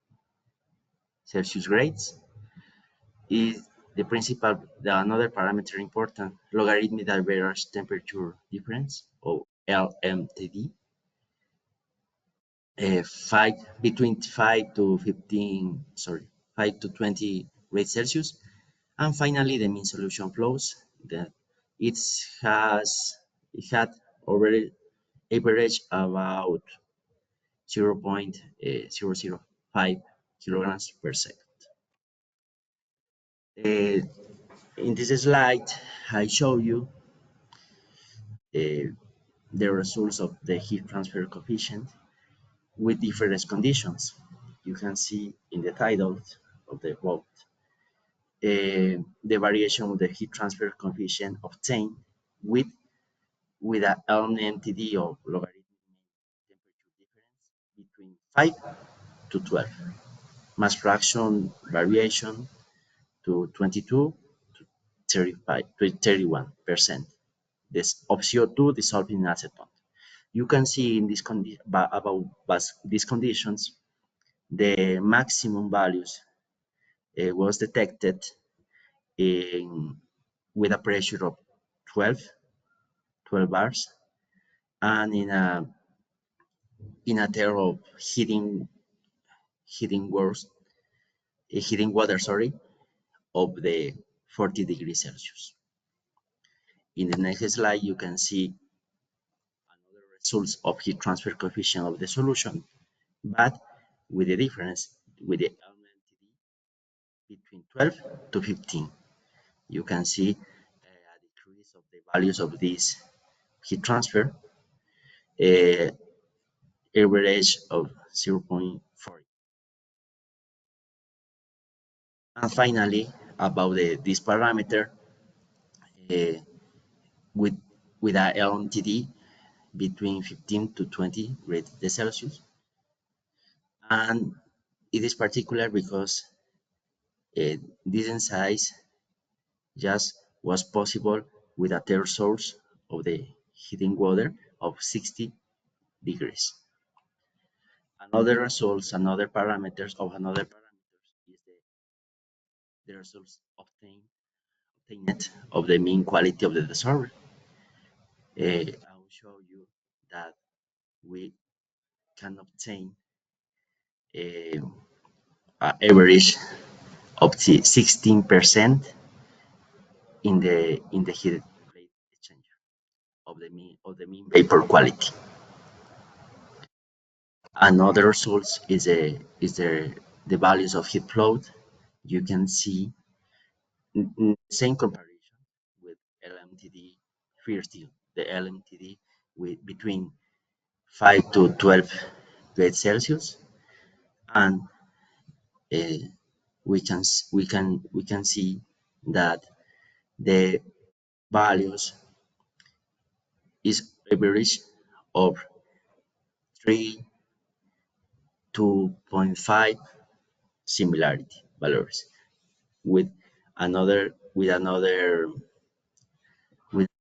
Celsius grades. Is another parameter important, logarithmic average temperature difference, or LMTD, 5 to 20 degrees Celsius. And finally, the mean solution flows, that it had already average about 0.005 kilograms per second. In this slide, I show you the results of the heat transfer coefficient with different conditions. You can see in the title of the book the variation of the heat transfer coefficient obtained with an LMTD of logarithmic temperature difference between 5 to 12, mass fraction variation to 22 to 35 to 31% of CO2 dissolved in acetone. You can see in this these conditions, the maximum values was detected with a pressure of 12 bars, and in a term of heating water, of the 40 degrees Celsius. In the next slide, you can see another results of heat transfer coefficient of the solution, but with the difference with the LMTD between 12 to 15. You can see a decrease of the values of this heat transfer, average of 0.40. And finally, about this parameter, uh, with a LMTD between 15 to 20 degrees Celsius. And it is particular because this size just was possible with a third source of the heating water of 60 degrees. Another parameters is the results obtained of the mean quality of the dissolvent. I will show you that we can obtain an average of 16% in the heat rate exchanger of the mean vapor quality. Another results is the values of heat flow. You can see in the same comparison with LMTD. First, the LMTD with between 5 to 12 degrees Celsius, and we can see that the values is average of 3 2.5 similarity values with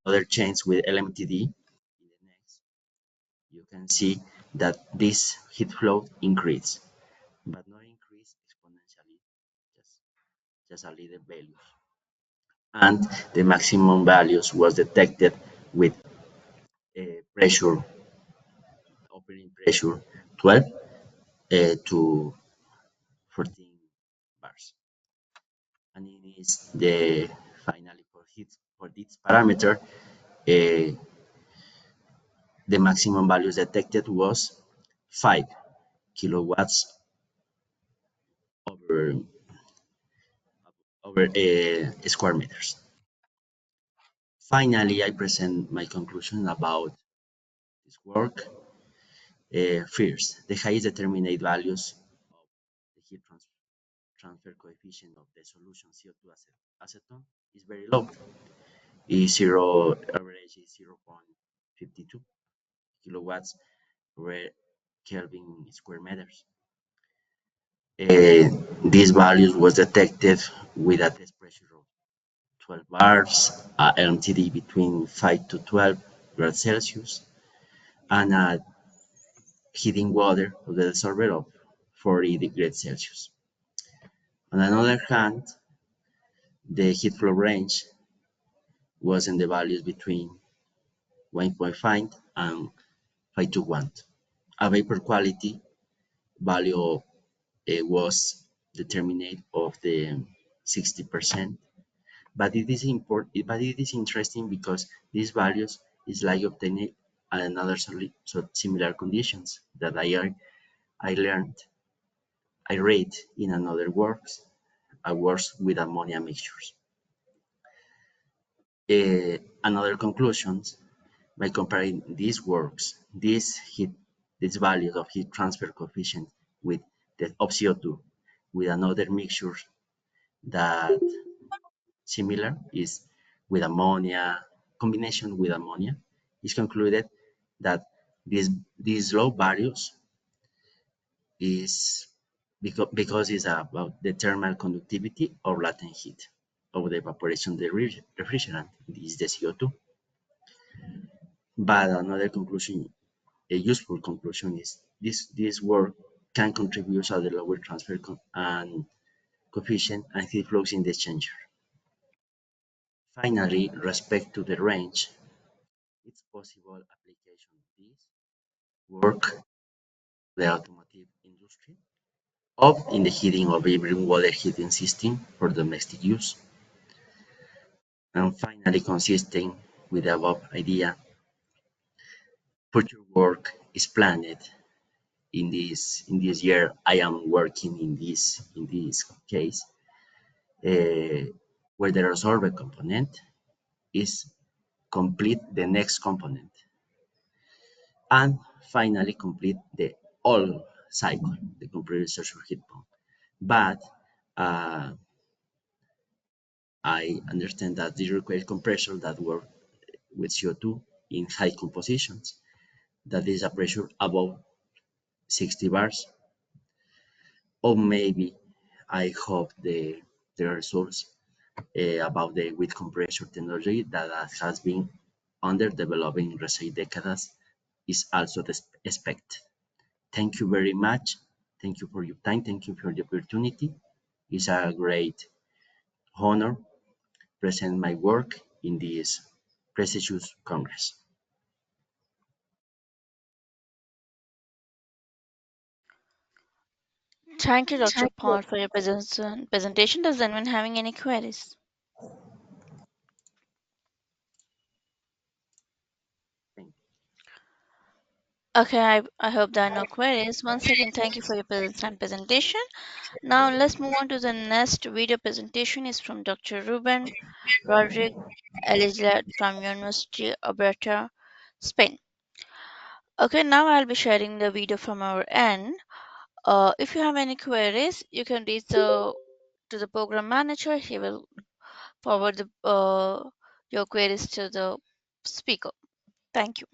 other chains with LMTD. In the next, you can see that this heat flow increase, but not increase exponentially, just a little value. And the maximum values was detected with pressure, operating pressure 12 to 14 bars. And it is the finally for this parameter, the maximum values detected was 5 kilowatts over square meters. Finally, I present my conclusion about this work. First, the highest determined values of the heat transfer coefficient of the solution CO2 acetone is very low. Average is 0.52 kilowatts per Kelvin square meters. These values was detected with a test pressure of 12 bars, LMTD between 5 to 12 degrees Celsius, and a heating water of the dissolver of 40 degrees Celsius. On another hand, the heat flow range was in the values between 1.5 and 5 to 1. A vapor quality value was determined of the 60%, but it is interesting because these values is like obtained another similar conditions that I learned I read in another works, works with ammonia mixtures. Another conclusions by comparing these works, these values of heat transfer coefficient with the of CO2 with another mixture that similar is with ammonia, combination with ammonia, is concluded that these low values is because it's about the thermal conductivity or latent heat of the evaporation of the refrigerant, this is the CO2. But another conclusion, a useful conclusion is this work can contribute to the lower transfer and coefficient and heat flows in the exchanger. Finally, respect to the range, it's possible application of this work the automotive industry of in the heating of every water heating system for domestic use. And finally, consistent with the above idea, future work is planned in this year. I am working in this case where the resolver component is complete the next component and finally complete the all cycle, the complete research for heat pump. But I understand that this requires compressor that work with CO2 in high compositions. That is a pressure above 60 bars. Or maybe I hope the results about the with compressor technology that has been under developing in recent decades is also expected. Thank you very much. Thank you for your time. Thank you for the opportunity. It's a great honor present my work in this prestigious congress. Thank you, Dr. Paul, for your presentation. Does anyone having any queries? Thank you. Okay, I hope there are no queries. Once again, thank you for your presence and presentation. Now let's move on to the next video presentation. Is from Dr. Ruben Rodriguez Elizalde from University of Alberta, Spain. Okay, now I'll be sharing the video from our end. If you have any queries, you can reach to the program manager. He will forward your queries to the speaker. Thank you.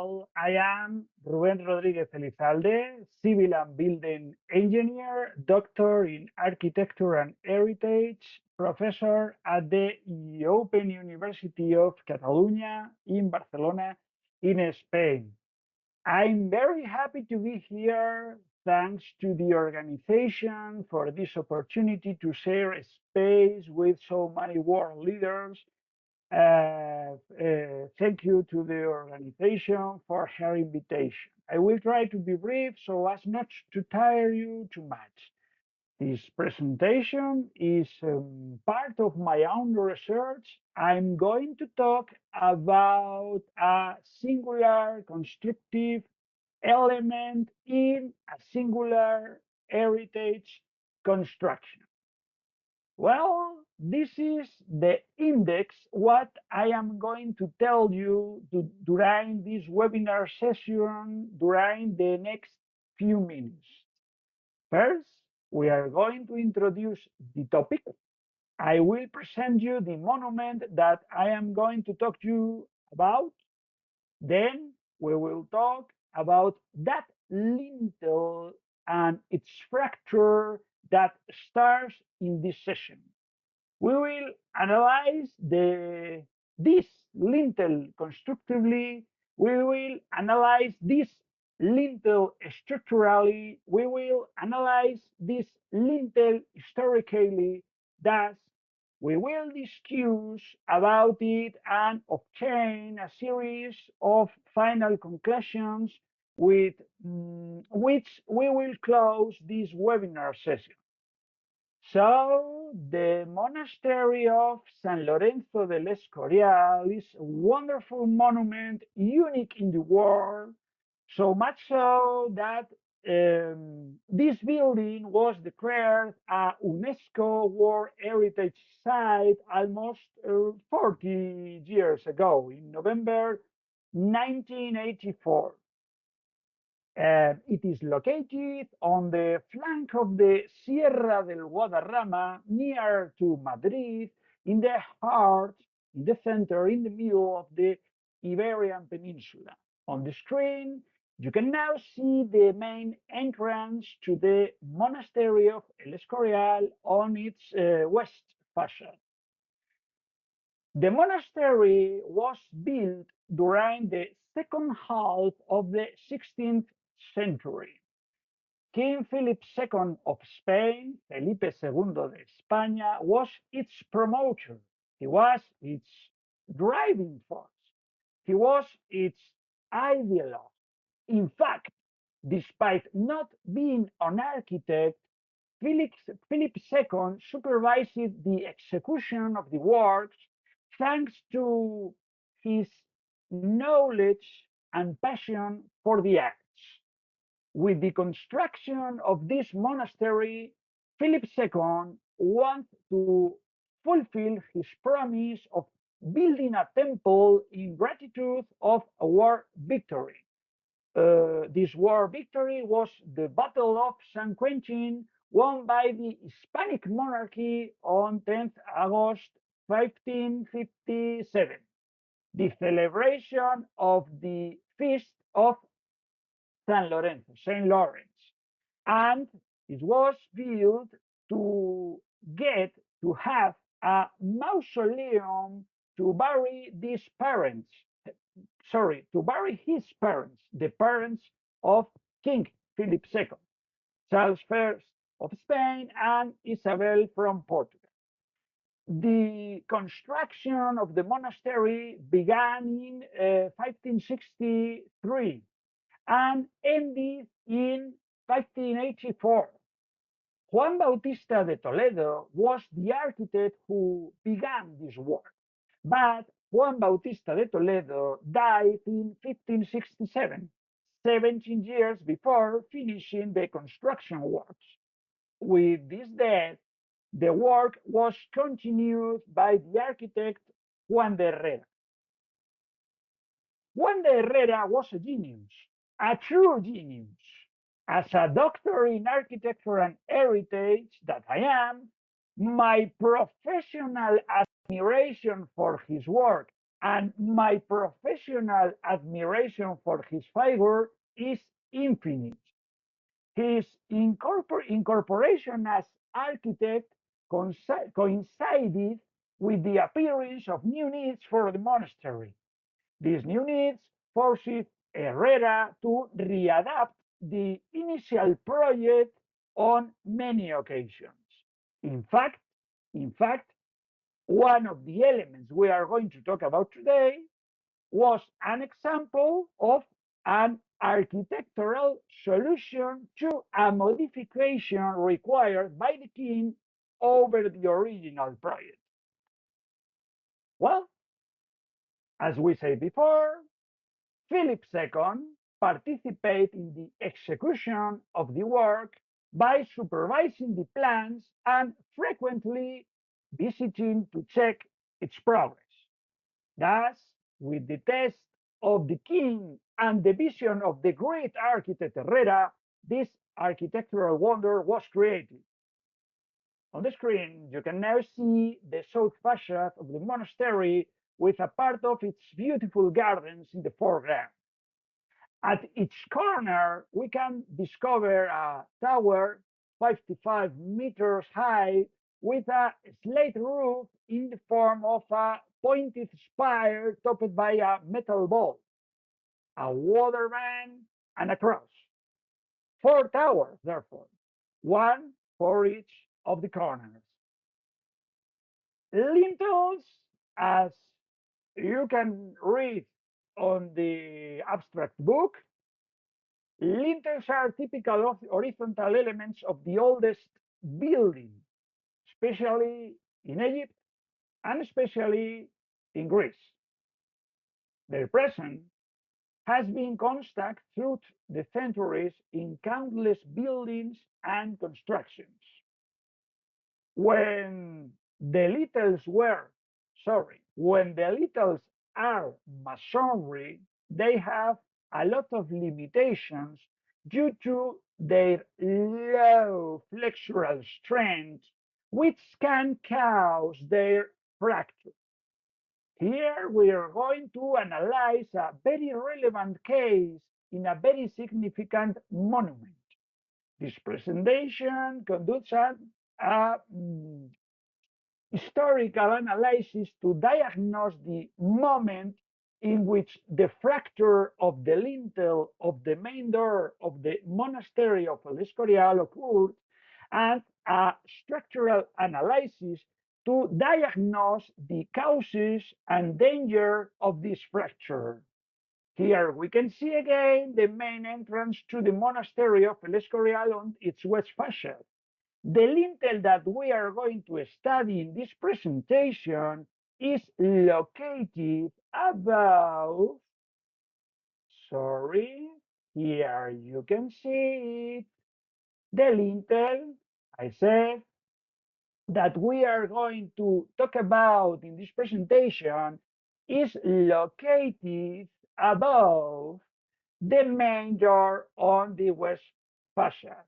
all. I am Rubén Rodríguez Elizalde, civil and building engineer, doctor in architecture and heritage, professor at the Open University of Catalonia in Barcelona, in Spain. I'm very happy to be here. Thanks to the organization for this opportunity to share a space with so many world leaders. Thank you to the organization for her invitation. I will try to be brief so as not to tire you too much. This presentation is part of my own research. I'm going to talk about a singular constructive element in a singular heritage construction. Well, this is the index, what I am going to tell you during this webinar session during the next few minutes. First, we are going to introduce the topic. I will present you the monument that I am going to talk to you about. Then we will talk about that lintel and its fracture that starts in this session. We will analyze this lintel constructively. We will analyze this lintel structurally. We will analyze this lintel historically. Thus, we will discuss about it and obtain a series of final conclusions with which we will close this webinar session. So the monastery of San Lorenzo del Escorial is a wonderful monument, unique in the world, so much so that this building was declared a UNESCO World Heritage Site almost 40 years ago, in November 1984. It is located on the flank of the Sierra del Guadarrama, near to Madrid, in the heart, in the center, in the middle of the Iberian Peninsula. On the screen, you can now see the main entrance to the monastery of El Escorial on its west facade. The monastery was built during the second half of the 16th century. King Philip II of Spain, Felipe II de España, was its promoter. He was its driving force. He was its ideologue. In fact, despite not being an architect, Philip II supervised the execution of the works thanks to his knowledge and passion for the arts. With the construction of this monastery, Philip II wanted to fulfill his promise of building a temple in gratitude of a war victory. This war victory was the Battle of San Quentin, won by the Hispanic monarchy on 10th August 1557, the celebration of the feast of San Lorenzo, Saint Lawrence. And it was built to get to have a mausoleum to bury these parents, to bury his parents, the parents of King Philip II, Charles I of Spain and Isabel from Portugal. The construction of the monastery began in 1563 and ended in 1584. Juan Bautista de Toledo was the architect who began this work, but Juan Bautista de Toledo died in 1567, 17 years before finishing the construction works. With this death, the work was continued by the architect Juan de Herrera. Juan de Herrera was a genius, a true genius. As a doctor in architecture and heritage that I am, my professional admiration for his work and my professional admiration for his figure is infinite. His incorporation as architect coincided with the appearance of new needs for the monastery. These new needs forced Herrera to readapt the initial project on many occasions. In fact, in fact, one of the elements we are going to talk about today was an example of an architectural solution to a modification required by the king over the original project. Well, as we said before, Philip II participated in the execution of the work by supervising the plans and frequently visiting to check its progress. Thus, with the test of the king and the vision of the great architect Herrera, this architectural wonder was created. On the screen, you can now see the south facade of the monastery with a part of its beautiful gardens in the foreground. At each corner, we can discover a tower 55 meters high with a slate roof in the form of a pointed spire topped by a metal ball, a water vane, and a cross. 4 towers, therefore, one for each of the corners. Lintels, as you can read on the abstract book, lintels are typical of horizontal elements of the oldest building, especially in Egypt and especially in Greece. Their presence has been constant through the centuries in countless buildings and constructions. When the littles were, when the littles are masonry, they have a lot of limitations due to their low flexural strength, which can cause their fracture. Here we are going to analyze a very relevant case in a very significant monument. This presentation conducts a historical analysis to diagnose the moment in which the fracture of the lintel of the main door of the monastery of El Escorial occurred, and a structural analysis to diagnose the causes and danger of this fracture. Here we can see again the main entrance to the monastery of El Escorial on its west facade. The lintel that we are going to study in this presentation is located above, here you can see it, the lintel, I said, that we are going to talk about in this presentation is located above the main door on the west facade.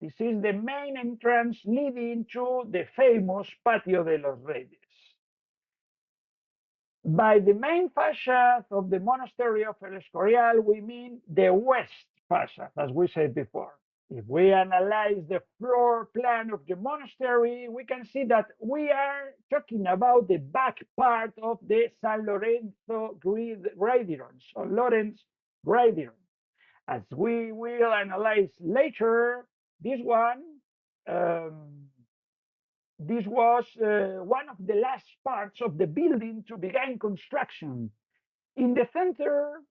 This is the main entrance leading to the famous Patio de los Reyes. By the main facade of the monastery of El Escorial, we mean the west facade, as we said before. If we analyze the floor plan of the monastery, we can see that we are talking about the back part of the San Lorenzo Gradieron, so Lawrence Gradieron. As we will analyze later, this was one of the last parts of the building to begin construction. In the center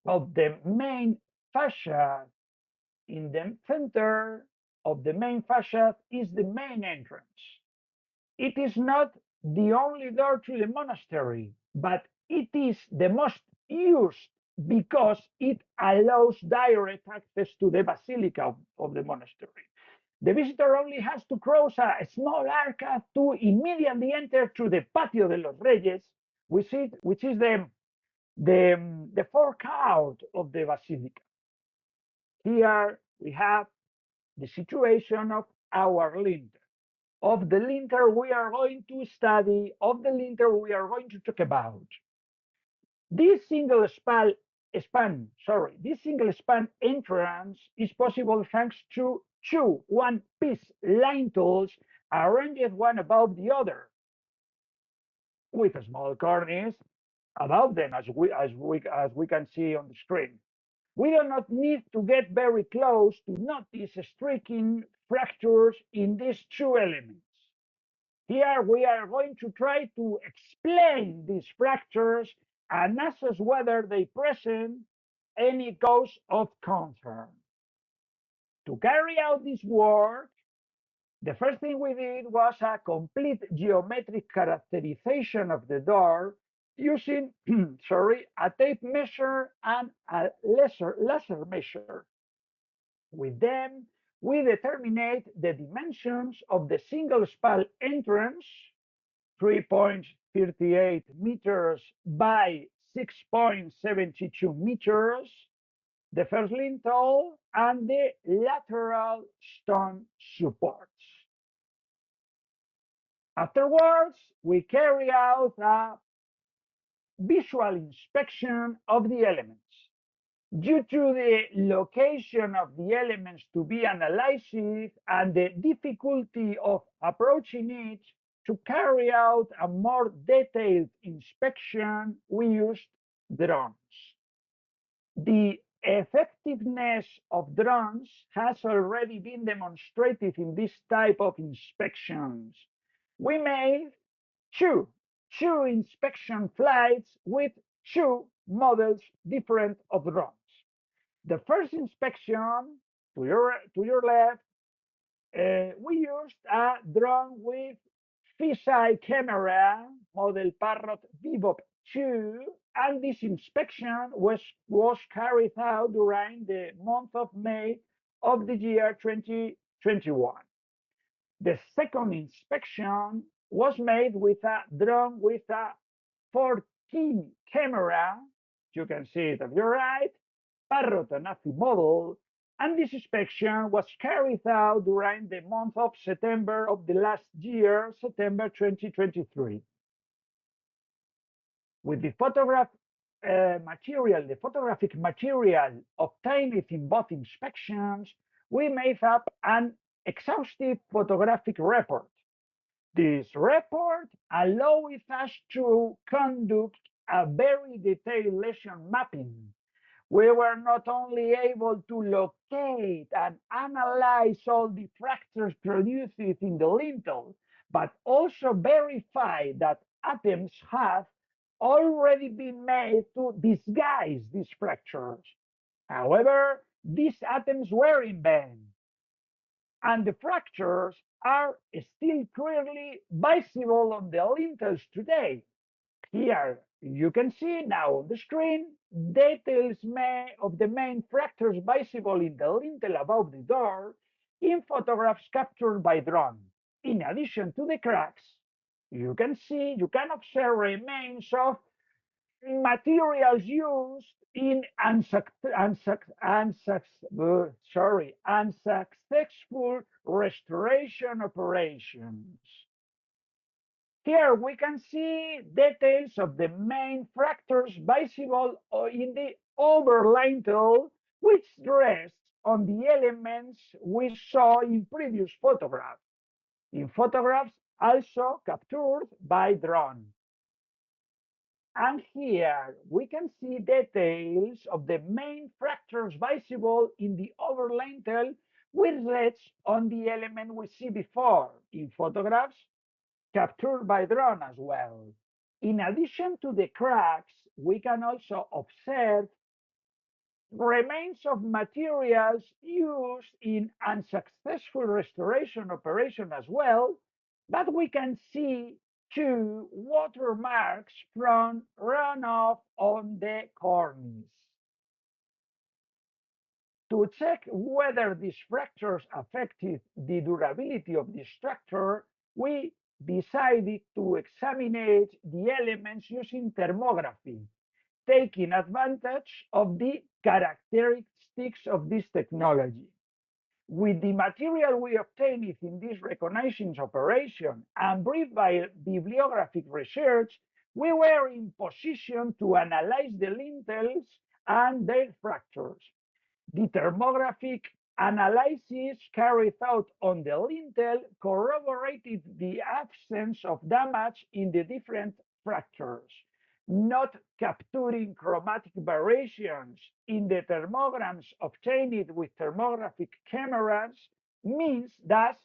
of the main facade, is the main entrance. It is not the only door to the monastery, but it is the most used because it allows direct access to the basilica of the monastery. The visitor only has to cross a small arcade to immediately enter to the Patio de los Reyes, which is the forecourt of the basilica. Here we have the situation of our lintel, of the lintel we are going to study, of the lintel we are going to talk about. This this single span entrance is possible thanks to two one-piece lintels arranged one above the other, with a small cornice above them, as we can see on the screen. We do not need to get very close to notice striking fractures in these two elements. Here we are going to try to explain these fractures and assess whether they present any cause of concern. To carry out this work, the first thing we did was a complete geometric characterization of the door using a tape measure and a laser measure. With them, we determined the dimensions of the single span entrance, 3.38 meters by 6.72 meters, the first lintel, and the lateral stone supports. Afterwards, we carry out a visual inspection of the elements. Due to the location of the elements to be analyzed and the difficulty of approaching it, to carry out a more detailed inspection, we used drones. The effectiveness of drones has already been demonstrated in this type of inspections. We made two inspection flights with two models different of drones. The first inspection, to your left, we used a drone with fisheye camera, model Parrot Bebop 2, and this inspection was carried out during the month of May of the year 2021. The second inspection was made with a drone with a 14 camera. You can see it on your right, Parrot Anafi model, and this inspection was carried out during the month of September of the last year, September 2023. With the photographic material obtained in both inspections, we made up an exhaustive photographic report. This report allows us to conduct a very detailed lesion mapping. We were not only able to locate and analyze all the fractures produced in the lintel, but also verify that attempts have already been made to disguise these fractures. However, these attempts were in vain, and the fractures are still clearly visible on the lintels today. Here you can see now on the screen details of the main fractures visible in the lintel above the door in photographs captured by drone. In addition to the cracks, you can observe remains of materials used in unsuccessful restoration operations. Here we can see details of the main fractures visible in the overlintel, which rests on the elements we saw in previous photographs, in photographs also captured by drone. And here we can see details of the main fractures visible in the overlintel, which rests on the element we see before in photographs captured by drone as well. In addition to the cracks, we can also observe remains of materials used in unsuccessful restoration operation as well, but we can see two watermarks from runoff on the cornice. To check whether these fractures affected the durability of the structure, we decided to examine the elements using thermography, taking advantage of the characteristics of this technology. With the material we obtained in this reconnaissance operation and brief bibliographic research, we were in position to analyze the lintels and their fractures. The thermographic analysis carried out on the lintel corroborated the absence of damage in the different fractures. Not capturing chromatic variations in the thermograms obtained with thermographic cameras means that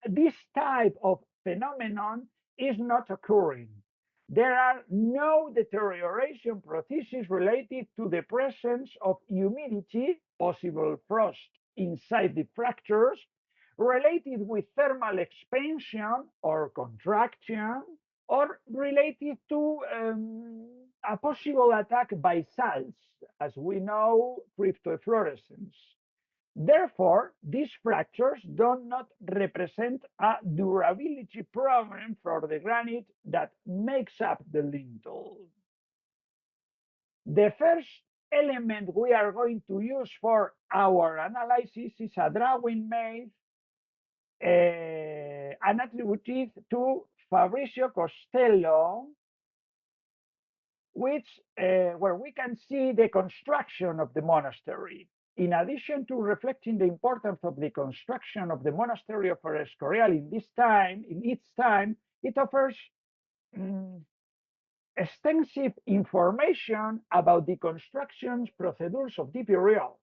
this type of phenomenon is not occurring. There are no deterioration processes related to the presence of humidity, possible frost inside the fractures, related with thermal expansion or contraction, or related to a possible attack by salts, as we know, cryptoeflorescence. Therefore, these fractures do not represent a durability problem for the granite that makes up the lintel. The first element we are going to use for our analysis is a drawing made and attributed to Fabrizio Costello, where we can see the construction of the monastery. In addition to reflecting the importance of the construction of the monastery of Escorial in its time, it offers extensive information about the construction procedures of the period.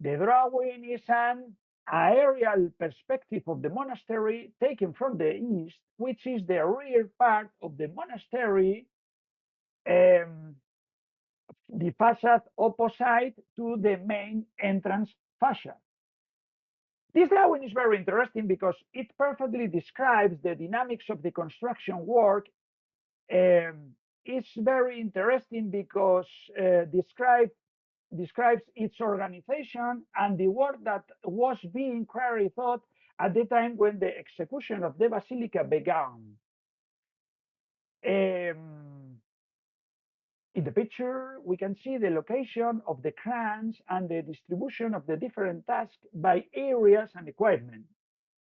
The drawing is an aerial perspective of the monastery taken from the east, which is the rear part of the monastery, the facade opposite to the main entrance facade. This drawing is very interesting because it perfectly describes the dynamics of the construction work. It's very interesting because describes its organization and the work that was being carried out at the time when the execution of the basilica began. In the picture, we can see the location of the crans and the distribution of the different tasks by areas and equipment.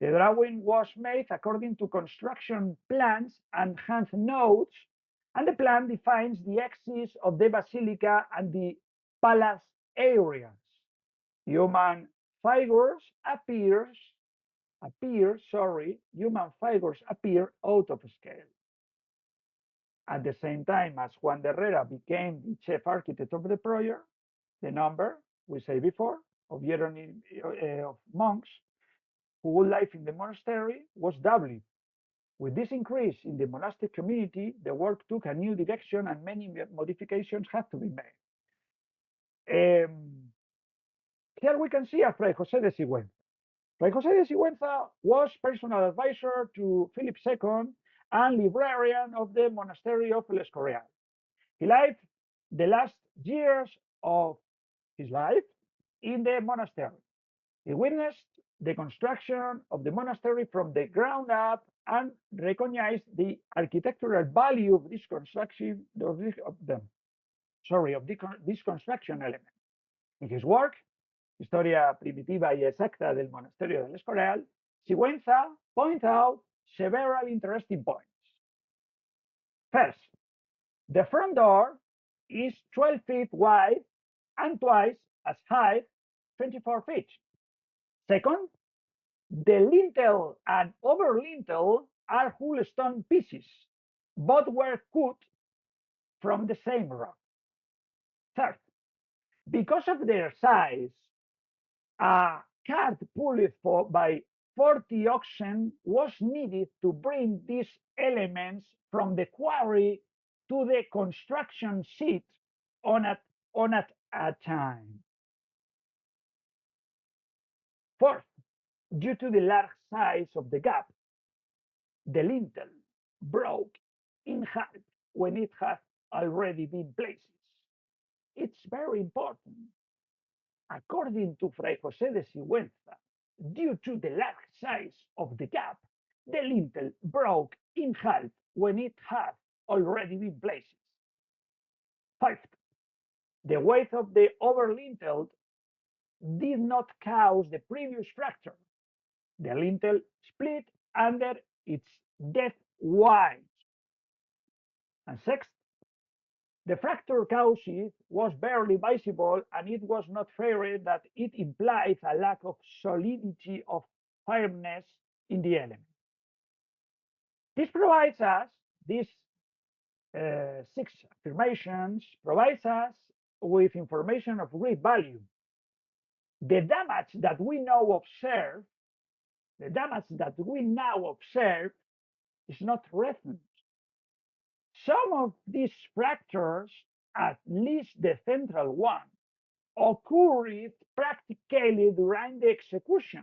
The drawing was made according to construction plans and hand notes, and the plan defines the axis of the basilica and the palace areas. Human figures appear out of scale. At the same time as Juan de Herrera became the chief architect of the project, the number we said before of monks who would live in the monastery was doubled. With this increase in the monastic community, the work took a new direction and many modifications had to be made. Here we can see a Fray José de Sigüenza. Fray José de Sigüenza was personal advisor to Philip II and librarian of the monastery of El Escorial. He lived the last years of his life in the monastery. He witnessed the construction of the monastery from the ground up and recognized the architectural value of this construction this construction element. In his work, Historia Primitiva y Exacta del Monasterio del Escorial, Sigüenza points out several interesting points. First, the front door is 12 feet wide and twice as high, 24 feet. Second, the lintel and over lintel are whole stone pieces. Both were cut from the same rock. Third, because of their size, a cart pulled by 40 oxen was needed to bring these elements from the quarry to the construction site on at a time. Fourth, due to the large size of the gap, the lintel broke in half when it had already been placed. It's very important. According to Fray José de Sigüenza, due to the large size of the gap, the lintel broke in half when it had already been placed. Fifth, the weight of the over lintel did not cause the previous fracture. The lintel split under its depth wide. And sixth, the fracture causes was barely visible, and it was not fair that it implies a lack of solidity of firmness in the element. This provides us, these six affirmations provides us with information of great value. The damage that we now observe, is not recent. Some of these fractures, at least the central one, occurred practically during the execution.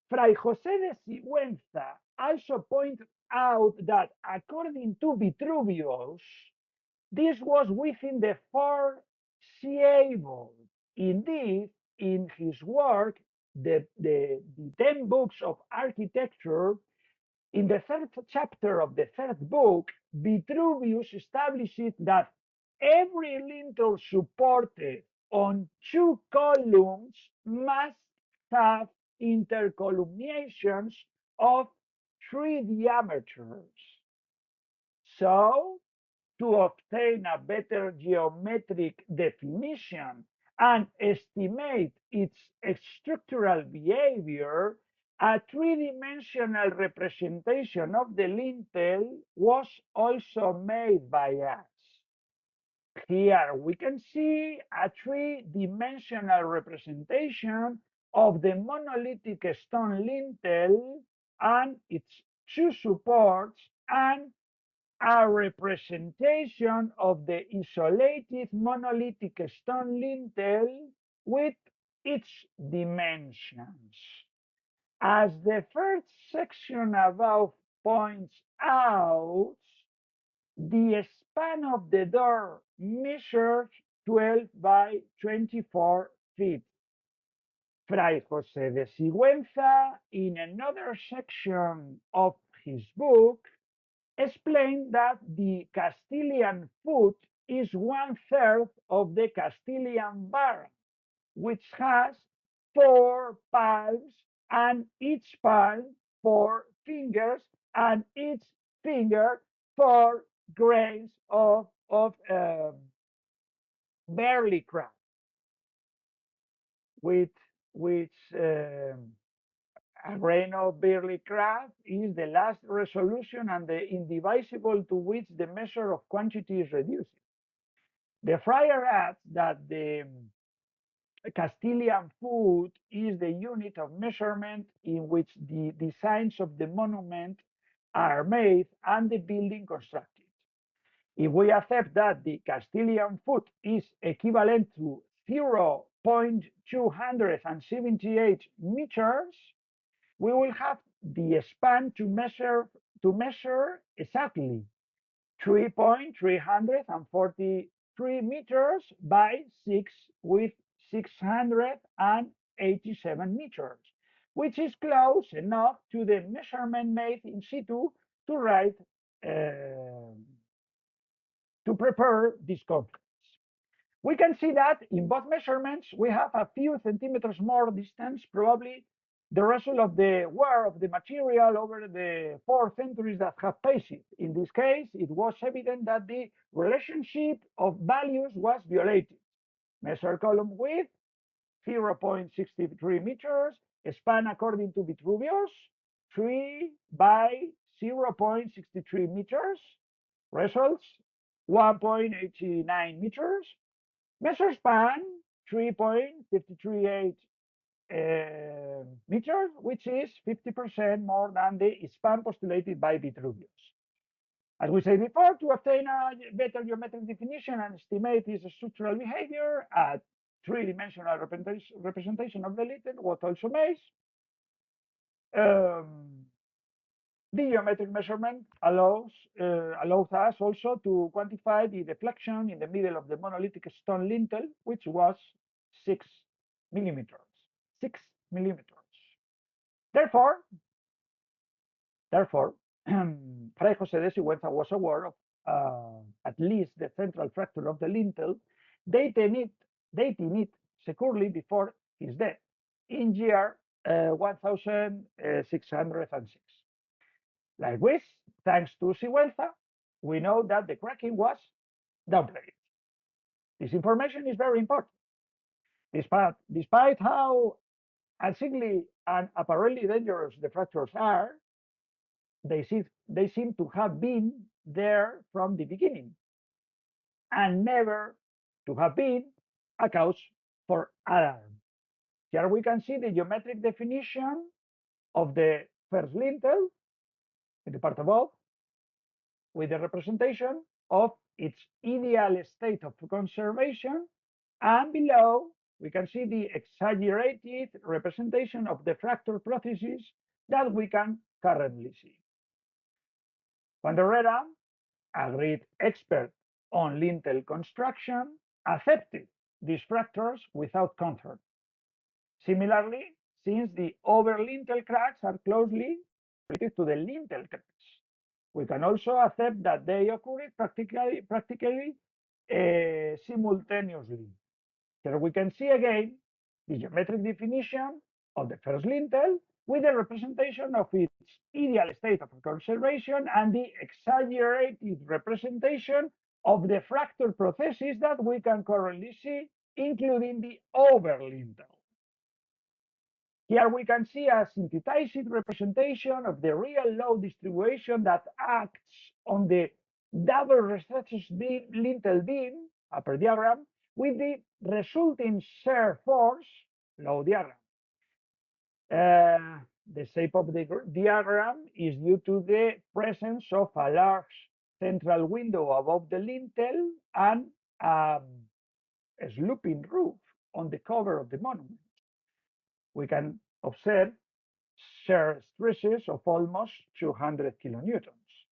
Fray José de Sigüenza also pointed out that according to Vitruvius, this was within the foreseeable. Indeed, in his work, the 10 books of architecture, in the third chapter of the third book, Vitruvius established that every lintel supported on two columns must have intercolumniations of 3 diameters. So, to obtain a better geometric definition and estimate its structural behavior, a three-dimensional representation of the lintel was also made by us. Here we can see a three-dimensional representation of the monolithic stone lintel and its two supports, and a representation of the isolated monolithic stone lintel with its dimensions. As the first section above points out, the span of the door measures 12 by 24 feet. Fray José de Sigüenza, in another section of his book, explained that the Castilian foot is 1/3 of the Castilian bar, which has 4 palms, and each palm 4 fingers, and each finger 4 grains of barley crop, which a grain of barley crop is the last resolution and the indivisible to which the measure of quantity is reduced. The friar adds that the Castilian foot is the unit of measurement in which the designs of the monument are made and the building constructed. If we accept that the Castilian foot is equivalent to 0.278 meters, we will have the span to measure exactly 3.343 meters by 6 with 687 meters, which is close enough to the measurement made in situ to write to prepare this conference. We can see that in both measurements we have a few centimeters more distance, probably the result of the wear of the material over the 4 centuries that have passed. In this case, it was evident that the relationship of values was violated. Measure column width, 0.63 meters, span according to Vitruvius, 3 by 0.63 meters, results 1.89 meters, measure span 3.538 meters, which is 50% more than the span postulated by Vitruvius. As we said before, to obtain a better geometric definition and estimate its structural behavior, a three-dimensional representation of the lintel was also made. The geometric measurement allows us also to quantify the deflection in the middle of the monolithic stone lintel, which was 6 millimeters. 6 millimeters. Therefore, Fray José de Sigüenza was aware of at least the central fracture of the lintel, dating it securely before his death in year 1606. Likewise, thanks to Sigüenza, we know that the cracking was downplayed. This information is very important. Despite how unsightly and apparently dangerous the fractures are, they seem to have been there from the beginning and never to have been a cause for alarm. Here we can see the geometric definition of the first lintel in the part above, with the representation of its ideal state of conservation, and below we can see the exaggerated representation of the fracture processes that we can currently see. Juan Herrera, a great expert on lintel construction, accepted these fractures without concern. Similarly, since the overlintel cracks are closely related to the lintel cracks, we can also accept that they occurred practically simultaneously. Here we can see again the geometric definition of the first lintel with the representation of its ideal state of conservation and the exaggerated representation of the fracture processes that we can currently see, including the overlintel. Here we can see a synthesized representation of the real load distribution that acts on the double recessed lintel beam, upper diagram, with the resulting shear force, low diagram. The shape of the diagram is due to the presence of a large central window above the lintel and a sloping roof on the cover of the monument. We can observe shear stresses of almost 200 kilonewtons.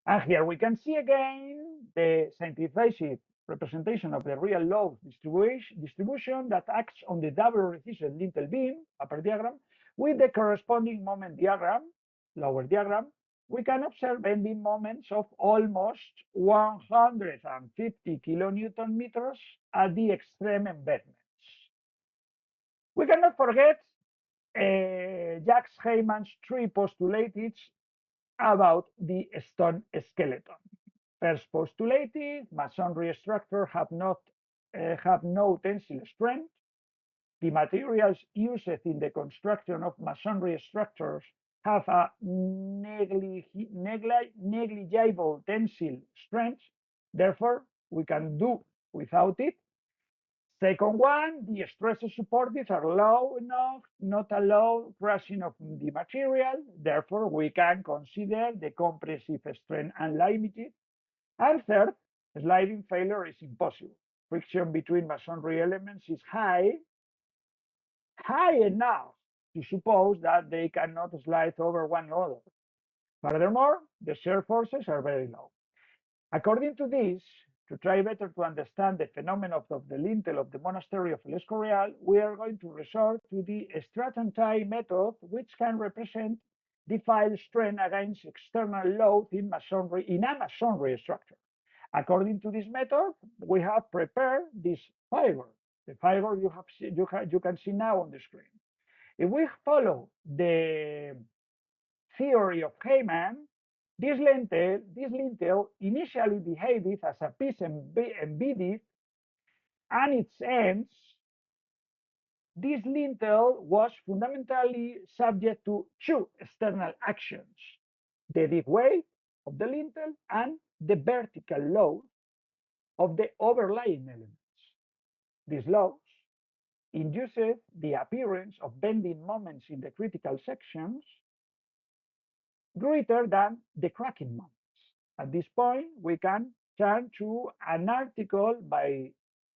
And here we can see again the synthesized representation of the real load distribution that acts on the double resisted lintel beam, upper diagram, with the corresponding moment diagram, lower diagram. We can observe bending moments of almost 150 kilonewton meters at the extreme embedments. We cannot forget Jacques Heymann's three postulates about the stone skeleton. First postulated, masonry structures have no tensile strength. The materials used in the construction of masonry structures have a negligible tensile strength. Therefore, we can do without it. Second one, the stress supported are low enough not allow crushing of the material. Therefore, we can consider the compressive strength unlimited. And third, sliding failure is impossible. Friction between masonry elements is high enough to suppose that they cannot slide over one another. Furthermore, the shear forces are very low. According to this, to try better to understand the phenomenon of the lintel of the monastery of El Escorial, we are going to resort to the stratum tie method, which can represent the file strength against external load in a masonry structure. According to this method, we have prepared this fiber. The fiber you can see now on the screen. If we follow the theory of Heymann, this lintel initially behaved as a piece embedded, and its ends. This lintel was fundamentally subject to two external actions: the dead weight of the lintel and the vertical load of the overlying elements. These loads induced the appearance of bending moments in the critical sections greater than the cracking moments. At this point, we can turn to an article by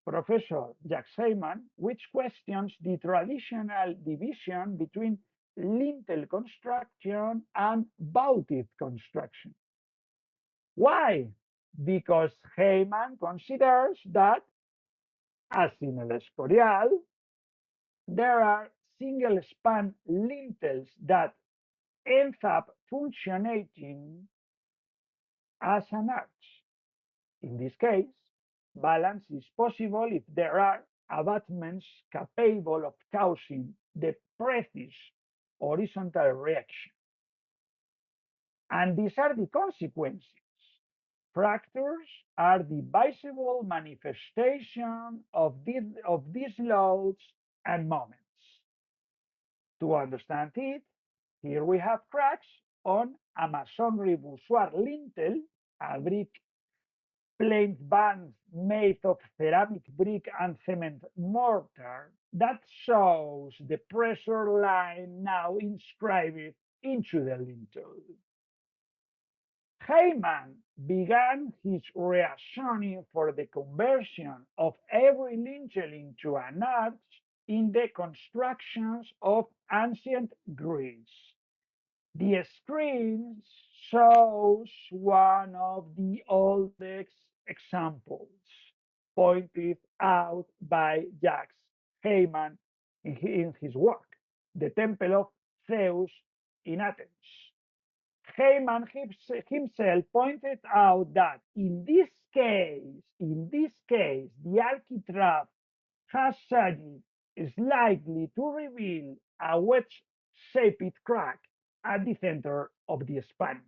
Professor Jacques Heymann, which questions the traditional division between lintel construction and vaulted construction. Why? Because Heymann considers that, as in El Escorial, there are single span lintels that ends up functioning as an arch. In this case, balance is possible if there are abutments capable of causing the precise horizontal reaction. And these are the consequences Fractures are the visible manifestation of these loads and moments. To understand it, here we have cracks on a masonry bourgeois lintel, a brick plain band made of ceramic brick and cement mortar that shows the pressure line now inscribed into the lintel. Heyman began his reasoning for the conversion of every lintel into an arch in the constructions of ancient Greece. The screen shows one of the oldest examples pointed out by Jacques Heyman in his work, The Temple of Zeus in Athens. Heyman himself pointed out that in this case, the architrave has sagged slightly to reveal a wedge-shaped crack at the center of the span.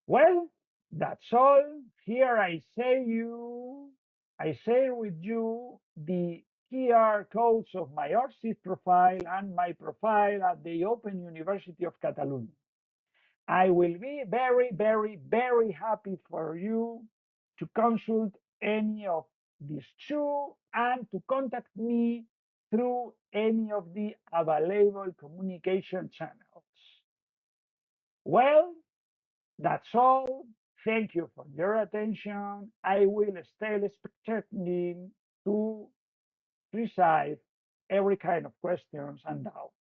Well, that's all. Here I share with you the QR codes of my ORCID profile and my profile at the Open University of Catalonia. I will be very, very, very happy for you to consult any of these two and to contact me through any of the available communication channels. Well, that's all. Thank you for your attention. I will stay expecting to receive every kind of questions and doubts.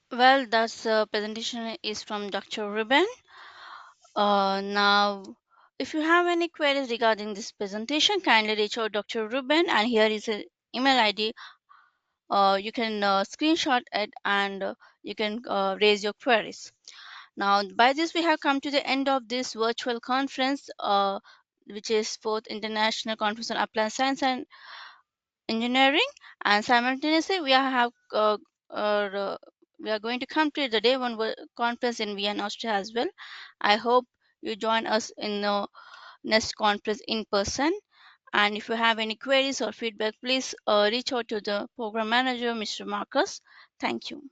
Well, that's presentation is from Dr. Ruben. Now, if you have any queries regarding this presentation, kindly reach out Dr. Ruben, and here is an email ID. You can screenshot it and you can raise your queries. Now, by this, we have come to the end of this virtual conference, which is fourth International Conference on Applied Science and Engineering, and simultaneously we are going to complete the day one conference in Vienna, Austria as well. I hope you join us in the next conference in person. And if you have any queries or feedback, please reach out to the program manager, Mr. Marcus. Thank you.